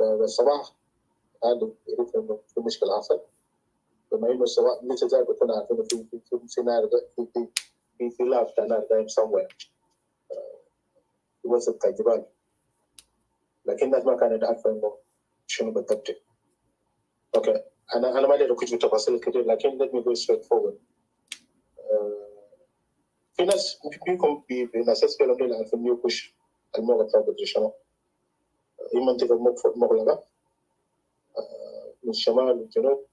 والصباح قال يعرف انه في مشكله حصل، بما انه الصباح لسه زي ما كنا عارفين في نار في لاف بتاع نار دايم somewhere في وسط الجبال، لكن الناس ما كانت عارفه انه شنو بالضبط. اوكي انا ما ادري كنت بتفاصيل كثير، لكن let me go straight forward. في ناس فيكم بناس فيلم دول عارفين يوكش الموقع بتاع بدري شنو، هي منطقه مغلقه من الشمال والجنوب،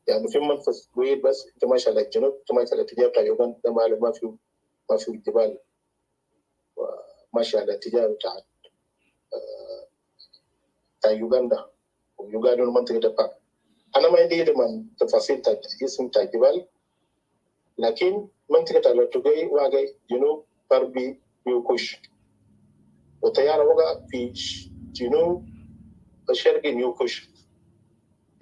يعني في منفذ بعيد بس انت ماشي على الجنوب، انت ماشي على الاتجاه بتاع يوغندا، ما في جبال، وماشي على الاتجاه بتاع يوغندا، ويوغندا المنطقه ده. انا ما عندي من تفاصيل بتاع اسم بتاع الجبال، لكن منطقه الاتجاه واقع جنوب غربي نيوكوش، والطياره وقع في جنوب شرقي نيوكوش.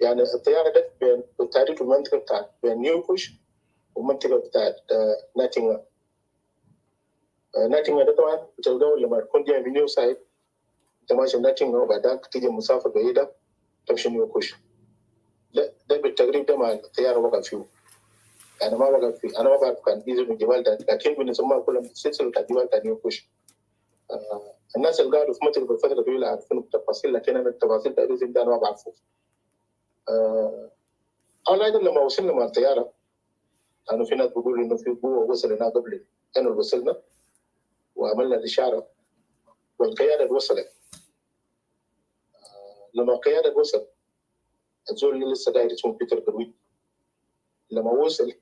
يعني الطياره ده بين تعريف المنطقه بتاعت بين نيوكوش ومنطقه بتاعت ناتينغا. ناتينغا ده طبعا بتلقاه لما تكون جاي من نيو سايد، انت ماشي ناتينغا وبعدك تيجي مسافه بعيده تمشي نيوكوش. ده بالتقريب ده مع الطياره وقع فيه، يعني ما وقع فيه. انا ما بعرف كان جزء من الجبال ده، لكن بنسموها كلهم سلسله الجبال بتاع نيوكوش. الناس اللي قاعدوا في منطقه بفتره طويله عارفين التفاصيل، لكن انا التفاصيل ده الاسم ده انا ما بعرفه. أولا لما وصلنا مع الطياره، أنا في ناس بيقولوا إنه في قوة وصل هنا قبل أنا وصلنا وعملنا الإشارة والقيادة وصلت. لما القيادة وصل الزول اللي لسه قاعد اسمه بيتر درويد لما وصل،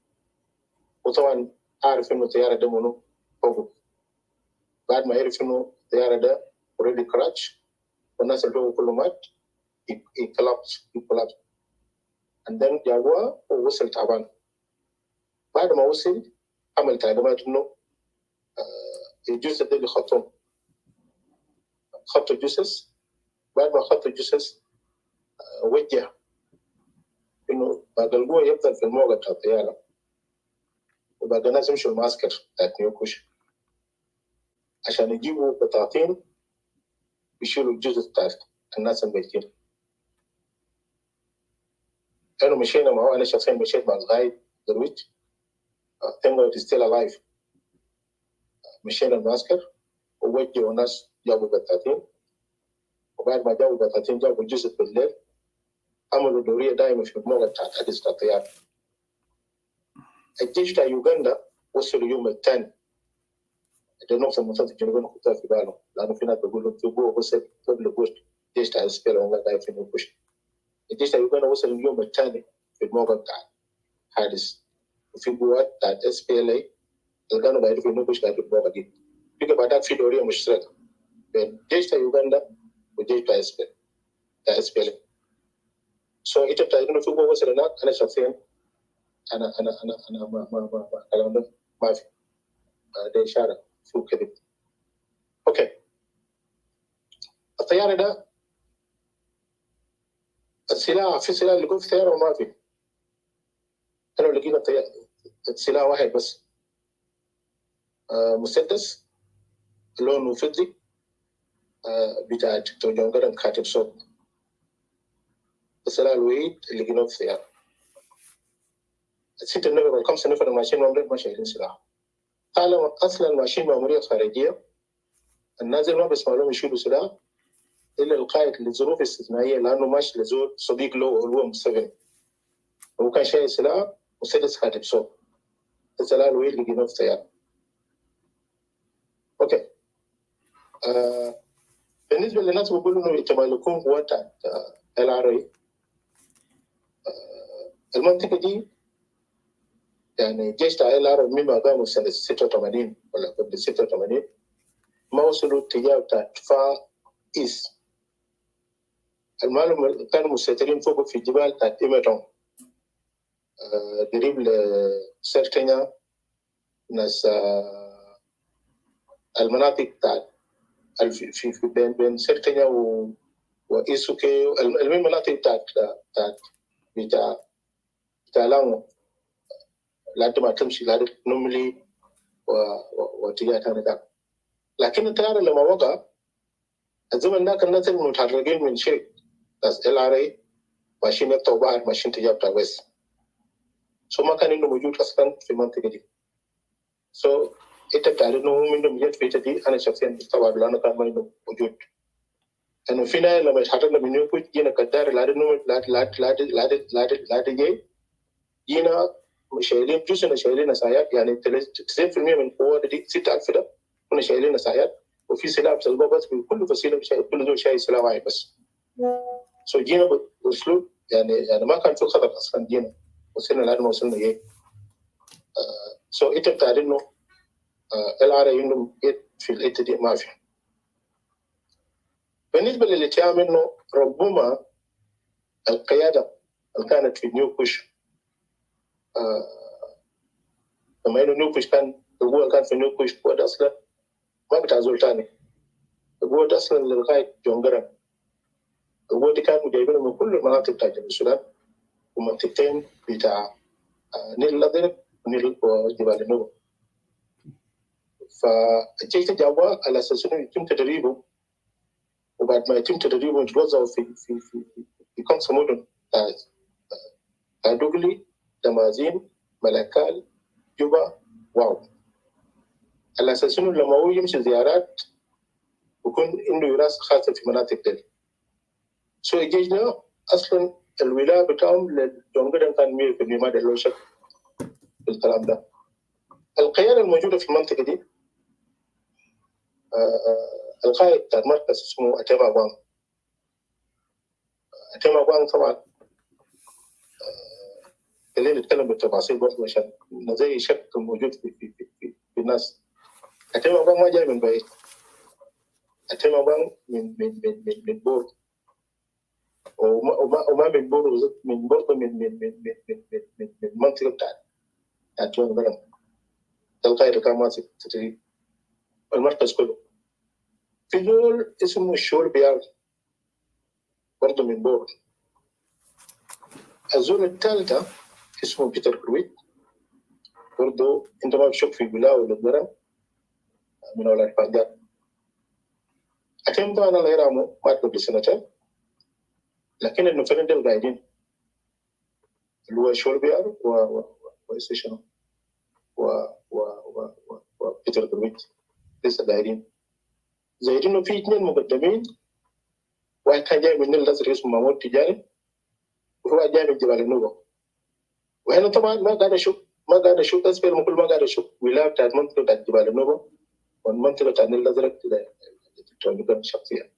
وطبعا عارف إنه الطيارة ده منو فوقه. بعد ما يعرف إنه الطيارة ده already crashed والناس اللي هو كله مات، he collapsed and then جابوها ووصل تعبان. بعد ما وصل عمل تعليمات إنه الجثث ده اللي خطوا الجثث. بعد ما خط الجثث وجه انه باقي القوه يفضل في الموقع بتاع الطياره، وباقي الناس يمشوا المعسكر بتاعت نيوكوش عشان يجيبوا بطاطين يشيلوا الجثث بتاعت الناس الميتين. انا مشينا معه، انا شخصيا مشيت مع الغايد درويد تنقل ستيل الايف. مشينا المعسكر ووجهوا الناس جابوا بطاطين، وبعد ما جابوا بطاطين جابوا الجثث بالليل، عملوا دوريه دائما في الموقع بتاعت حدث بتاع الطياره. الجيش بتاع يوغندا وصلوا يوم الثاني. ده نقطة المنطقة الجنوبية نحطها في بالهم، لأنه في ناس بيقولوا في قوة وصل قبل الجيش بتاع SPLA وهم قاعدين في نيوكوش. الجيش بتاع يوغندا وصل اليوم الثاني في الموقع بتاع حادث، وفي قوات بتاعت SPLA اللي كانوا قاعدين في نيوكوش قاعدين في الموقع دي. بقى بعدك في دورية مشتركة بين الجيش بتاع يوغندا والجيش بتاع SPLA. أنت بتاع إنه في قوة وصل هناك، أنا شخصيا أنا ما الكلام ده ما في، ده إشارة فوق كذب. أوكي، الطيارة ده السلاح، في سلاح اللي في الطيارة وما في. أنا لقينا سلاح واحد بس، مسدس لونه فضي بتاع دكتور جون جارانج كاتب صوت. السلاح الوحيد اللي لقيناه في الطيارة. الست النفر والخمسة نفر ماشيين معمرين ما شايلين سلاح. قالوا أصلا ماشيين مأمورية خارجية، النازل ما بيسمع لهم يشيلوا سلاح إلا القائد لظروف استثنائية، لأنه ماشي لزول صديق له اللي هو مسافر، هو كان شايل سلاح مسدس كاتب صوت. السلاح الوحيد اللي لقيناه في الطيارة. أوكي. بالنسبة للناس بيقولوا إنه يتملكون قوات LRA، المنطقة دي يعني جيش بتاع LRA مما قاموا سنة 86 ولا قبل 86 ما وصلوا اتجاه بتاع فا إيست. المعلومة كانوا مستترين فوق في الجبال بتاعت إيميتون، قريب لسيرتينيا، ناس المناطق بتاعت في بين سيرتينيا وإيسوكي، المناطق بتاع لامو، لحد ما تمشي لحد نملي واتجاه ثاني ده. لكن الطيارة لما وقع الزمن ده كان الناس المتحركين من شيء that's LRA machine يكتب machine تجاب تاويس so ما كان إنه موجود أصلا في المنطقة دي so أنت بتعرف إنه منهم يد في دي أنا شخصيا مستوعب لأنه كان ما إنه موجود إنه فينا لما يتحركنا من نيوكو جينا كدار لا جاي جينا شايلين جزء شايلين نسايات يعني 90% من القوات دي 6000 ده كنا شايلين نسايات وفي سلاح بسلبه بس كل فصيله كل دول شايل سلاح واحد بس سو جينا باسلوب يعني ما كان في خطر اصلا جينا وصلنا لحد ما وصلنا ايه سو انت بتعرف انه العرب انه في الحته دي ما في بالنسبه للي تعمل انه ربما القياده اللي كانت في نيو كوش لما انه نيو كوش كان القوه كان في نيو كوش قوه اصلا ما بتاع زول تاني القوه اصلا لغايه جونجران القوه دي كانوا جايبينها من كل المناطق بتاع جنوب السودان ومنطقتين بتاع نيل الأزرق ونيل وجبال النوبة فالجيش جابوه على اساس انه يتم تدريبه وبعد ما يتم تدريبه يتوزعوا في 5 مدن دوغلي دمازين ملكال جوبا واو على اساس انه لما هو يمشي زيارات يكون عنده وراثه خاصه في مناطق دي سو الجيش ده اصلا الولايه بتاعهم للجونجران كان 100% ما له شك في الكلام ده القياده الموجوده في المنطقه دي القائد بتاع المركز اسمه أتيما بوان أتيما بوان طبعا خلينا نتكلم بالتفاصيل برضه عشان زي شك موجود في الناس أتيما بوان ما جاي من بعيد أتيما بوان من بور وما من بور من برضه من المنطقة بتاعت جون جرام القائد كان ماسك تدريب المركز كله في زول اسمه الشول بيار برضه من بور الزول الثالثة اسمه بيتر كرويت برضه عندما بشوف في بلاو والجرم من أولاد بانجاب أكيد طبعا الله يرحمه مات قبل سنتين لكن النفرين دول قاعدين اللي هو الشول بيار وإيشانو وبيتر كرويت لسه قاعدين زي انه في 2 مقدمين واحد كان جاي من النيل الازرق اسمه محمود تجاري وهو جاي من جبال النوبه وهنا طبعا ما قاعد اشوف بس فيلم كل ما قاعد اشوف ولايه بتاعت منطقه بتاعت جبال النوبه والمنطقه بتاعت النيل الازرق تتوجه شخصيا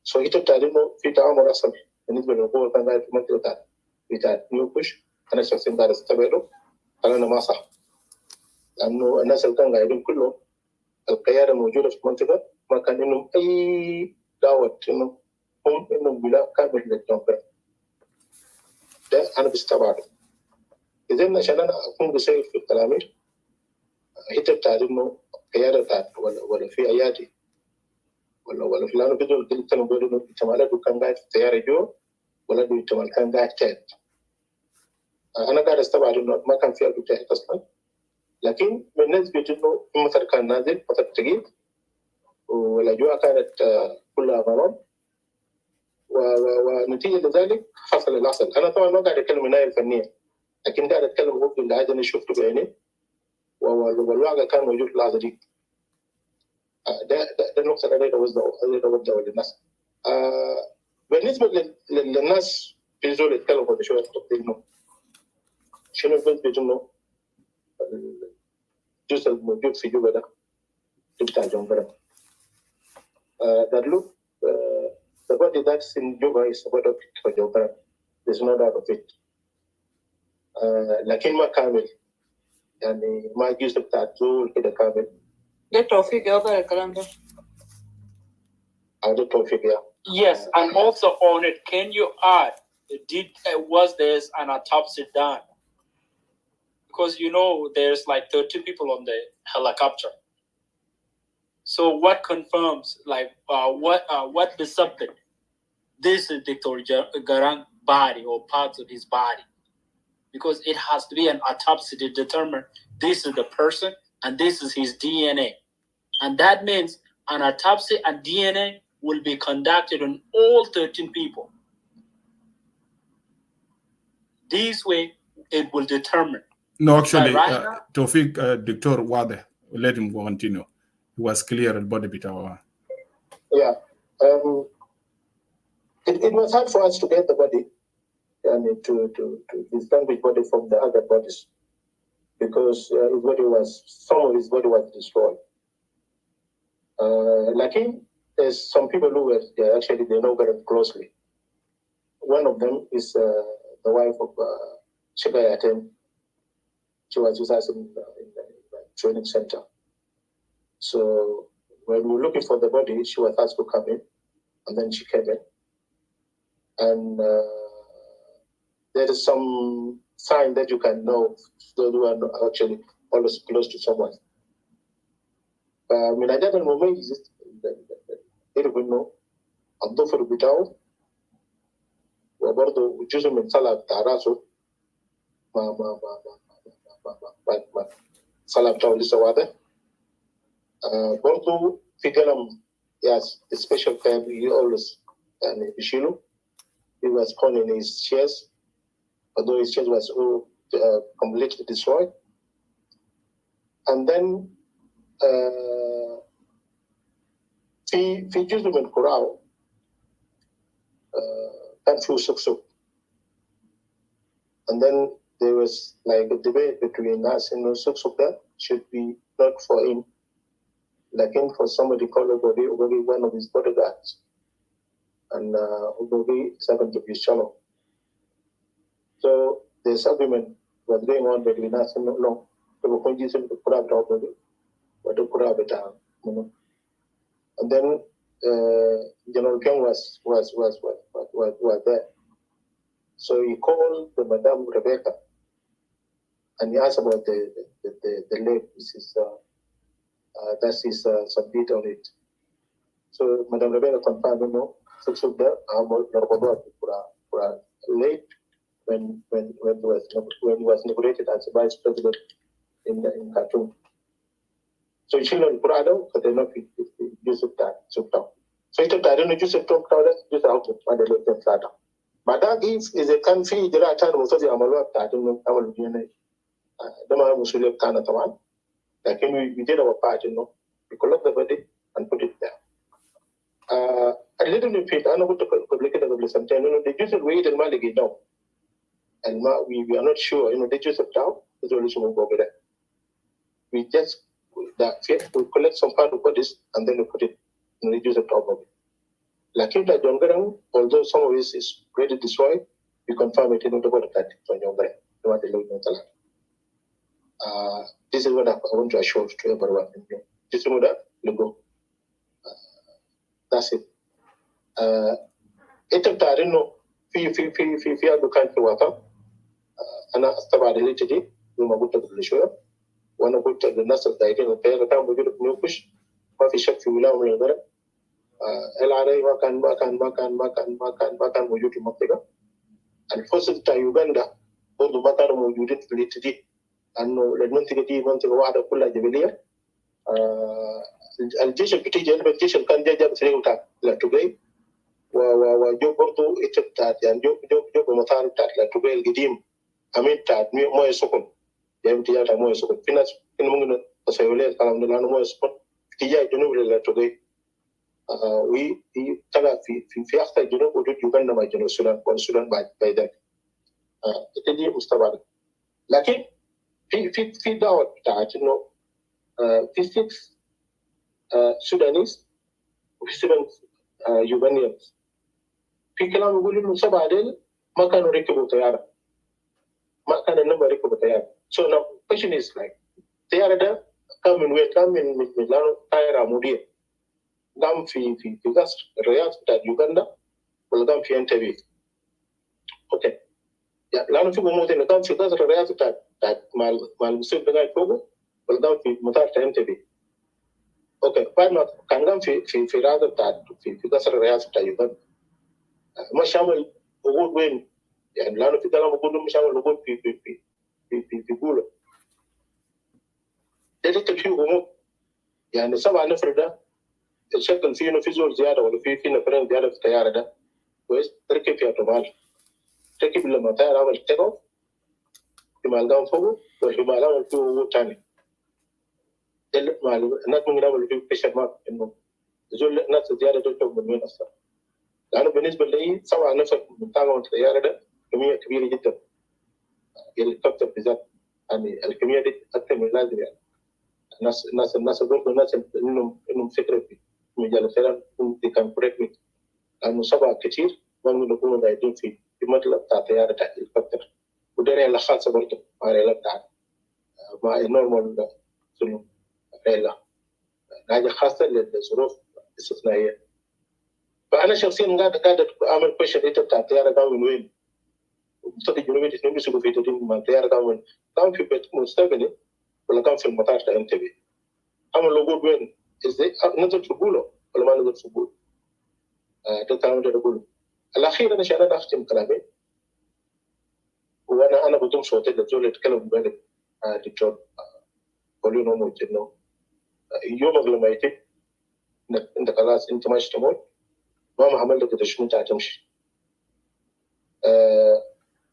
سو انت بتعرف انه في تعامل اصلا بالنسبه للقوه كان قاعد في المنطقه بتاعت نيو كوش انا شخصيا قاعد استبعده انا ما صح لانه الناس اللي كانوا قاعدين كلهم القيادة الموجودة في المنطقة ما كان لهم أي دعوة إنهم إنهم ولاء كامل للجنوب ده أنا بستبعده إذا عشان أنا أكون بسير في كلامي أنت بتعرف إنه قيادة بتاعت ولا في أيادي ولا فلان بدو قلت لهم بدو احتمالات وكان قاعد في الطيارة جو ولا دو احتمال كان قاعد كاد أنا قاعد أستبعد إنه ما كان في أرض تحت أصلا لكن بالنسبة إنه المطر كان نازل مطر ثقيل والأجواء كانت كلها غرام ونتيجة لذلك حصل اللي حصل. أنا طبعا ما قاعد أتكلم من الناحية الفنية لكن قاعد أتكلم هو اللي أنا شفته بعيني والواقع كان موجود في اللحظة دي. ده النقطة اللي أنا أوضحها للناس. بالنسبة للناس في زول يتكلم هذا شوية إنه شنو بالنسبة إنه الجزء الموجود في جوبا ده بتاع جون جرام. That look, the body that's in Juba is a body for John Garang. There's no doubt of it. لكن ما كامل يعني ما الجزء بتاع زول كده كامل. ده توفيق يقدر الكلام ده. ده توفيق يا. Yes, and also on it, can you add, was there an autopsy done? Because you know there's like 30 people on the helicopter. So what confirms, like, what decepted this is Dr. Garang body or parts of his body? Because it has to be an autopsy to determine this is the person and this is his DNA. And that means an autopsy and DNA will be conducted on all 13 people. This way, it will determine. No, actually, right now, Tawfiq, Dr. Wade, let him continue. He was clear about the bit. Yeah. It was hard for us to get the body, to distinguish body from the other bodies, because some of his body was destroyed. Like there's some people who were actually they know very closely. One of them is the wife of Shiba Yatem. She was with us in the training center. So when we were looking for the body, she was asked to come in, and then she came in. And there is some sign that you can know those who are not actually always close to someone. من الحاجات المميزة يعرفوا إنه الضفر بتاعه وبرضه جزء من صلع بتاع راسه ما صلع بتاعه لسه واضح. برضه في قلم special pen he always يعني بيشيله. He was torn in his chest, although his chest was all completely destroyed. And then في جزء من كراعه كان فيه سكسوك. And then there was like a debate between us, suksuk that should be not for him, like for somebody called Ogogi, one of his bodyguards. And Ogogi is happened to be shallow. So this argument was going on between us and no, the Ogogi said to put out Ogogi, but to put out it down, And then General King was there. So he called the Madame Rebecca and he asked about the leg. That is some beat on it. So Madame Rebecca confirmed, suksuk there, late when he was inaugurated as vice president in Khartoum. So she learned Prado, but they not use of that. So it I don't know, use of talk, just out of my little flatter. But that is a country, there are times of the Amalwa, I don't know, our DNA. The man was really kind of one. Like we did our part, we collect the body and put it there. A little bit, I know what to communicate with sometimes, they just wait and manage it down. And we are not sure, they just have down, the solution will go over there. We just we collect some part of bodies and then we put it in the use of top of it. Like in the John Garang, although some of it is already destroyed, we confirm it in the body that from John Garang. This is what I want to assure to everyone. This is what I go. That's it. It's a tarino, في دكان في وطن. أنا استبعد اللي تجي يوم قلت قبل شوية. وانا قلت للناس الدايرين الطياره كان موجود في نيوكش ما في شك في ولايه من الغرب العربي ما كان موجود في المنطقه الفصل بتاع يوغندا برضه ما كانوا موجودين في الحته دي لانه المنطقه دي منطقه واحده كلها جبليه الجيش اللي بتيجي الجيش اللي كان جاي بسريع بتاع لاتوغي وجو برضه بتاعت يعني جو بمطار بتاعت لاتوغي القديم امين بتاعت مويه سخن يمتياتا مويه سخن في ناس إنه ممكن تصيولين كلام ده لأنه مويه سخن اتجاه جنوب للاتوغي وي تلا في أخطاء جنوب وجود يوغندا مع جنوب السودان والسودان بعد ذلك تدي مستبعد لكن في دعوة بتاعت إنه في 6 سودانيز وفي 7 يوغنديانز في كلام يقول إنه 7 ديل ما كانوا ركبوا طيارة ما كان النمبر ركبوا طيارة. So now question is like طيارة ده كم من وين كم من لانه طائرة عمودية قام في قصر الرياض بتاع يوغندا ولا قام في انتبيه اوكي يعني لانه في موضوع قام في قصر الرياض بتاع مع المسؤول بتاع فوقه ولا قام في مطار بتاع انتبيه اوكي بعد ما كان قام في الرياض بتاع في قصر الرياض بتاع يوغندا مش عمل وجود وين يعني لانه في كلام بيقولوا مش عمل وجود في قوله ده فيه غموض يعني 7 نفر ده الشكل فيه انه في زول زياده ولا في نفرين زياده في الطياره ده كويس تركب فيها طوال تكيب لما طيارة عمل تيك اوف احتمال قام فوقه واحتمال عمل فيه ثاني. الناس ممكن يعملوا فيه كشف مارك انه زول الناس زياده دول من وين اصلا. لانه بالنسبه لي 7 نفر من طاقم الطياره ده كميه كبيره جدا. الهليكوبتر بالذات يعني الكميه دي اكثر من لازم يعني. الناس برضه الناس انهم فكره في مجال الطيران دي كان كوريكت لانه 7 كثير ممكن يكونوا قاعدين في مطلب بتاع طياره بتاع الهليكوبتر. ودي رحله خاصه برضه مع رحله بتاع مع نورمال سنو رحله حاجه خاصه للظروف استثنائيه. فانا شخصيا قاعد اعمل كويشن انت بتاع الطياره قام من وين؟ مستوى الجنوبي الاثنين بيسوقوا في تدين مع الطياره قام في بيت مستقبلي ولا قام في المطار بتاع انتبه؟ عمل وجود وين؟ ازاي نزل في بوله ولا ما نزل في بوله؟ ده الكلام اللي بقوله. الاخير انا عشان انا اختم كلامي وانا بدون صوتي للزول اللي يتكلم بين الدكتور بولينو موجودين يومك لما يتم انت خلاص انت ماشي تموت ما عمل لك تشميت هتمشي.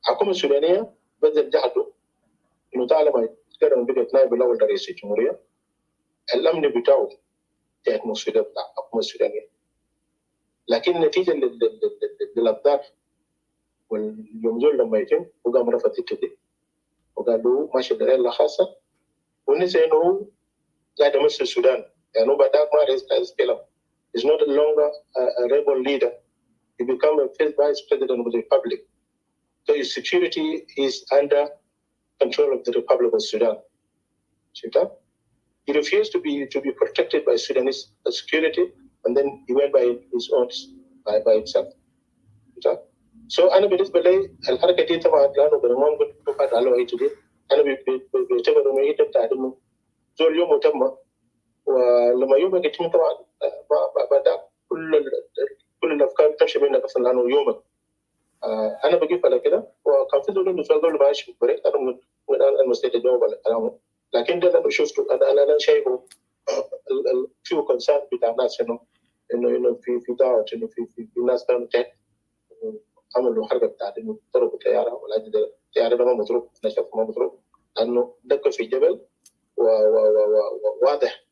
الحكومه السودانيه بدل جهده انه طالما يتكلم بقت نائب الاول لرئيس الجمهوريه الامن بتاعه تحت مسؤوليه بتاع الحكومه السودانيه. لكن نتيجه للاقدار واليوم زول لما يتم وقام رفض التدين وقال له ماشي لرحله خاصه ونسى انه قاعد يمثل السودان. يعني هو بعدك ما رئيس كلام is not longer a rebel leader. He became a first vice president of the republic. So his security is under control of the Republic of Sudan. He refused to be protected by Sudanese security, and then he went by his own by himself. So أنا بالنسبة لي الحركة دي طبعا لأنه برنامج بقعد على وعي جديد أنا بعتبر إنه هي تبتعد إنه زول يوم تم ولما يومك يتم طبعا بعد كل الافكار تمشي منك اصلا لانه يومك. انا بقيف على كده وكان في دول انه قبل ما اعيش في البريك انا من المستعد اجاوب على كلامه. لكن ده انا شفته انا شايفه فيه كونسيرن بتاع الناس انه في دعوه انه في ناس كانوا تحت عملوا حركه بتاعت انه ضربوا طياره ولا الطياره ده ما مضروب نشف ما مضروب لانه دق في جبل وواضح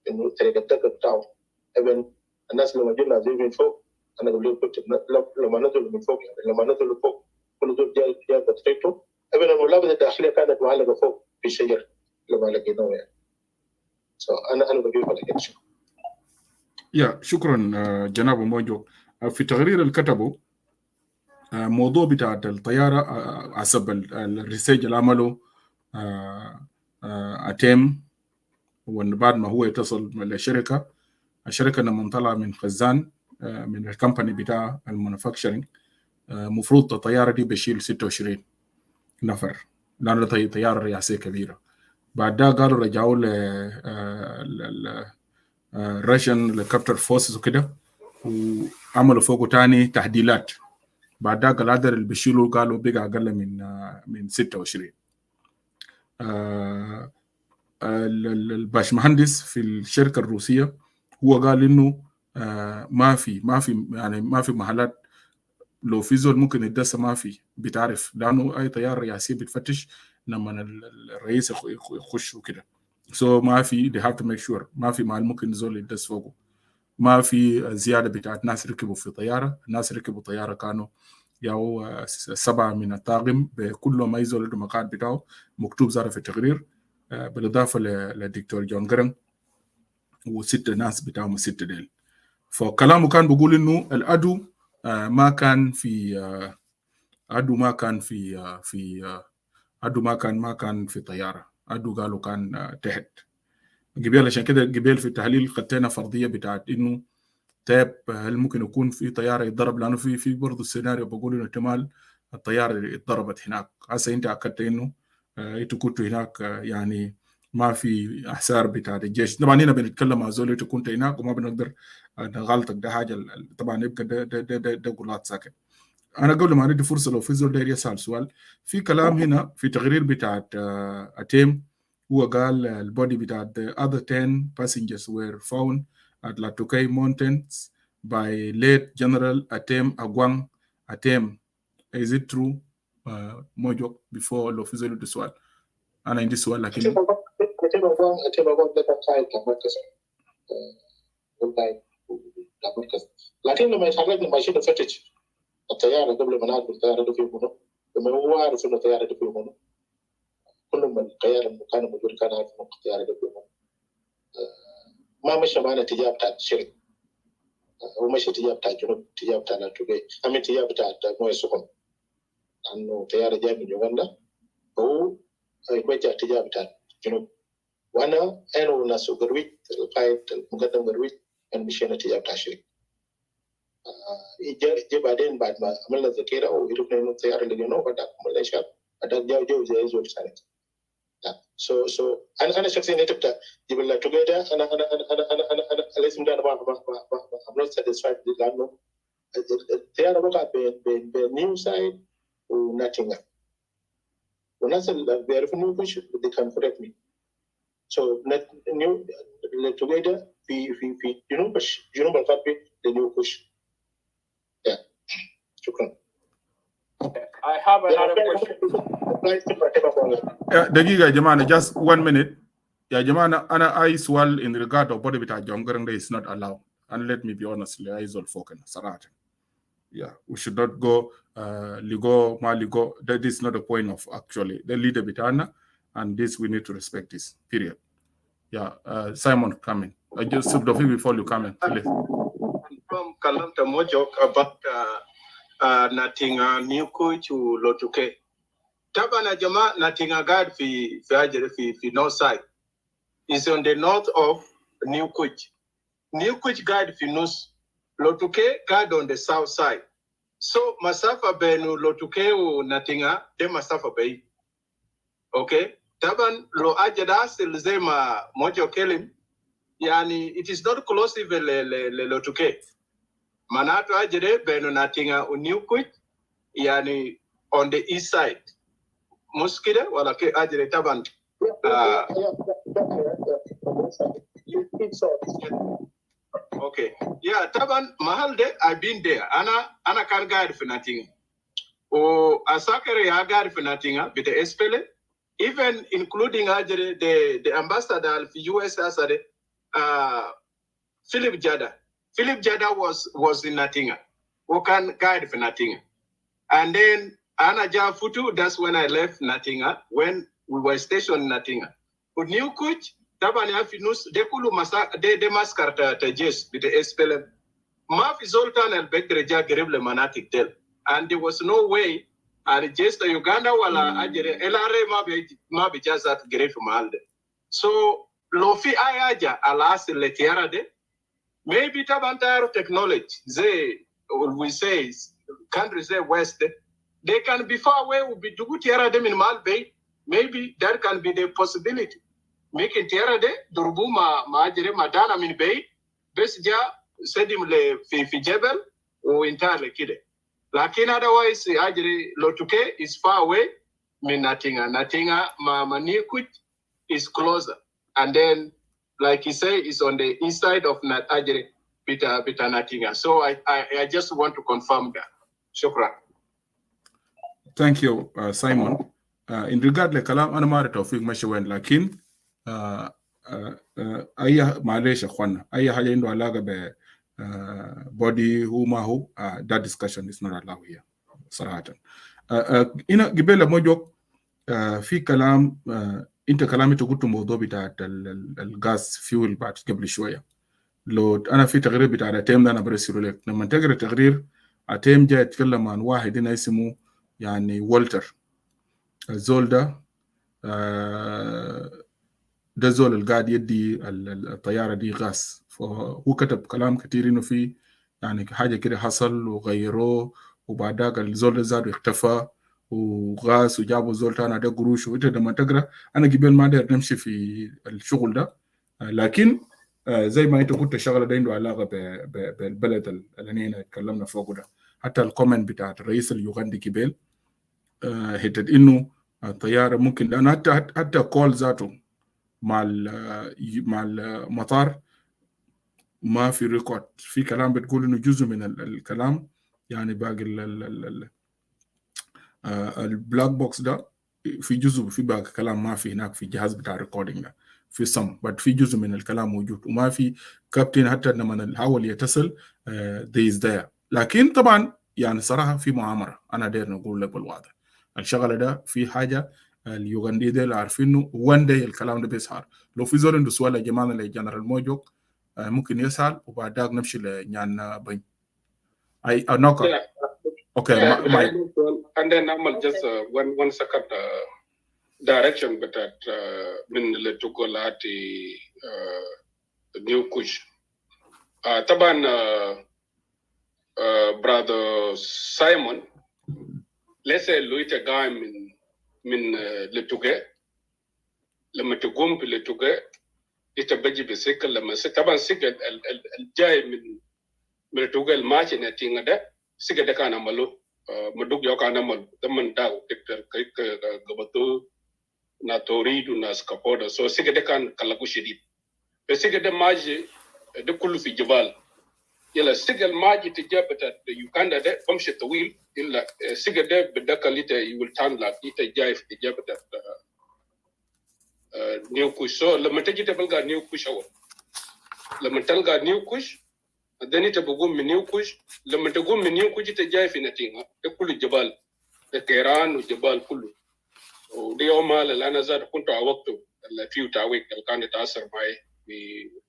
انه طريقه الدق بتاعه ابن الناس لما جينا زي من فوق انا اقول لهم كنت لما نزلوا من فوق يعني لما نزلوا فوق كل دول جاء بطريقته ابن الملابس الداخليه كانت معلقه فوق في الشجر لما لقيناه يعني. انا بجيب على كده. يا شكرا جناب موجو. في تقرير اللي كتبه موضوع بتاع الطياره حسب الريسيرش اللي عمله اتيم وان بعد ما هو يتصل للشركه الشركه لما طلع من خزان من الكمباني بتاع المانيفاكتشرنج مفروض الطياره دي بشيل 26 نفر لانه طياره رئاسيه كبيره. بعد ده قالوا رجعوا الراشن هليكوبتر فورسز وكده وعملوا فوقه تاني تحديلات. بعد ده القدر اللي بيشيلوا قالوا بقى اقل من 26. الباشمهندس في الشركه الروسيه هو قال انه ما في محلات لو في زول ممكن يدرس ما في بتعرف لانه اي طياره رئاسيه بتفتش لما الرئيس يخش وكده. ما في they have to make sure ما في محل ممكن زول يدرس فوقه. ما في زياده بتاعت ناس ركبوا في طياره. الناس ركبوا طياره كانوا ياو 7 من الطاقم بكل ما يزول المقعد بتاعه مكتوب زار في التقرير بالاضافه للدكتور جون جرانج و6 ناس بتاعهم 6 ديل. فكلامه كان بيقول انه العدو ما كان في عدو ما كان في طياره. عدو قالوا كان تحت قبل. عشان كده قبل في التحليل خدتنا فرضيه بتاعت انه طيب هل ممكن يكون في طياره يتضرب لانه في برضه السيناريو بقول انه احتمال الطياره اللي اتضربت هناك. هسه انت اكدت انه انتوا كنتوا هناك يعني ما في احسار بتاع الجيش. طبعا هنا بنتكلم مع زول انت كنت هناك وما بنقدر نغلطك. ده حاجه طبعا يبقى ده قولات ساكت. انا قبل ما ندي فرصه لو في زول داير يسال سؤال في كلام هنا في تقرير بتاعت اتيم هو قال البودي بتاعت the other 10 passengers were found at Latukay Mountains by late General Atem Agwang Atem is it true Mojo before lo fizo lu swali ana indi swali lakini lakini lما يتحرك الماشين فتش الطياره قبل ما نعرف الطياره دي فيه منه لما هو عارف انه الطياره دي فيه منه كل من القياده اللي كان موجود كان عارف انه الطياره دي فيه منه ما مشى معنا اتجاه بتاع الشرق هو مشى اتجاه بتاع الجنوب اتجاه بتاع الاتوبي أما اتجاه بتاع مويه سخن لانه طياره جاي من يوغندا هو يتوجه اتجاه بتاع الجنوب وانا والناس وقرويت القائد المقدم قرويت كان مشينا اتجاه بتاع الشرق جاء بعدين بعد ما عملنا ذكيره وعرفنا انه الطياره اللي جنوب بعد عملنا اشكال بعد جو زي زول ثاني so انا شخصيا تبدا جبل لا توجيدا انا الاسم ده انا ما I'm not satisfied لانه الطياره وقع بين نيو سايد وناتينغهام والناس اللي بيعرفوا نيو كوش they can correct me so نيو توجيدا في جنوب الغربي لنيو كوش شكرا. I have another question. دقيقة جماعة just 1 minute. يا جماعة أنا I سؤال in regard of body بتاع John Garang is not allowed and let me be honest I is all spoken صراحة. Yeah, we should not go ligo ma ligo. That is not the point of actually the leader بتاعنا and this we need to respect this period. Yeah, Simon coming. I just took the fee before you come in. Please. From Kalamta Mojok about Natinga new coach Lotuke. Tabana Jama Natinga guard fi north side. Is on the north of New Coach. New Coach guard fi north. Lotuke guard on the south side. So Masafa Benu Lotuke o Natinga, de Masafa Bay. Okay? Taban lo ajadas elzema Mojo Kelim. Yani it is not close even le Lotuke. Manato ajere Benu Natinga o New Coach. Yani on the east side. Muskida wala ke ajere taban. Okay. Yeah, taban mahal de I've been there. Ana kan guide for nothing. O asakere ya guide for nothing bit espele. Even including ajere the ambassador of US asade Philip Jada. Philip Jada was in Natinga. Who can guide for Natinga. And then Ana Jafutu, that's when I left Natinga, when we were stationed in Natinga. With new coach, Tabani Afinus, de Kulu Masa, de Mascarta, Tajes, with the SPLM. Mafi Zoltan and Bekreja Gereble Manatic Del. And there was no way, and just Uganda, wala Ajere, LRA Mabi Jazat Geref Malde. So, Lofi Ayaja, alas, Letiara de, maybe Tabantaro technology, they, we say, countries there west, they can be far away, will be Dugutiara them in Malbay. Maybe that can be the possibility. Making Tierra de Durbuma Majere Madana min Bay, Besja Sedim le Fijebel or entirely Kide. Lakin otherwise, Ajere Lotuke is far away, mean Natinga Manikuit is closer. And then, like he say, is on the east side of Ajere Bita Natinga. So I just want to confirm that. Shukran. Thank you, Simon. In regard to kalam ana mara tawfiq mashawen lakin ayya معلش اخوانا اي حاجه عنده علاقه ب body who ma who that discussion is not allowed here صراحه. هنا قبل موجوك في كلام انت كلامي تقولت موضوع بتاع الغاز فيول بعد قبل شويه. لو انا في تقرير بتاع التيم ده انا برسله لك لما تقرا تقرير التيم جاي يتكلم عن واحد هنا اسمه يعني والتر الزول ده زول اللي قاعد يدي الطياره دي غاز فهو كتب كلام كتير انه في يعني حاجه كده حصل وغيروه وبعد ذاك الزول ده زاد اختفى وغاز وجابوا زول تاني ده قروش وانت لما تقرا انا قبل ما اقدر نمشي في الشغل ده لكن زي ما انت قلت الشغله ده عنده علاقه بالبلد اللي اتكلمنا فوقه ده حتى الكومنت بتاع الرئيس اليوغندي قبل هتد انه الطياره ممكن لانه حتى كول ذاته مع المطار ما في ريكورد في كلام بتقول انه جزء من الكلام يعني باقي البلاك بوكس ده في جزء في باقي كلام ما في هناك في جهاز بتاع ريكوردينج ده في صم بس في جزء من الكلام موجود وما في كابتن حتى لما الحاول يتصل ديز ده. لكن طبعا يعني صراحه في مؤامره انا داير نقول لك بالواضح الشغله ده في حاجه اليوغندي ده عارفينه وان داي الكلام ده بيسهر. لو في زول عنده سؤال يا جماعه لجنرال موجوك ممكن يسال وبعد ذاك نمشي لنيان بين اي نوكا. Okay, Mike. And then I'm just one second direction, but that من لتقولاتي new kush. طبعا brother Simon, let's say لويتا جاي من لتوجه لما تقوم بلتوجه يتبجي بسكة لما طبعا سكة الجاي من لتوجه الماشي نتيجة ده سكة ده كان عمله مدوك يو كان عمل تمن داو كيك غبطو ناتوريد وناسكابودا so سكة ده كان كلاكو شديد بس سكة ده ماجي ده كله في جبال يلا سكة الماجي تجابت يوكاندا ده بمشي طويل إلا سكة ده بدك ليتا يولتان لك ليتا جاي في تجابت نيو كوش so لما تجي تبلغ نيو كوش أول لما تلقى نيو كوش then تبقوم من نيو كوش لما تقوم من نيو كوش تجاي في نتيجة ده كل الجبال ده كيران والجبال كله ودي يوم اللي أنا زاد كنت عوقته الفيو تاويك اللي كان يتأثر معي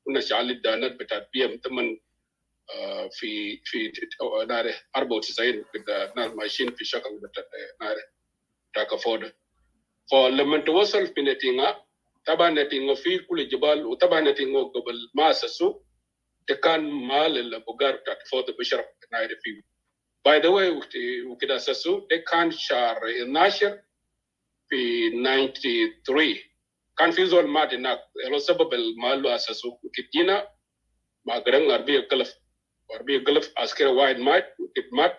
كنا شعال الدانات بتاعت بيهم تمن في ناره 94 كده نار ماشيين في شكل بتاعت ناره تاكفودا فلما توصل في نتيجة طبعا نتيجة في كل الجبال وطبعا نتيجة قبل ما أسسوا كان مال البقار بتاعت فوضى بشرب ناير فيه. By the way وكده أساسه ده كان شهر 12 في 93 كان في زول مات هناك لو سبب المال له أساسه وكدينا مع غرانغ عربية قلف عسكري واحد مات وكد مات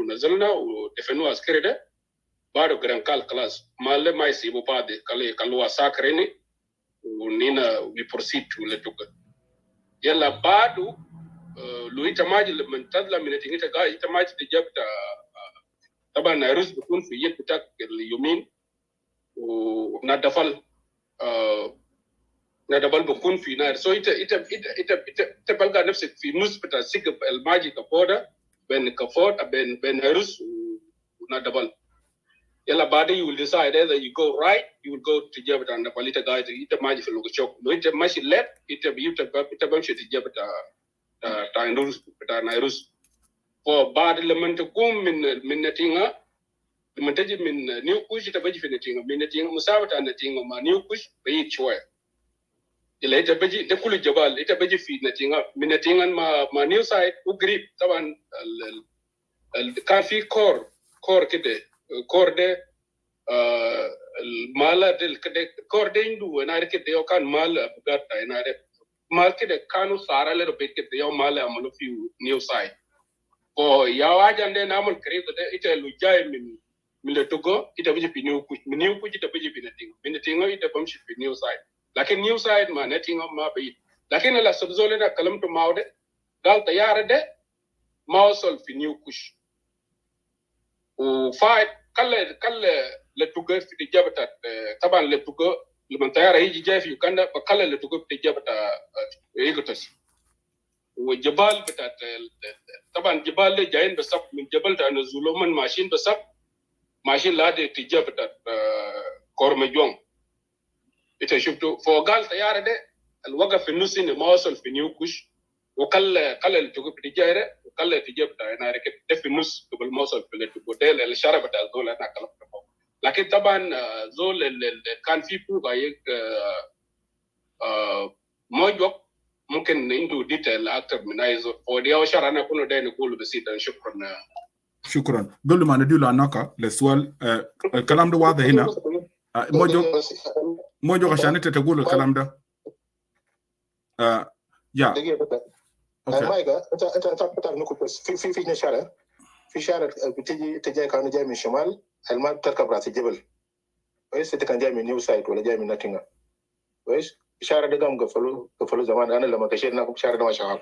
نزلنا ودفنوا عسكري ده بعد غرانغ قال خلاص مال ما يسيبوا بعد قالوا ساكريني ونينا we proceed to لتوكا يلا بعده لويتا ماجي لما تطلع من التنجيتا قاعد يتا ماجي تجابت طبعا نيروز بيكون في يد بتاعك اليومين ونادفل بيكون في نار سو إنت بلقى نفسك في نص بتاع سيك الماجي كفودا بين كفودا بين نيروز ونادفل يلا بعده you will decide either you go right you will go to Jabata and the Palita guys ita maji في لوكشوك لو ita ماشي left ita بمشي تجابتا تاينروس بتاع نيروس فبعد لما تقوم من نتيجة لما تجي من نيو كوش تبجي في نتيجة من نتيجة مساوية نتيجة مع نيو كوش بعيد شوية إلا ita بجي ده كل الجبال ita بجي في نتيجة من نتيجة مع نيو سايد وقريب طبعا كان في كور كده كور ده المال ده كده كور ده عنده أنا أركض ده كان مال بقى أنا أركض مال كده كانوا سارة له بيت كده يوم مال عملوا في نيو سايد أو يا واحد ده نعمل كريم ده إنت لو جاي من لتوغو إنت بيجي في نيو كوش من نيو كوش إنت بيجي في نتيجة من نتيجة إنت بمشي في نيو سايد لكن نيو سايد ما نتيجة ما بعيد لكن الله سبحانه لنا كلمته معه ده قال تيار ده ما وصل في نيو كوش وفايد كل لتوغو في الجبهة طبعا لتوغو لما تيار هيجي جاي في يوكندا بكل لتوغو في الجبهة إيجوتس والجبال بتاعت طبعا جبال اللي جايين بسب من جبل تاع نزولهم ماشيين بسب ماشيين لهذه الاتجاه بتاعت كورمجون انت شفتوا فوقال طياره ده الوقف في النص ما وصل في نيو كوش وكل اللي تجيب الاتجاه ده وكل الاتجاه بتاع هنا ده في النص قبل ما وصل في البوديل الاشاره بتاع الزول هنا كلام لكن طبعا زول اللي كان في فوق هيك موجود ممكن عنده ديتيل اكثر من ايزو ودي اشاره انا كنا داير نقول بسيطه شكرا قبل ما ندير لعناقه للسؤال الكلام ده واضح هنا موجو عشان انت تقول الكلام ده يا دقيقه مايكا انت نقول بس في نشاره في شارع بتجي تجي كانوا جاي من الشمال الماء تركب راس الجبل كويس انت كان جاي من نيو سايد ولا جاي من ناتينغا كويس الشارع ده قام قفلوا زمان انا لما كشفنا الشارع ده ما شغال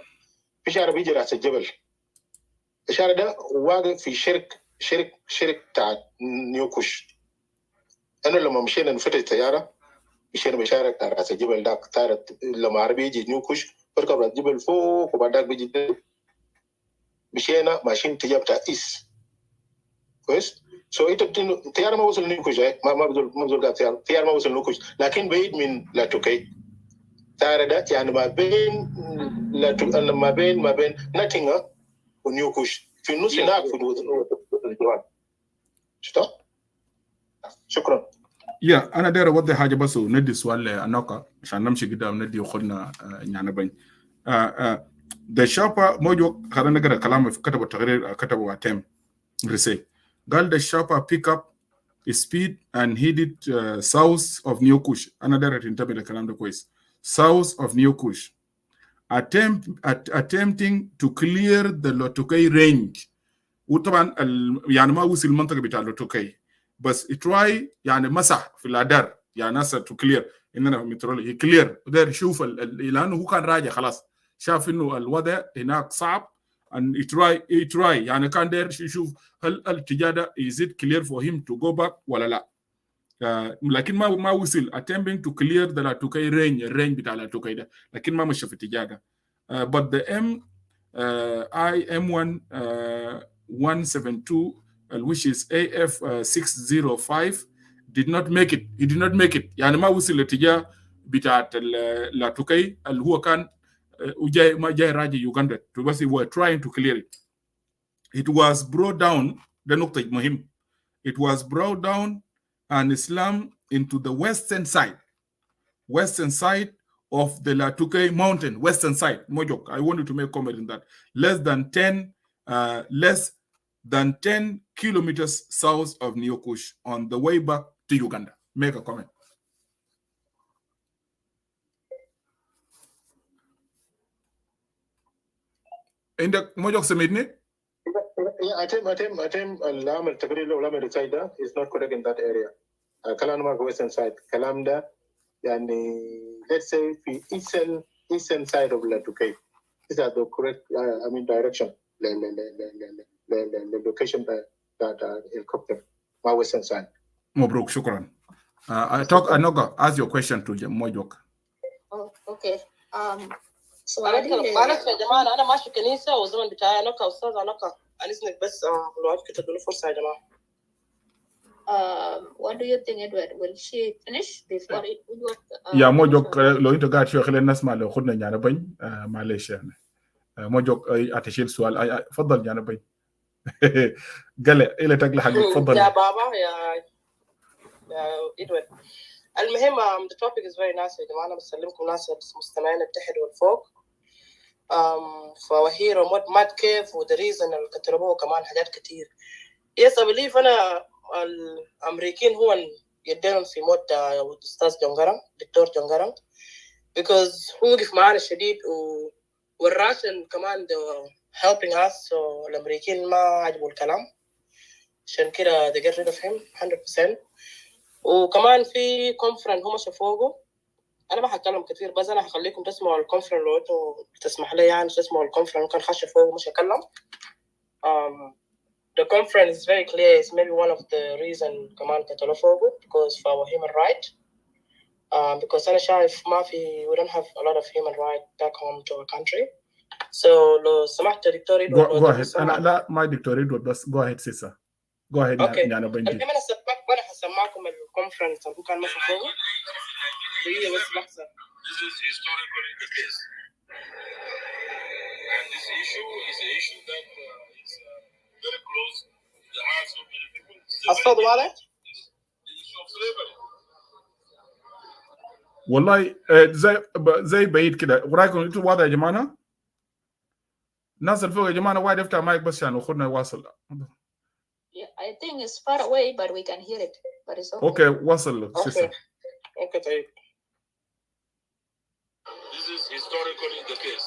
في شارع بيجي راس الجبل الشارع ده واقف في شرك شرك بتاع نيو كوش. انا لما مشينا نفتش الطياره مشينا بشارك بتاع راس الجبل داك طارت لما عربي يجي نيو كوش بركب راس الجبل فوق وبعدك بيجي مشينا ماشيين تجاه بتاع كويس. سو انت الطياره ما وصل نيو كوش ما بزول قاعد الطياره ما وصل نيو كوش لكن بعيد من لاتوكي. الطياره ده يعني ما بين ناتينغا ونيو كوش في النص هناك في الجوال. شفت؟ شكرا. يا انا داير اوضح حاجه بس وندي سؤال لانوكا عشان نمشي قدام ندي وخدنا يعني بين the sharper موجو. خلينا نقرا كلامه في كتب التقرير كتبه واتم رسي قال the sharper pick up speed and headed south of New Kush. انا داير تنتبه للكلام ده كويس. south of New Kush attempting to clear the Lotokai range. وطبعا يعني ما وصل المنطقه بتاع لوتوكي بس تراي يعني مسح في الادار يعني ناس تو كلير اننا مترولي كلير وده يشوف لانه هو كان راجع خلاص شاف انه الوضع هناك صعب ان تراي يعني كان داير يشوف هل الاتجاه is it clear for him to go back ولا لا. لكن ما وصل attempting to clear the لاتوكي الرينج بتاع لاتوكي ده لكن ما مشى في الاتجاه ده. But the IM1 172 which is AF 605 did not make it. He did not make it. يعني ما وصل الاتجاه بتاعت لاتوكي اللي هو كان وجاي ما جاي راجع يوغندا بس were trying to clear it. It was brought down. ده نقطة مهم. It was brought down and slammed into the western side of the Latuke mountain, western side. Mojok, I want you to make a comment in that. Less than 10 kilometers south of Nyokush on the way back to Uganda. Make a comment. In the Mojok Semidni? I think العمل التقرير لو العمل الرسائل ده is not correct in that area. كلام ما western side. كلام ده يعني let's say في eastern side of Latuke. These are the correct direction. The location that helicopter my western side. مبروك شكرا. Anoga, ask your question to Mojok. Oh, okay. So أنا يا جماعة أنا ماشي كنيسة والزمن بتاعي أنوكا أستاذ أنوكا أنسنك بس لو عرفت تدوني فرصة يا جماعة. What do you think, Edward? Will she finish before it would work? يا Mojok لو أنت قاعد شوي خلينا نسمع لو خدنا يعني بين معلش يعني. Mojok أتشيل سؤال فضل يعني بين. قال إلى تقل حاجة تفضل. يا بابا يا إدوارد. المهم the topic is very nice يا جماعة. أنا بسلمكم ناس مستمعين اتحدوا والفوق. فوهير ومود ماد كيف وذا ريزن اللي كتبوه كمان حاجات كتير. Yes, I believe أنا الأمريكيين هو يدينهم في موت الأستاذ جونغرانغ دكتور جونغرانغ because هو وقف معانا شديد والراشن كمان helping us so الأمريكيين ما عجبوا الكلام عشان كده they get rid of him 100%. وكمان في كونفرنس هم شافوه. أنا ما هتكلم كتير بس أنا هخليكم تسمعوا الكونفرنس لو أنتوا تسمح لي يعني تسمعوا الكونفرنس ممكن خش فوق مش هكلم. The conference is very clear. It's maybe one of the reasons كمان كتلو فوقه because for our human right. Because أنا شايف ما في we don't have a lot of human right back home to our country. So لو سمحت دكتور إدوارد. Go ahead. أنا لا ما دكتور إدوارد بس go ahead سيسا. Go ahead. Okay. يعني بنجي. أنا هسمعكم الكونفرنس اللي كان ماشي فوقه. هي بس لحظة. This is historically the case. And this issue is an issue that is very close to the hearts of many people. الصوت واضح؟ The issue of slavery. والله زي بعيد كده ورايكم انتوا واضح يا جماعه؟ الناس اللي فوق يا جماعه واحد يفتح مايك بس عشان اخونا يواصل. Yeah, I think it's far away but we can hear it. But it's okay. اوكي واصل سيسا. اوكي طيب. This is historically the case.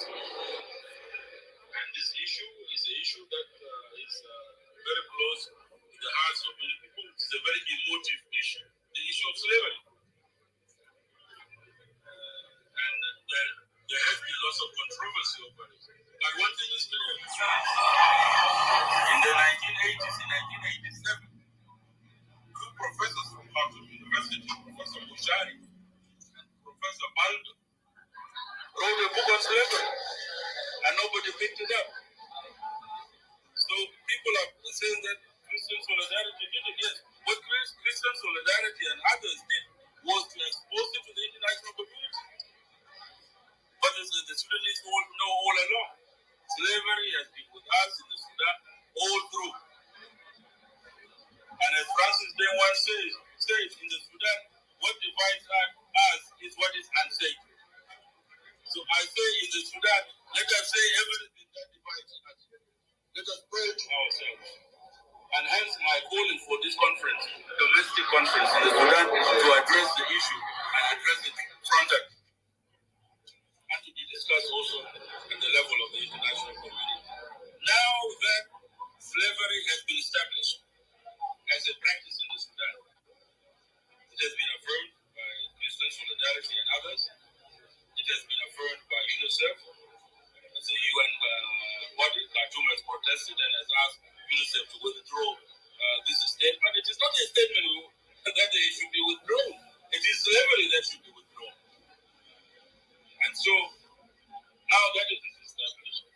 And this issue is an issue that is very close to the hearts of many people. It's a very emotive issue, the issue of slavery. And there has been lots of controversy over it. But one thing is clear. In the 1980s, in saying that Christian solidarity did it. Yes, what Christian solidarity and others did was to expose it to the international community. But as the Sudanese all know all along, slavery has been with us in the Sudan all through. And as Francis Day once says in the Sudan, what divides us is what is unsafe. So I say in the Sudan, let us say everything that divides us. Let us purge ourselves. And hence my calling for this conference, domestic conference in the Sudan, to address the issue and address it frontally. And to be discussed also at the level of the international community. Now that slavery has been established as a practice in the Sudan, it has been affirmed by Christian Solidarity and others. It has been affirmed by UNICEF as a UN body. Khartoum has protested and has asked UNICEF to withdraw this statement. It is not a statement that they should be withdrawn. It is slavery that should be withdrawn. And so, now that it is established,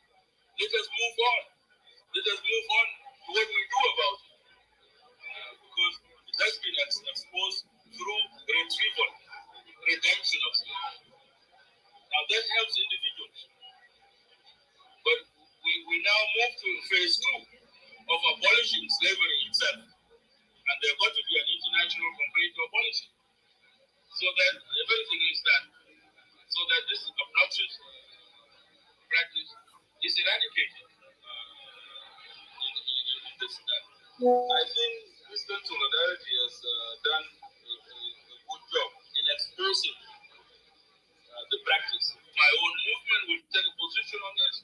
let us move on. Let us move on to what we do about it. Because it has been exposed through retrieval, redemption of slavery. Now that helps individuals. But we now move to phase 2 of abolishing slavery itself. And there's got to be an international campaign to abolish it. So that everything is done. So that this obnoxious practice is eradicated in the Sudan. I think Christian Solidarity has done a good job in exposing the practice. My own movement will take a position on this,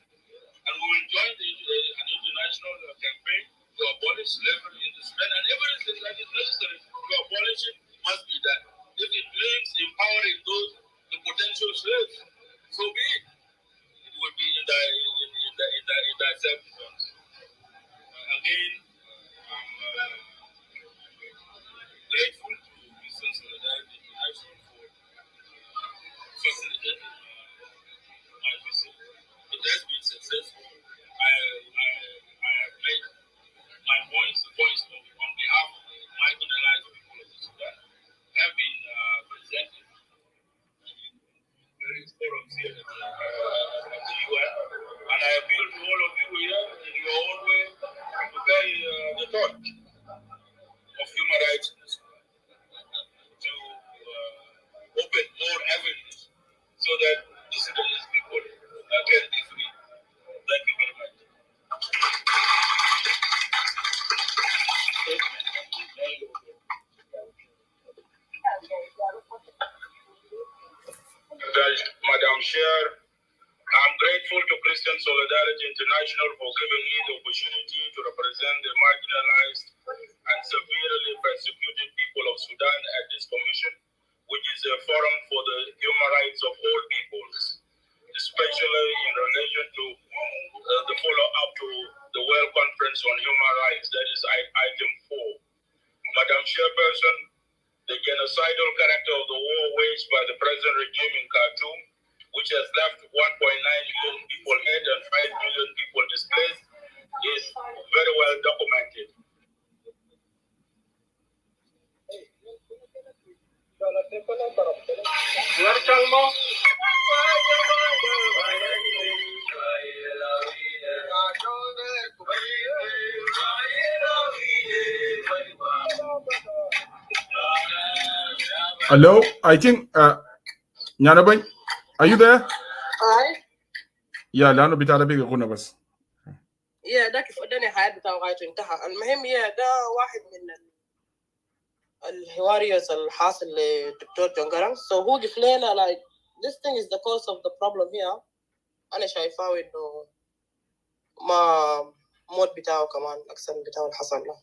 and we will join an international campaign to abolish slavery in the Sudan, and everything that is necessary to abolish it must be done. If it means empowering the potential slaves, so be it. It will be in that self-defense. Again, I'm grateful to Christian Solidarity International for facilitating my visit. It has been successful. I have made my points on behalf of the marginalized people of the Sudan have been presented in various forums here at the UN. And I appeal to all of you here in your own way to carry the torch of human rights in the Sudan, to open more avenues so that the Sudanese people can be free. Thank you very much. Madam Chair, I'm grateful to Christian Solidarity International for giving me the opportunity to represent the marginalized and severely persecuted people of Sudan at this commission, which is a forum for the human rights of all peoples, especially in relation to the follow-up to the World Conference on Human Rights, that is item 4. Madam Chairperson, the genocidal character of the war waged by the present regime in Khartoum, which has left 1.9 million people dead and 5 million people displaced, is very well documented. Hello, I think Nyanabai, are you there? Hi. Yeah, لأنه بتاع بيجي كنا بس. Yeah, ده كيف اداني حياة بتاعه غايته انتهى. المهم ده واحد من الهواريوس الحاصل لدكتور جون جارانج. So هو قف لنا like this thing is the cause of the problem here. أنا شايفاه إنه ما موت بتاعه كمان أكثر من بتاعه اللي حصل له.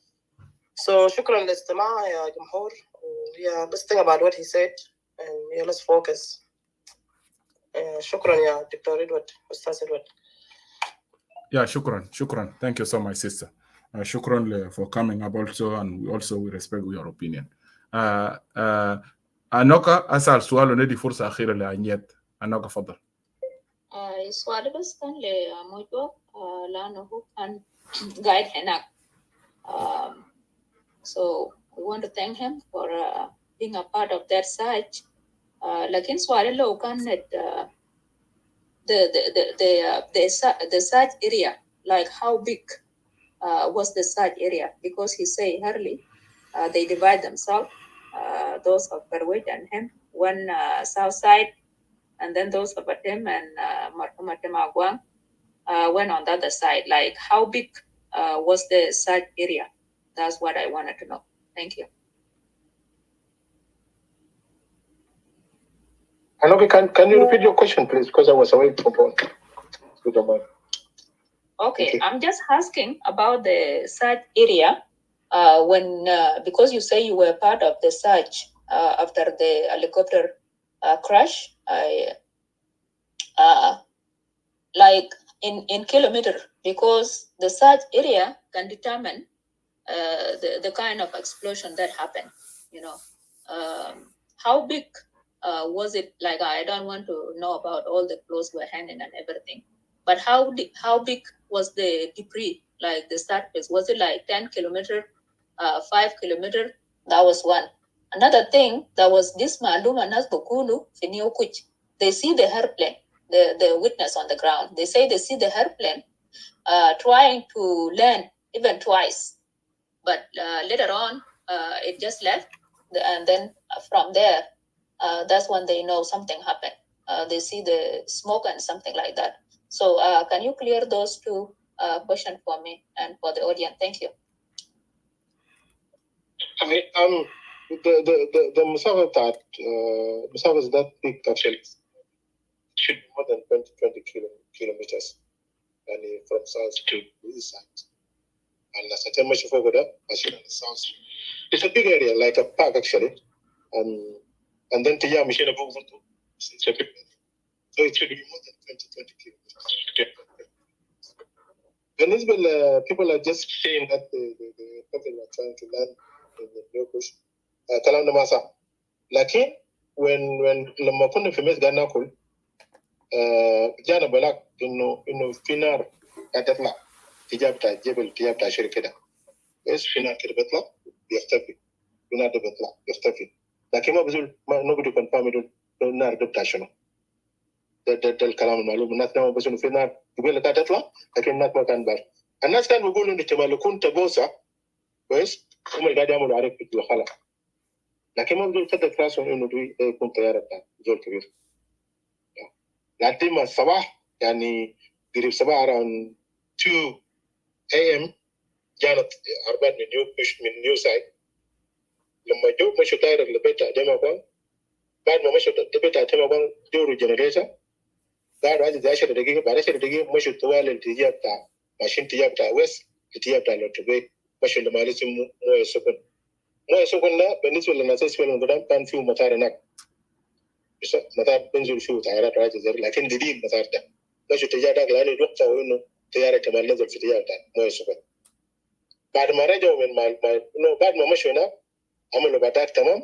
So شكرا للاستماع يا جمهور. Yeah, let's think about what he said and yeah, let's focus. شكرا يا دكتور إدوارد أستاذ إدوارد. Yeah, shukran. Thank you so much, sister. Shukran for coming up also, and we respect your opinion. أنوكا أسأل سؤال وندي فرصة أخيرة لأنيت. أنوكا فضل. السؤال بس كان لموضوع لأنه هو كان قاعد هناك So we want to thank him for being a part of that search. Lakin swali lo كانت the search area, like how big was the search area? Because he say early they divide themselves, those of Berwit and him, one south side, and then those of Atem and Matemagwang went on the other side. Like how big was the search area? That's what I wanted to know. Thank you. Anoki, can you repeat your question, please? Because I was away from phone. Okay, I'm just asking about the search area. When because you say you were part of the search after the helicopter crash, like in kilometer, because the search area can determine the kind of explosion that happened. You know, how big was it? Like I don't want to know about all the clothes were hanging and everything, but how big was the debris? Like the surface, was it like 10 kilometer, 5 kilometer? That was one. Another thing, that was this Maluma Nas Bokulu Finiokuch. They see the airplane, the witness on the ground. They say they see the airplane trying to land even twice, but later on it just left, and then from there that's when they know something happened. They see the smoke and something like that. So can you clear those two questions for me and for the audience? Thank you. The Musava is that big actually. Should be more than 20 kilometers, and from south to east side. And as I tell much over there, machine on the south. It's a big area, like a park actually. And then to machine over to it's a big area. So it should be more than 20 kilometers. Venezuela people are just saying that the people are trying to land in the new bush. Kalam Masa. Like when Lamakuna famous Ganakul, Jana Balak, Finar Katatla, Tijabta, Jebel, Tijabta Shirikeda. Yes, Finar Kirbetla, Yaftafi, Finar de Betla, Yaftafi. Nakima Bizul, nobody confirmed it, no Nardoptashano. Del Kalam Malum, not now Bazun Finar, Gibel Katatla, I can not work on bar. And that's time we go into Chamalukun Tabosa, West, Umagadamu Arek Yohala. Nakima Bizul Kata class on Unudui, Kuntayarata, Jolkir. Latima Sabah, Yani Girib Sabah around 2 a.m. Janet Arbat new push new side. Lamajo Mashutai of the Beta Demabang, Bad Mamashu the Beta Temabang, Duru generator. That was the Asher of the game, but I said the game Mashu Tual and Tiapta, Machine Tiapta West, Tiapta not to wait, Mashu the Malism Moya Sokun. Moya Sokuna, Peninsula and Assessment on the Dam Pan Few Mataranak. Matar Benzul Few Tara Rises like in the deed Matarta. Mashu Tiata Glani looked for Uno, Tiara Tamalaz of Tiata, Moya Sokun. Bad Marajo when my no bad Mamashuna, Amal Batak Tamam,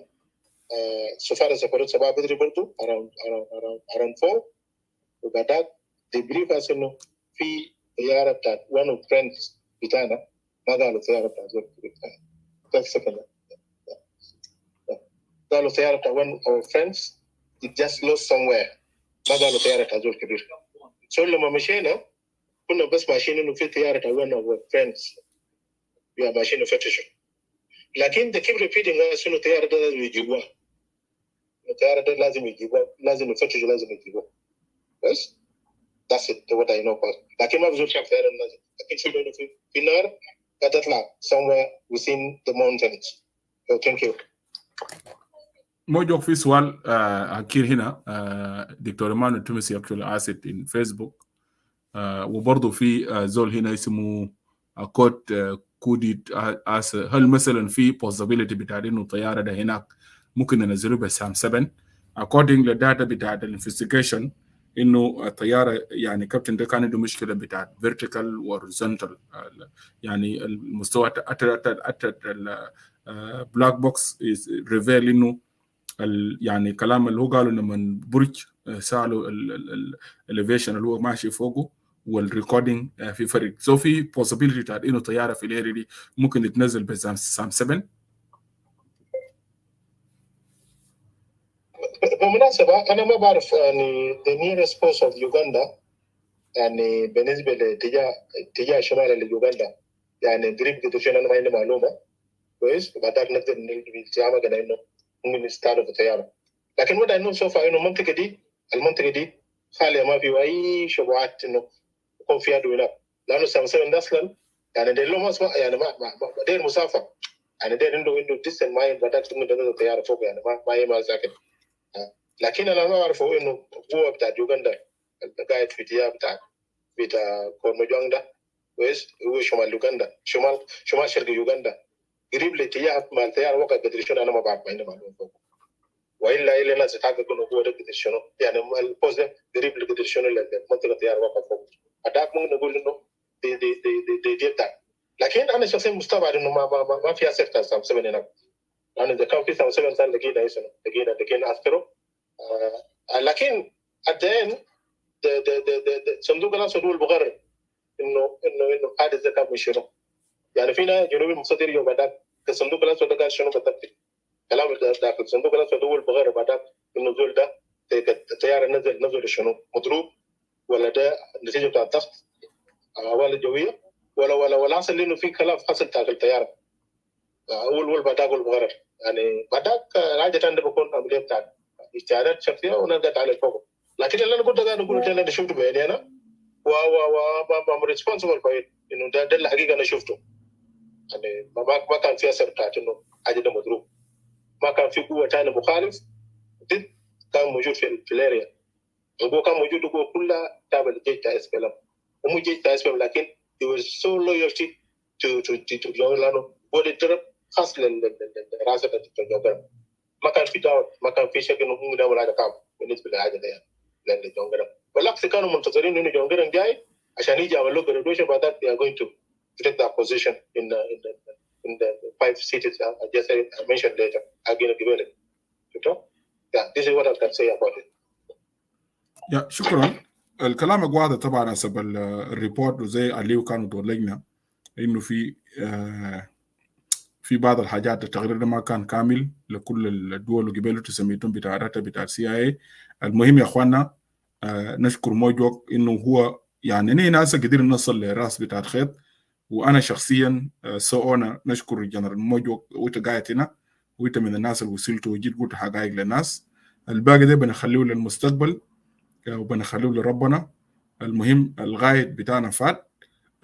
so far as the Ports of Abu around 4. Batak, the brief as no fee the Arab that one of friends, Vitana, Madal of the Arab that's second. Madal of the Arab, one of our friends, it just lost somewhere. Madal of the Arab as well. So Lamashena, one of best machine in the fit the Arab, one of our friends. We are machine of fetish. Lakin they keep repeating as soon as they are done with you. They are done lazim of fetish, lazim of you. Yes? That's it, what I know about. Lakin Mabzul chapter and lazim. Lakin children of Pinar, Katatla, somewhere within the mountains. So thank you. موجود في سؤال أكيد هنا دكتور مانو تمسي actually asked in Facebook وبرضه في زول هنا اسمه كوت كوديت هل مثلا في possibility بتاع انه طياره ده هناك ممكن ننزله بسام 7 according للداتا بتاع الانفستيجيشن انه الطياره يعني كابتن ده كان عنده مشكله بتاع vertical horizontal يعني المستوى البلاك بوكس ريفيل انه يعني كلام اللي هو قالوا لما برج سالوا الاليفيشن اللي هو ماشي فوقه والريكوردينج في فرق. سو في possibility بتاعت انه طياره في الاريا دي ممكن يتنزل بسام 7. بالمناسبة أنا ما بعرف يعني the nearest coast of Uganda يعني بالنسبة لاتجاه شمال ليوغندا يعني قريب قدر شيء أنا ما عندي معلومة كويس وبعدك نقدر نتعامل كده إنه ممكن نستعرض الطيارة لكن وده إنه سوف إنه المنطقة دي خالية ما في أي شبهات إنه يكون فيها هناك لأنه سامسون أصلا يعني ده له ما يعني ما دير مسافة يعني دير إنه ديستن ما يبدأ تكون ده الطيارة فوق يعني ما يما ساكن لكن أنا ما أعرف إنه هو بتاع يوغندا قاعد في اتجاه بتاع كورمجوان ده كويس هو شمال يوغندا شمال شرق يوغندا قريب لاتجاه مع الطيارة وقت قدر شنو أنا ما بعرف ما عندي معلومة فوق وإلا الناس تحقق إنه هو ده قدر شنو يعني البوز ده قريب لقدر شنو المنطقة الطيارة وقت فوق هذاك ممكن نقول إنه دي بتاع لكن أنا شخصيا مستبعد إنه ما في أسر تاع سامسون هناك لأنه إذا كان في سامسون كان لقينا أذكره لكن الدين صندوق الأسود هو المقرر إنه هذا الزكاة من شنو يعني فينا جنوب المصدر يوم بعدك الصندوق الأسود ده قال شنو بالضبط كلام داخل الصندوق الأسود هو المقرر بعدك النزول ده الطيارة نزل شنو مضروب ولا ده نتيجة بتاع الضغط أهوال الجوية ولا حصل إنه في كلام حصل تاع الطيارة أول بعدك المقرر يعني بعدك حاجة تانية بكون عملية بتاع اجتهادات شخصية ونقدر على الفوق لكن اللي أنا قلت أنا شفته بعيني أنا و ريسبونسبل باي إنه ده الحقيقة أنا شفته يعني ما كان في أثر بتاعت إنه حاجة ده مضروب ما كان في قوة تانية مخالف ضد كان موجود في الاريا القوة كان موجود القوة كلها تابع للجيش تاع SPLM ومو جيش تاع SPLM لكن they were so loyalty to جون لأنه هو الضرب خاص للرئاسة الجون ما كان في دعوة ما كان في شك إنه هم دعوة هذا كام بالنسبة لهذا ده يعني لجون جرام بالعكس كانوا منتظرين إنه جون جرام جاي عشان يجي يعمل له graduation بعد ذلك they are going to take that position in the 5 cities I just mentioned later again قبل yeah this is what I can say about it. يا شكرا. الكلام واضح طبعا حسب الريبورت وزي عليه كانوا دولجنا انه في بعض الحاجات التقرير ما كان كامل لكل الدول وقبيله تسميتهم بتاع داتا بتاع CIA. المهم يا اخواننا نشكر موجوك انه هو يعني ناس قدر نصل لراس بتاع الخيط وانا شخصيا سوونا نشكر الجنرال موجوك وانت قاعد هنا وانت من الناس اللي وصلتوا وجيت قلت حقائق للناس. الباقي ده بنخليه للمستقبل وبنخليه لربنا. المهم الغاية بتاعنا فات.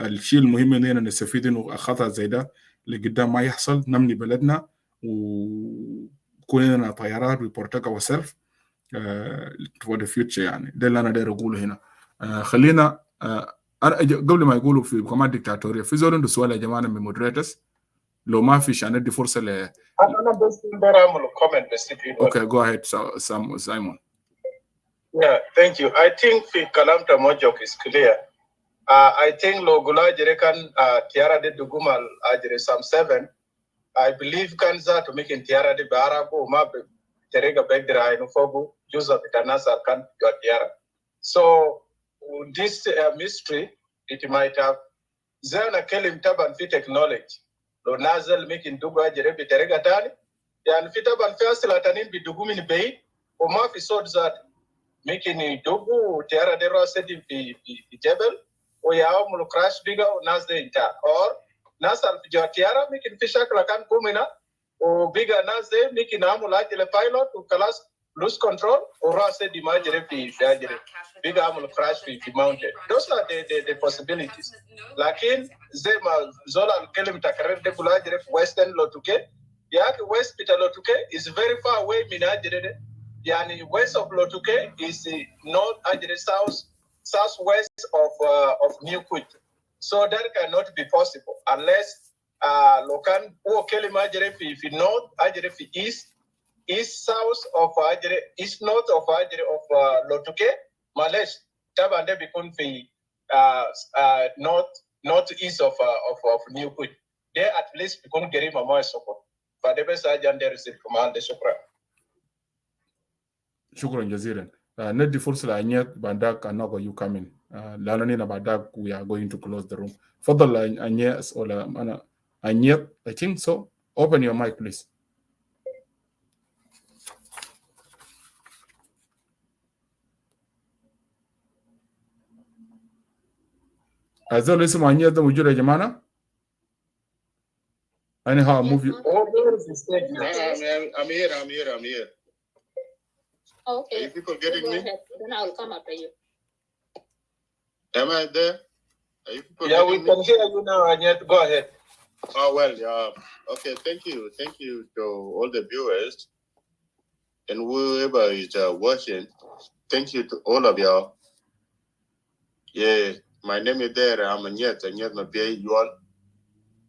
الشيء المهم اننا نستفيد انه خطأ زي ده لقدام ما يحصل نمني بلدنا وكون لنا طيارات ريبورتك وسيلف for the future يعني ده اللي انا داير اقوله هنا. خلينا قبل ما يقولوا في كمان ديكتاتورية في زول عنده سؤال يا جماعه من مودريترز لو ما فيش انا ادي فرصه أنا بس بدي أعمل comment بس اوكي جو اهيد سايمون. Yeah, thank you. I think في كلام Mojok is clear. I think لو قلنا جري كان تيارة دي دقوما أجري سام 7 I believe كان ذاته ممكن تيارة دي بعربو ما بطريقة بقدر إنه فوقو جزء بتناسب كان جو تيارة. So this mystery it might have زانا كلم طبعا في technology لو نازل ممكن دقوا أجري بطريقة تاني يعني في طبعا في أصل تانين بدقوا من بعيد وما في صوت ذاته ممكن يدقوا تيارة دي راسدين في جبل ويعملوا كراش بيجا وناس دي انتا or ناس في جوا تيارة ممكن في شكل كان كومينا وبيجا ناس دي ممكن يعملوا أجل بايلوت وخلاص lose control وراسدين ما جري في أجري بيجا يعملوا كراش في mountain. Those are the possibilities. لكن زي ما زولا الكلمة تكرر دي كلها أجري في western لوتوكي يعني west بتاع لوتوكي is very far away من أجري دي يعني west of Lotuke is north and southwest of New Quit. So that cannot be possible unless lokan o kelima ajere fi north ajere fi east south of ajere east north of ajere of Lotuke Malesh tabande bikun fi north east of New Quit. There at least bikun geri mama soko. Fadebe sa jande receive command de shukra. شكرا جزيلا. ندي فرصة لأنيات بعدك أناغو يو كامين learning about that, we are going to close the room. Fadal Anyes or Anyet, I think so. Open your mic, please. أزول اسمه عنيد ده موجود يا جماعة؟ Anyhow, move you. I'm here. Okay. Are you people getting me? Ahead. Then I'll come after you. Am I there? Are you people Yeah, we getting me? can hear you now, Anyet. Go ahead. Oh, well, yeah. Okay, thank you. Thank you to all the viewers and whoever is watching. Thank you to all of y'all. Yeah, my name is there. I'm Anyet Mabie Yuan.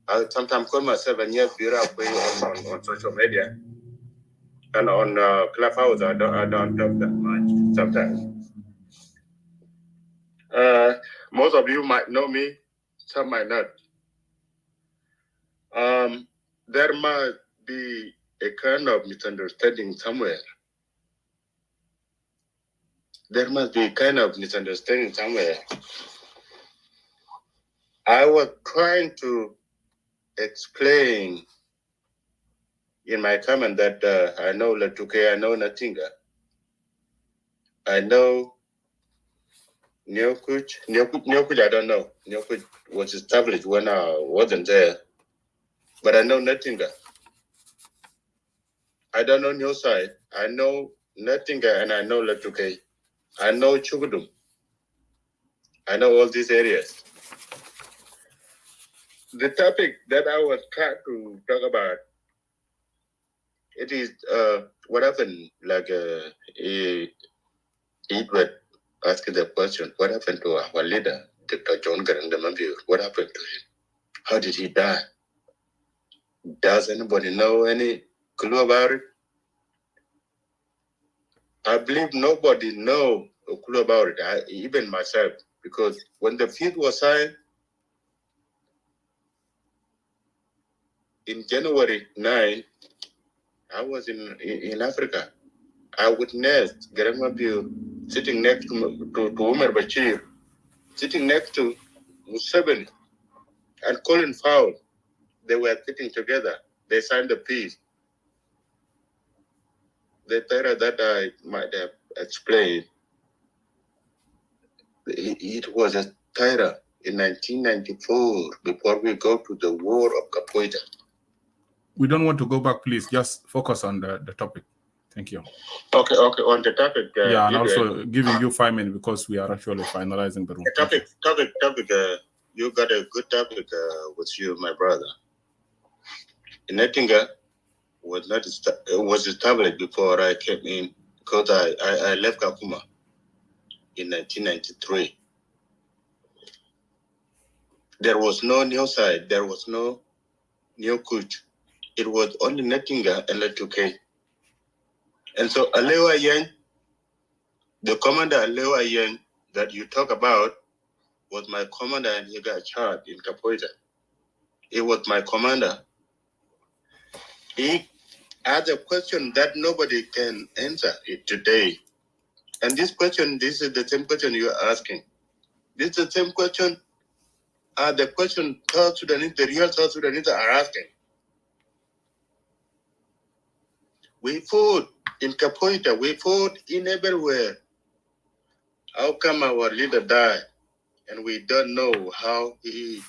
I sometimes call myself Anyet Bira on social media. And on Clubhouse, I don't talk that much sometimes. Most of you might know me, some might not. There must be a kind of misunderstanding somewhere. There must be a kind of misunderstanding somewhere. I was trying to explain in my comment that I know Latuke, I know Natinga. I know Nyokuch, I don't know. Nyokuch was established when I wasn't there. But I know Natinga. I don't know New Side. I know Natinga and I know Latuke. I know Chugudum. I know all these areas. The topic that I was trying to talk about, it is what happened, like Edward asked the question, what happened to our leader, Dr. John Garang, what happened to him? How did he die? Does anybody know any clue about it? I believe nobody knows a clue about it, even myself, because when the feud was signed in January 9, I was in Africa. I witnessed Garang sitting next to Umar Bashir, sitting next to Museveni, and Colin Powell. They were sitting together. They signed the peace. The terror that I might have explained, it was a terror in 1994 before we go to the war of Capoeira. We don't want to go back, please. Just focus on the topic. Thank you. Okay. On the topic. Yeah, and also giving you 5 minutes because we are actually finalizing the room. Topic. You got a good topic with you, my brother. Nettinga was established before I came in because I left Kakuma in 1993. There was no new side. There was no new coach. It was only Nettinga and Letuke. And so Alewa Yang, the commander Alewa Yang that you talk about was my commander and he got charged in Capoeira. He was my commander. He asked a question that nobody can answer it today. And this is the same question you are asking. This is the same question, the question South Sudanese, the real South Sudanese are asking. We fought in Capoeira, we fought in everywhere. How come our leader died and we don't know how he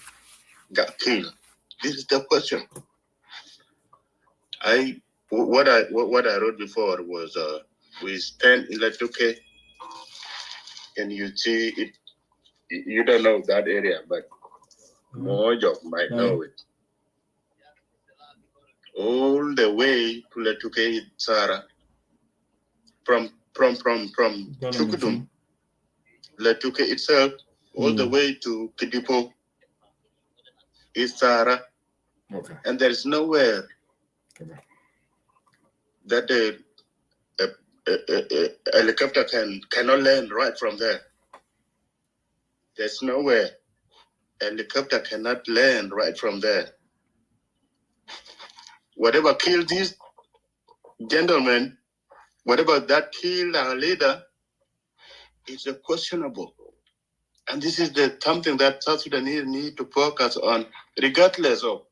got killed? This is the question. What I wrote before was we stand in Latuke and you see it. You don't know that area, but Mojo might know it. All the way to Latuke, Sara, from Chukudum, Latuke itself, all the way to Kidipo is Sara. Okay. And there is nowhere that the helicopter cannot land right from there. There's nowhere a helicopter cannot land right from there. Whatever killed these gentlemen, whatever that killed our leader, is questionable. And this is something that South Sudanese need to focus on, regardless of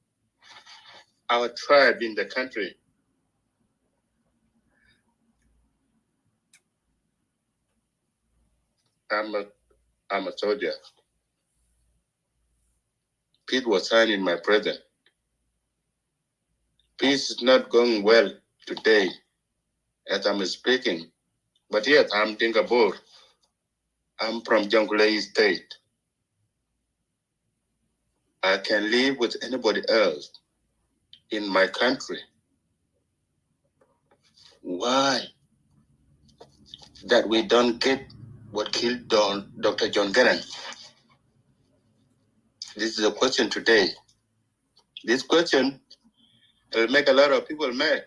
our tribe in the country. I'm a soldier. Peace was signed in my presence. Peace is not going well today as I'm speaking. But yes, I'm Dingabur. I'm from Jonglei State. I can live with anybody else in my country. Why that we don't get what killed Dr. John Garang? This is a question today. This question will make a lot of people mad.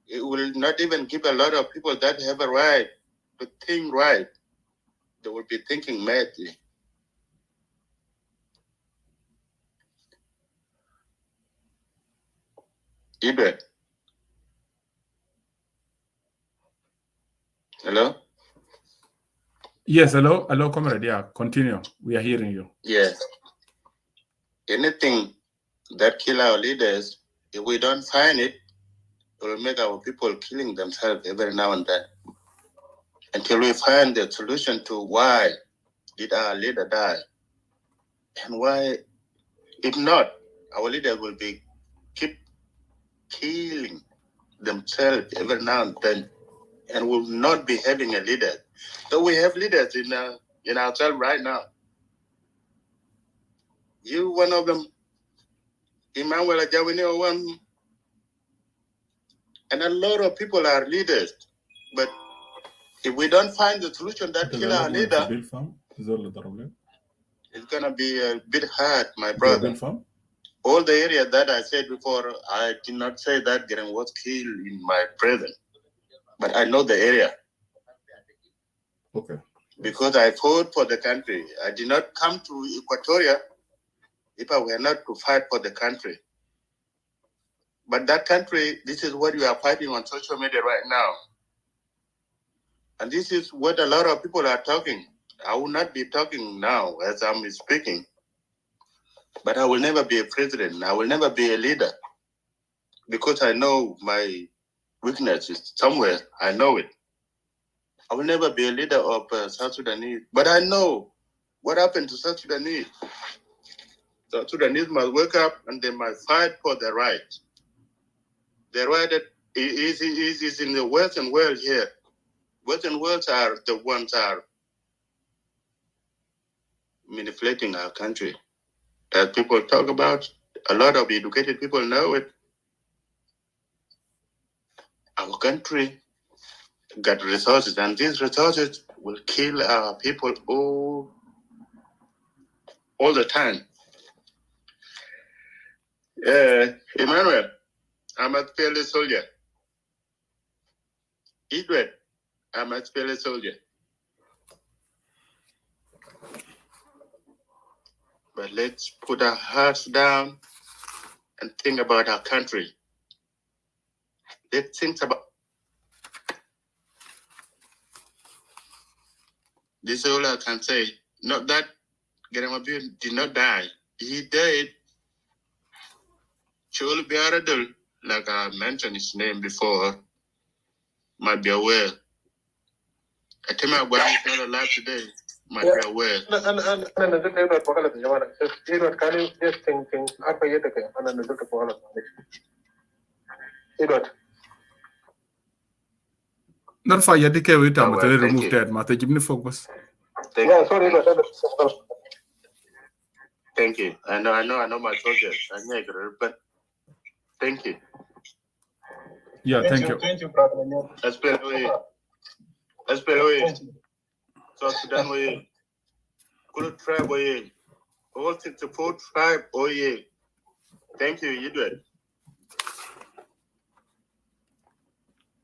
It will not even give a lot of people that have a right to think right. They will be thinking madly. Ibe. Hello? Yes, hello, comrade. Yeah, continue. We are hearing you. Yes. Anything that kill our leaders, if we don't find it, it will make our people killing themselves every now and then. Until we find the solution to why did our leader die, and why, if not, our leaders will be keep killing themselves every now and then, and will not be having a leader. So we have leaders in ourselves right now. You one of them, Emmanuel Ajawine one, and a lot of people are leaders. But if we don't find the solution that kill our leader, it's gonna be a bit hard, my brother. All the areas that I said before, I did not say that Garang was killed in my presence, but I know the area. Okay. Because I fought for the country. I did not come to Equatoria if I were not to fight for the country. But that country, this is what you are fighting on social media right now. And this is what a lot of people are talking. I will not be talking now as I'm speaking. But I will never be a president. I will never be a leader. Because I know my weakness is somewhere. I know it. I will never be a leader of South Sudanese. But I know what happened to South Sudanese. South Sudanese must wake up and they must fight for the right. The right that is in the Western world here. Western worlds are the ones are manipulating our country. As people talk about, a lot of educated people know it. Our country got resources, and these resources will kill our people all the time. Emmanuel, I'm a fairly soldier. Edward, I'm a fairly soldier. But let's put our hearts down and think about our country. Let's think about this. All I can say. Not that Garang did not die. He died. Surely be adult, like I mentioned his name before, might be aware. I think my wife is not alive today. Might be aware. Not for Yadike with them, but remove that. Mate, give me focus. Thank you. I know my soldiers. I know, but thank you. Yeah, thank you. Thank you, brother. SPLOE. South Sudan, we could tribe, all 64 tribe, Thank you, Edward.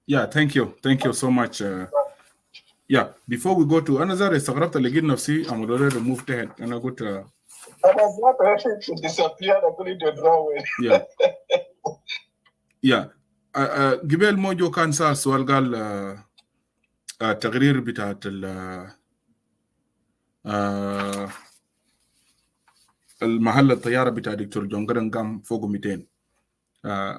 Yeah, thank you. Thank you so much. Yeah, before we go to another, استغربت لقيت نفسي I'm already removed head. And I got I was not ready to disappear. I couldn't draw away. Yeah. Yeah. قبل موجو كان سأل سؤال قال التقرير بتاعت المحل الطياره بتاع دكتور جون جرانج قام فوق 200.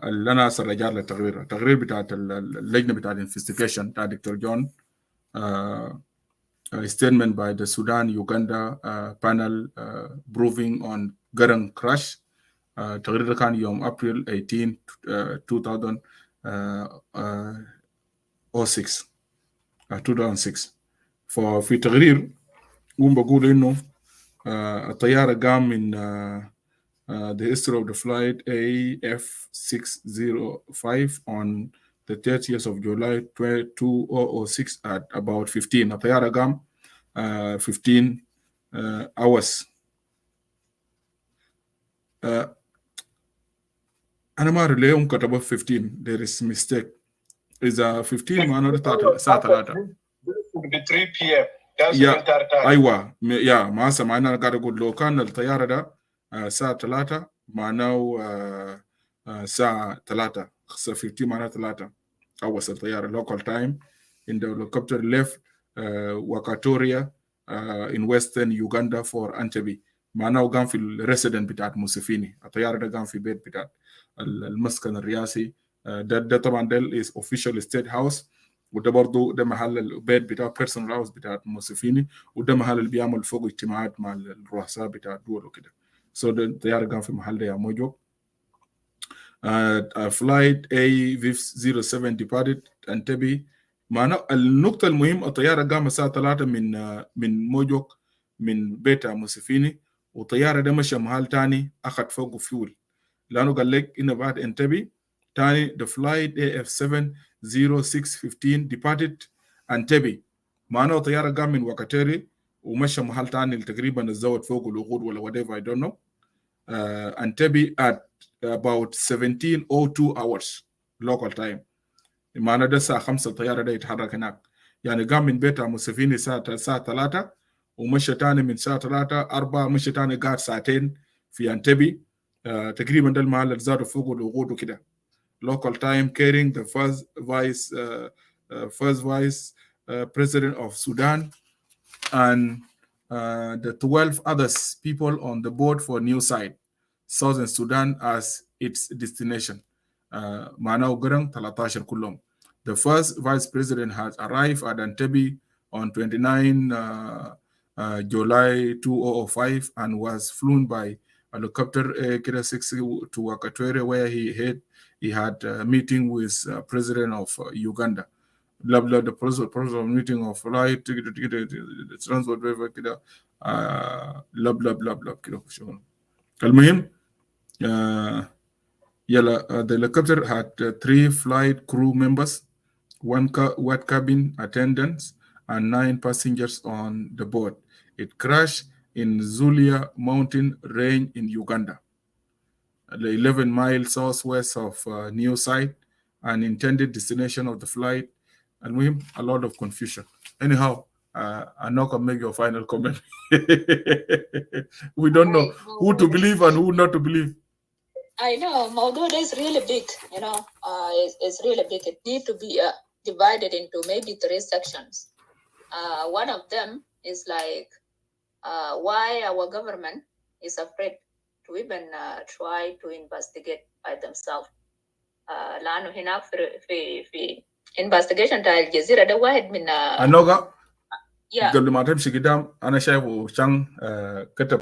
اللي انا رجع له التقرير بتاع اللجنه بتاع الانفستيجيشن بتاع دكتور جون. A statement by the Sudan-Uganda panel proving on Garang crash. تقرير كان يوم أبريل 18 2006. ففي تقرير هم بقول إنه الطيارة قام من the history of the flight AF605 on the 30th of July 2006 at about 15. الطيارة قام 15 hours. أنا ما أعرف ليه هم كتبوا 15. There is mistake. إذا 15 معناه الساعة 3. 3 p.m. أيوة ما سمعنا. أنا قاعد أقول لو كان الطيارة ده الساعة 3 معناه الساعة 3. 15 معناه 3 hours الطيارة local time. In the helicopter left Wakatoria in western Uganda for Entebbe. معناه قام في الريسيدنت بتاعت موسيفيني. الطيارة ده قام في بيت بتاعت المسكن الرئاسي. ده طبعا ده is official state house. وده برضو ده محل البيت بتاع personal house بتاعت موسيفيني. وده محل اللي بيعمل فوق اجتماعات مع الرؤساء بتاع الدول وكده. So ده الطيارة قام في محل ده يا موجو. Flight A07 departed Entebbe. معناه النقطة المهمة الطيارة قام الساعة 3 من موجوك من بيت موسيفيني. وطيارة ده مشى محل تاني أخذ فوقه فيول. لأنه قال لك إنه بعد Entebbe تاني the flight AF70615 departed Entebbe. معناه طيارة قام من وكاتيري ومشى محل تاني تقريبا الزود فوقه الوقود ولا whatever I don't know. Entebbe at about 17:02 hours local time. معناه ده الساعة 5 الطيارة ده يتحرك هناك. يعني قام من بيت موسيفيني الساعة 3 ومشى تاني من الساعة 3 4 مشى تاني قاعد ساعتين في أنتبي. تقريبا ده المحل اللي زادوا فوق الوقود وكده. Local time carrying the first vice president of Sudan and the 12 other people on the board for new site, Southern Sudan as its destination. معناه Garang 13 كلهم. The first vice president has arrived at Entebbe on 29 July 2005 and was flown by helicopter K6 to Wakatwere, where he had a meeting with president of Uganda. The president meeting of flight transport كده كده. المهم the helicopter had 3 flight crew members, 1 wet cabin attendants, and 9 passengers on the board. It crashed in Zulia Mountain Range in Uganda, the 11 miles southwest of new site and intended destination of the flight. And we have a lot of confusion. Anyhow, I'm not going to make your final comment. We don't know who to believe and who not to believe. I know, Moldova is really big, it's really big. It needs to be divided into maybe 3 sections. One of them is like why our government is afraid to even try to investigate by themselves. لأنه هنا في investigation تاع الجزيرة ده واحد من أنوغا قبل ما تمشي قدام أنا شايفه شان كتب